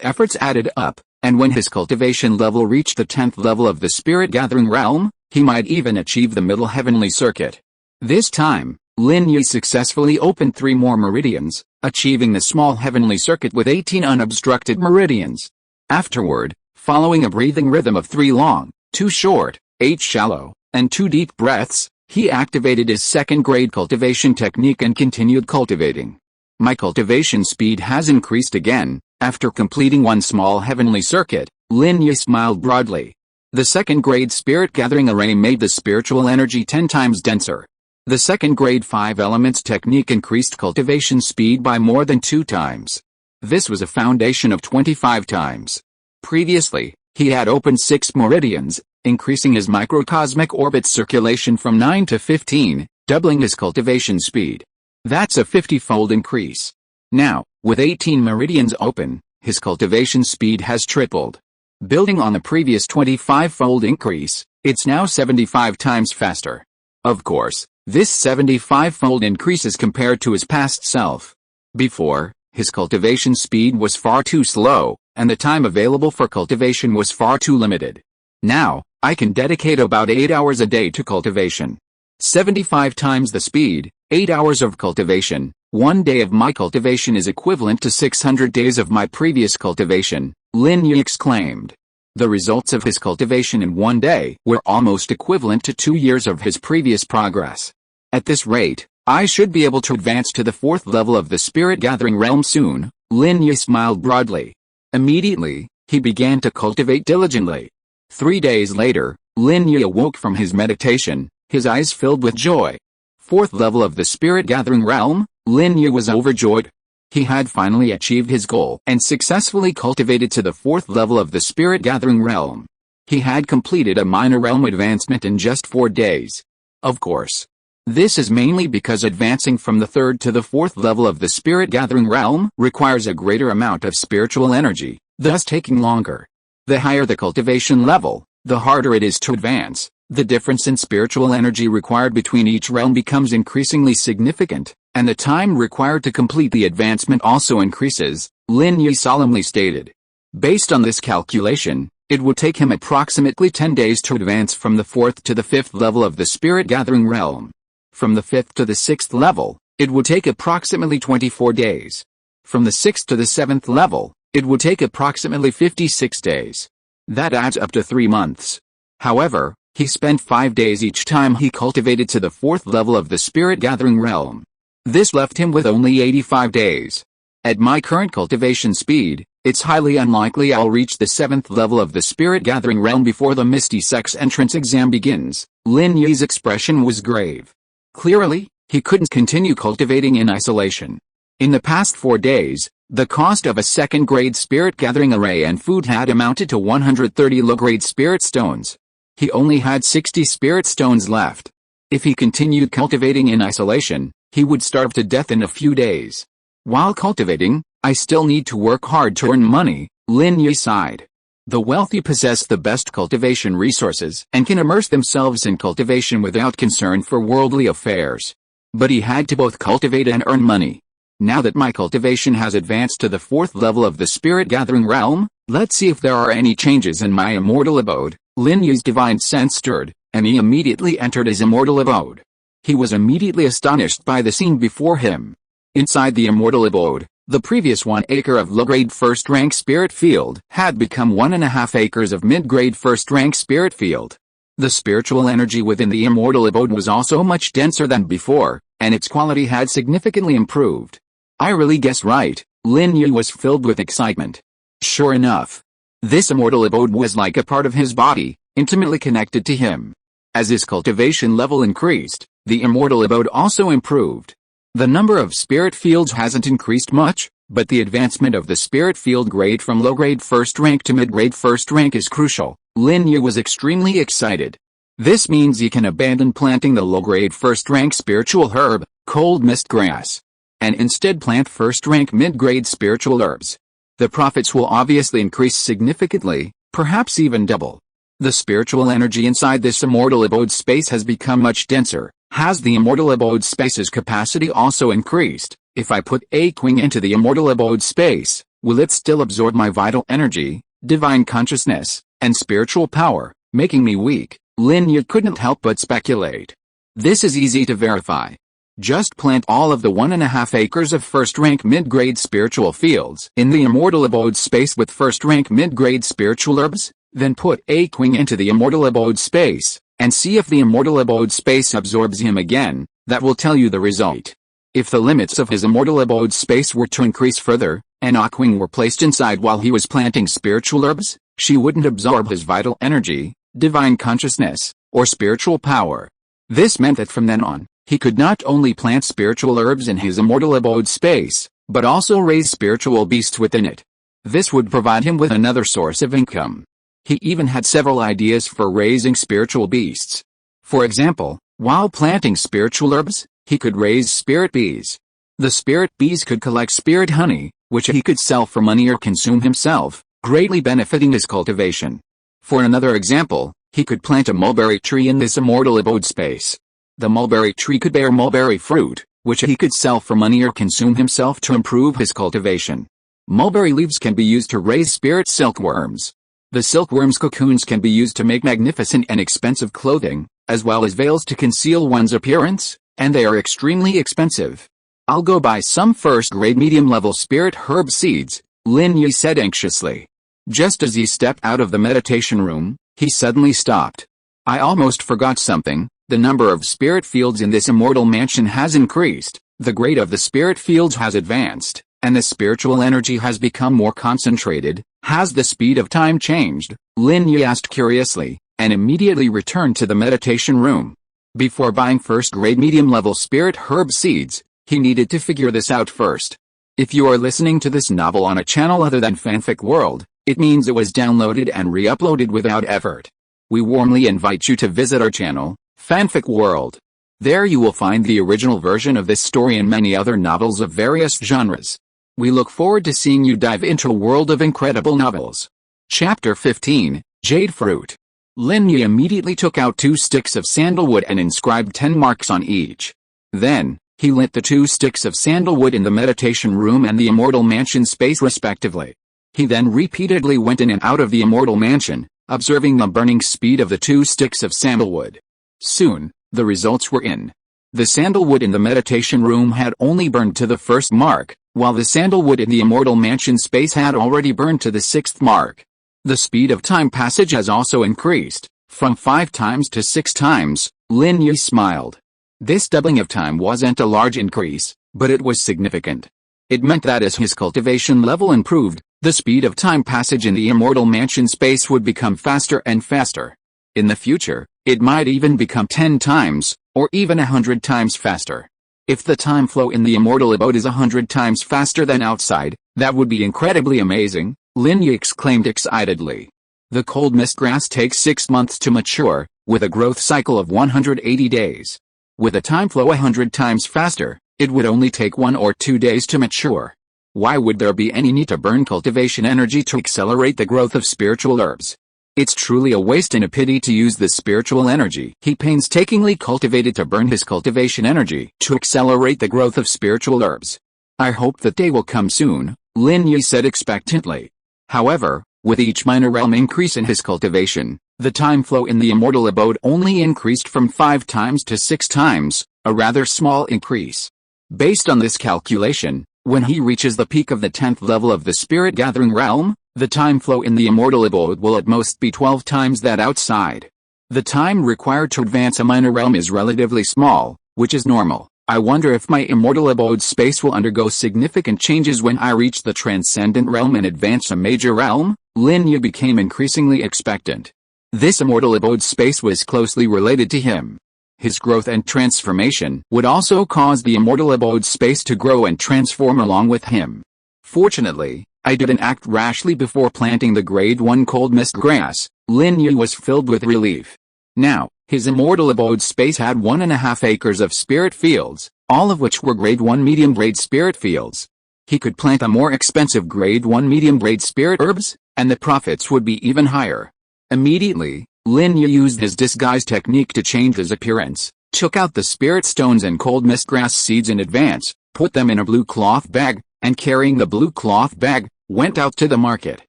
efforts added up, and when his cultivation level reached the 10th level of the Spirit Gathering Realm, he might even achieve the middle heavenly circuit. This time, Lin Yi successfully opened 3 more meridians, achieving the small heavenly circuit with 18 unobstructed meridians. Afterward, following a breathing rhythm of 3 long, 2 short, 8 shallow, and 2 deep breaths, he activated his second grade cultivation technique and continued cultivating. My cultivation speed has increased again. After completing 1 small heavenly circuit, Lin Yi smiled broadly. The second grade spirit gathering array made the spiritual energy 10 times denser. The second grade 5 elements technique increased cultivation speed by more than 2 times. This was a foundation of 25 times. Previously, he had opened 6 meridians, increasing his microcosmic orbit circulation from 9 to 15, doubling his cultivation speed. That's a 50-fold increase. Now, with 18 meridians open, his cultivation speed has tripled. Building on the previous 25-fold increase, it's now 75 times faster. Of course, this 75-fold increase is compared to his past self. Before, his cultivation speed was far too slow, and the time available for cultivation was far too limited. Now, I can dedicate about 8 hours a day to cultivation. 75 times the speed, 8 hours of cultivation. 1 day of my cultivation is equivalent to 600 days of my previous cultivation, Lin Yi exclaimed. The results of his cultivation in 1 day were almost equivalent to 2 years of his previous progress. At this rate, I should be able to advance to the 4th level of the Spirit Gathering Realm soon, Lin Yi smiled broadly. Immediately, he began to cultivate diligently. 3 days later, Lin Yi awoke from his meditation, his eyes filled with joy. 4th level of the Spirit Gathering Realm, Lin Yi was overjoyed. He had finally achieved his goal and successfully cultivated to the 4th level of the Spirit Gathering Realm. He had completed a minor realm advancement in just 4 days. Of course, this is mainly because advancing from the 3rd to the 4th level of the Spirit Gathering Realm requires a greater amount of spiritual energy, thus taking longer. The higher the cultivation level, the harder it is to advance. The difference in spiritual energy required between each realm becomes increasingly significant, and the time required to complete the advancement also increases, Lin Yi solemnly stated. Based on this calculation, it would take him approximately 10 days to advance from the 4th to the 5th level of the Spirit Gathering Realm. From the 5th to the 6th level, it would take approximately 24 days. From the 6th to the 7th level, it would take approximately 56 days. That adds up to 3 months. However, he spent 5 days each time he cultivated to the 4th level of the Spirit Gathering Realm. This left him with only 85 days. At my current cultivation speed, It's highly unlikely I'll reach the 7th level of the spirit gathering realm before the Misty Sect's entrance exam begins. Lin Yi's expression was grave. Clearly, he couldn't continue cultivating in isolation. In the past 4 days, the cost of a second-grade spirit gathering array and food had amounted to 130 low-grade spirit stones. He only had 60 spirit stones left. If he continued cultivating in isolation, he would starve to death in a few days. While cultivating, I still need to work hard to earn money, Lin Yi sighed. The wealthy possess the best cultivation resources and can immerse themselves in cultivation without concern for worldly affairs. But he had to both cultivate and earn money. Now that my cultivation has advanced to the 4th level of the spirit gathering realm, let's see if there are any changes in my immortal abode. Lin Yi's divine sense stirred, and he immediately entered his immortal abode. He was immediately astonished by the scene before him. Inside the immortal abode, the previous 1 acre of low-grade first-rank spirit field had become 1.5 acres of mid-grade first-rank spirit field. The spiritual energy within the immortal abode was also much denser than before, and its quality had significantly improved. I really guessed right, Lin Yi was filled with excitement. Sure enough, this immortal abode was like a part of his body, intimately connected to him. As his cultivation level increased, the immortal abode also improved. The number of spirit fields hasn't increased much, but the advancement of the spirit field grade from low-grade first rank to mid-grade first rank is crucial. Lin Yi was extremely excited. This means he can abandon planting the low-grade first-rank spiritual herb, cold mist grass, and instead plant first-rank mid-grade spiritual herbs. The profits will obviously increase significantly, perhaps even double. The spiritual energy inside this immortal abode space has become much denser. Has the immortal abode space's capacity also increased? If I put A-Qing into the immortal abode space, will it still absorb my vital energy, divine consciousness, and spiritual power, making me weak? Lin Yi couldn't help but speculate. This is easy to verify. Just plant all of the 1.5 acres of first-rank mid-grade spiritual fields in the immortal abode space with first-rank mid-grade spiritual herbs, then put A-Qing into the immortal abode space, and see if the immortal abode space absorbs him again. That will tell you the result. If the limits of his immortal abode space were to increase further, and A-Qing were placed inside while he was planting spiritual herbs, she wouldn't absorb his vital energy, divine consciousness, or spiritual power. This meant that from then on, he could not only plant spiritual herbs in his immortal abode space, but also raise spiritual beasts within it. This would provide him with another source of income. He even had several ideas for raising spiritual beasts. For example, while planting spiritual herbs, he could raise spirit bees. The spirit bees could collect spirit honey, which he could sell for money or consume himself, greatly benefiting his cultivation. For another example, he could plant a mulberry tree in this immortal abode space. The mulberry tree could bear mulberry fruit, which he could sell for money or consume himself to improve his cultivation. Mulberry leaves can be used to raise spirit silkworms. The silkworms' cocoons can be used to make magnificent and expensive clothing, as well as veils to conceal one's appearance, and they are extremely expensive. I'll go buy some first-grade medium-level spirit herb seeds, Lin Yi said anxiously. Just as he stepped out of the meditation room, he suddenly stopped. I almost forgot something. The number of spirit fields in this immortal mansion has increased, the grade of the spirit fields has advanced, and the spiritual energy has become more concentrated. Has the speed of time changed? Lin Yi asked curiously, and immediately returned to the meditation room. Before buying first-grade medium-level spirit herb seeds, he needed to figure this out first. If you are listening to this novel on a channel other than Fanfic World, it means it was downloaded and re-uploaded without effort. We warmly invite you to visit our channel, Fanfic World. There you will find the original version of this story and many other novels of various genres. We look forward to seeing you dive into a world of incredible novels. Chapter 15, Jade Fruit. Lin Yi immediately took out 2 sticks of sandalwood and inscribed 10 marks on each. Then, he lit the 2 sticks of sandalwood in the meditation room and the immortal mansion space respectively. He then repeatedly went in and out of the immortal mansion, observing the burning speed of the 2 sticks of sandalwood. Soon, the results were in. The sandalwood in the meditation room had only burned to the 1st mark, while the sandalwood in the immortal mansion space had already burned to the 6th mark. The speed of time passage has also increased, from 5 times to 6 times, Lin Yi smiled. This doubling of time wasn't a large increase, but it was significant. It meant that as his cultivation level improved, the speed of time passage in the immortal mansion space would become faster and faster. In the future, it might even become 10 times, or even 100 times faster. If the time flow in the immortal abode is 100 times faster than outside, that would be incredibly amazing, Lin Yi exclaimed excitedly. The cold mist grass takes 6 months to mature, with a growth cycle of 180 days. With a time flow 100 times faster, it would only take 1 or 2 days to mature. Why would there be any need to burn cultivation energy to accelerate the growth of spiritual herbs? It's truly a waste and a pity to use the spiritual energy he painstakingly cultivated to burn his cultivation energy to accelerate the growth of spiritual herbs. I hope that day will come soon, Lin Yi said expectantly. However, with each minor realm increase in his cultivation, the time flow in the immortal abode only increased from 5 times to 6 times, a rather small increase. Based on this calculation, when he reaches the peak of the 10th level of the spirit gathering realm, the time flow in the immortal abode will at most be 12 times that outside. The time required to advance a minor realm is relatively small, which is normal. I wonder if my immortal abode space will undergo significant changes when I reach the transcendent realm and advance a major realm. Lin Yi became increasingly expectant. This immortal abode space was closely related to him. His growth and transformation would also cause the immortal abode space to grow and transform along with him. Fortunately, I didn't act rashly before planting the grade 1 cold mist grass. Lin Yi was filled with relief. Now, his immortal abode space had 1.5 acres of spirit fields, all of which were grade 1 medium grade spirit fields. He could plant a more expensive grade 1 medium grade spirit herbs, and the profits would be even higher. Immediately, Lin Yi used his disguise technique to change his appearance, took out the spirit stones and cold mist grass seeds in advance, put them in a blue cloth bag, and carrying the blue cloth bag, went out to the market.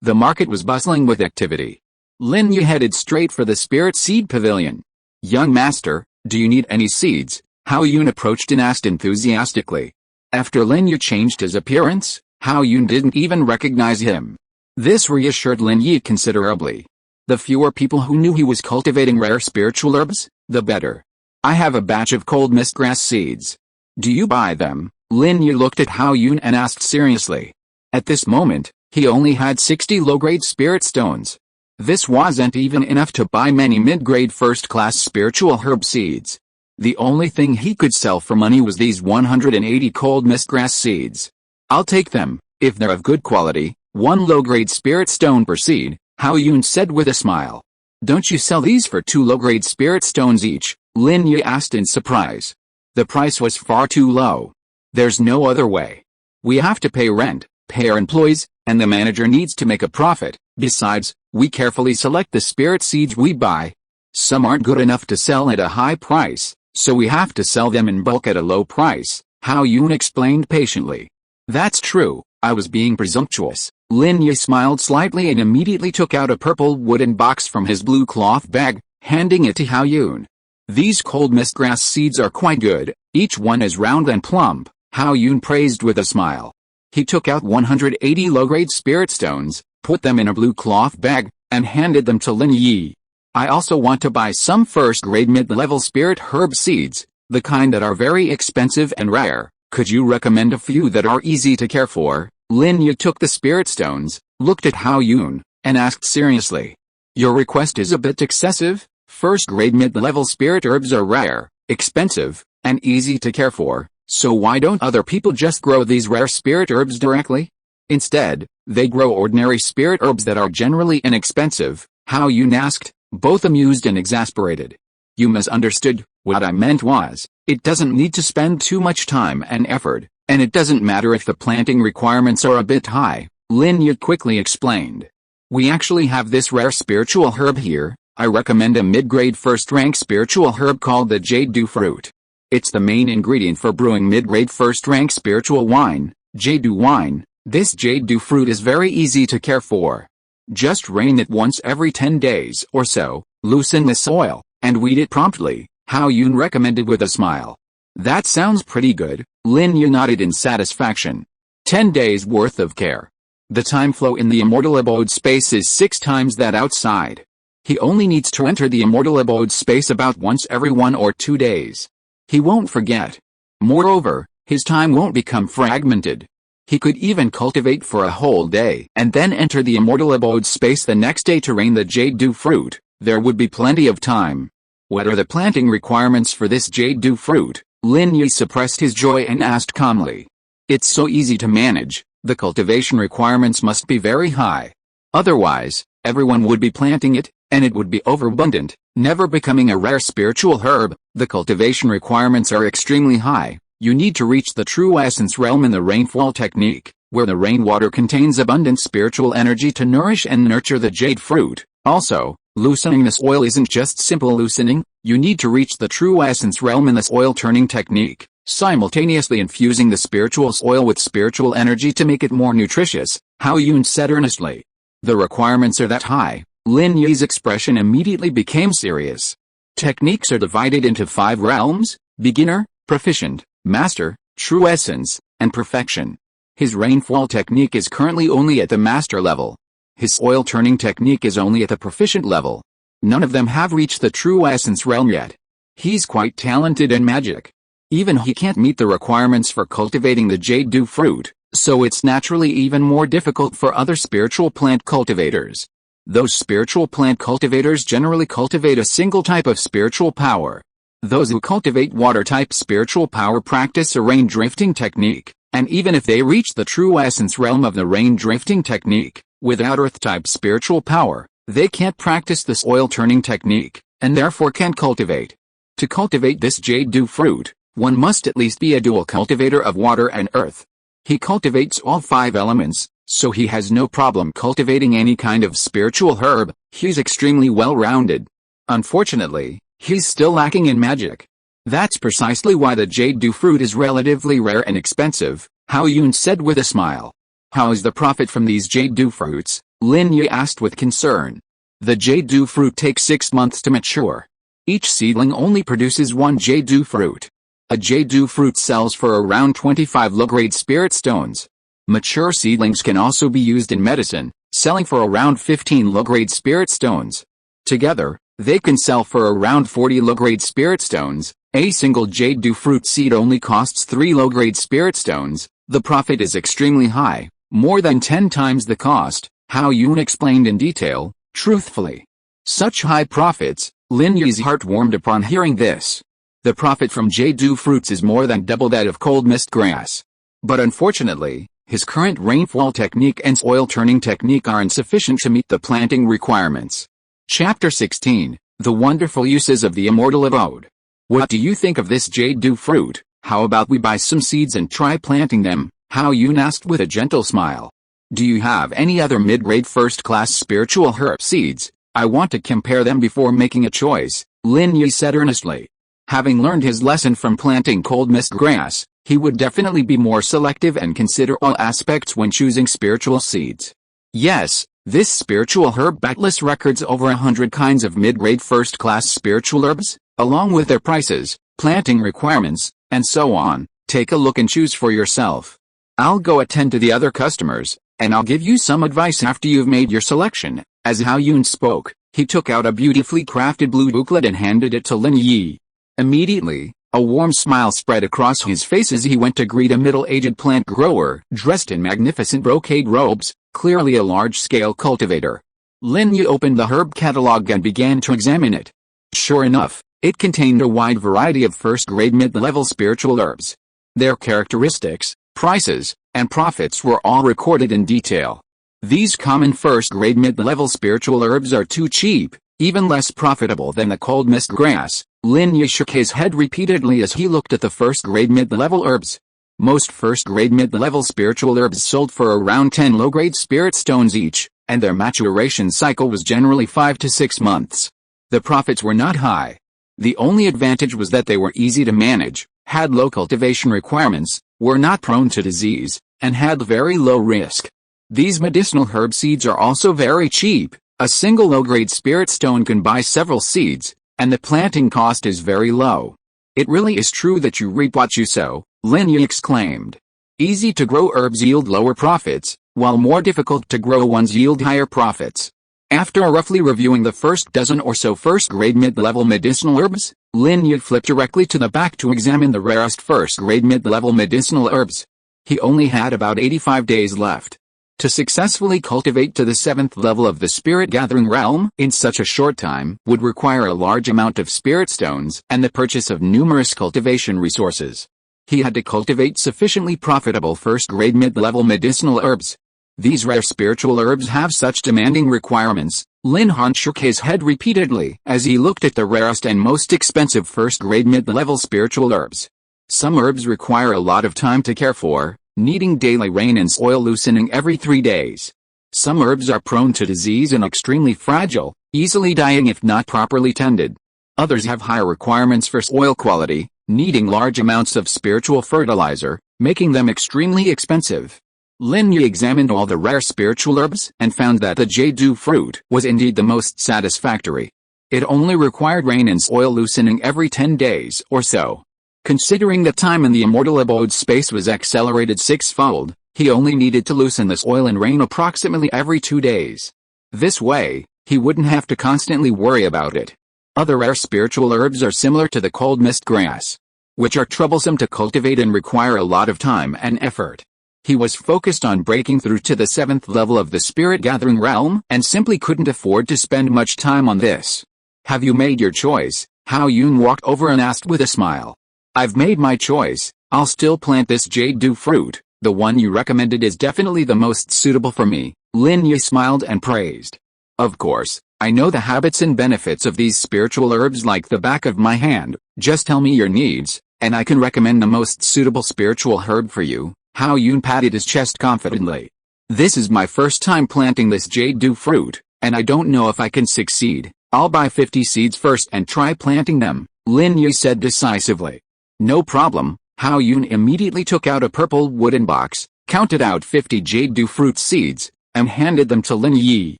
The market was bustling with activity. Lin Yi headed straight for the spirit seed pavilion. "Young master, do you need any seeds?" Hao Yun approached and asked enthusiastically. After Lin Yi changed his appearance, Hao Yun didn't even recognize him. This reassured Lin Yi considerably. The fewer people who knew he was cultivating rare spiritual herbs, the better. "I have a batch of cold mist grass seeds. Do you buy them?" Lin Yi looked at Hao Yun and asked seriously. At this moment, he only had 60 low-grade spirit stones. This wasn't even enough to buy many mid-grade first-class spiritual herb seeds. The only thing he could sell for money was these 180 cold mist grass seeds. "I'll take them, if they're of good quality, 1 low-grade spirit stone per seed," Hao Yun said with a smile. "Don't you sell these for 2 low-grade spirit stones each?" Lin Yi asked in surprise. The price was far too low. "There's no other way. We have to pay rent, pay our employees, and the manager needs to make a profit. Besides, we carefully select the spirit seeds we buy. Some aren't good enough to sell at a high price, so we have to sell them in bulk at a low price," Hao Yun explained patiently. "That's true, I was being presumptuous." Lin Yi smiled slightly and immediately took out a purple wooden box from his blue cloth bag, handing it to Hao Yun. "These cold mist grass seeds are quite good, each one is round and plump," Hao Yun praised with a smile. He took out 180 low-grade spirit stones, put them in a blue cloth bag, and handed them to Lin Yi. "I also want to buy some first-grade mid-level spirit herb seeds, the kind that are very expensive and rare. Could you recommend a few that are easy to care for?" Lin Yi took the spirit stones, looked at Hao Yun, and asked seriously. "Your request is a bit excessive. First-grade mid-level spirit herbs are rare, expensive, and easy to care for, so why don't other people just grow these rare spirit herbs directly? Instead, they grow ordinary spirit herbs that are generally inexpensive," Hao Yun asked, both amused and exasperated. "You misunderstood. What I meant was, it doesn't need to spend too much time and effort, and it doesn't matter if the planting requirements are a bit high," Lin Yi quickly explained. "We actually have this rare spiritual herb here. I recommend a mid-grade first-rank spiritual herb called the jade fruit. It's the main ingredient for brewing mid-grade first-rank spiritual wine, jade wine. This jade fruit is very easy to care for. Just rain it once every 10 days or so, loosen the soil, and weed it promptly," Hao Yun recommended with a smile. "That sounds pretty good," Lin Yi nodded in satisfaction. 10 days worth of care. The time flow in the immortal abode space is 6 times that outside. He only needs to enter the immortal abode space about once every 1 or 2 days. He won't forget. Moreover, his time won't become fragmented. He could even cultivate for a whole day and then enter the immortal abode space the next day to rain the jade dew fruit. There would be plenty of time. What are the planting requirements for this jade dew fruit? Lin Yi suppressed his joy and asked calmly. It's so easy to manage. The cultivation requirements must be very high. Otherwise, everyone would be planting it, and it would be overabundant, never becoming a rare spiritual herb. The cultivation requirements are extremely high. You need to reach the true essence realm in the rainfall technique, where the rainwater contains abundant spiritual energy to nourish and nurture the jade fruit. Also, loosening this oil isn't just simple loosening, you need to reach the true essence realm in this oil turning technique, simultaneously infusing the spiritual oil with spiritual energy to make it more nutritious, Hao Yun said earnestly. The requirements are that high. Lin Yi's expression immediately became serious. Techniques are divided into 5 realms: beginner, proficient, master, true essence, and perfection. His rainfall technique is currently only at the master level. His oil turning technique is only at the proficient level. None of them have reached the true essence realm yet. He's quite talented in magic. Even he can't meet the requirements for cultivating the jade dew fruit, so it's naturally even more difficult for other spiritual plant cultivators. Those spiritual plant cultivators generally cultivate a single type of spiritual power. Those who cultivate water-type spiritual power practice a rain drifting technique, and even if they reach the true essence realm of the rain drifting technique, without earth-type spiritual power, they can't practice this oil-turning technique, and therefore can't cultivate. To cultivate this jade dew fruit, one must at least be a dual cultivator of water and earth. He cultivates all 5 elements, so he has no problem cultivating any kind of spiritual herb. He's extremely well-rounded. Unfortunately, he's still lacking in magic. That's precisely why the jade dew fruit is relatively rare and expensive, Hao Yun said with a smile. How is the profit from these jade dew fruits? Lin Yi asked with concern. The jade dew fruit takes 6 months to mature. Each seedling only produces 1 jade dew fruit. A jade dew fruit sells for around 25 low-grade spirit stones. Mature seedlings can also be used in medicine, selling for around 15 low-grade spirit stones. Together, they can sell for around 40 low-grade spirit stones. A single jade dew fruit seed only costs 3 low-grade spirit stones. The profit is extremely high, more than 10 times the cost, Hao Yun explained in detail, truthfully. Such high profits, Lin Yi's heart warmed upon hearing this. The profit from jade dew fruits is more than double that of cold mist grass. But unfortunately, his current rainfall technique and oil turning technique are insufficient to meet the planting requirements. Chapter 16, The Wonderful Uses of the Immortal Abode. What do you think of this jade dew fruit? How about we buy some seeds and try planting them? Hao Yun asked with a gentle smile. Do you have any other mid-grade first-class spiritual herb seeds? I want to compare them before making a choice, Lin Yi said earnestly. Having learned his lesson from planting cold mist grass, he would definitely be more selective and consider all aspects when choosing spiritual seeds. Yes, this spiritual herb atlas records over 100 kinds of mid-grade first-class spiritual herbs, along with their prices, planting requirements, and so on. Take a look and choose for yourself. I'll go attend to the other customers, and I'll give you some advice after you've made your selection. As Hao Yun spoke, he took out a beautifully crafted blue booklet and handed it to Lin Yi. Immediately, a warm smile spread across his face as he went to greet a middle-aged plant grower, dressed in magnificent brocade robes, clearly a large-scale cultivator. Lin Yi opened the herb catalog and began to examine it. Sure enough, it contained a wide variety of first-grade mid-level spiritual herbs. Their characteristics, prices, and profits were all recorded in detail. These common first-grade mid-level spiritual herbs are too cheap, even less profitable than the cold mist grass. Lin Yi shook his head repeatedly as he looked at the first-grade mid-level herbs. Most first-grade mid-level spiritual herbs sold for around 10 low-grade spirit stones each, and their maturation cycle was generally 5 to 6 months. The profits were not high. The only advantage was that they were easy to manage, had low cultivation requirements, were not prone to disease, and had very low risk. These medicinal herb seeds are also very cheap. A single low-grade spirit stone can buy several seeds, and the planting cost is very low. It really is true that you reap what you sow, Lin Yi exclaimed. Easy to grow herbs yield lower profits, while more difficult to grow ones yield higher profits. After roughly reviewing the first dozen or so first-grade mid-level medicinal herbs, Lin Yi flipped directly to the back to examine the rarest first-grade mid-level medicinal herbs. He only had about 85 days left. To successfully cultivate to the 7th level of the spirit gathering realm in such a short time would require a large amount of spirit stones and the purchase of numerous cultivation resources. He had to cultivate sufficiently profitable first-grade mid-level medicinal herbs. These rare spiritual herbs have such demanding requirements. Lin Han shook his head repeatedly as he looked at the rarest and most expensive first-grade mid-level spiritual herbs. Some herbs require a lot of time to care for, needing daily rain and soil loosening every 3 days. Some herbs are prone to disease and extremely fragile, easily dying if not properly tended. Others have higher requirements for soil quality, needing large amounts of spiritual fertilizer, making them extremely expensive. Lin Yi examined all the rare spiritual herbs and found that the jade fruit was indeed the most satisfactory. It only required rain and soil loosening every 10 days or so. Considering the time in the immortal abode space was accelerated 6-fold, he only needed to loosen the soil and rain approximately every 2 days. This way, he wouldn't have to constantly worry about it. Other rare spiritual herbs are similar to the cold mist grass, which are troublesome to cultivate and require a lot of time and effort. He was focused on breaking through to the 7th level of the spirit gathering realm and simply couldn't afford to spend much time on this. Have you made your choice? Hao Yun walked over and asked with a smile. I've made my choice. I'll still plant this jade fruit. The one you recommended is definitely the most suitable for me. Lin Yi smiled and praised. Of course, I know the habits and benefits of these spiritual herbs like the back of my hand. Just tell me your needs, and I can recommend the most suitable spiritual herb for you. Hao Yun patted his chest confidently. This is my first time planting this jade fruit, and I don't know if I can succeed. I'll buy 50 seeds first and try planting them, Lin Yi said decisively. No problem. Hao Yun immediately took out a purple wooden box, counted out 50 jade fruit seeds, and handed them to Lin Yi.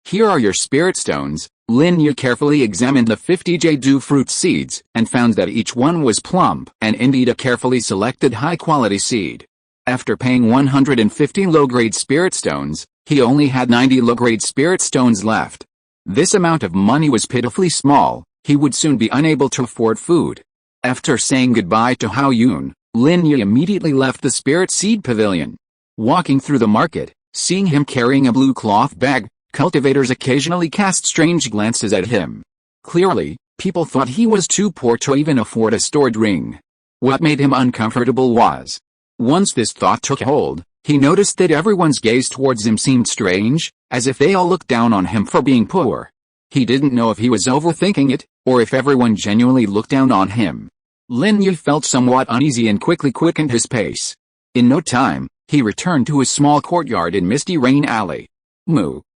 Here are your spirit stones. Lin Yi carefully examined the 50 jade fruit seeds and found that each one was plump and indeed a carefully selected high-quality seed. After paying 150 low-grade spirit stones, he only had 90 low-grade spirit stones left. This amount of money was pitifully small. He would soon be unable to afford food. After saying goodbye to Hao Yun, Lin Yi immediately left the spirit seed pavilion. Walking through the market, seeing him carrying a blue cloth bag, cultivators occasionally cast strange glances at him. Clearly, people thought he was too poor to even afford a stored ring. What made him uncomfortable was, once this thought took hold, he noticed that everyone's gaze towards him seemed strange, as if they all looked down on him for being poor. He didn't know if he was overthinking it, or if everyone genuinely looked down on him. Lin Yi felt somewhat uneasy and quickly quickened his pace. In no time, he returned to his small courtyard in Misty Rain Alley.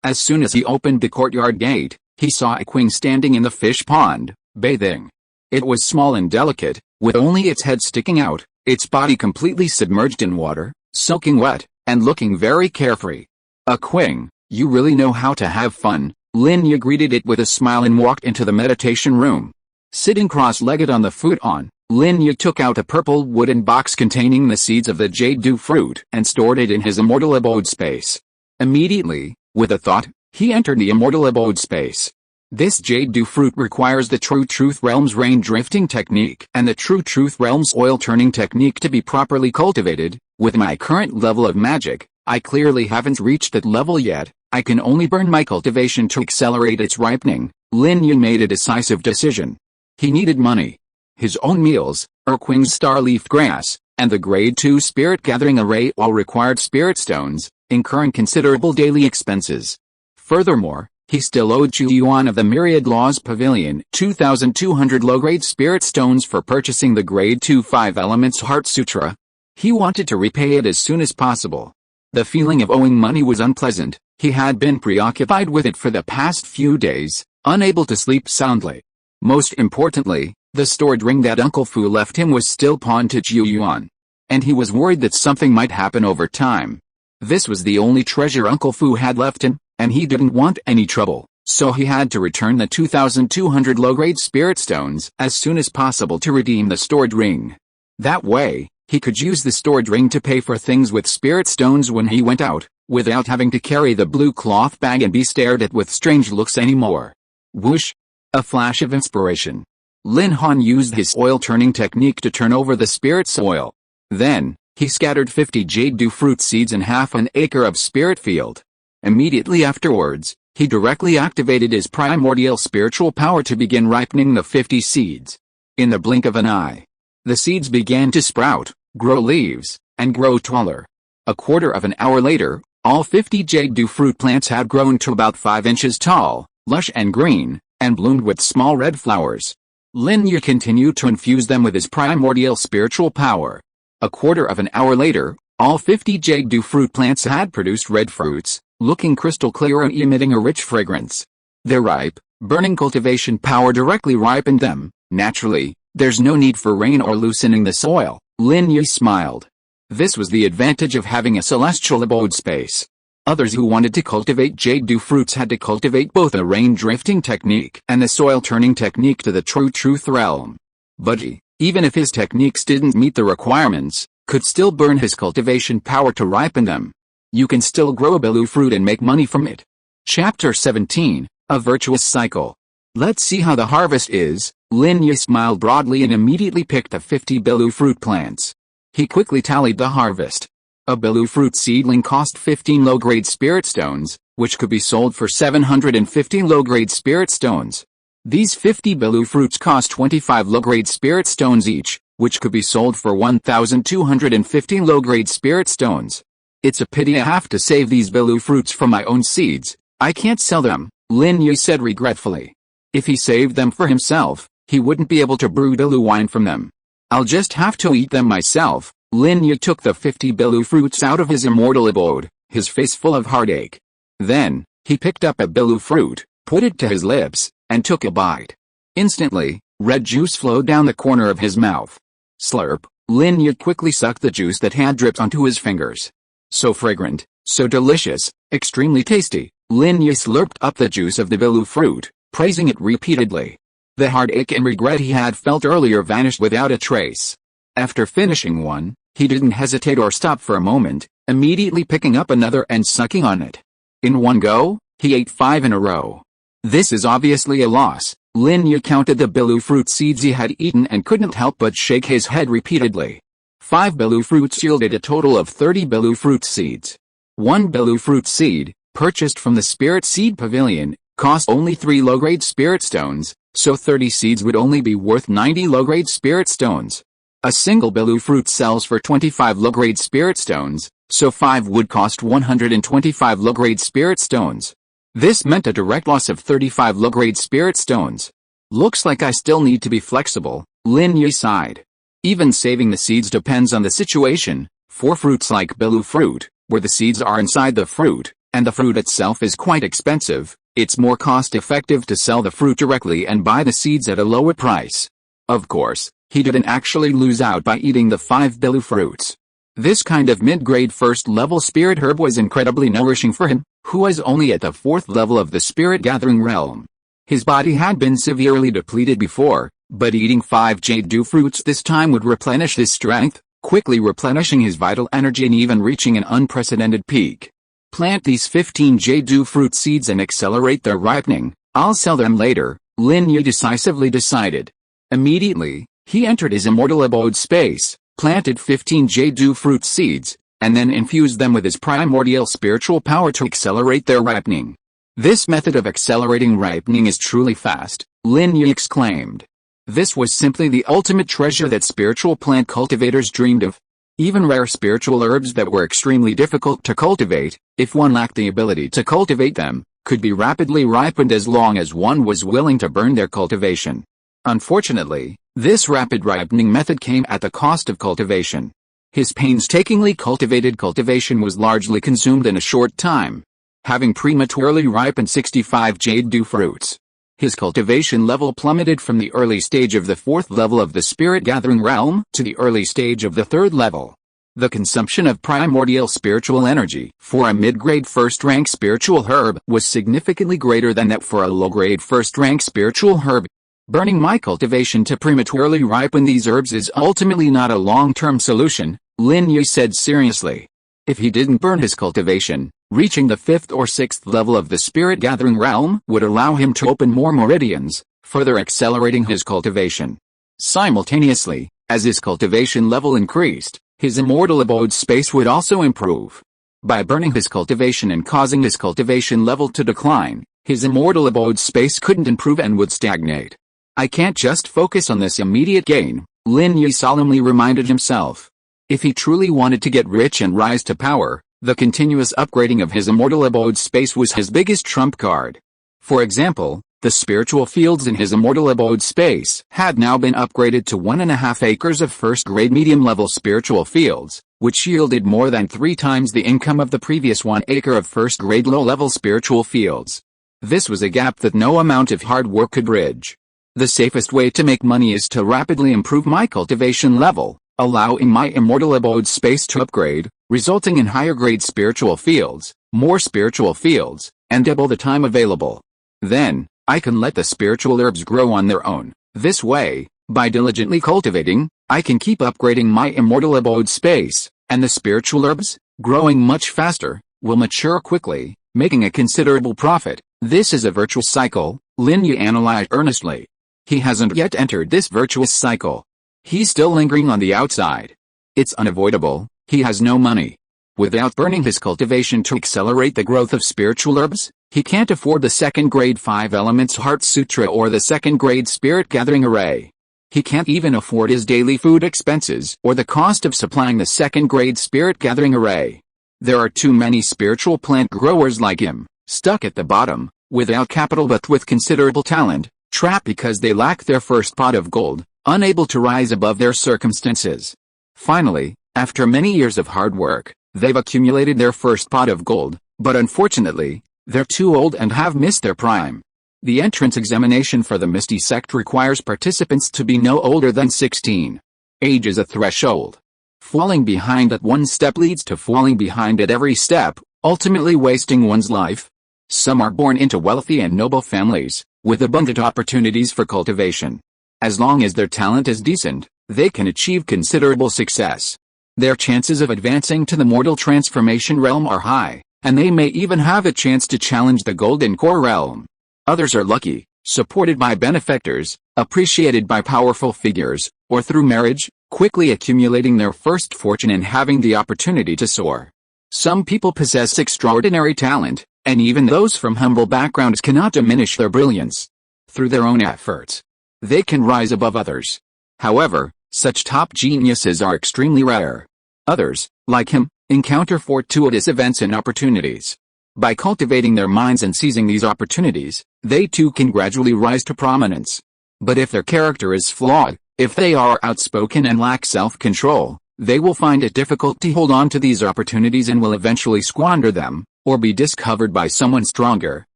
As soon as he opened the courtyard gate, he saw A-Qing standing in the fish pond, bathing. It was small and delicate, with only its head sticking out, its body completely submerged in water, soaking wet, and looking very carefree. A-Qing, you really know how to have fun. Lin Yi greeted it with a smile and walked into the meditation room. Sitting cross-legged on the futon, Lin Yi took out a purple wooden box containing the seeds of the jade fruit and stored it in his immortal abode space. Immediately, with a thought, he entered the immortal abode space. This jade fruit requires the True Truth Realm's rain drifting technique and the True Truth Realm's oil turning technique to be properly cultivated. With my current level of magic, I clearly haven't reached that level yet. I can only burn my cultivation to accelerate its ripening. Lin Yi made a decisive decision. He needed money. His own meals, A-Qing's starleaf grass, and the grade 2 spirit gathering array all required spirit stones, incurring considerable daily expenses. Furthermore, he still owed Chu Yuan of the Myriad Laws Pavilion 2,200 low-grade spirit stones for purchasing the grade 2 5 Elements Heart Sutra. He wanted to repay it as soon as possible. The feeling of owing money was unpleasant. He had been preoccupied with it for the past few days, unable to sleep soundly. Most importantly, the stored ring that Uncle Fu left him was still pawned to Chu Yuan. And he was worried that something might happen over time. This was the only treasure Uncle Fu had left him, and he didn't want any trouble, so he had to return the 2,200 low-grade spirit stones as soon as possible to redeem the stored ring. That way, he could use the stored ring to pay for things with spirit stones when he went out, without having to carry the blue cloth bag and be stared at with strange looks anymore. Whoosh! A flash of inspiration. Lin Han used his oil turning technique to turn over the spirit soil. Then, He scattered 50 jade dew fruit seeds in half an acre of spirit field. Immediately afterwards, he directly activated his primordial spiritual power to begin ripening the 50 seeds. In the blink of an eye, the seeds began to sprout, grow leaves, and grow taller. A quarter of an hour later, all 50 jade dew fruit plants had grown to about 5 inches tall, lush and green, and bloomed with small red flowers. Lin Yi continued to infuse them with his primordial spiritual power. A quarter of an hour later, all 50 jade dew fruit plants had produced red fruits, looking crystal clear and emitting a rich fragrance. Their ripe, burning cultivation power directly ripened them. Naturally, there's no need for rain or loosening the soil. Lin Yi smiled. This was the advantage of having a celestial abode space. Others who wanted to cultivate jade dew fruits had to cultivate both a rain drifting technique and the soil turning technique to the true truth realm. But he, even if his techniques didn't meet the requirements, could still burn his cultivation power to ripen them. You can still grow a Belu fruit and make money from it. Chapter 17, A Virtuous Cycle. Let's see how the harvest is. Lin Yi smiled broadly and immediately picked the 50 Belu fruit plants. He quickly tallied the harvest. A Belu fruit seedling cost 15 low-grade spirit stones, which could be sold for 750 low-grade spirit stones. These 50 Belu fruits cost 25 low-grade spirit stones each, which could be sold for 1,250 low-grade spirit stones. It's a pity I have to save these Belu fruits from my own seeds. I can't sell them, Lin Yi said regretfully. If he saved them for himself, he wouldn't be able to brew Belu wine from them. I'll just have to eat them myself. Lin Yi took the 50 Belu fruits out of his immortal abode, his face full of heartache. Then, he picked up a Belu fruit, put it to his lips, and took a bite. Instantly, red juice flowed down the corner of his mouth. Slurp, Lin Yi quickly sucked the juice that had dripped onto his fingers. So fragrant, so delicious, extremely tasty. Lin Yi slurped up the juice of the Belu fruit, praising it repeatedly. The heartache and regret he had felt earlier vanished without a trace. After finishing one, he didn't hesitate or stop for a moment, immediately picking up another and sucking on it. In one go, he ate 5 in a row. This is obviously a loss. Lin Yi counted the Belu fruit seeds he had eaten and couldn't help but shake his head repeatedly. 5 Belu fruits yielded a total of 30 Belu fruit seeds. 1 Belu fruit seed, purchased from the Spirit Seed Pavilion, cost only 3 low-grade spirit stones, so 30 seeds would only be worth 90 low-grade spirit stones. A single Belu fruit sells for 25 low-grade spirit stones, so 5 would cost 125 low-grade spirit stones. This meant a direct loss of 35 low-grade spirit stones. Looks like I still need to be flexible, Lin Yi sighed. Even saving the seeds depends on the situation. For fruits like Belu fruit, where the seeds are inside the fruit, and the fruit itself is quite expensive, it's more cost-effective to sell the fruit directly and buy the seeds at a lower price. Of course, he didn't actually lose out by eating the 5 Belu fruits. This kind of mid-grade first-level spirit herb was incredibly nourishing for him, who was only at the 4th level of the spirit-gathering realm. His body had been severely depleted before, but eating 5 jade dew fruits this time would replenish his strength, quickly replenishing his vital energy and even reaching an unprecedented peak. Plant these 15 jade dew fruit seeds and accelerate their ripening. I'll sell them later, Lin Yi decisively decided. Immediately, he entered his immortal abode space, planted 15 jade dew fruit seeds, and then infused them with his primordial spiritual power to accelerate their ripening. This method of accelerating ripening is truly fast, Lin Yi exclaimed. This was simply the ultimate treasure that spiritual plant cultivators dreamed of. Even rare spiritual herbs that were extremely difficult to cultivate, if one lacked the ability to cultivate them, could be rapidly ripened as long as one was willing to burn their cultivation. Unfortunately, this rapid ripening method came at the cost of cultivation. His painstakingly cultivated cultivation was largely consumed in a short time, having prematurely ripened 65 jade dew fruits. His cultivation level plummeted from the early stage of the 4th level of the spirit-gathering realm to the early stage of the 3rd level. The consumption of primordial spiritual energy for a mid-grade first-rank spiritual herb was significantly greater than that for a low-grade first-rank spiritual herb. Burning my cultivation to prematurely ripen these herbs is ultimately not a long-term solution, Lin Yi said seriously. If he didn't burn his cultivation, reaching the 5th or 6th level of the spirit-gathering realm would allow him to open more meridians, further accelerating his cultivation. Simultaneously, as his cultivation level increased, his immortal abode space would also improve. By burning his cultivation and causing his cultivation level to decline, his immortal abode space couldn't improve and would stagnate. I can't just focus on this immediate gain, Lin Yi solemnly reminded himself. If he truly wanted to get rich and rise to power, the continuous upgrading of his immortal abode space was his biggest trump card. For example, the spiritual fields in his immortal abode space had now been upgraded to 1.5 acres of first-grade medium-level spiritual fields, which yielded more than 3 times the income of the previous 1 acre of first-grade low-level spiritual fields. This was a gap that no amount of hard work could bridge. The safest way to make money is to rapidly improve my cultivation level, allowing my immortal abode space to upgrade, resulting in higher-grade spiritual fields, more spiritual fields, and double the time available. Then, I can let the spiritual herbs grow on their own. This way, by diligently cultivating, I can keep upgrading my immortal abode space, and the spiritual herbs, growing much faster, will mature quickly, making a considerable profit. This is a virtuous cycle, Lin Yi analyzed earnestly. He hasn't yet entered this virtuous cycle. He's still lingering on the outside. It's unavoidable, he has no money. Without burning his cultivation to accelerate the growth of spiritual herbs, he can't afford the 2nd grade 5 Elements Heart Sutra or the 2nd grade Spirit Gathering Array. He can't even afford his daily food expenses or the cost of supplying the 2nd grade Spirit Gathering Array. There are too many spiritual plant growers like him, stuck at the bottom, without capital but with considerable talent, trapped because they lack their first pot of gold, unable to rise above their circumstances. Finally, after many years of hard work, they've accumulated their first pot of gold, but unfortunately, they're too old and have missed their prime. The entrance examination for the Misty Sect requires participants to be no older than 16. Age is a threshold. Falling behind at one step leads to falling behind at every step, ultimately wasting one's life. Some are born into wealthy and noble families, with abundant opportunities for cultivation. As long as their talent is decent, they can achieve considerable success. Their chances of advancing to the mortal transformation realm are high, and they may even have a chance to challenge the golden core realm. Others are lucky, supported by benefactors, appreciated by powerful figures, or through marriage, quickly accumulating their first fortune and having the opportunity to soar. Some people possess extraordinary talent, and even those from humble backgrounds cannot diminish their brilliance. Through their own efforts, they can rise above others. However, such top geniuses are extremely rare. Others, like him, encounter fortuitous events and opportunities. By cultivating their minds and seizing these opportunities, they too can gradually rise to prominence. But if their character is flawed, if they are outspoken and lack self-control, they will find it difficult to hold on to these opportunities and will eventually squander them, or be discovered by someone stronger,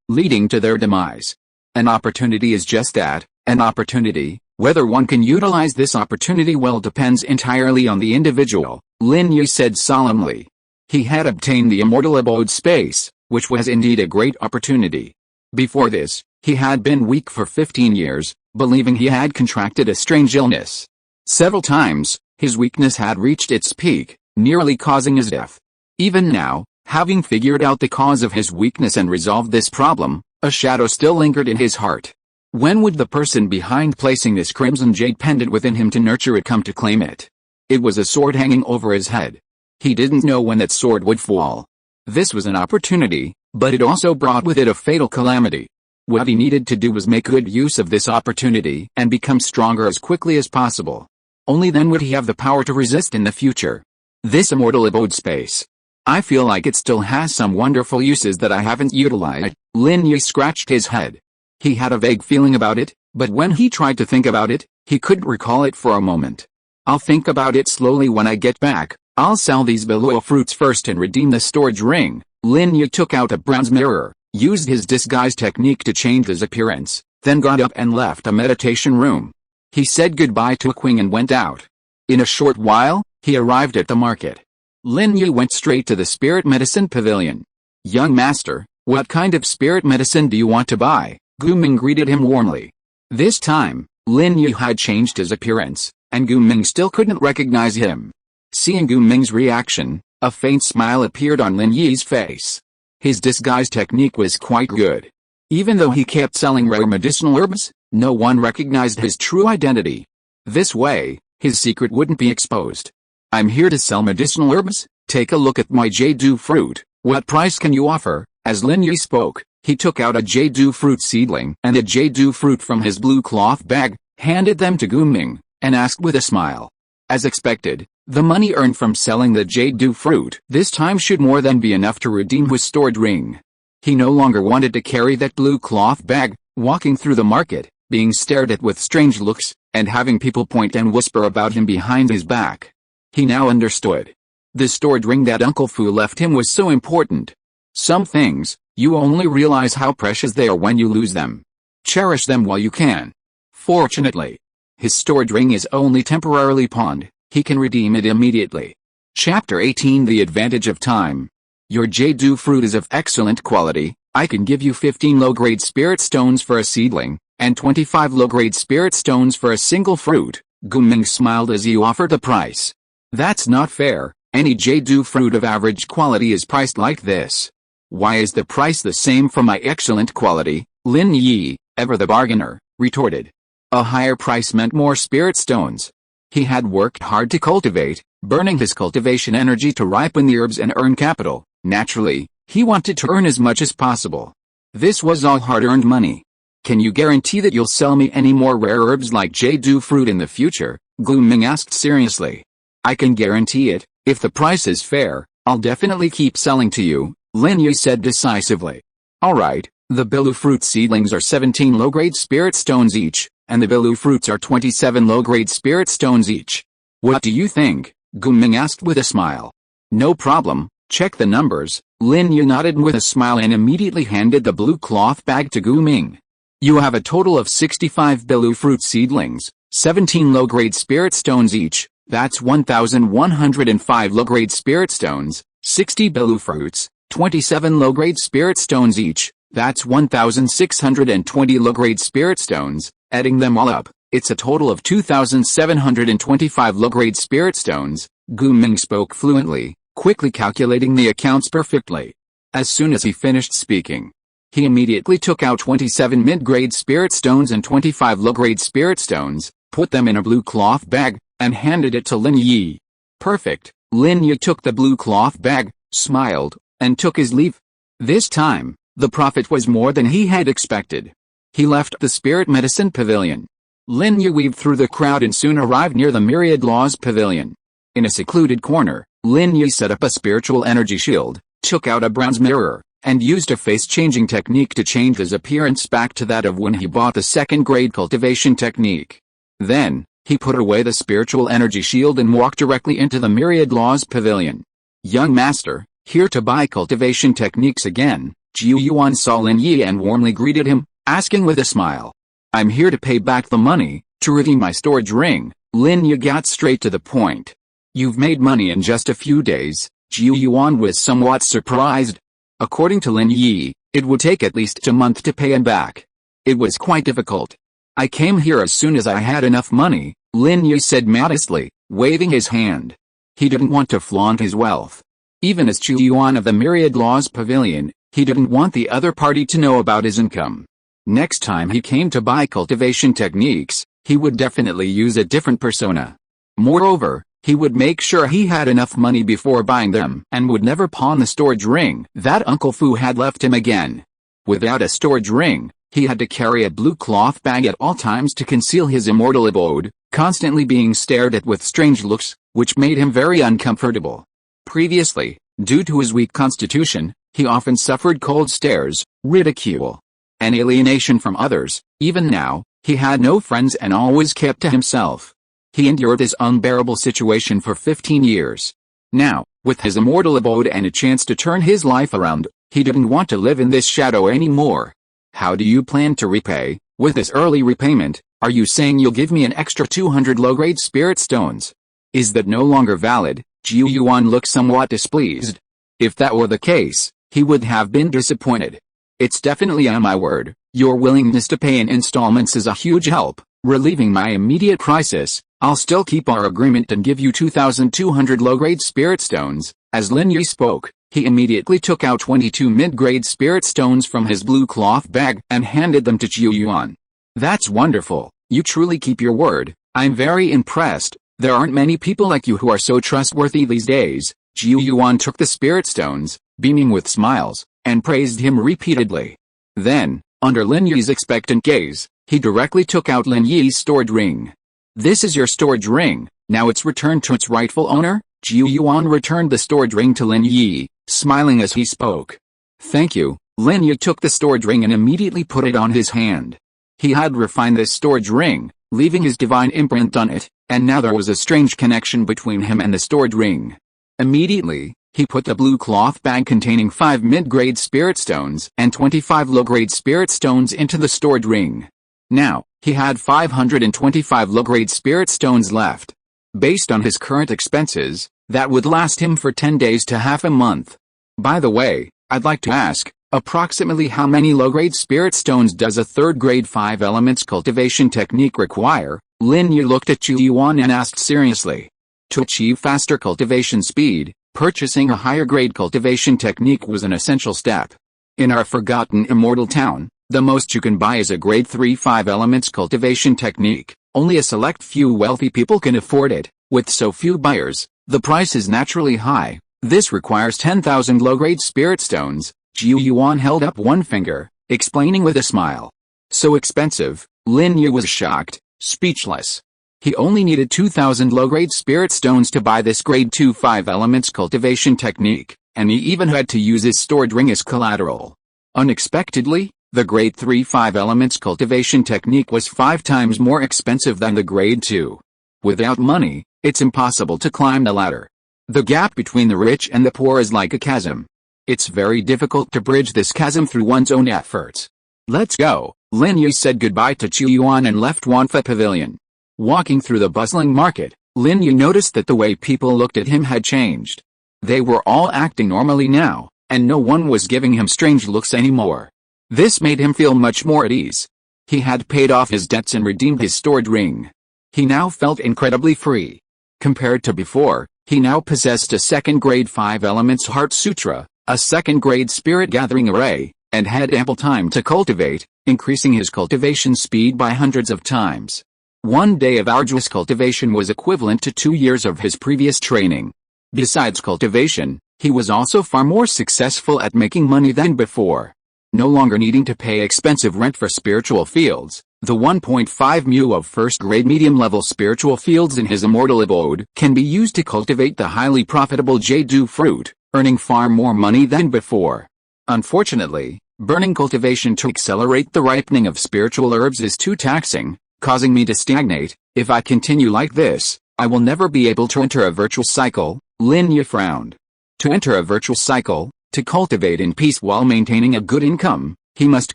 leading to their demise. An opportunity is just that, an opportunity. Whether one can utilize this opportunity well depends entirely on the individual, Lin Yi said solemnly. He had obtained the immortal abode space, which was indeed a great opportunity. Before this, he had been weak for 15 years, believing he had contracted a strange illness. Several times, his weakness had reached its peak, nearly causing his death. Even now, having figured out the cause of his weakness and resolved this problem, a shadow still lingered in his heart. When would the person behind placing this crimson jade pendant within him to nurture it come to claim it? It was a sword hanging over his head. He didn't know when that sword would fall. This was an opportunity, but it also brought with it a fatal calamity. What he needed to do was make good use of this opportunity and become stronger as quickly as possible. Only then would he have the power to resist in the future. This immortal abode space. I feel like it still has some wonderful uses that I haven't utilized. Lin Yi scratched his head. He had a vague feeling about it, but when he tried to think about it, he couldn't recall it for a moment. I'll think about it slowly when I get back. I'll sell these below fruits first and redeem the storage ring. Lin Yi took out a bronze mirror, used his disguise technique to change his appearance, then got up and left a meditation room. He said goodbye to A-Qing and went out. In a short while, he arrived at the market. Lin Yi went straight to the spirit medicine pavilion. Young master, what kind of spirit medicine do you want to buy? Gu Ming greeted him warmly. This time, Lin Yi had changed his appearance, and Gu Ming still couldn't recognize him. Seeing Gu Ming's reaction, a faint smile appeared on Lin Yi's face. His disguise technique was quite good. Even though he kept selling rare medicinal herbs, no one recognized his true identity. This way, his secret wouldn't be exposed. I'm here to sell medicinal herbs. Take a look at my jade fruit. What price can you offer? As Lin Yi spoke, he took out a jade fruit seedling and a jade fruit from his blue cloth bag, handed them to Gu Ming, and asked with a smile. As expected, the money earned from selling the jade fruit this time should more than be enough to redeem his stored ring. He no longer wanted to carry that blue cloth bag, walking through the market, being stared at with strange looks, and having people point and whisper about him behind his back. He now understood. The stored ring that Uncle Fu left him was so important. Some things, you only realize how precious they are when you lose them. Cherish them while you can. Fortunately, his stored ring is only temporarily pawned. He can redeem it immediately. Chapter 18 The Advantage of Time. Your jade fruit is of excellent quality. I can give you 15 low-grade spirit stones for a seedling, and 25 low-grade spirit stones for a single fruit. Gu Ming smiled as he offered the price. That's not fair. Any jade fruit of average quality is priced like this. Why is the price the same for my excellent quality? Lin Yi, ever the bargainer, retorted. A higher price meant more spirit stones. He had worked hard to cultivate, burning his cultivation energy to ripen the herbs and earn capital. Naturally, he wanted to earn as much as possible. This was all hard-earned money. Can you guarantee that you'll sell me any more rare herbs like jade fruit in the future? Gu Ming asked seriously. I can guarantee it. If the price is fair, I'll definitely keep selling to you, Lin Yi said decisively. Alright, the bilu fruit seedlings are 17 low-grade spirit stones each, and the bilu fruits are 27 low-grade spirit stones each. What do you think? Gu Ming asked with a smile. No problem, check the numbers. Lin Yi nodded with a smile and immediately handed the blue cloth bag to Gu Ming. You have a total of 65 bilu fruit seedlings, 17 low-grade spirit stones each. That's 1,105 low-grade spirit stones, 60 bilu fruits, 27 low-grade spirit stones each. That's 1,620 low-grade spirit stones. Adding them all up, it's a total of 2,725 low-grade spirit stones. Gu Ming spoke fluently, quickly calculating the accounts perfectly. As soon as he finished speaking, he immediately took out 27 mid-grade spirit stones and 25 low-grade spirit stones, put them in a blue cloth bag, and handed it to Lin Yi. Perfect. Lin Yi took the blue cloth bag, smiled, and took his leave. This time, the profit was more than he had expected. He left the spirit medicine pavilion. Lin Yi weaved through the crowd and soon arrived near the myriad laws pavilion. In a secluded corner, Lin Yi set up a spiritual energy shield, took out a bronze mirror, and used a face-changing technique to change his appearance back to that of when he bought the second-grade cultivation technique. Then, he put away the spiritual energy shield and walked directly into the myriad laws pavilion. Young master, here to buy cultivation techniques again. Jiu Yuan saw Lin Yi and warmly greeted him, asking with a smile. I'm here to pay back the money, to redeem my storage ring. Lin Yi got straight to the point. You've made money in just a few days. Jiu Yuan was somewhat surprised. According to Lin Yi, it would take at least a month to pay him back. It was quite difficult. I came here as soon as I had enough money, Lin Yi said modestly, waving his hand. He didn't want to flaunt his wealth. Even as Jiu Yuan of the Myriad Laws Pavilion, he didn't want the other party to know about his income. Next time he came to buy cultivation techniques, he would definitely use a different persona. Moreover, he would make sure he had enough money before buying them and would never pawn the storage ring that Uncle Fu had left him again. Without a storage ring, he had to carry a blue cloth bag at all times to conceal his immortal abode, constantly being stared at with strange looks, which made him very uncomfortable. Previously, due to his weak constitution, he often suffered cold stares, ridicule, and alienation from others. Even now, he had no friends and always kept to himself. He endured this unbearable situation for 15 years. Now, with his immortal abode and a chance to turn his life around, he didn't want to live in this shadow anymore. How do you plan to repay? With this early repayment, are you saying you'll give me an extra 200 low-grade spirit stones? Is that no longer valid? Jiu Yuan looked somewhat displeased. If that were the case, he would have been disappointed. It's definitely on my word. Your willingness to pay in installments is a huge help, relieving my immediate crisis. I'll still keep our agreement and give you 2,200 low-grade spirit stones. As Lin Yi spoke, he immediately took out 22 mid-grade spirit stones from his blue cloth bag and handed them to Jiu Yuan. That's wonderful. You truly keep your word. I'm very impressed. There aren't many people like you who are so trustworthy these days. Jiu Yuan took the spirit stones, beaming with smiles, and praised him repeatedly. Then, under Lin Yi's expectant gaze, he directly took out Lin Yi's storage ring. This is your storage ring, now it's returned to its rightful owner? Jiu Yuan returned the storage ring to Lin Yi, smiling as he spoke. Thank you. Lin Yi took the storage ring and immediately put it on his hand. He had refined this storage ring, leaving his divine imprint on it, and now there was a strange connection between him and the storage ring. Immediately, he put the blue cloth bag containing 5 mid-grade spirit stones and 25 low-grade spirit stones into the storage ring. Now, he had 525 low-grade spirit stones left. Based on his current expenses, that would last him for 10 days to half a month. By the way, I'd like to ask, approximately how many low-grade spirit stones does a 3rd grade 5 elements cultivation technique require? Lin Yi looked at Jiu Yuan and asked seriously. To achieve faster cultivation speed, purchasing a higher grade cultivation technique was an essential step. In our forgotten immortal town, the most you can buy is a grade 3 5 elements cultivation technique. Only a select few wealthy people can afford it. With so few buyers, the price is naturally high. This requires 10,000 low-grade spirit stones. Jiu Yuan held up one finger, explaining with a smile. So expensive. Lin Yi was shocked, speechless. He only needed 2,000 low-grade spirit stones to buy this grade 2 5 elements cultivation technique, and he even had to use his stored ring as collateral. Unexpectedly, the grade 3 5 elements cultivation technique was 5 times more expensive than the grade 2. Without money, it's impossible to climb the ladder. The gap between the rich and the poor is like a chasm. It's very difficult to bridge this chasm through one's own efforts. Let's go. Lin Yi said goodbye to Jiu Yuan and left Wanfa Pavilion. Walking through the bustling market, Lin Yi noticed that the way people looked at him had changed. They were all acting normally now, and no one was giving him strange looks anymore. This made him feel much more at ease. He had paid off his debts and redeemed his stored ring. He now felt incredibly free. Compared to before, he now possessed a 2nd grade 5 elements Heart Sutra, a 2nd grade spirit gathering array, and had ample time to cultivate, increasing his cultivation speed by hundreds of times. One day of arduous cultivation was equivalent to 2 years of his previous training. Besides cultivation, he was also far more successful at making money than before. No longer needing to pay expensive rent for spiritual fields, the 1.5 mu of 1st grade medium-level spiritual fields in his immortal abode can be used to cultivate the highly profitable jade fruit, earning far more money than before. Unfortunately, burning cultivation to accelerate the ripening of spiritual herbs is too taxing, causing me to stagnate. If I continue like this, I will never be able to enter a virtual cycle. Lin Yi frowned. To enter a virtual cycle, to cultivate in peace while maintaining a good income, he must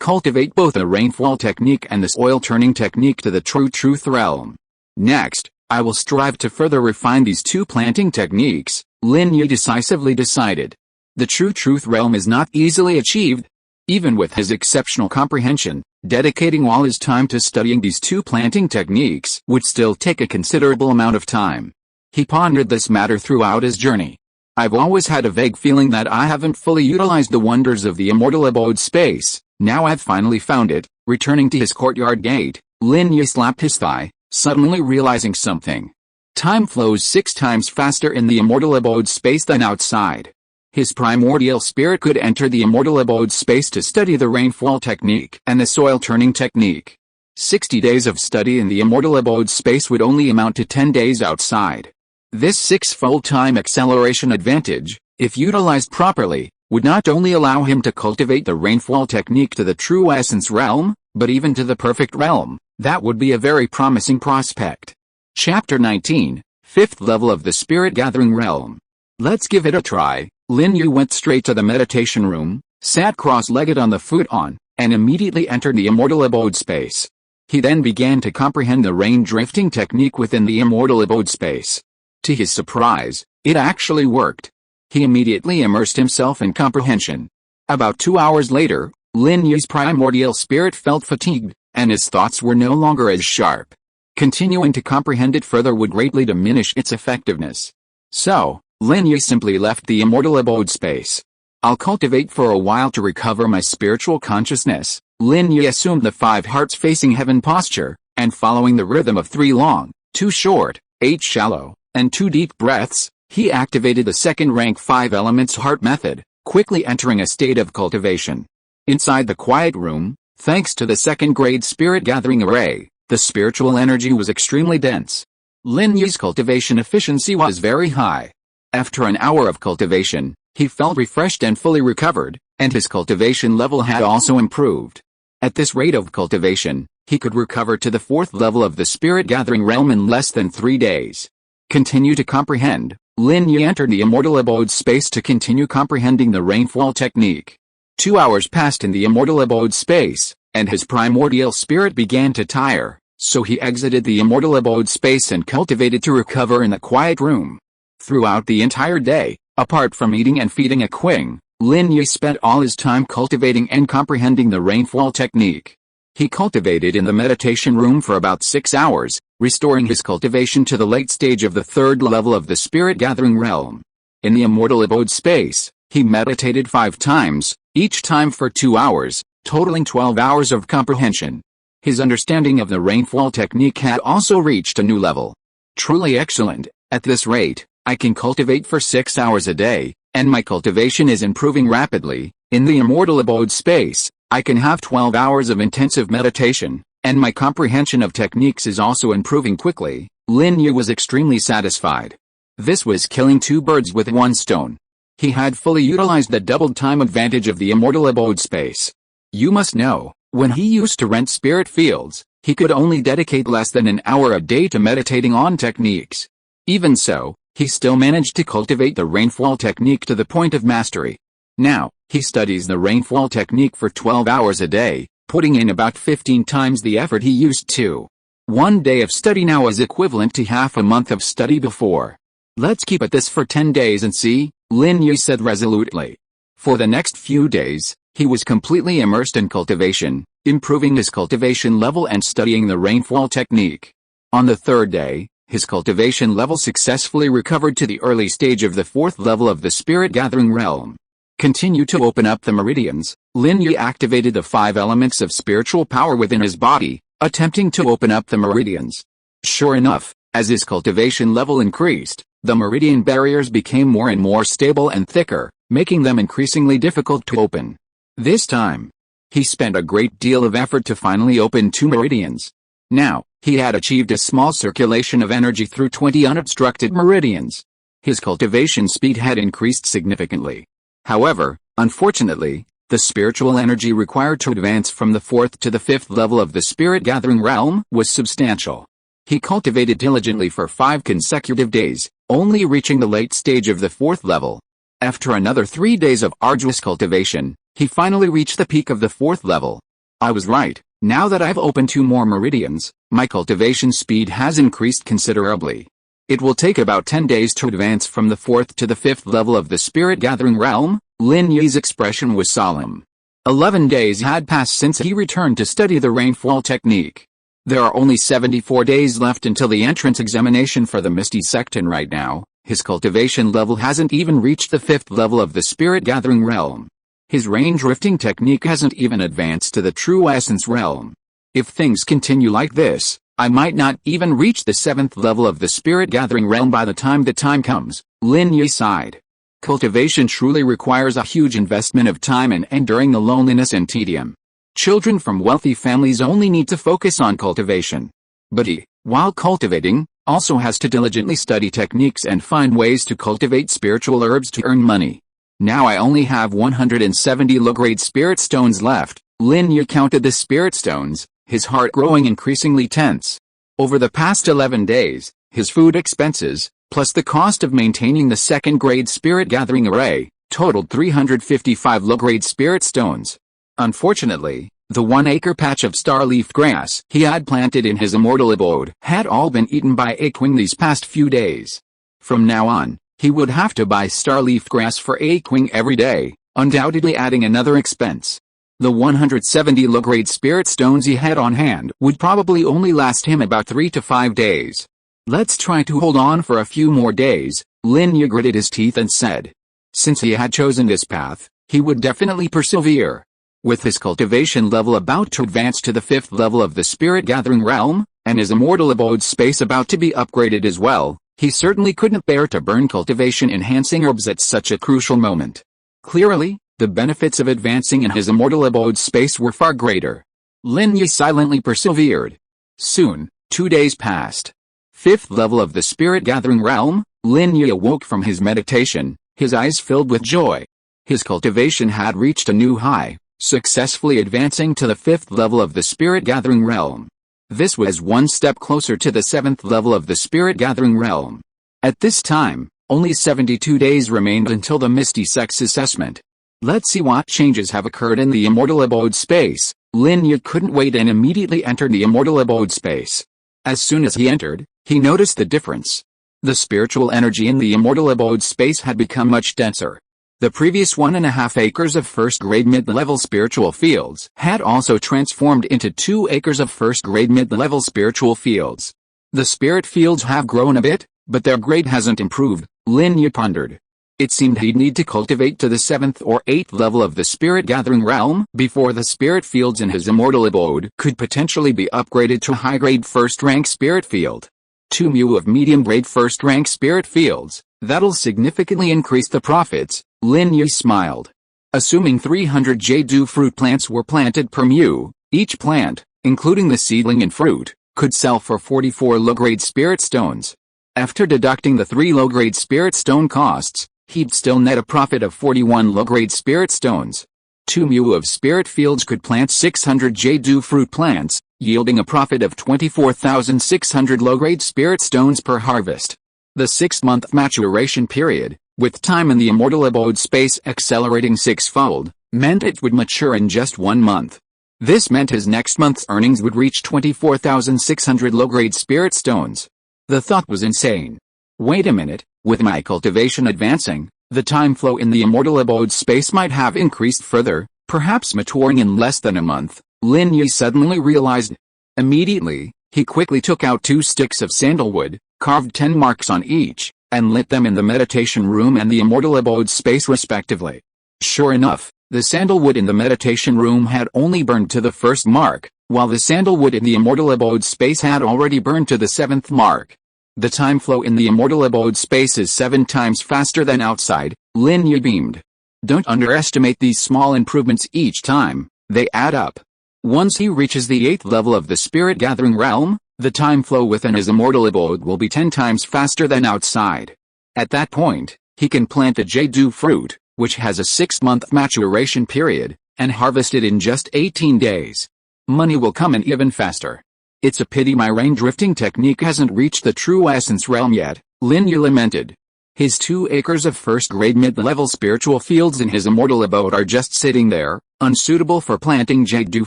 cultivate both the rainfall technique and the soil turning technique to the true truth realm. Next, I will strive to further refine these 2 planting techniques, Lin Yi decisively decided. The true truth realm is not easily achieved. Even with his exceptional comprehension, dedicating all his time to studying these 2 planting techniques would still take a considerable amount of time. He pondered this matter throughout his journey. I've always had a vague feeling that I haven't fully utilized the wonders of the immortal abode space. Now I've finally found it. Returning to his courtyard gate, Lin Yi slapped his thigh, suddenly realizing something. Time flows 6 times faster in the immortal abode space than outside. His primordial spirit could enter the immortal abode space to study the rainfall technique and the soil turning technique. 60 days of study in the immortal abode space would only amount to 10 days outside. This 6-fold time acceleration advantage, if utilized properly, would not only allow him to cultivate the rainfall technique to the true essence realm, but even to the perfect realm. That would be a very promising prospect. Chapter 19, 5th level of the spirit gathering realm. Let's give it a try. Lin Yi went straight to the meditation room, sat cross-legged on the futon, and immediately entered the immortal abode space. He then began to comprehend the rain drifting technique within the immortal abode space. To his surprise, it actually worked. He immediately immersed himself in comprehension. About 2 hours later, Lin Yi's primordial spirit felt fatigued, and his thoughts were no longer as sharp. Continuing to comprehend it further would greatly diminish its effectiveness. So, Lin Yi simply left the immortal abode space. I'll cultivate for a while to recover my spiritual consciousness. Lin Yi assumed the 5 hearts facing heaven posture, and following the rhythm of 3 long, 2 short, 8 shallow and 2 deep breaths, he activated the second rank 5 elements heart method, quickly entering a state of cultivation. Inside the quiet room, thanks to the second grade spirit gathering array, the spiritual energy was extremely dense. Lin Yi's cultivation efficiency was very high. After an hour of cultivation, he felt refreshed and fully recovered, and his cultivation level had also improved. At this rate of cultivation, he could recover to the 4th level of the spirit gathering realm in less than 3 days. Continue to comprehend. Lin Yi entered the immortal abode space to continue comprehending the rainfall technique. 2 hours passed in the immortal abode space, and his primordial spirit began to tire, so he exited the immortal abode space and cultivated to recover in the quiet room. Throughout the entire day, apart from eating and feeding A-Qing, Lin Yi spent all his time cultivating and comprehending the rainfall technique. He cultivated in the meditation room for about 6 hours, restoring his cultivation to the late stage of the 3rd level of the spirit gathering realm. In the immortal abode space, he meditated 5 times, each time for 2 hours, totaling 12 hours of comprehension. His understanding of the rainfall technique had also reached a new level. Truly excellent. At this rate, I can cultivate for 6 hours a day, and my cultivation is improving rapidly. In the immortal abode space, I can have 12 hours of intensive meditation, and my comprehension of techniques is also improving quickly. Lin Yi was extremely satisfied. This was killing 2 birds with 1 stone. He had fully utilized the doubled time advantage of the immortal abode space. You must know, when he used to rent spirit fields, he could only dedicate less than an hour a day to meditating on techniques. Even so, he still managed to cultivate the rainfall technique to the point of mastery. Now, he studies the rainfall technique for 12 hours a day, putting in about 15 times the effort he used to. 1 day of study now is equivalent to half a month of study before. Let's keep at this for 10 days and see, Lin Yi said resolutely. For the next few days, he was completely immersed in cultivation, improving his cultivation level and studying the rainfall technique. On the 3rd day, his cultivation level successfully recovered to the early stage of the 4th level of the spirit gathering realm. Continue to open up the meridians. Lin Yi activated the 5 elements of spiritual power within his body, attempting to open up the meridians. Sure enough, as his cultivation level increased, the meridian barriers became more and more stable and thicker, making them increasingly difficult to open. This time, he spent a great deal of effort to finally open 2 meridians. Now, he had achieved a small circulation of energy through 20 unobstructed meridians. His cultivation speed had increased significantly. However, unfortunately, the spiritual energy required to advance from the 4th to the 5th level of the spirit gathering realm was substantial. He cultivated diligently for 5 consecutive days, only reaching the late stage of the 4th level. After another 3 days of arduous cultivation, he finally reached the peak of the 4th level. I was right. Now that I've opened 2 more meridians, my cultivation speed has increased considerably. It will take about 10 days to advance from the 4th to the 5th level of the spirit gathering realm. Lin Yi's expression was solemn. 11 days had passed since he returned to study the rainfall technique. There are only 74 days left until the entrance examination for the Misty Sect, and right now, his cultivation level hasn't even reached the 5th level of the spirit gathering realm. His rain drifting technique hasn't even advanced to the true essence realm. If things continue like this, I might not even reach the 7th level of the spirit gathering realm by the time comes. Lin Yi sighed. Cultivation truly requires a huge investment of time and enduring the loneliness and tedium. Children from wealthy families only need to focus on cultivation. But he, while cultivating, also has to diligently study techniques and find ways to cultivate spiritual herbs to earn money. Now I only have 170 low-grade spirit stones left. Lin Yi counted the spirit stones, his heart growing increasingly tense. Over the past 11 days, his food expenses, plus the cost of maintaining the 2nd grade spirit gathering array, totaled 355 low-grade spirit stones. Unfortunately, the 1-acre patch of star-leaf grass he had planted in his immortal abode had all been eaten by A-Qing these past few days. From now on, he would have to buy star-leaf grass for A-Qing every day, undoubtedly adding another expense. The 170 low-grade spirit stones he had on hand would probably only last him about 3 to 5 days. Let's try to hold on for a few more days, Lin Yi gritted his teeth and said. Since he had chosen this path, he would definitely persevere. With his cultivation level about to advance to the 5th level of the spirit gathering realm, and his immortal abode space about to be upgraded as well, he certainly couldn't bear to burn cultivation-enhancing herbs at such a crucial moment. Clearly, the benefits of advancing in his immortal abode space were far greater. Lin Yi silently persevered. Soon, 2 days passed. 5th level of the spirit-gathering realm, Lin Yi awoke from his meditation, his eyes filled with joy. His cultivation had reached a new high, successfully advancing to the 5th level of the spirit-gathering realm. This was one step closer to the 7th level of the spirit-gathering realm. At this time, only 72 days remained until the Misty Sect's assessment. Let's see what changes have occurred in the immortal abode space. Lin Yi couldn't wait and immediately entered the immortal abode space. As soon as he entered, he noticed the difference. The spiritual energy in the immortal abode space had become much denser. The previous 1.5 acres of first-grade mid-level spiritual fields had also transformed into 2 acres of first-grade mid-level spiritual fields. The spirit fields have grown a bit, but their grade hasn't improved, Lin Yi pondered. It seemed he'd need to cultivate to the 7th or 8th level of the spirit-gathering realm before the spirit fields in his immortal abode could potentially be upgraded to high-grade first-rank spirit field. 2 mu of medium-grade first-rank spirit fields, that'll significantly increase the profits, Lin Yi smiled. Assuming 300 jade fruit plants were planted per mu, each plant, including the seedling and fruit, could sell for 44 low-grade spirit stones. After deducting the 3 low-grade spirit stone costs, he'd still net a profit of 41 low-grade spirit stones. 2 mu of spirit fields could plant 600 jade fruit plants, yielding a profit of 24,600 low-grade spirit stones per harvest. The 6-month maturation period, with time in the immortal abode space accelerating 6-fold, meant it would mature in just 1 month. This meant his next month's earnings would reach 24,600 low-grade spirit stones. The thought was insane. Wait a minute, with my cultivation advancing, the time flow in the immortal abode space might have increased further, perhaps maturing in less than a month, Lin Yi suddenly realized. Immediately, he quickly took out 2 sticks of sandalwood, carved 10 marks on each, and lit them in the meditation room and the immortal abode space respectively. Sure enough, the sandalwood in the meditation room had only burned to the 1st mark, while the sandalwood in the immortal abode space had already burned to the 7th mark. The time flow in the immortal abode space is 7 times faster than outside, Lin Yi beamed. Don't underestimate these small improvements each time, they add up. Once he reaches the 8th level of the spirit-gathering realm, the time flow within his immortal abode will be 10 times faster than outside. At that point, he can plant the jade fruit, which has a 6-month maturation period, and harvest it in just 18 days. Money will come in even faster. It's a pity my rain-drifting technique hasn't reached the true essence realm yet, Lin Yi lamented. His 2 acres of first-grade mid-level spiritual fields in his immortal abode are just sitting there, unsuitable for planting jade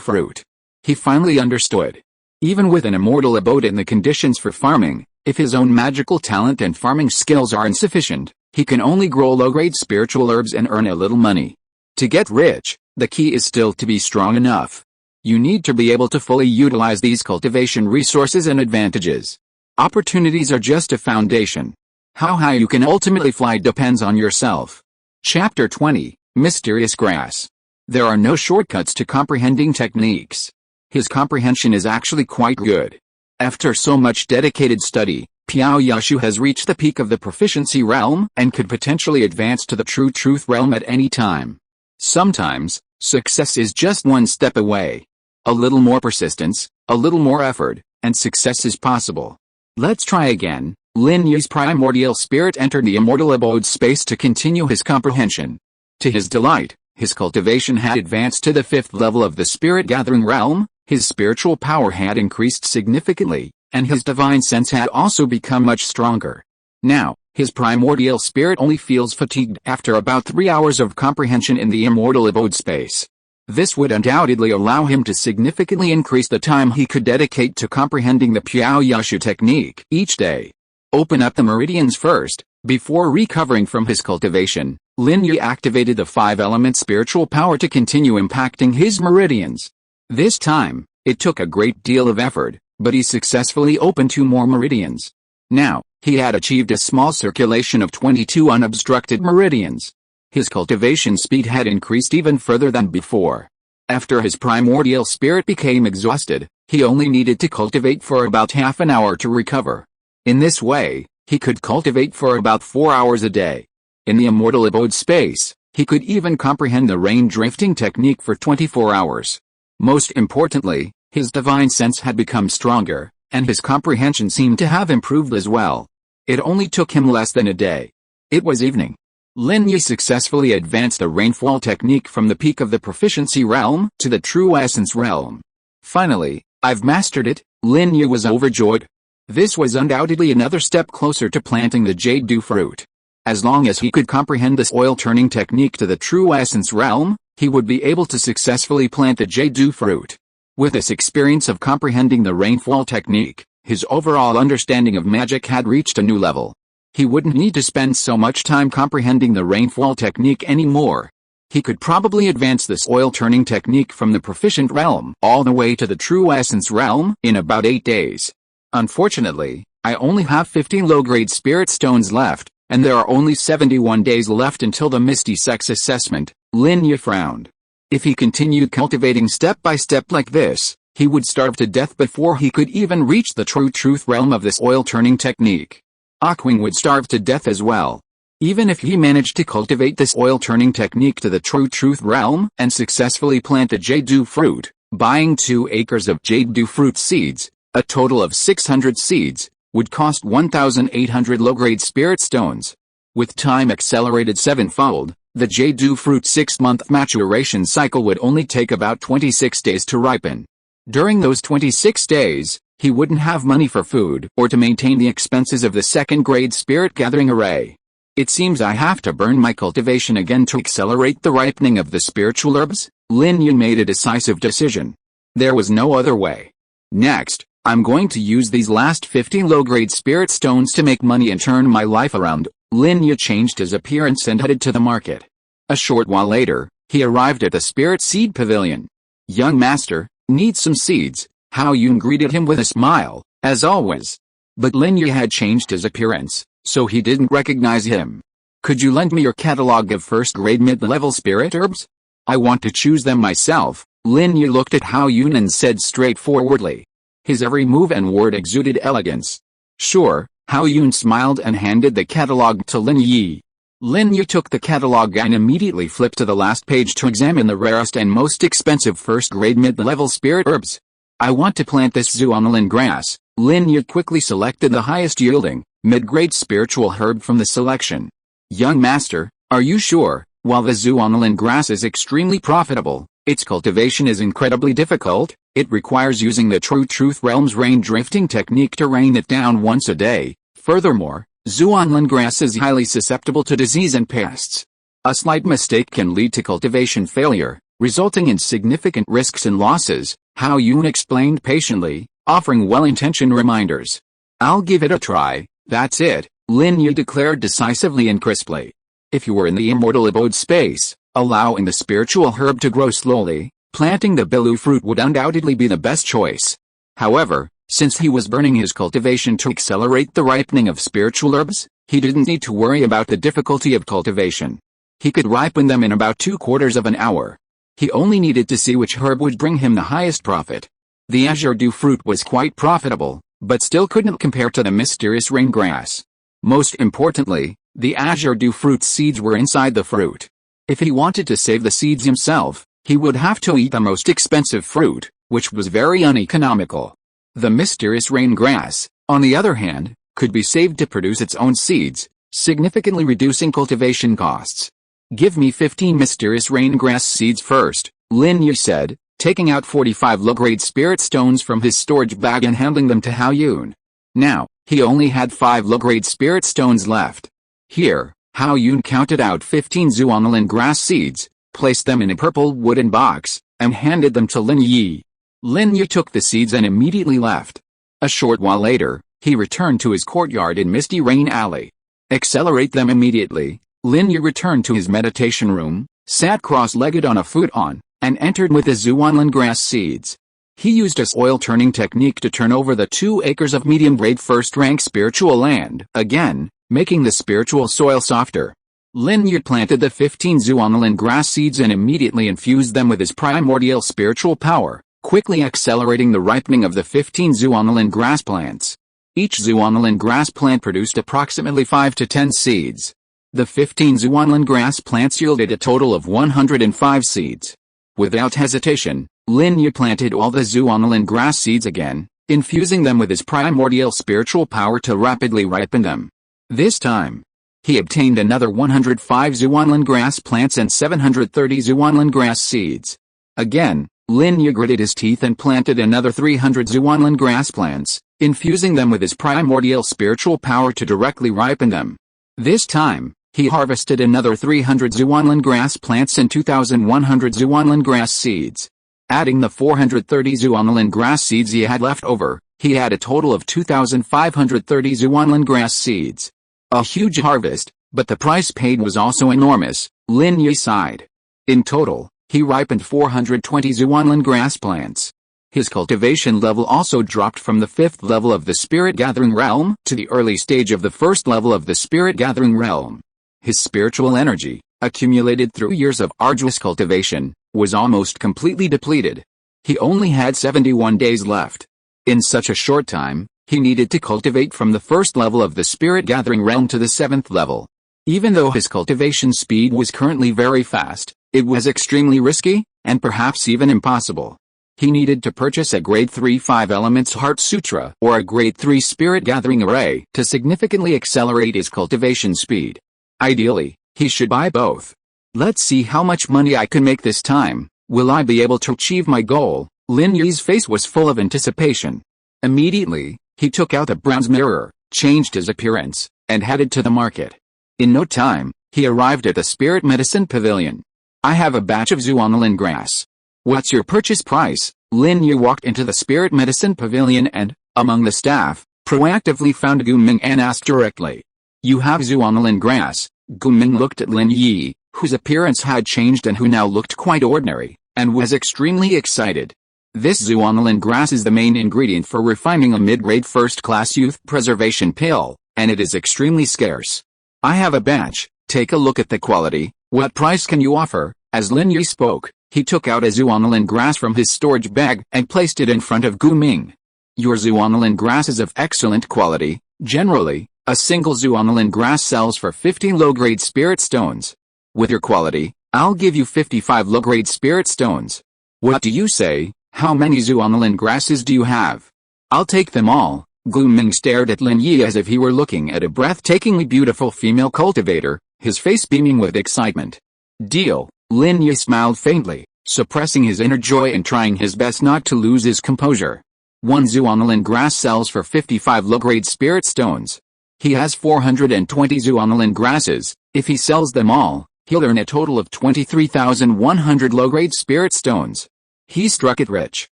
fruit. He finally understood. Even with an immortal abode and the conditions for farming, if his own magical talent and farming skills are insufficient, he can only grow low-grade spiritual herbs and earn a little money. To get rich, the key is still to be strong enough. You need to be able to fully utilize these cultivation resources and advantages. Opportunities are just a foundation. How high you can ultimately fly depends on yourself. Chapter 20, Mysterious Grass. There are no shortcuts to comprehending techniques. His comprehension is actually quite good. After so much dedicated study, Piao Yashu has reached the peak of the proficiency realm and could potentially advance to the true truth realm at any time. Sometimes, success is just one step away. A little more persistence, a little more effort, and success is possible. Let's try again. Lin Yi's primordial spirit entered the immortal abode space to continue his comprehension. To his delight, his cultivation had advanced to the 5th level of the spirit-gathering realm, his spiritual power had increased significantly, and his divine sense had also become much stronger. Now, his primordial spirit only feels fatigued after about 3 hours of comprehension in the immortal abode space. This would undoubtedly allow him to significantly increase the time he could dedicate to comprehending the Piao Yashu technique each day. Open up the meridians first. Before recovering from his cultivation, Lin Yi activated the 5-element spiritual power to continue impacting his meridians. This time, it took a great deal of effort, but he successfully opened 2 more meridians. Now, he had achieved a small circulation of 22 unobstructed meridians. His cultivation speed had increased even further than before. After his primordial spirit became exhausted, he only needed to cultivate for about half an hour to recover. In this way, he could cultivate for about 4 hours a day. In the immortal abode space, he could even comprehend the rain drifting technique for 24 hours. Most importantly, his divine sense had become stronger, and his comprehension seemed to have improved as well. It only took him less than a day. It was evening. Lin Yi successfully advanced the rainfall technique from the peak of the proficiency realm to the true essence realm. Finally, I've mastered it, Lin Yi was overjoyed. This was undoubtedly another step closer to planting the jade fruit. As long as he could comprehend this oil-turning technique to the true essence realm, he would be able to successfully plant the jade fruit. With this experience of comprehending the rainfall technique, his overall understanding of magic had reached a new level. He wouldn't need to spend so much time comprehending the rainfall technique anymore. He could probably advance this oil-turning technique from the proficient realm all the way to the true essence realm in about 8 days. Unfortunately, I only have 50 low-grade spirit stones left, and there are only 71 days left until the Misty Sect's assessment. Lin Yi frowned. If he continued cultivating step by step like this, he would starve to death before he could even reach the true truth realm of this oil-turning technique. A-Qing would starve to death as well. Even if he managed to cultivate this oil-turning technique to the true truth realm and successfully plant the jade fruit, buying 2 acres of jade fruit seeds, a total of 600 seeds, would cost 1,800 low-grade spirit stones. With time accelerated 7-fold, the jade fruit 6-month maturation cycle would only take about 26 days to ripen. During those 26 days, he wouldn't have money for food or to maintain the expenses of the second-grade spirit gathering array. It seems I have to burn my cultivation again to accelerate the ripening of the spiritual herbs. Lin Yi made a decisive decision. There was no other way. Next, I'm going to use these last 50 low-grade spirit stones to make money and turn my life around. Lin Yi changed his appearance and headed to the market. A short while later, he arrived at the spirit seed pavilion. Young master, need some seeds? Hao Yun greeted him with a smile, as always. But Lin Yi had changed his appearance, so he didn't recognize him. Could you lend me your catalog of first-grade mid-level spirit herbs? I want to choose them myself. Lin Yi looked at Hao Yun and said straightforwardly. His every move and word exuded elegance. Sure, Hao Yun smiled and handed the catalog to Lin Yi. Lin Yi took the catalog and immediately flipped to the last page to examine the rarest and most expensive first-grade mid-level spirit herbs. I want to plant this zuanolin grass. Lin Yi quickly selected the highest-yielding, mid-grade spiritual herb from the selection. Young master, are you sure? While the zuanolin grass is extremely profitable, its cultivation is incredibly difficult. It requires using the true truth realm's rain drifting technique to rain it down once a day. Furthermore, zuanolin grass is highly susceptible to disease and pests. A slight mistake can lead to cultivation failure, resulting in significant risks and losses. Hao Yun explained patiently, offering well-intentioned reminders. I'll give it a try, that's it, Lin Yi declared decisively and crisply. If you were in the immortal abode space, allowing the spiritual herb to grow slowly, planting the bilu fruit would undoubtedly be the best choice. However, since he was burning his cultivation to accelerate the ripening of spiritual herbs, he didn't need to worry about the difficulty of cultivation. He could ripen them in about 2/4 of an hour. He only needed to see which herb would bring him the highest profit. The azure dew fruit was quite profitable, but still couldn't compare to the mysterious rain grass. Most importantly, the azure dew fruit seeds were inside the fruit. If he wanted to save the seeds himself, he would have to eat the most expensive fruit, which was very uneconomical. The mysterious rain grass, on the other hand, could be saved to produce its own seeds, significantly reducing cultivation costs. Give me 15 mysterious rain grass seeds first, Lin Yi said, taking out 45 low-grade spirit stones from his storage bag and handing them to Hao Yun. Now, he only had 5 low-grade spirit stones left. Here, Hao Yun counted out 15 zuanolin grass seeds, placed them in a purple wooden box, and handed them to Lin Yi. Lin Yi took the seeds and immediately left. A short while later, he returned to his courtyard in Misty Rain Alley. Accelerate them immediately. Lin Yi returned to his meditation room, sat cross-legged on a futon, and entered with the zuanolin grass seeds. He used his oil-turning technique to turn over the 2 acres of medium-grade first-rank spiritual land, again, making the spiritual soil softer. Lin Yi planted the 15 Zuanlin grass seeds and immediately infused them with his primordial spiritual power, quickly accelerating the ripening of the 15 Zuanlin grass plants. Each Zuanlin grass plant produced approximately 5 to 10 seeds. The 15 Zuanlin grass plants yielded a total of 105 seeds. Without hesitation, Lin Yi planted all the Zuanlin grass seeds again, infusing them with his primordial spiritual power to rapidly ripen them. This time, he obtained another 105 Zuanlin grass plants and 730 Zuanlin grass seeds. Again, Lin Yi gritted his teeth and planted another 300 Zuanlin grass plants, infusing them with his primordial spiritual power to directly ripen them. This time, he harvested another 300 Zuanlin grass plants and 2,100 Zuanlin grass seeds. Adding the 430 Zuanlin grass seeds he had left over, he had a total of 2,530 Zuanlin grass seeds. A huge harvest, but the price paid was also enormous, Lin Yi sighed. In total, he ripened 420 Zuanlin grass plants. His cultivation level also dropped from the 5th level of the spirit gathering realm to the early stage of the 1st level of the spirit gathering realm. His spiritual energy, accumulated through years of arduous cultivation, was almost completely depleted. He only had 71 days left. In such a short time, he needed to cultivate from the 1st level of the spirit gathering realm to the 7th level. Even though his cultivation speed was currently very fast, it was extremely risky, and perhaps even impossible. He needed to purchase a grade 3 5 elements heart sutra or a grade 3 spirit gathering array to significantly accelerate his cultivation speed. Ideally, he should buy both. Let's see how much money I can make this time. Will I be able to achieve my goal? Lin Yi's face was full of anticipation. Immediately, he took out a bronze mirror, changed his appearance, and headed to the market. In no time, he arrived at the Spirit Medicine Pavilion. I have a batch of Zuanlin grass. What's your purchase price? Lin Yi walked into the Spirit Medicine Pavilion and, among the staff, proactively found Gu Ming and asked directly. You have Zuanlin grass? Gu Ming looked at Lin Yi, whose appearance had changed and who now looked quite ordinary, and was extremely excited. This Zuanlin grass is the main ingredient for refining a mid-grade first-class youth preservation pill, and it is extremely scarce. I have a batch, take a look at the quality, what price can you offer? As Lin Yi spoke, he took out a Zuanlin grass from his storage bag and placed it in front of Gu Ming. Your Zuanlin grass is of excellent quality. Generally, a single Zuanlin grass sells for 50 low-grade spirit stones. With your quality, I'll give you 55 low-grade spirit stones. What do you say? How many Zuanlin grasses do you have? I'll take them all. Gu Ming stared at Lin Yi as if he were looking at a breathtakingly beautiful female cultivator, his face beaming with excitement. Deal. Lin Yi smiled faintly, suppressing his inner joy and trying his best not to lose his composure. One Zuanlin grass sells for 55 low-grade spirit stones. He has 420 Zuanlin grasses. If he sells them all, he'll earn a total of 23,100 low-grade spirit stones. He struck it rich.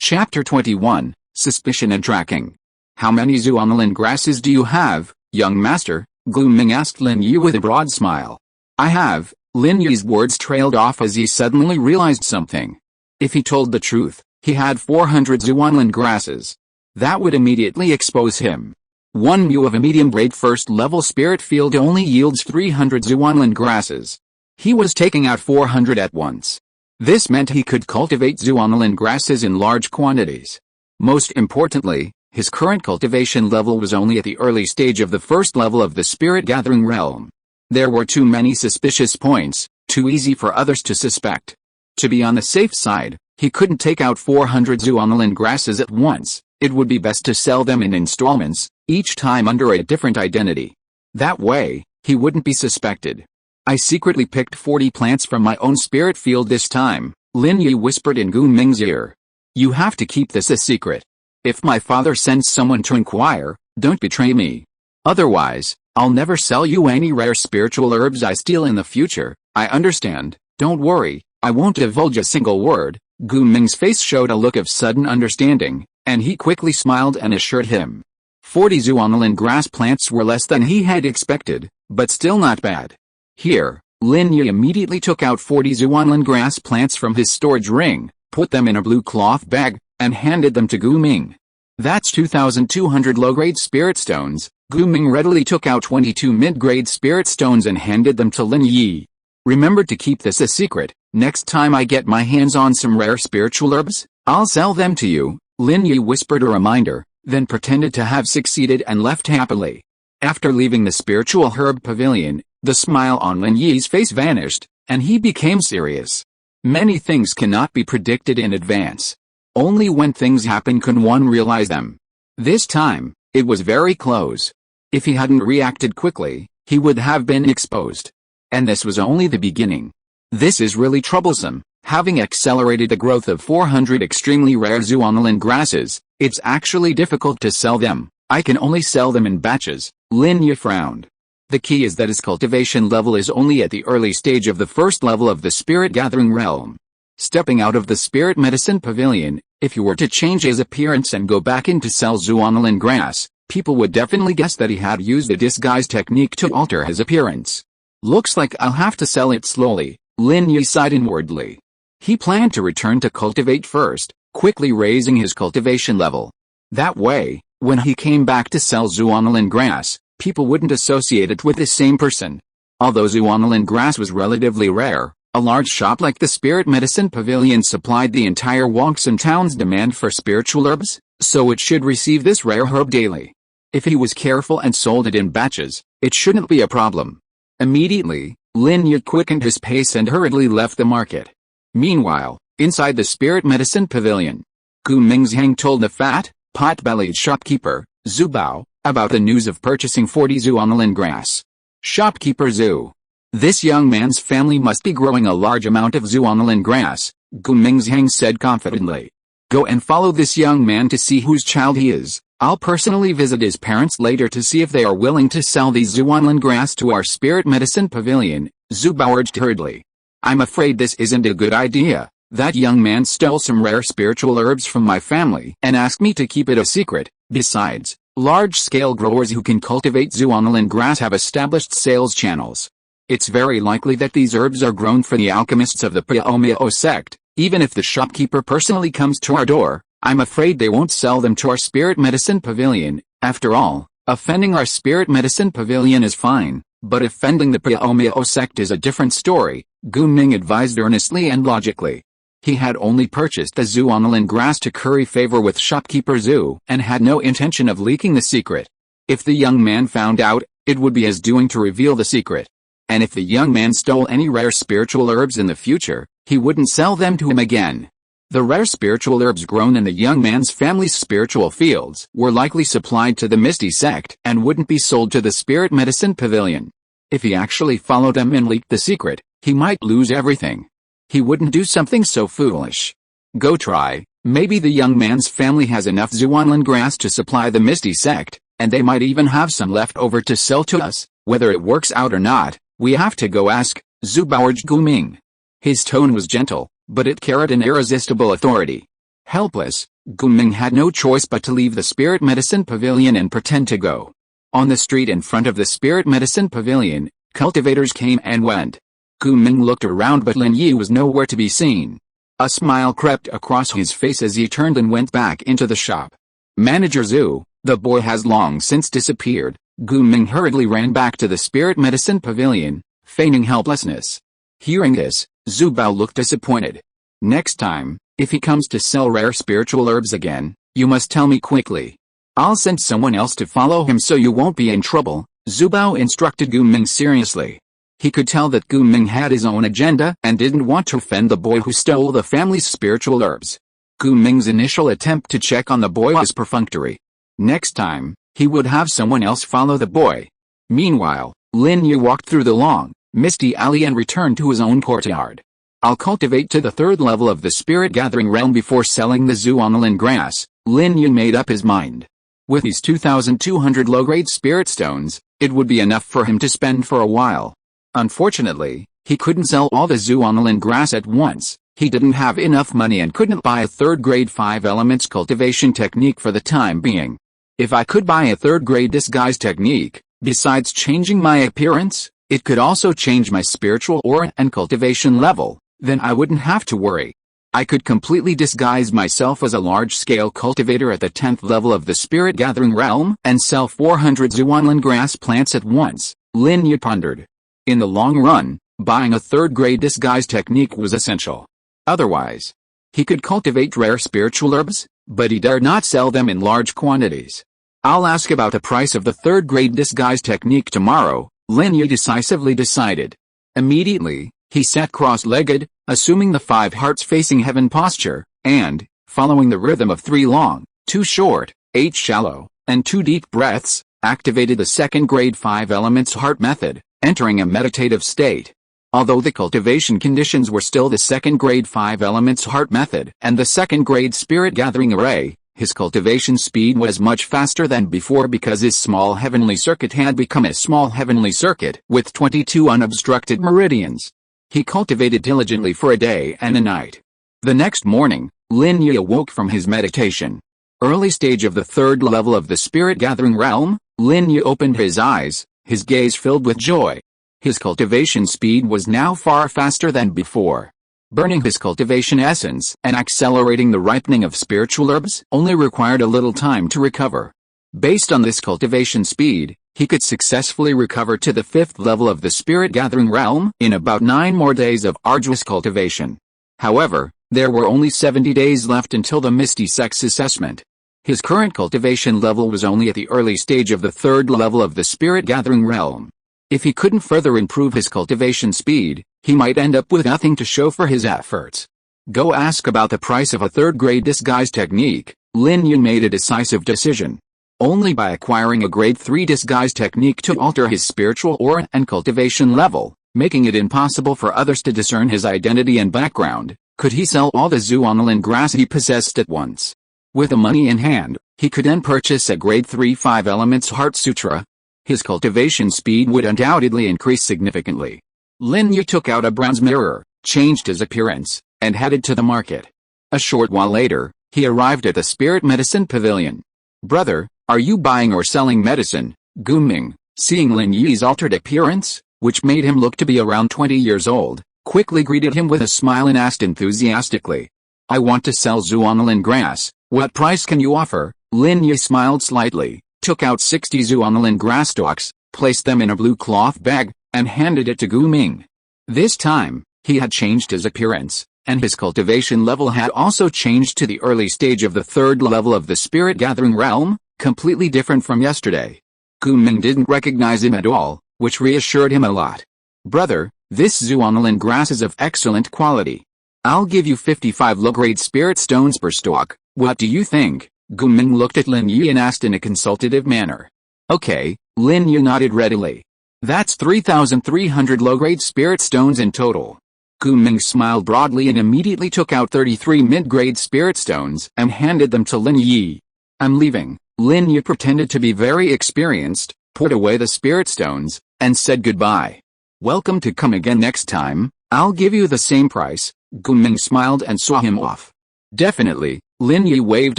Chapter 21, Suspicion and Tracking. How many Zuanlin grasses do you have, young master? Gu Ming asked Lin Yi with a broad smile. I have. Lin Yi's words trailed off as he suddenly realized something. If he told the truth, he had 400 Zuanlin grasses. That would immediately expose him. One mu of a medium-grade first-level spirit field only yields 300 Zuanlin grasses. He was taking out 400 at once. This meant he could cultivate Zuanlin grasses in large quantities. Most importantly, his current cultivation level was only at the early stage of the 1st level of the spirit gathering realm. There were too many suspicious points, too easy for others to suspect. To be on the safe side, he couldn't take out 400 Zuanlin grasses at once. It would be best to sell them in installments, each time under a different identity. That way, he wouldn't be suspected. I secretly picked 40 plants from my own spirit field this time, Lin Yi whispered in Gu Ming's ear. You have to keep this a secret. If my father sends someone to inquire, don't betray me. Otherwise, I'll never sell you any rare spiritual herbs I steal in the future. I understand, don't worry, I won't divulge a single word. Gu Ming's face showed a look of sudden understanding, and he quickly smiled and assured him. 40 Zuanlin grass plants were less than he had expected, but still not bad. Here, Lin Yi immediately took out 40 Zuanlin grass plants from his storage ring, put them in a blue cloth bag, and handed them to Gu Ming. That's 2,200 low-grade spirit stones, Gu Ming readily took out 22 mid-grade spirit stones and handed them to Lin Yi. Remember to keep this a secret. Next time I get my hands on some rare spiritual herbs, I'll sell them to you, Lin Yi whispered a reminder, then pretended to have succeeded and left happily. After leaving the spiritual herb pavilion, the smile on Lin Yi's face vanished, and he became serious. Many things cannot be predicted in advance. Only when things happen can one realize them. This time, it was very close. If he hadn't reacted quickly, he would have been exposed. And this was only the beginning. This is really troublesome. Having accelerated the growth of 400 extremely rare Zuanlin grasses, it's actually difficult to sell them. I can only sell them in batches. Lin Yi frowned. The key is that his cultivation level is only at the early stage of the first level of the spirit gathering realm. Stepping out of the spirit medicine pavilion, if you were to change his appearance and go back in to sell Zuanlin grass, people would definitely guess that he had used a disguise technique to alter his appearance. Looks like I'll have to sell it slowly, Lin Yi sighed inwardly. He planned to return to cultivate first, quickly raising his cultivation level. That way, when he came back to sell Zuanlin grass, people wouldn't associate it with the same person. Although Zuanlin grass was relatively rare, a large shop like the Spirit Medicine Pavilion supplied the entire Wangxian town's demand for spiritual herbs, so it should receive this rare herb daily. If he was careful and sold it in batches, it shouldn't be a problem. Immediately, Lin Yi quickened his pace and hurriedly left the market. Meanwhile, inside the Spirit Medicine Pavilion, Gu Mingzhang told the fat, pot-bellied shopkeeper, Zhu Bao, about the news of purchasing 40 Zuanlin grass. Shopkeeper Zhu. This young man's family must be growing a large amount of Zuanlin grass, Gu Mingzhang said confidently. Go and follow this young man to see whose child he is. I'll personally visit his parents later to see if they are willing to sell these Zuanlin grass to our Spirit Medicine Pavilion, Zhu Bao urged hurriedly. I'm afraid this isn't a good idea. That young man stole some rare spiritual herbs from my family and asked me to keep it a secret. Besides, large-scale growers who can cultivate Zuanlin grass have established sales channels. It's very likely that these herbs are grown for the alchemists of the Misty Sect. Even if the shopkeeper personally comes to our door, I'm afraid they won't sell them to our Spirit Medicine Pavilion. After all, offending our Spirit Medicine Pavilion is fine, but offending the Misty Sect is a different story, Gu Ming advised earnestly and logically. He had only purchased the Zuanlin grass to curry favor with shopkeeper Zhu and had no intention of leaking the secret. If the young man found out, it would be his doing to reveal the secret. And if the young man stole any rare spiritual herbs in the future, he wouldn't sell them to him again. The rare spiritual herbs grown in the young man's family's spiritual fields were likely supplied to the Misty Sect and wouldn't be sold to the Spirit Medicine Pavilion. If he actually followed them and leaked the secret, he might lose everything. He wouldn't do something so foolish. Go try. Maybe the young man's family has enough Zuanlin grass to supply the Misty Sect, and they might even have some left over to sell to us. Whether it works out or not, we have to go ask, Zhu Bao urged Gu Ming. His tone was gentle, but it carried an irresistible authority. Helpless, Gu Ming had no choice but to leave the Spirit Medicine Pavilion and pretend to go. On the street in front of the Spirit Medicine Pavilion, cultivators came and went. Gu Ming looked around but Lin Yi was nowhere to be seen. A smile crept across his face as he turned and went back into the shop. Manager Zhu, the boy has long since disappeared. Gu Ming hurriedly ran back to the Spirit Medicine Pavilion, feigning helplessness. Hearing this, Zhu Bao looked disappointed. Next time, if he comes to sell rare spiritual herbs again, you must tell me quickly. I'll send someone else to follow him so you won't be in trouble, Zhu Bao instructed Gu Ming seriously. He could tell that Gu Ming had his own agenda and didn't want to offend the boy who stole the family's spiritual herbs. Gu Ming's initial attempt to check on the boy was perfunctory. Next time, he would have someone else follow the boy. Meanwhile, Lin Yi walked through the long, misty alley and returned to his own courtyard. I'll cultivate to the third level of the spirit gathering realm before selling the Zuanlin grass, Lin Yi made up his mind. With his 2,200 low-grade spirit stones, it would be enough for him to spend for a while. Unfortunately, he couldn't sell all the Zuanlin grass at once. He didn't have enough money and couldn't buy a third-grade 5 elements cultivation technique for the time being. If I could buy a third-grade disguise technique, besides changing my appearance, it could also change my spiritual aura and cultivation level, then I wouldn't have to worry. I could completely disguise myself as a large-scale cultivator at the 10th level of the spirit-gathering realm and sell 400 Zuanlin grass plants at once, Lin Yi pondered. In the long run, buying a third-grade disguise technique was essential. Otherwise, he could cultivate rare spiritual herbs, but he dared not sell them in large quantities. I'll ask about the price of the third-grade disguise technique tomorrow, Lin Yi decisively decided. Immediately, he sat cross-legged, assuming the 5 hearts facing heaven posture, and, following the rhythm of 3 long, 2 short, 8 shallow, and 2 deep breaths, activated the second-grade 5 elements heart method, entering a meditative state. Although the cultivation conditions were still the second-grade 5 elements heart method and the second-grade spirit-gathering array, his cultivation speed was much faster than before because his small heavenly circuit had become a small heavenly circuit with 22 unobstructed meridians. He cultivated diligently for a day and a night. The next morning, Lin Yi awoke from his meditation. Early stage of the 3rd level of the spirit-gathering realm, Lin Yi opened his eyes, his gaze filled with joy. His cultivation speed was now far faster than before. Burning his cultivation essence and accelerating the ripening of spiritual herbs only required a little time to recover. Based on this cultivation speed, he could successfully recover to the 5th level of the spirit-gathering realm in about 9 more days of arduous cultivation. However, there were only 70 days left until the Misty Sect's assessment. His current cultivation level was only at the early stage of the 3rd level of the spirit-gathering realm. If he couldn't further improve his cultivation speed, he might end up with nothing to show for his efforts. Go ask about the price of a third-grade disguise technique, Lin Yi made a decisive decision. Only by acquiring a grade 3 disguise technique to alter his spiritual aura and cultivation level, making it impossible for others to discern his identity and background, could he sell all the Zuanlin grass he possessed at once. With the money in hand, he could then purchase a grade 3 5 elements heart sutra. His cultivation speed would undoubtedly increase significantly. Lin Yi took out a bronze mirror, changed his appearance, and headed to the market. A short while later, he arrived at the Spirit Medicine Pavilion. "Brother, are you buying or selling medicine?" Gu Ming, seeing Lin Yi's altered appearance, which made him look to be around 20 years old, quickly greeted him with a smile and asked enthusiastically, "I want to sell Zuanlin grass, what price can you offer?" Lin Yi smiled slightly, took out 60 Zuanlin grass stalks, placed them in a blue cloth bag, and handed it to Gu Ming. This time, he had changed his appearance, and his cultivation level had also changed to the early stage of the 3rd level of the spirit-gathering realm, completely different from yesterday. Gu Ming didn't recognize him at all, which reassured him a lot. "Brother, this Zuanlin grass is of excellent quality. I'll give you 55 low-grade spirit stones per stalk, what do you think?" Gu Ming looked at Lin Yi and asked in a consultative manner. "Okay," Lin Yi nodded readily. "That's 3,300 low-grade spirit stones in total." Gu Ming smiled broadly and immediately took out 33 mid-grade spirit stones and handed them to Lin Yi. "I'm leaving." Lin Yi pretended to be very experienced, put away the spirit stones, and said goodbye. "Welcome to come again next time, I'll give you the same price." Gu Ming smiled and saw him off. "Definitely," Lin Yi waved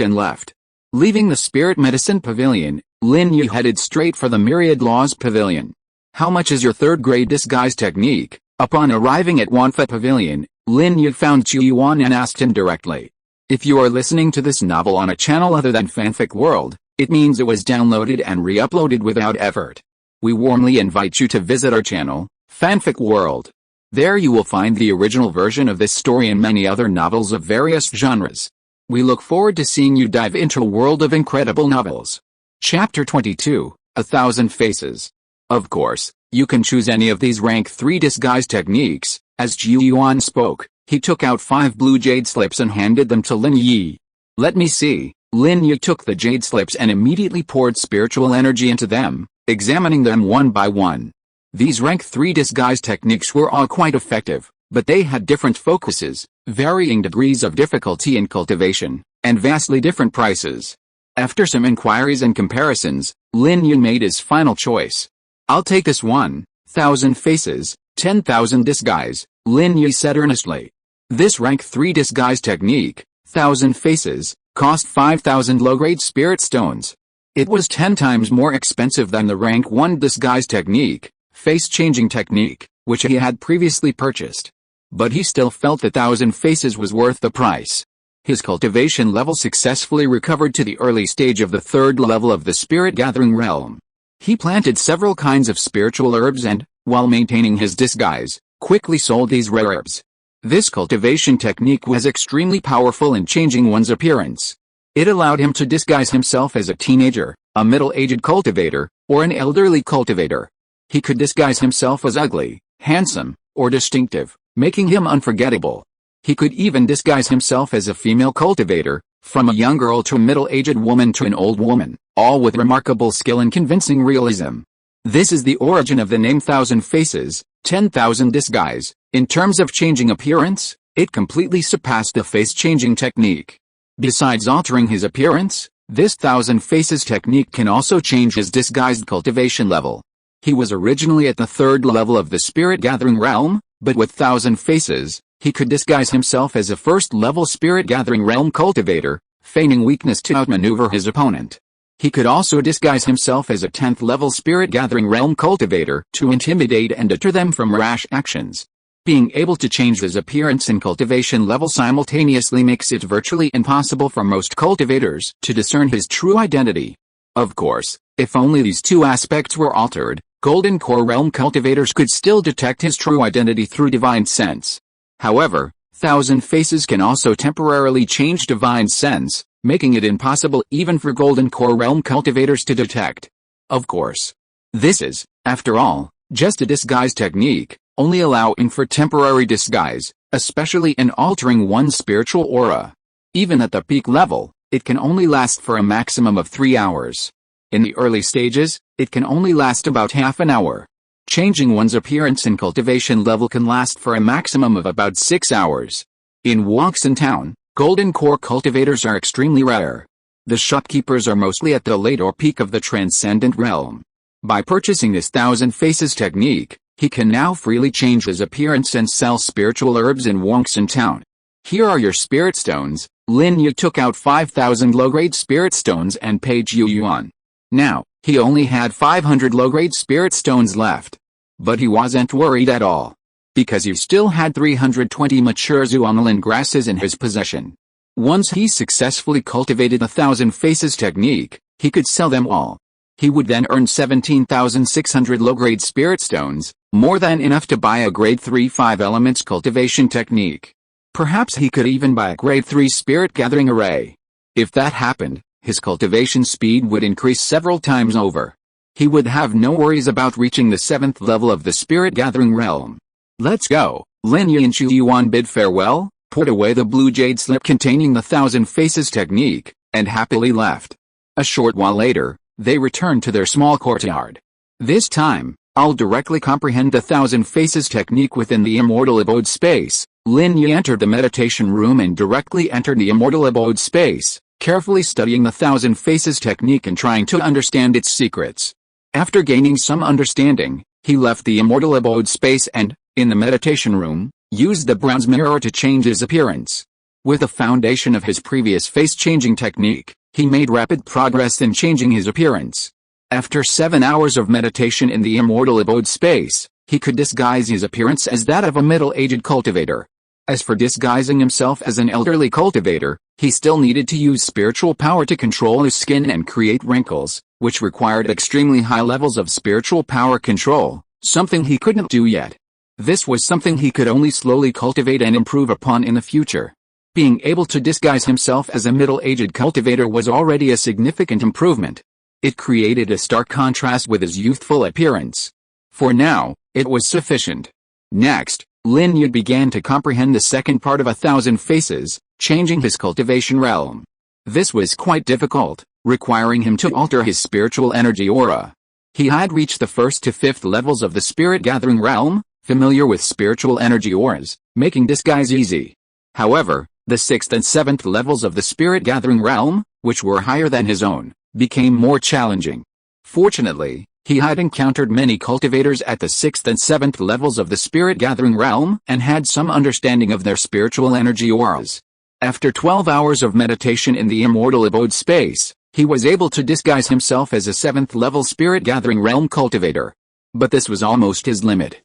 and left. Leaving the Spirit Medicine Pavilion, Lin Yi headed straight for the Myriad Laws Pavilion. "How much is your third-grade disguise technique?" Upon arriving at Wanfa Pavilion, Lin Yi found Chu Yuan and asked him directly. If you are listening to this novel on a channel other than Fanfic World, it means it was downloaded and re-uploaded without effort. We warmly invite you to visit our channel, Fanfic World. There you will find the original version of this story and many other novels of various genres. We look forward to seeing you dive into a world of incredible novels. Chapter 22, 1,000 Faces. Of course, you can choose any of these rank 3 disguise techniques. As Ji Yuan spoke, he took out 5 blue jade slips and handed them to Lin Yi. "Let me see." Lin Yi took the jade slips and immediately poured spiritual energy into them, examining them one by one. These rank 3 disguise techniques were all quite effective, but they had different focuses, varying degrees of difficulty and cultivation, and vastly different prices. After some inquiries and comparisons, Lin Yi made his final choice. "I'll take this 1,000 faces, 10,000 disguise," Lin Yi said earnestly. This rank 3 disguise technique, 1,000 faces, cost 5,000 low-grade spirit stones. It was 10 times more expensive than the rank 1 disguise technique, face-changing technique, which he had previously purchased. but he still felt the 1,000 faces was worth the price. His cultivation level successfully recovered to the early stage of the 3rd level of the spirit-gathering realm. He planted several kinds of spiritual herbs and, while maintaining his disguise, quickly sold these rare herbs. This cultivation technique was extremely powerful in changing one's appearance. It allowed him to disguise himself as a teenager, a middle-aged cultivator, or an elderly cultivator. He could disguise himself as ugly, handsome, or distinctive, making him unforgettable. He could even disguise himself as a female cultivator, from a young girl to a middle-aged woman to an old woman, all with remarkable skill and convincing realism. This is the origin of the name 1,000 Faces, 10,000 disguise. In terms of changing appearance, it completely surpassed the face-changing technique. Besides altering his appearance, this 1,000 Faces technique can also change his disguised cultivation level. He was originally at the 3rd level of the spirit-gathering realm, but with 1,000 Faces, he could disguise himself as a 1st-level spirit-gathering realm cultivator, feigning weakness to outmaneuver his opponent. He could also disguise himself as a 10th-level spirit-gathering realm cultivator to intimidate and deter them from rash actions. Being able to change his appearance and cultivation level simultaneously makes it virtually impossible for most cultivators to discern his true identity. Of course, if only these two aspects were altered, Golden Core Realm cultivators could still detect his true identity through divine sense. However, 1,000 Faces can also temporarily change divine sense, making it impossible even for Golden Core Realm cultivators to detect. Of course, this is, after all, just a disguise technique, only allowing for temporary disguise, especially in altering one's spiritual aura. Even at the peak level, it can only last for a maximum of 3 hours. In the early stages, it can only last about half an hour. Changing one's appearance and cultivation level can last for a maximum of about 6 hours. In Wangxian Town, Golden Core cultivators are extremely rare. The shopkeepers are mostly at the late or peak of the transcendent realm. By purchasing this 1,000 Faces technique, he can now freely change his appearance and sell spiritual herbs in Wangxian Town. Here are your spirit stones. Lin Yi took out 5,000 low-grade spirit stones and paid yuan. Now, he only had 500 low-grade spirit stones left. But he wasn't worried at all, because he still had 320 mature zuanlin grasses in his possession. Once he successfully cultivated the 1,000 Faces technique, he could sell them all. He would then earn 17,600 low-grade spirit stones, more than enough to buy a grade 3 5 elements cultivation technique. Perhaps he could even buy a grade 3 spirit gathering array. If that happened, his cultivation speed would increase several times over. He would have no worries about reaching the 7th level of the spirit gathering realm. Let's go. Lin Yi and Chu Yuan bid farewell, put away the blue jade slip containing the 1,000 Faces technique, and happily left. A short while later, they returned to their small courtyard. This time, I'll directly comprehend the 1,000 Faces technique within the immortal abode space. Lin Yi entered the meditation room and directly entered the immortal abode space, carefully studying the 1,000 Faces technique and trying to understand its secrets. After gaining some understanding, he left the immortal abode space and, in the meditation room, used the bronze mirror to change his appearance. With the foundation of his previous face-changing technique, he made rapid progress in changing his appearance. After 7 hours of meditation in the immortal abode space, he could disguise his appearance as that of a middle-aged cultivator. As for disguising himself as an elderly cultivator, he still needed to use spiritual power to control his skin and create wrinkles, which required extremely high levels of spiritual power control, something he couldn't do yet. This was something he could only slowly cultivate and improve upon in the future. Being able to disguise himself as a middle-aged cultivator was already a significant improvement. It created a stark contrast with his youthful appearance. For now, it was sufficient. Next, Lin Yi began to comprehend the second part of 1,000 Faces, changing his cultivation realm. This was quite difficult, requiring him to alter his spiritual energy aura. He had reached the 1st to 5th levels of the spirit gathering realm, familiar with spiritual energy auras, making disguise easy. However, the 6th and 7th levels of the spirit gathering realm, which were higher than his own, became more challenging. Fortunately, he had encountered many cultivators at the 6th and 7th levels of the spirit gathering realm and had some understanding of their spiritual energy auras. After 12 hours of meditation in the immortal abode space, he was able to disguise himself as a 7th level spirit gathering realm cultivator. But this was almost his limit.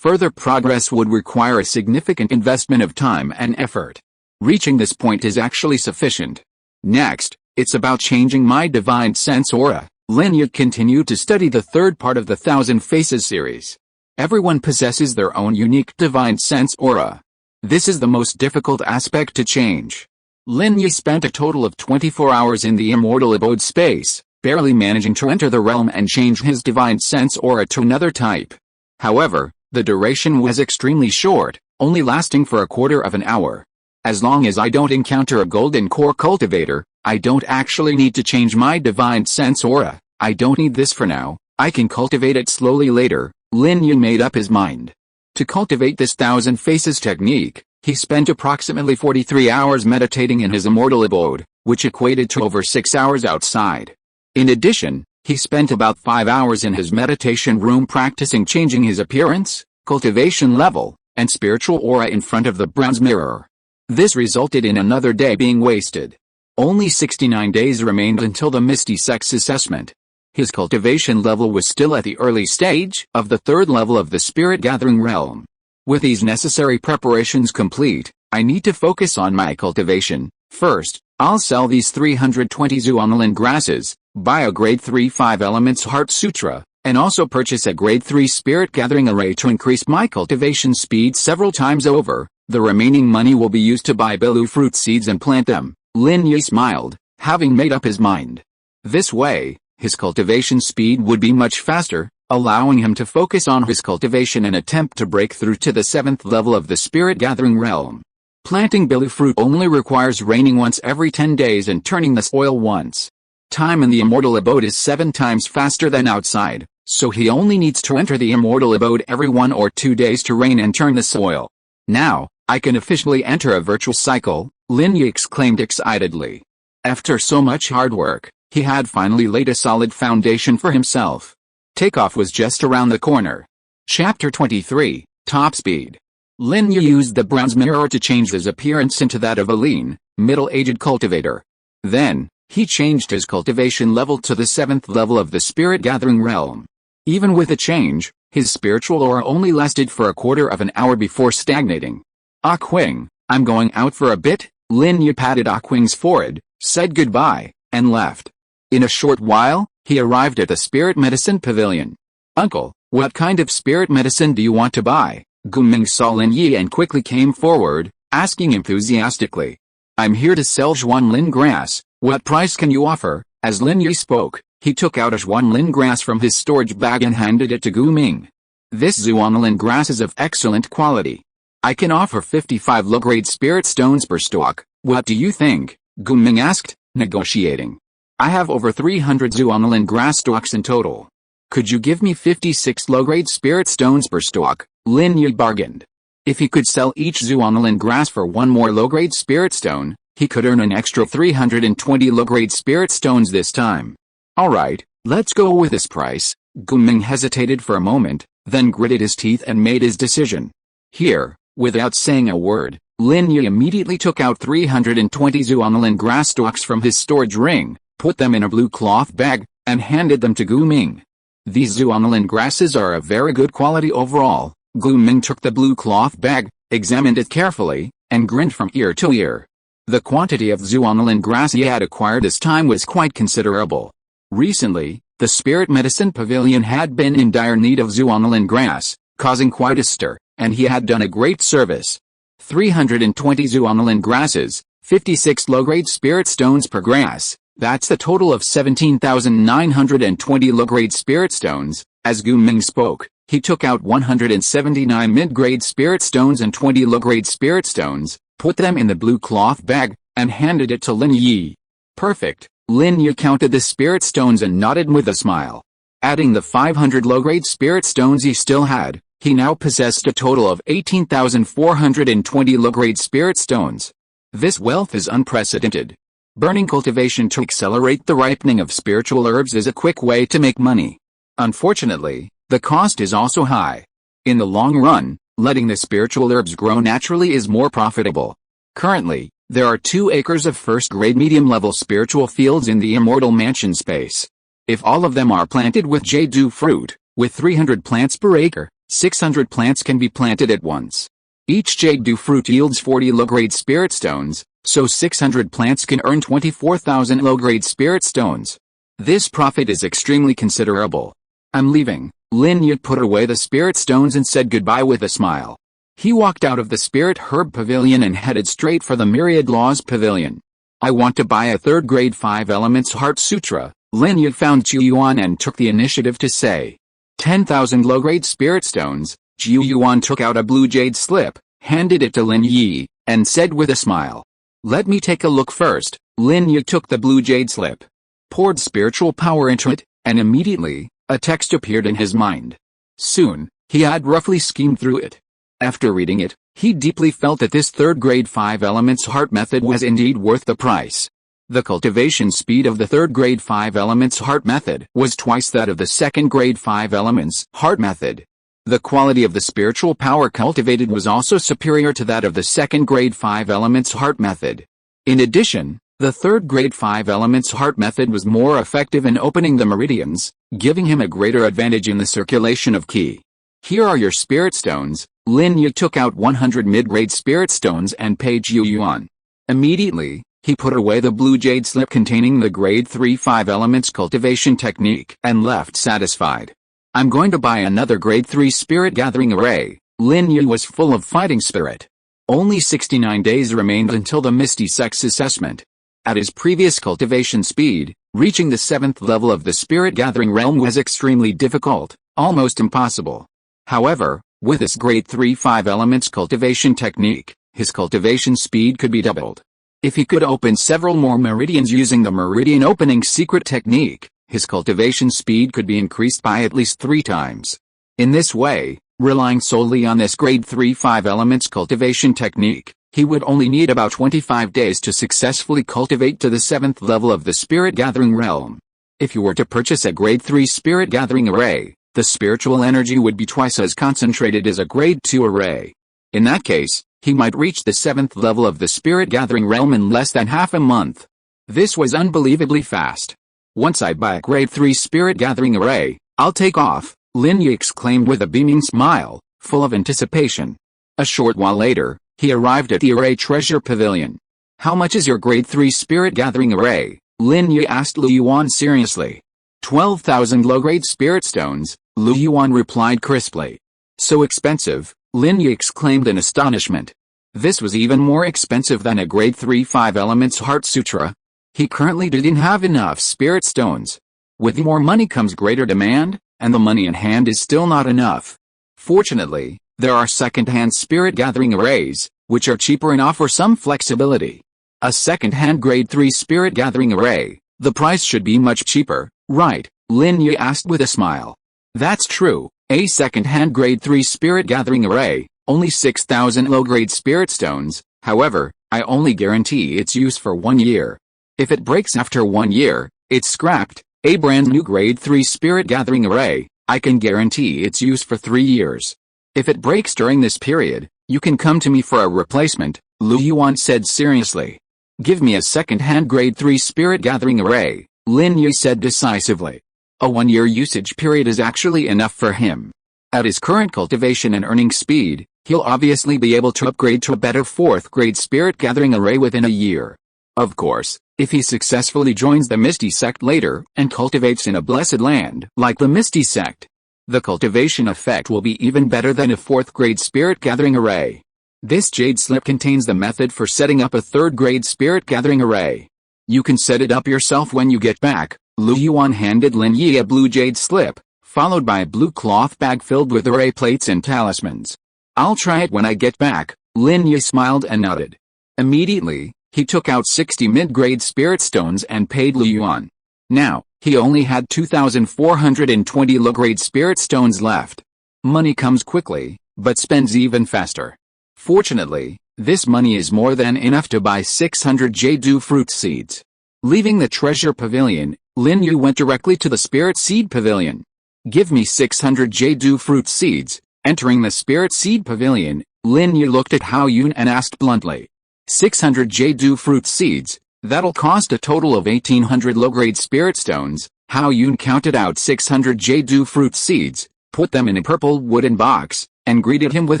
Further progress would require a significant investment of time and effort. Reaching this point is actually sufficient. Next, it's about changing my divine sense aura. Lin Yi continued to study the third part of the Thousand Faces series. Everyone possesses their own unique divine sense aura. This is the most difficult aspect to change. Lin Yi spent a total of 24 hours in the immortal abode space, barely managing to enter the realm and change his divine sense aura to another type. However, the duration was extremely short, only lasting for a quarter of an hour. As long as I don't encounter a golden core cultivator, I don't actually need to change my divine sense aura. I don't need this for now, I can cultivate it slowly later. Lin Yi made up his mind. To cultivate this Thousand Faces technique, he spent approximately 43 hours meditating in his immortal abode, which equated to over 6 hours outside. In addition, he spent about 5 hours in his meditation room practicing changing his appearance, cultivation level, and spiritual aura in front of the bronze mirror. This resulted in another day being wasted. Only 69 days remained until the Misty Sect's assessment. His cultivation level was still at the early stage of the third level of the spirit gathering realm. With these necessary preparations complete, I need to focus on my cultivation. First, I'll sell these 320 Zuanalin grasses, buy a grade 3 5 elements heart sutra, and also purchase a grade 3 spirit gathering array to increase my cultivation speed several times over. The remaining money will be used to buy bilu fruit seeds and plant them. Lin Yi smiled, having made up his mind. This way, his cultivation speed would be much faster, allowing him to focus on his cultivation and attempt to break through to the 7th level of the spirit gathering realm. Planting bilu fruit only requires raining once every 10 days and turning the soil once. Time in the immortal abode is 7 times faster than outside, so he only needs to enter the immortal abode every 1 or 2 days to rain and turn the soil. Now, I can officially enter a virtual cycle, Lin Yi exclaimed excitedly. After so much hard work, he had finally laid a solid foundation for himself. Takeoff was just around the corner. Chapter 23, Top Speed. Lin Yi used the bronze mirror to change his appearance into that of a lean, middle-aged cultivator. Then, he changed his cultivation level to the 7th level of the spirit gathering realm. Even with the change, his spiritual aura only lasted for a quarter of an hour before stagnating. A-Qing, I'm going out for a bit. Lin Yi patted A-Qing's forehead, said goodbye, and left. In a short while, he arrived at the spirit medicine pavilion. Uncle, what kind of spirit medicine do you want to buy? Guming saw Lin Yi and quickly came forward, asking enthusiastically. I'm here to sell Zhuanlin grass, what price can you offer? As Lin Yi spoke, he took out a Zhuanlin grass from his storage bag and handed it to Guming. This Zhuanlin grass is of excellent quality. I can offer 55 low-grade spirit stones per stalk, what do you think? Guming asked, negotiating. I have over 300 Zhuanlin grass stalks in total. Could you give me 56 low-grade spirit stones per stalk? Lin Yi bargained. If he could sell each Zhuanlin grass for 1 more low-grade spirit stone, he could earn an extra 320 low-grade spirit stones this time. Alright, let's go with this price. Guming hesitated for a moment, then gritted his teeth and made his decision. Here, without saying a word, Lin Yi immediately took out 320 Zhuanlin grass stalks from his storage ring, put them in a blue cloth bag, and handed them to Guming. These Zhuanlin grasses are of very good quality overall. Guming took the blue cloth bag, examined it carefully, and grinned from ear to ear. The quantity of Zhuanlin grass he had acquired this time was quite considerable. Recently, the spirit medicine pavilion had been in dire need of Zhuanlin grass, causing quite a stir, and he had done a great service. 320 Zhuanlin grasses, 56 low-grade spirit stones per grass. That's the total of 17,920 low-grade spirit stones. As Guming spoke, he took out 179 mid-grade spirit stones and 20 low-grade spirit stones, put them in the blue cloth bag, and handed it to Lin Yi. Perfect. Lin Yi counted the spirit stones and nodded with a smile. Adding the 500 low-grade spirit stones he still had, he now possessed a total of 18,420 low-grade spirit stones. This wealth is unprecedented. Burning cultivation to accelerate the ripening of spiritual herbs is a quick way to make money. Unfortunately, the cost is also high. In the long run, letting the spiritual herbs grow naturally is more profitable. Currently, there are 2 acres of first-grade medium-level spiritual fields in the immortal mansion space. If all of them are planted with jade fruit, with 300 plants per acre, 600 plants can be planted at once. Each jade dew fruit yields 40 low-grade spirit stones, so 600 plants can earn 24,000 low-grade spirit stones. This profit is extremely considerable. I'm leaving. Lin Yi put away the spirit stones and said goodbye with a smile. He walked out of the Spirit Herb Pavilion and headed straight for the Myriad Laws Pavilion. I want to buy a 3rd grade 5 Elements Heart Sutra. Lin Yi found Zhu Yuan and took the initiative to say 10,000 low-grade spirit stones. Zhu Yuan took out a blue jade slip, handed it to Lin Yi, and said with a smile, "Let me take a look first." Lin Yi took the blue jade slip, poured spiritual power into it, and immediately, a text appeared in his mind. Soon, he had roughly skimmed through it. After reading it, he deeply felt that this 3rd grade 5 Elements Heart method was indeed worth the price. The cultivation speed of the 3rd grade 5 Elements Heart method was twice that of the 2nd grade 5 Elements Heart method. The quality of the spiritual power cultivated was also superior to that of the 2nd grade 5 Elements Heart method. In addition, the 3rd grade 5 Elements Heart method was more effective in opening the meridians, giving him a greater advantage in the circulation of qi. Here are your spirit stones. Lin Yi took out 100 mid-grade spirit stones and paid Zhu Yuan. Immediately, he put away the blue jade slip containing the grade 3 5 elements cultivation technique and left satisfied. I'm going to buy another grade 3 spirit gathering array. Lin Yi was full of fighting spirit. Only 69 days remained until the Misty Sect assessment. At his previous cultivation speed, reaching the 7th level of the spirit gathering realm was extremely difficult, almost impossible. However, with this grade 3 5 elements cultivation technique, his cultivation speed could be doubled. If he could open several more meridians using the meridian opening secret technique, his cultivation speed could be increased by at least 3 times. In this way, relying solely on this grade 3 5 elements cultivation technique, he would only need about 25 days to successfully cultivate to the 7th level of the spirit gathering realm. If you were to purchase a grade 3 spirit gathering array, the spiritual energy would be twice as concentrated as a grade 2 array. In that case, he might reach the 7th level of the spirit gathering realm in less than half a month. This was unbelievably fast. Once I buy a grade 3 spirit gathering array, I'll take off, Lin Yi exclaimed with a beaming smile, full of anticipation. A short while later, he arrived at the array treasure pavilion. How much is your grade 3 spirit gathering array? Lin Yi asked Lu Yuan seriously. 12,000 low-grade spirit stones, Lu Yuan replied crisply. So expensive, Lin Yi exclaimed in astonishment. This was even more expensive than a grade 3 5 elements heart sutra. He currently didn't have enough spirit stones. With more money comes greater demand, and the money in hand is still not enough. Fortunately, there are second-hand spirit gathering arrays, which are cheaper and offer some flexibility. A second-hand grade 3 spirit gathering array, the price should be much cheaper, right? Lin Yi asked with a smile. That's true, a second-hand grade 3 spirit gathering array, only 6,000 low-grade spirit stones, however, I only guarantee its use for 1 year. If it breaks after 1 year, it's scrapped. A brand new grade 3 spirit gathering array, I can guarantee its use for 3 years. If it breaks during this period, you can come to me for a replacement, Lu Yuan said seriously. Give me a second-hand grade 3 spirit gathering array, Lin Yi said decisively. A 1-year usage period is actually enough for him. At his current cultivation and earning speed, he'll obviously be able to upgrade to a better 4th grade spirit gathering array within a year. Of course, if he successfully joins the Misty Sect later and cultivates in a blessed land like the Misty Sect, the cultivation effect will be even better than a 4th grade spirit gathering array. This jade slip contains the method for setting up a 3rd grade spirit gathering array. You can set it up yourself when you get back. Lu Yuan handed Lin Yi a blue jade slip, followed by a blue cloth bag filled with array plates and talismans. I'll try it when I get back, Lin Yi smiled and nodded. Immediately, he took out 60 mid-grade spirit stones and paid Lu Yuan. Now, he only had 2,420 low-grade spirit stones left. Money comes quickly, but spends even faster. Fortunately, this money is more than enough to buy 600 jade fruit seeds. Leaving the treasure pavilion, Lin Yi went directly to the spirit seed pavilion. Give me 600 jade fruit seeds. Entering the spirit seed pavilion, Lin Yi looked at Hao Yun and asked bluntly. 600 jade fruit seeds, that'll cost a total of 1,800 low-grade spirit stones. Hao Yun counted out 600 jade fruit seeds, put them in a purple wooden box, and greeted him with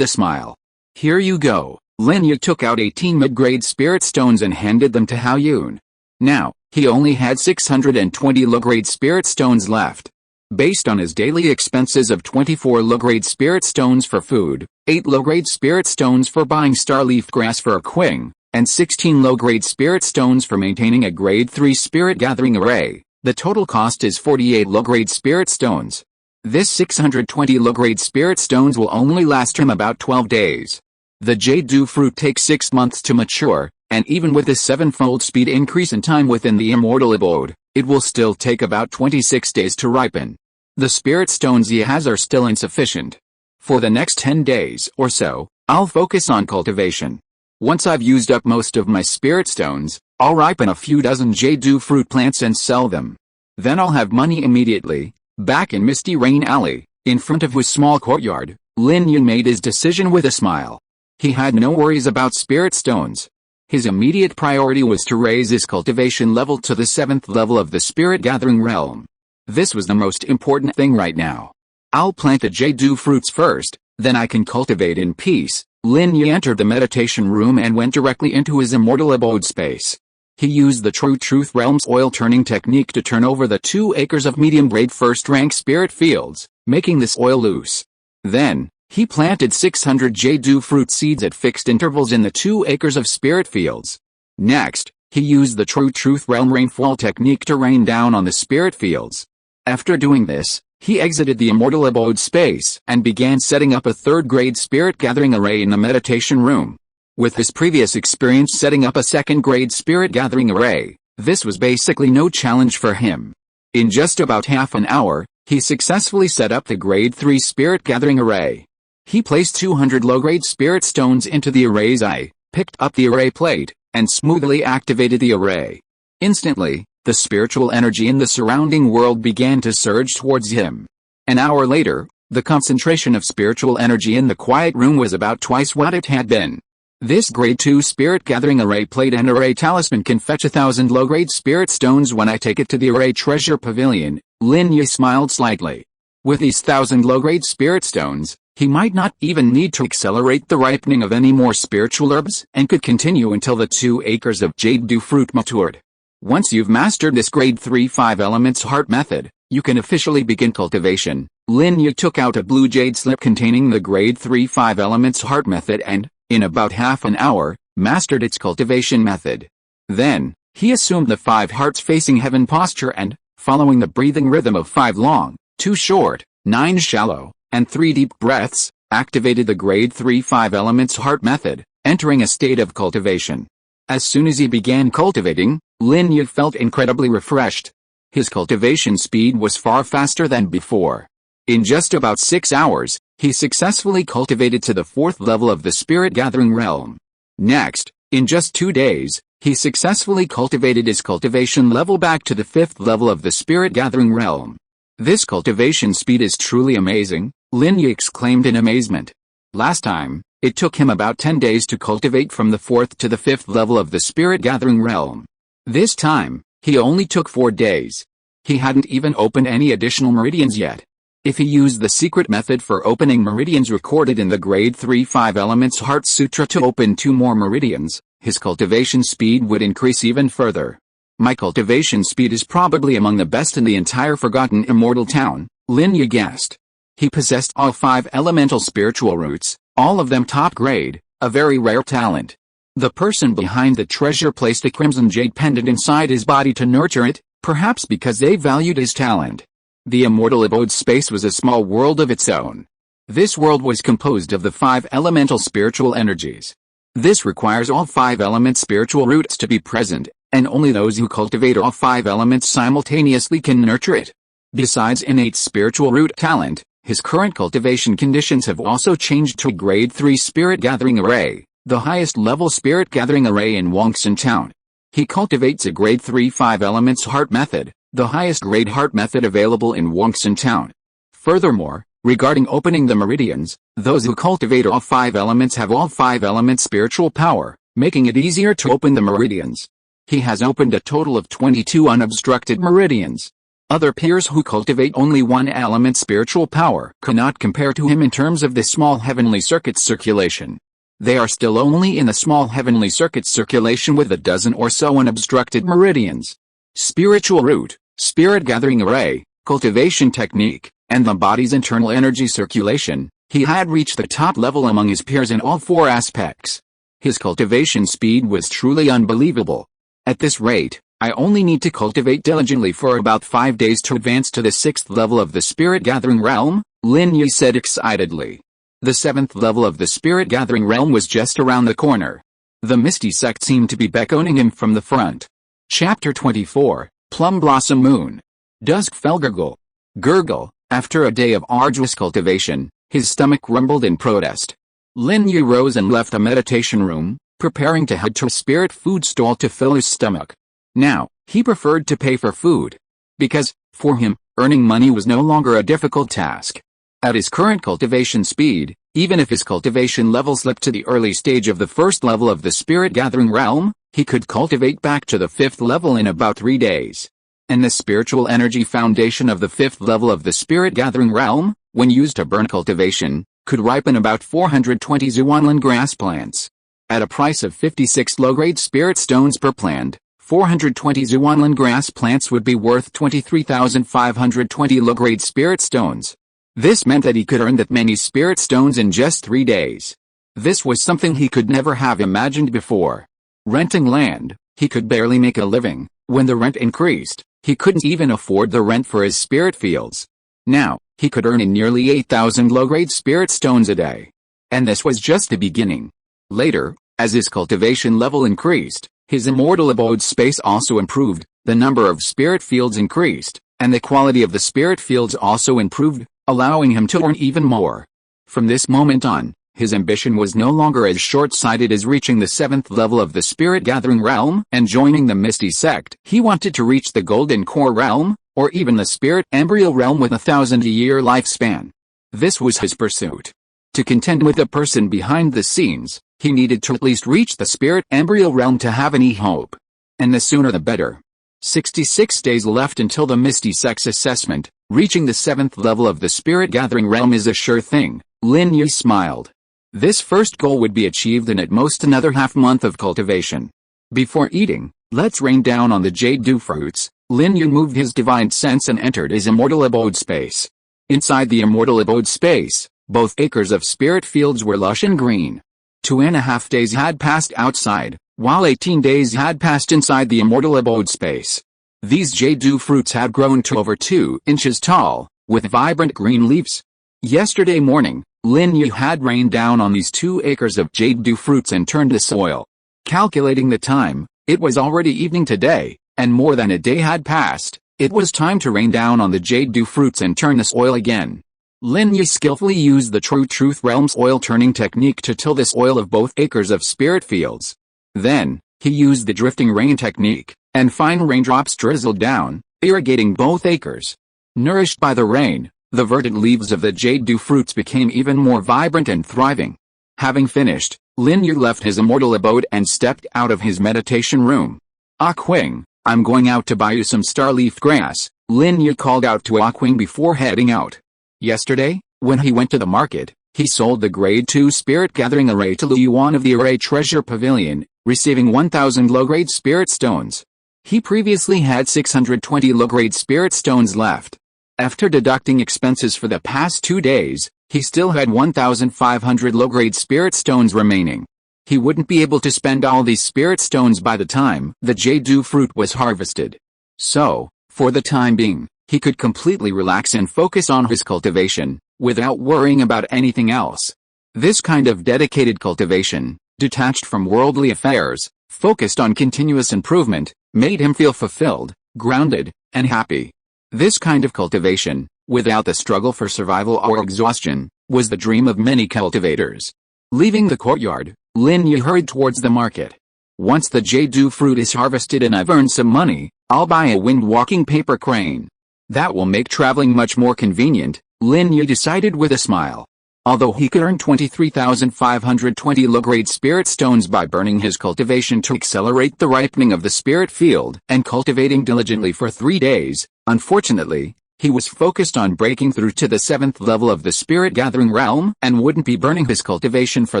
a smile. "Here you go." Lin Yi took out 18 mid-grade spirit stones and handed them to Hao Yun. Now, he only had 620 low-grade spirit stones left. Based on his daily expenses of 24 low-grade spirit stones for food, 8 low-grade spirit stones for buying starleaf grass for A-Qing, and 16 low-grade spirit stones for maintaining a grade 3 spirit gathering array, the total cost is 48 low-grade spirit stones. This 620 low-grade spirit stones will only last him about 12 days. The jade fruit takes 6 months to mature, and even with a 7-fold speed increase in time within the immortal abode, it will still take about 26 days to ripen. The spirit stones he has are still insufficient. For the next 10 days or so, I'll focus on cultivation. Once I've used up most of my spirit stones, I'll ripen a few dozen jade fruit plants and sell them. Then I'll have money immediately. Back in Misty Rain Alley, in front of his small courtyard, Lin Yi made his decision with a smile. He had no worries about spirit stones. His immediate priority was to raise his cultivation level to the 7th level of the spirit gathering realm. This was the most important thing right now. I'll plant the jade fruits first, then I can cultivate in peace. Lin Yi entered the meditation room and went directly into his immortal abode space. He used the True Truth Realm's oil turning technique to turn over the 2 acres of medium-grade first-rank spirit fields, making this oil loose. Then, he planted 600 jade fruit seeds at fixed intervals in the 2 acres of spirit fields. Next, he used the True Truth Realm rainfall technique to rain down on the spirit fields. After doing this, he exited the immortal abode space and began setting up a 3rd-grade spirit gathering array in the meditation room. With his previous experience setting up a 2nd-grade spirit gathering array, this was basically no challenge for him. In just about half an hour, he successfully set up the grade 3 spirit gathering array. He placed 200 low-grade spirit stones into the array's eye, picked up the array plate, and smoothly activated the array. Instantly, the spiritual energy in the surrounding world began to surge towards him. An hour later, the concentration of spiritual energy in the quiet room was about twice what it had been. This grade 2 spirit gathering array plate and array talisman can fetch 1,000 low-grade spirit stones when I take it to the array treasure pavilion. Lin Yi smiled slightly. With these 1,000 low-grade spirit stones, he might not even need to accelerate the ripening of any more spiritual herbs and could continue until the 2 acres of jade fruit matured. Once you've mastered this grade 3 5 elements heart method, you can officially begin cultivation. Lin Yi took out a blue jade slip containing the grade 3 5 elements heart method and, in about half an hour, mastered its cultivation method. Then, he assumed the 5 hearts facing heaven posture and, following the breathing rhythm of 5 long, 2 short, 9 shallow, and 3 deep breaths, activated the grade 3 5 elements heart method, entering a state of cultivation. As soon as he began cultivating, Lin Yi felt incredibly refreshed. His cultivation speed was far faster than before. In just about 6 hours, he successfully cultivated to the 4th level of the spirit gathering realm. Next, in just 2 days, he successfully cultivated his cultivation level back to the 5th level of the spirit gathering realm. This cultivation speed is truly amazing, Lin Yi exclaimed in amazement. Last time, it took him about 10 days to cultivate from the 4th to the 5th level of the spirit gathering realm. This time, he only took 4 days. He hadn't even opened any additional meridians yet. If he used the secret method for opening meridians recorded in the grade 3 5 elements heart sutra to open 2 more meridians, his cultivation speed would increase even further. My cultivation speed is probably among the best in the entire forgotten immortal town, Lin Yi guessed. He possessed all 5 elemental spiritual roots, all of them top grade, a very rare talent. The person behind the treasure placed a crimson jade pendant inside his body to nurture it, perhaps because they valued his talent. The immortal abode space was a small world of its own. This world was composed of the 5 elemental spiritual energies. This requires all 5 element spiritual roots to be present, and only those who cultivate all 5 elements simultaneously can nurture it. Besides innate spiritual root talent, his current cultivation conditions have also changed to a grade 3 spirit gathering array, the highest level spirit gathering array in Wangxian Town. He cultivates a grade 3 5 elements heart method, the highest grade heart method available in Wangxian Town. Furthermore, regarding opening the meridians, those who cultivate all 5 elements have all 5 elements spiritual power, making it easier to open the meridians. He has opened a total of 22 unobstructed meridians. Other peers who cultivate only one element spiritual power cannot compare to him in terms of the small heavenly circuit circulation. They are still only in the small heavenly circuit circulation with a dozen or so unobstructed meridians. Spiritual root, spirit gathering array, cultivation technique, and the body's internal energy circulation, he had reached the top level among his peers in all four aspects. His cultivation speed was truly unbelievable. At this rate, I only need to cultivate diligently for about 5 days to advance to the 6th level of the spirit gathering realm, Lin Yi said excitedly. The 7th level of the spirit gathering realm was just around the corner. The Misty Sect seemed to be beckoning him from the front. Chapter 24, Plum Blossom Moon. Dusk fell gurgle. Gurgle, after a day of arduous cultivation, his stomach rumbled in protest. Lin Yi rose and left the meditation room, preparing to head to a spirit food stall to fill his stomach. Now, he preferred to pay for food. Because, for him, earning money was no longer a difficult task. At his current cultivation speed, even if his cultivation level slipped to the early stage of the 1st level of the spirit gathering realm, he could cultivate back to the 5th level in about 3 days. And the spiritual energy foundation of the 5th level of the spirit gathering realm, when used to burn cultivation, could ripen about 420 Zuanlin grass plants. At a price of 56 low-grade spirit stones per plant, 420 Zuanlin grass plants would be worth 23,520 low-grade spirit stones. This meant that he could earn that many spirit stones in just 3 days. This was something he could never have imagined before. Renting land, he could barely make a living. When the rent increased, he couldn't even afford the rent for his spirit fields. Now, he could earn in nearly 8,000 low-grade spirit stones a day. And this was just the beginning. Later, as his cultivation level increased, his immortal abode space also improved, the number of spirit fields increased, and the quality of the spirit fields also improved, allowing him to earn even more. From this moment on, his ambition was no longer as short-sighted as reaching the 7th level of the spirit gathering realm and joining the Misty Sect. He wanted to reach the golden core realm, or even the spirit embryo realm with a 1,000-year lifespan. This was his pursuit. To contend with the person behind the scenes, he needed to at least reach the spirit embryo realm to have any hope. And the sooner the better. 66 days left until the Misty Sect's assessment. Reaching the 7th level of the spirit gathering realm is a sure thing, Lin Yi smiled. This first goal would be achieved in at most another half-month of cultivation. Before eating, let's rain down on the jade dew fruits. Lin Yi moved his divine sense and entered his immortal abode space. Inside the immortal abode space, both acres of spirit fields were lush and green. 2.5 days had passed outside, while 18 days had passed inside the immortal abode space. These jade dew fruits had grown to over 2 inches tall, with vibrant green leaves. Yesterday morning, Lin Yi had rained down on these 2 acres of jade dew fruits and turned the soil. Calculating the time, it was already evening today, and more than a day had passed. It was time to rain down on the jade dew fruits and turn the soil again. Lin Yi skillfully used the True Truth Realm's oil turning technique to till the soil of both acres of spirit fields. Then, he used the drifting rain technique, and fine raindrops drizzled down, irrigating both acres. Nourished by the rain, the verdant leaves of the jade dew fruits became even more vibrant and thriving. Having finished, Lin Yi left his immortal abode and stepped out of his meditation room. A-Qing, I'm going out to buy you some starleaf grass, Lin Yi called out to A-Qing before heading out. Yesterday, when he went to the market, he sold the grade 2 spirit gathering array to Lu Yuan of the array treasure pavilion, receiving 1,000 low-grade spirit stones. He previously had 620 low-grade spirit stones left. After deducting expenses for the past 2 days, he still had 1,500 low-grade spirit stones remaining. He wouldn't be able to spend all these spirit stones by the time the jade dew fruit was harvested. So, for the time being, he could completely relax and focus on his cultivation, without worrying about anything else. This kind of dedicated cultivation, detached from worldly affairs, focused on continuous improvement, made him feel fulfilled, grounded, and happy. This kind of cultivation, without the struggle for survival or exhaustion, was the dream of many cultivators. Leaving the courtyard, Lin Yi hurried towards the market. Once the jade dew fruit is harvested and I've earned some money, I'll buy a wind-walking paper crane. That will make traveling much more convenient, Lin Yi decided with a smile. Although he could earn 23,520 low-grade spirit stones by burning his cultivation to accelerate the ripening of the spirit field and cultivating diligently for 3 days, unfortunately, he was focused on breaking through to the 7th level of the spirit gathering realm and wouldn't be burning his cultivation for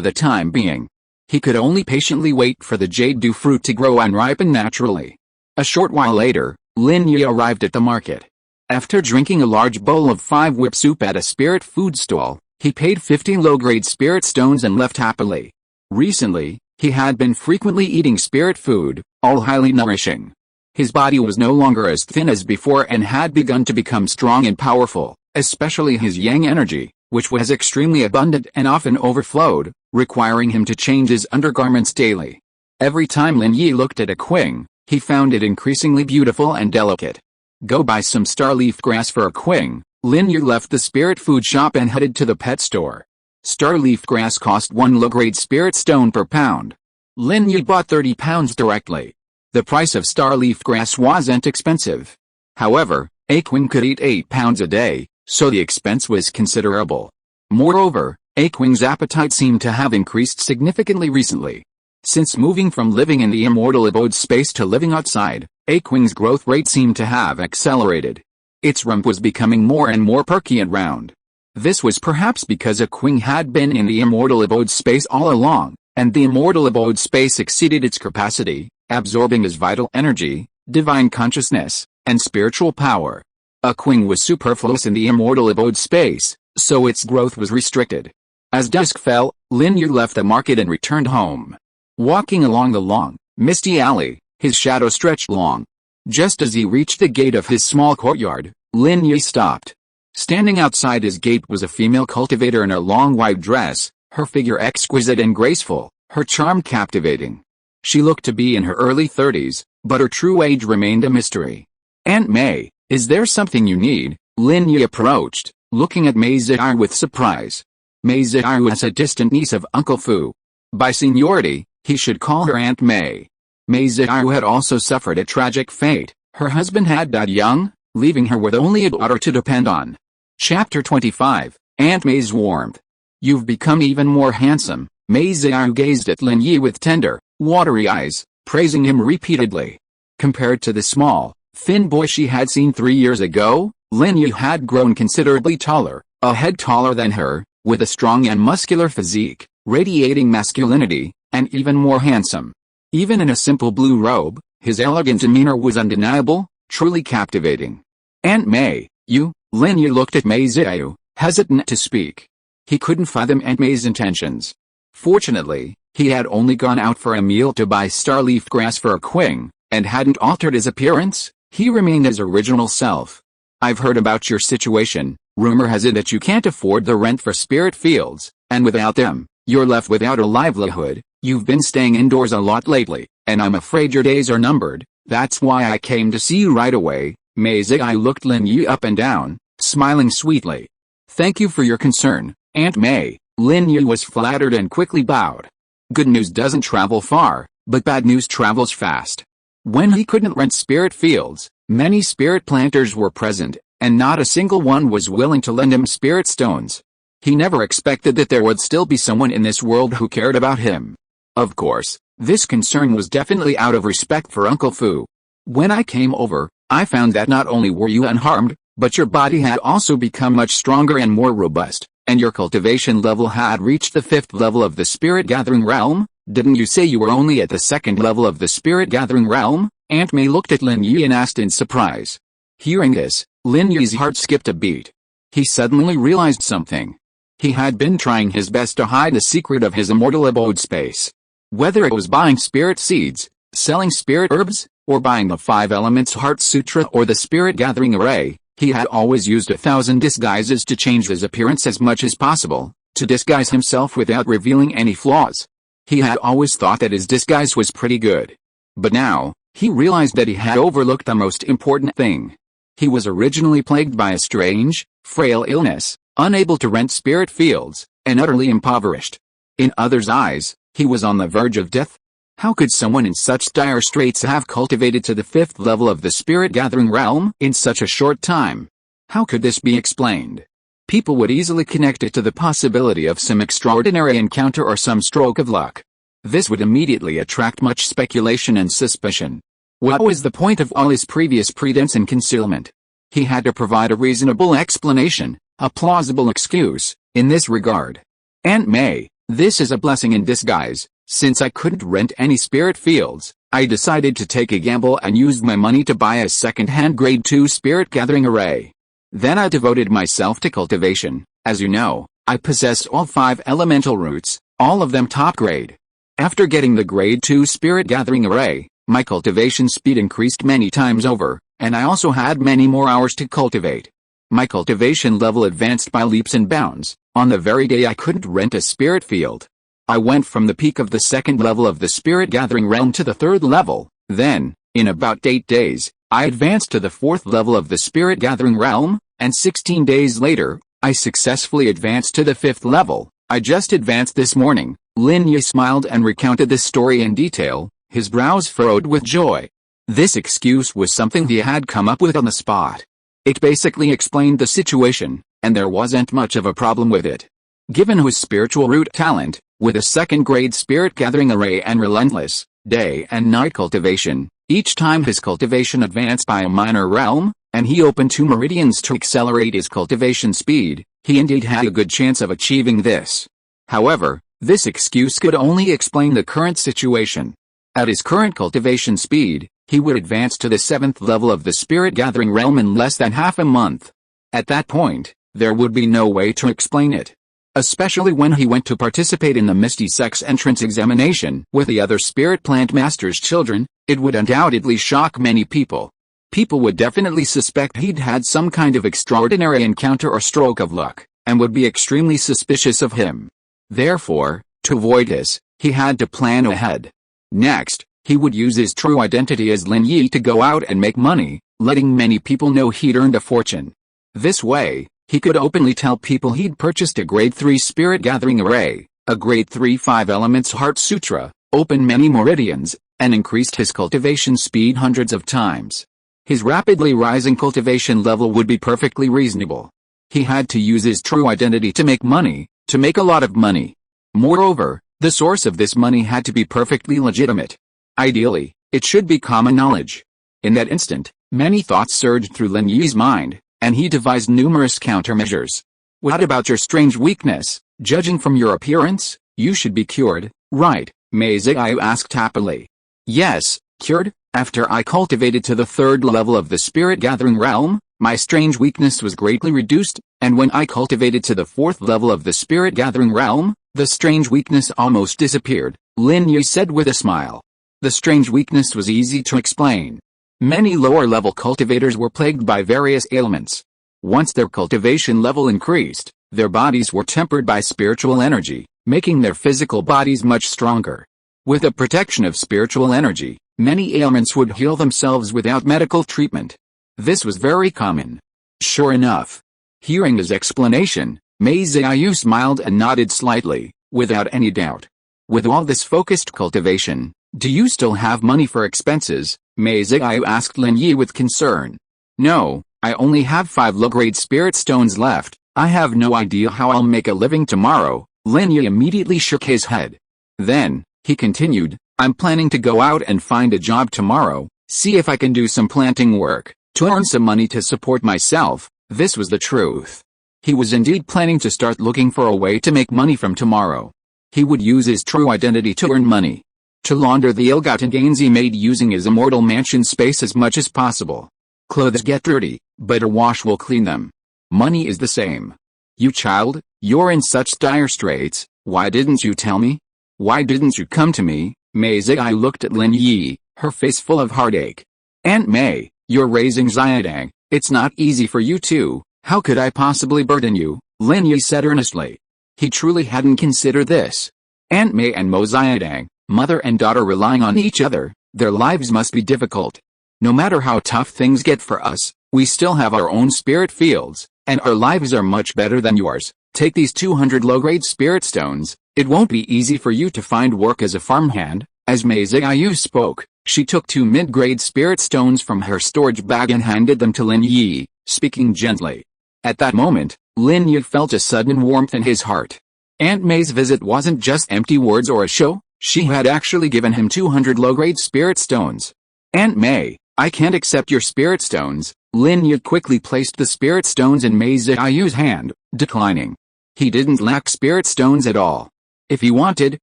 the time being. He could only patiently wait for the jade dew fruit to grow and ripen naturally. A short while later, Lin Yi arrived at the market. After drinking a large bowl of 5 whip soup at a spirit food stall, he paid 15 low-grade spirit stones and left happily. Recently, he had been frequently eating spirit food, all highly nourishing. His body was no longer as thin as before and had begun to become strong and powerful, especially his yang energy, which was extremely abundant and often overflowed, requiring him to change his undergarments daily. Every time Lin Yi looked at A-Qing, he found it increasingly beautiful and delicate. Go buy some starleaf grass for A-Qing. Lin Yi left the spirit food shop and headed to the pet store. Starleaf grass cost 1 low-grade spirit stone per pound. Lin Yi bought 30 pounds directly. The price of starleaf grass wasn't expensive. However, A-Qing could eat 8 pounds a day, so the expense was considerable. Moreover, A-Qing's appetite seemed to have increased significantly recently. Since moving from living in the immortal abode space to living outside, A-Qing's growth rate seemed to have accelerated. Its rump was becoming more and more perky and round. This was perhaps because A-Qing had been in the immortal abode space all along, and the immortal abode space exceeded its capacity, absorbing his vital energy, divine consciousness, and spiritual power. A-Qing was superfluous in the immortal abode space, so its growth was restricted. As dusk fell, Lin Yi left the market and returned home. Walking along the long, misty alley, his shadow stretched long. Just as he reached the gate of his small courtyard, Lin Yi stopped. Standing outside his gate was a female cultivator in a long white dress, her figure exquisite and graceful, her charm captivating. She looked to be in her early 30s, but her true age remained a mystery. "Aunt May, is there something you need?" Lin Yi approached, looking at Mei Zi'er with surprise. Mei Zi'er was a distant niece of Uncle Fu. By seniority, he should call her Aunt May. Mei Zi'er had also suffered a tragic fate. Her husband had died young, leaving her with only a daughter to depend on. Chapter 25, Aunt May's Warmth. "You've become even more handsome." Mei Zi'er gazed at Lin Yi with tender, watery eyes, praising him repeatedly. Compared to the small, thin boy she had seen 3 years ago, Lin Yi had grown considerably taller, a head taller than her, with a strong and muscular physique, radiating masculinity, and even more handsome. Even in a simple blue robe, his elegant demeanor was undeniable, truly captivating. "Aunt May, you..." Lin Yi looked at Mei Zi'er, hesitant to speak. He couldn't fathom Aunt May's intentions. Fortunately, he had only gone out for a meal to buy starleaf grass for A-Qing, and hadn't altered his appearance. He remained his original self. "I've heard about your situation. Rumor has it that you can't afford the rent for spirit fields, and without them, you're left without a livelihood. You've been staying indoors a lot lately, and I'm afraid your days are numbered. That's why I came to see you right away." Mei Zi'er looked Lin Yi up and down, smiling sweetly. "Thank you for your concern, Aunt May." Lin Yi was flattered and quickly bowed. Good news doesn't travel far, but bad news travels fast. When he couldn't rent spirit fields, many spirit planters were present, and not a single one was willing to lend him spirit stones. He never expected that there would still be someone in this world who cared about him. Of course, this concern was definitely out of respect for Uncle Fu. "When I came over, I found that not only were you unharmed, but your body had also become much stronger and more robust, and your cultivation level had reached the 5th level of the spirit gathering realm." "Didn't you say you were only at the 2nd level of the spirit gathering realm?" Aunt May looked at Lin Yi and asked in surprise. Hearing this, Lin Yi's heart skipped a beat. He suddenly realized something. He had been trying his best to hide the secret of his immortal abode space. Whether it was buying spirit seeds, selling spirit herbs, or buying the 5 Elements Heart Sutra or the Spirit Gathering Array, he had always used 1,000 disguises to change his appearance as much as possible, to disguise himself without revealing any flaws. He had always thought that his disguise was pretty good. But now, he realized that he had overlooked the most important thing. He was originally plagued by a strange, frail illness, unable to rent spirit fields, and utterly impoverished. In others' eyes, he was on the verge of death. How could someone in such dire straits have cultivated to the 5th level of the spirit gathering realm in such a short time? How could this be explained? People would easily connect it to the possibility of some extraordinary encounter or some stroke of luck. This would immediately attract much speculation and suspicion. What was the point of all his previous pretense and concealment? He had to provide a reasonable explanation, a plausible excuse, in this regard. Aunt May, this is a blessing in disguise. Since I couldn't rent any spirit fields, I decided to take a gamble and used my money to buy a second-hand grade 2 spirit gathering array. Then I devoted myself to cultivation. As you know, I possess all 5 elemental roots, all of them top grade. After getting the grade 2 spirit gathering array, my cultivation speed increased many times over, and I also had many more hours to cultivate. My cultivation level advanced by leaps and bounds. On the very day I couldn't rent a spirit field, I went from the peak of the 2nd level of the spirit gathering realm to the 3rd level. Then, in about 8 days, I advanced to the 4th level of the spirit gathering realm, and 16 days later, I successfully advanced to the 5th level. I just advanced this morning. Lin Yi smiled and recounted this story in detail, his brows furrowed with joy. This excuse was something he had come up with on the spot. It basically explained the situation, and there wasn't much of a problem with it. Given his spiritual root talent, with a 2nd grade spirit gathering array and relentless, day and night cultivation, each time his cultivation advanced by a minor realm, and he opened 2 meridians to accelerate his cultivation speed, he indeed had a good chance of achieving this. However, this excuse could only explain the current situation. At his current cultivation speed, he would advance to the 7th level of the spirit gathering realm in less than half a month. At that point, there would be no way to explain it. Especially when he went to participate in the Misty Sect's entrance examination with the other spirit plant master's children, it would undoubtedly shock many people. People would definitely suspect he'd had some kind of extraordinary encounter or stroke of luck, and would be extremely suspicious of him. Therefore, to avoid this, he had to plan ahead. Next, he would use his true identity as Lin Yi to go out and make money, letting many people know he'd earned a fortune. This way, he could openly tell people he'd purchased a grade 3 spirit gathering array, a grade 3 5 elements heart sutra, opened many meridians, and increased his cultivation speed hundreds of times. His rapidly rising cultivation level would be perfectly reasonable. He had to use his true identity to make money, to make a lot of money. Moreover, the source of this money had to be perfectly legitimate. Ideally, it should be common knowledge. In that instant, many thoughts surged through Lin Yi's mind, and he devised numerous countermeasures. What about your strange weakness? Judging from your appearance, you should be cured, right? Mei Ziyu asked happily. Yes, cured. After I cultivated to the 3rd level of the spirit gathering realm, my strange weakness was greatly reduced, and when I cultivated to the 4th level of the spirit gathering realm, the strange weakness almost disappeared, Lin Yi said with a smile. The strange weakness was easy to explain. Many lower-level cultivators were plagued by various ailments. Once their cultivation level increased, their bodies were tempered by spiritual energy, making their physical bodies much stronger. With the protection of spiritual energy, many ailments would heal themselves without medical treatment. This was very common. Sure enough. Hearing his explanation, Mei Ziyu smiled and nodded slightly, without any doubt. With all this focused cultivation, do you still have money for expenses? Mei Ziyu asked Lin Yi with concern. No, I only have 5 low-grade spirit stones left. I have no idea how I'll make a living tomorrow. Lin Yi immediately shook his head. Then, he continued, I'm planning to go out and find a job tomorrow, see if I can do some planting work, to earn some money to support myself. This was the truth. He was indeed planning to start looking for a way to make money from tomorrow. He would use his true identity to earn money. To launder the ill-gotten gains he made using his immortal mansion space as much as possible. Clothes get dirty, but a wash will clean them. Money is the same. You child, you're in such dire straits, why didn't you tell me? Why didn't you come to me? Mei Ziyu looked at Lin Yi, her face full of heartache. Aunt May, you're raising Xiaodang, it's not easy for you too, how could I possibly burden you? Lin Yi said earnestly. He truly hadn't considered this. Aunt May and Mo Xiaodang, mother and daughter relying on each other, their lives must be difficult. No matter how tough things get for us, we still have our own spirit fields, and our lives are much better than yours. Take these 200 low-grade spirit stones. It won't be easy for you to find work as a farmhand. As Mei Ziyu spoke, she took 2 mid-grade spirit stones from her storage bag and handed them to Lin Yi, speaking gently. At that moment, Lin Yi felt a sudden warmth in his heart. Aunt May's visit wasn't just empty words or a show, she had actually given him 200 low-grade spirit stones. Aunt May, I can't accept your spirit stones. Lin Yi quickly placed the spirit stones in Mei Ziyu's hand, declining. He didn't lack spirit stones at all. If he wanted,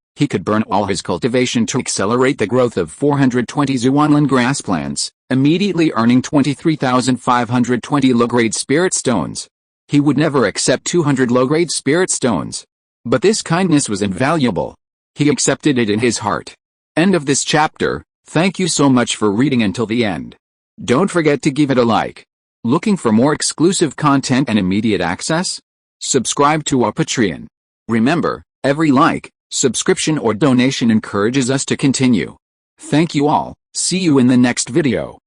he could burn all his cultivation to accelerate the growth of 420 Zuanlin grass plants, immediately earning 23,520 low-grade spirit stones. He would never accept 200 low-grade spirit stones. But this kindness was invaluable. He accepted it in his heart. End of this chapter. Thank you so much for reading until the end. Don't forget to give it a like. Looking for more exclusive content and immediate access? Subscribe to our Patreon. Remember, every like, subscription or donation encourages us to continue. Thank you all. See you in the next video.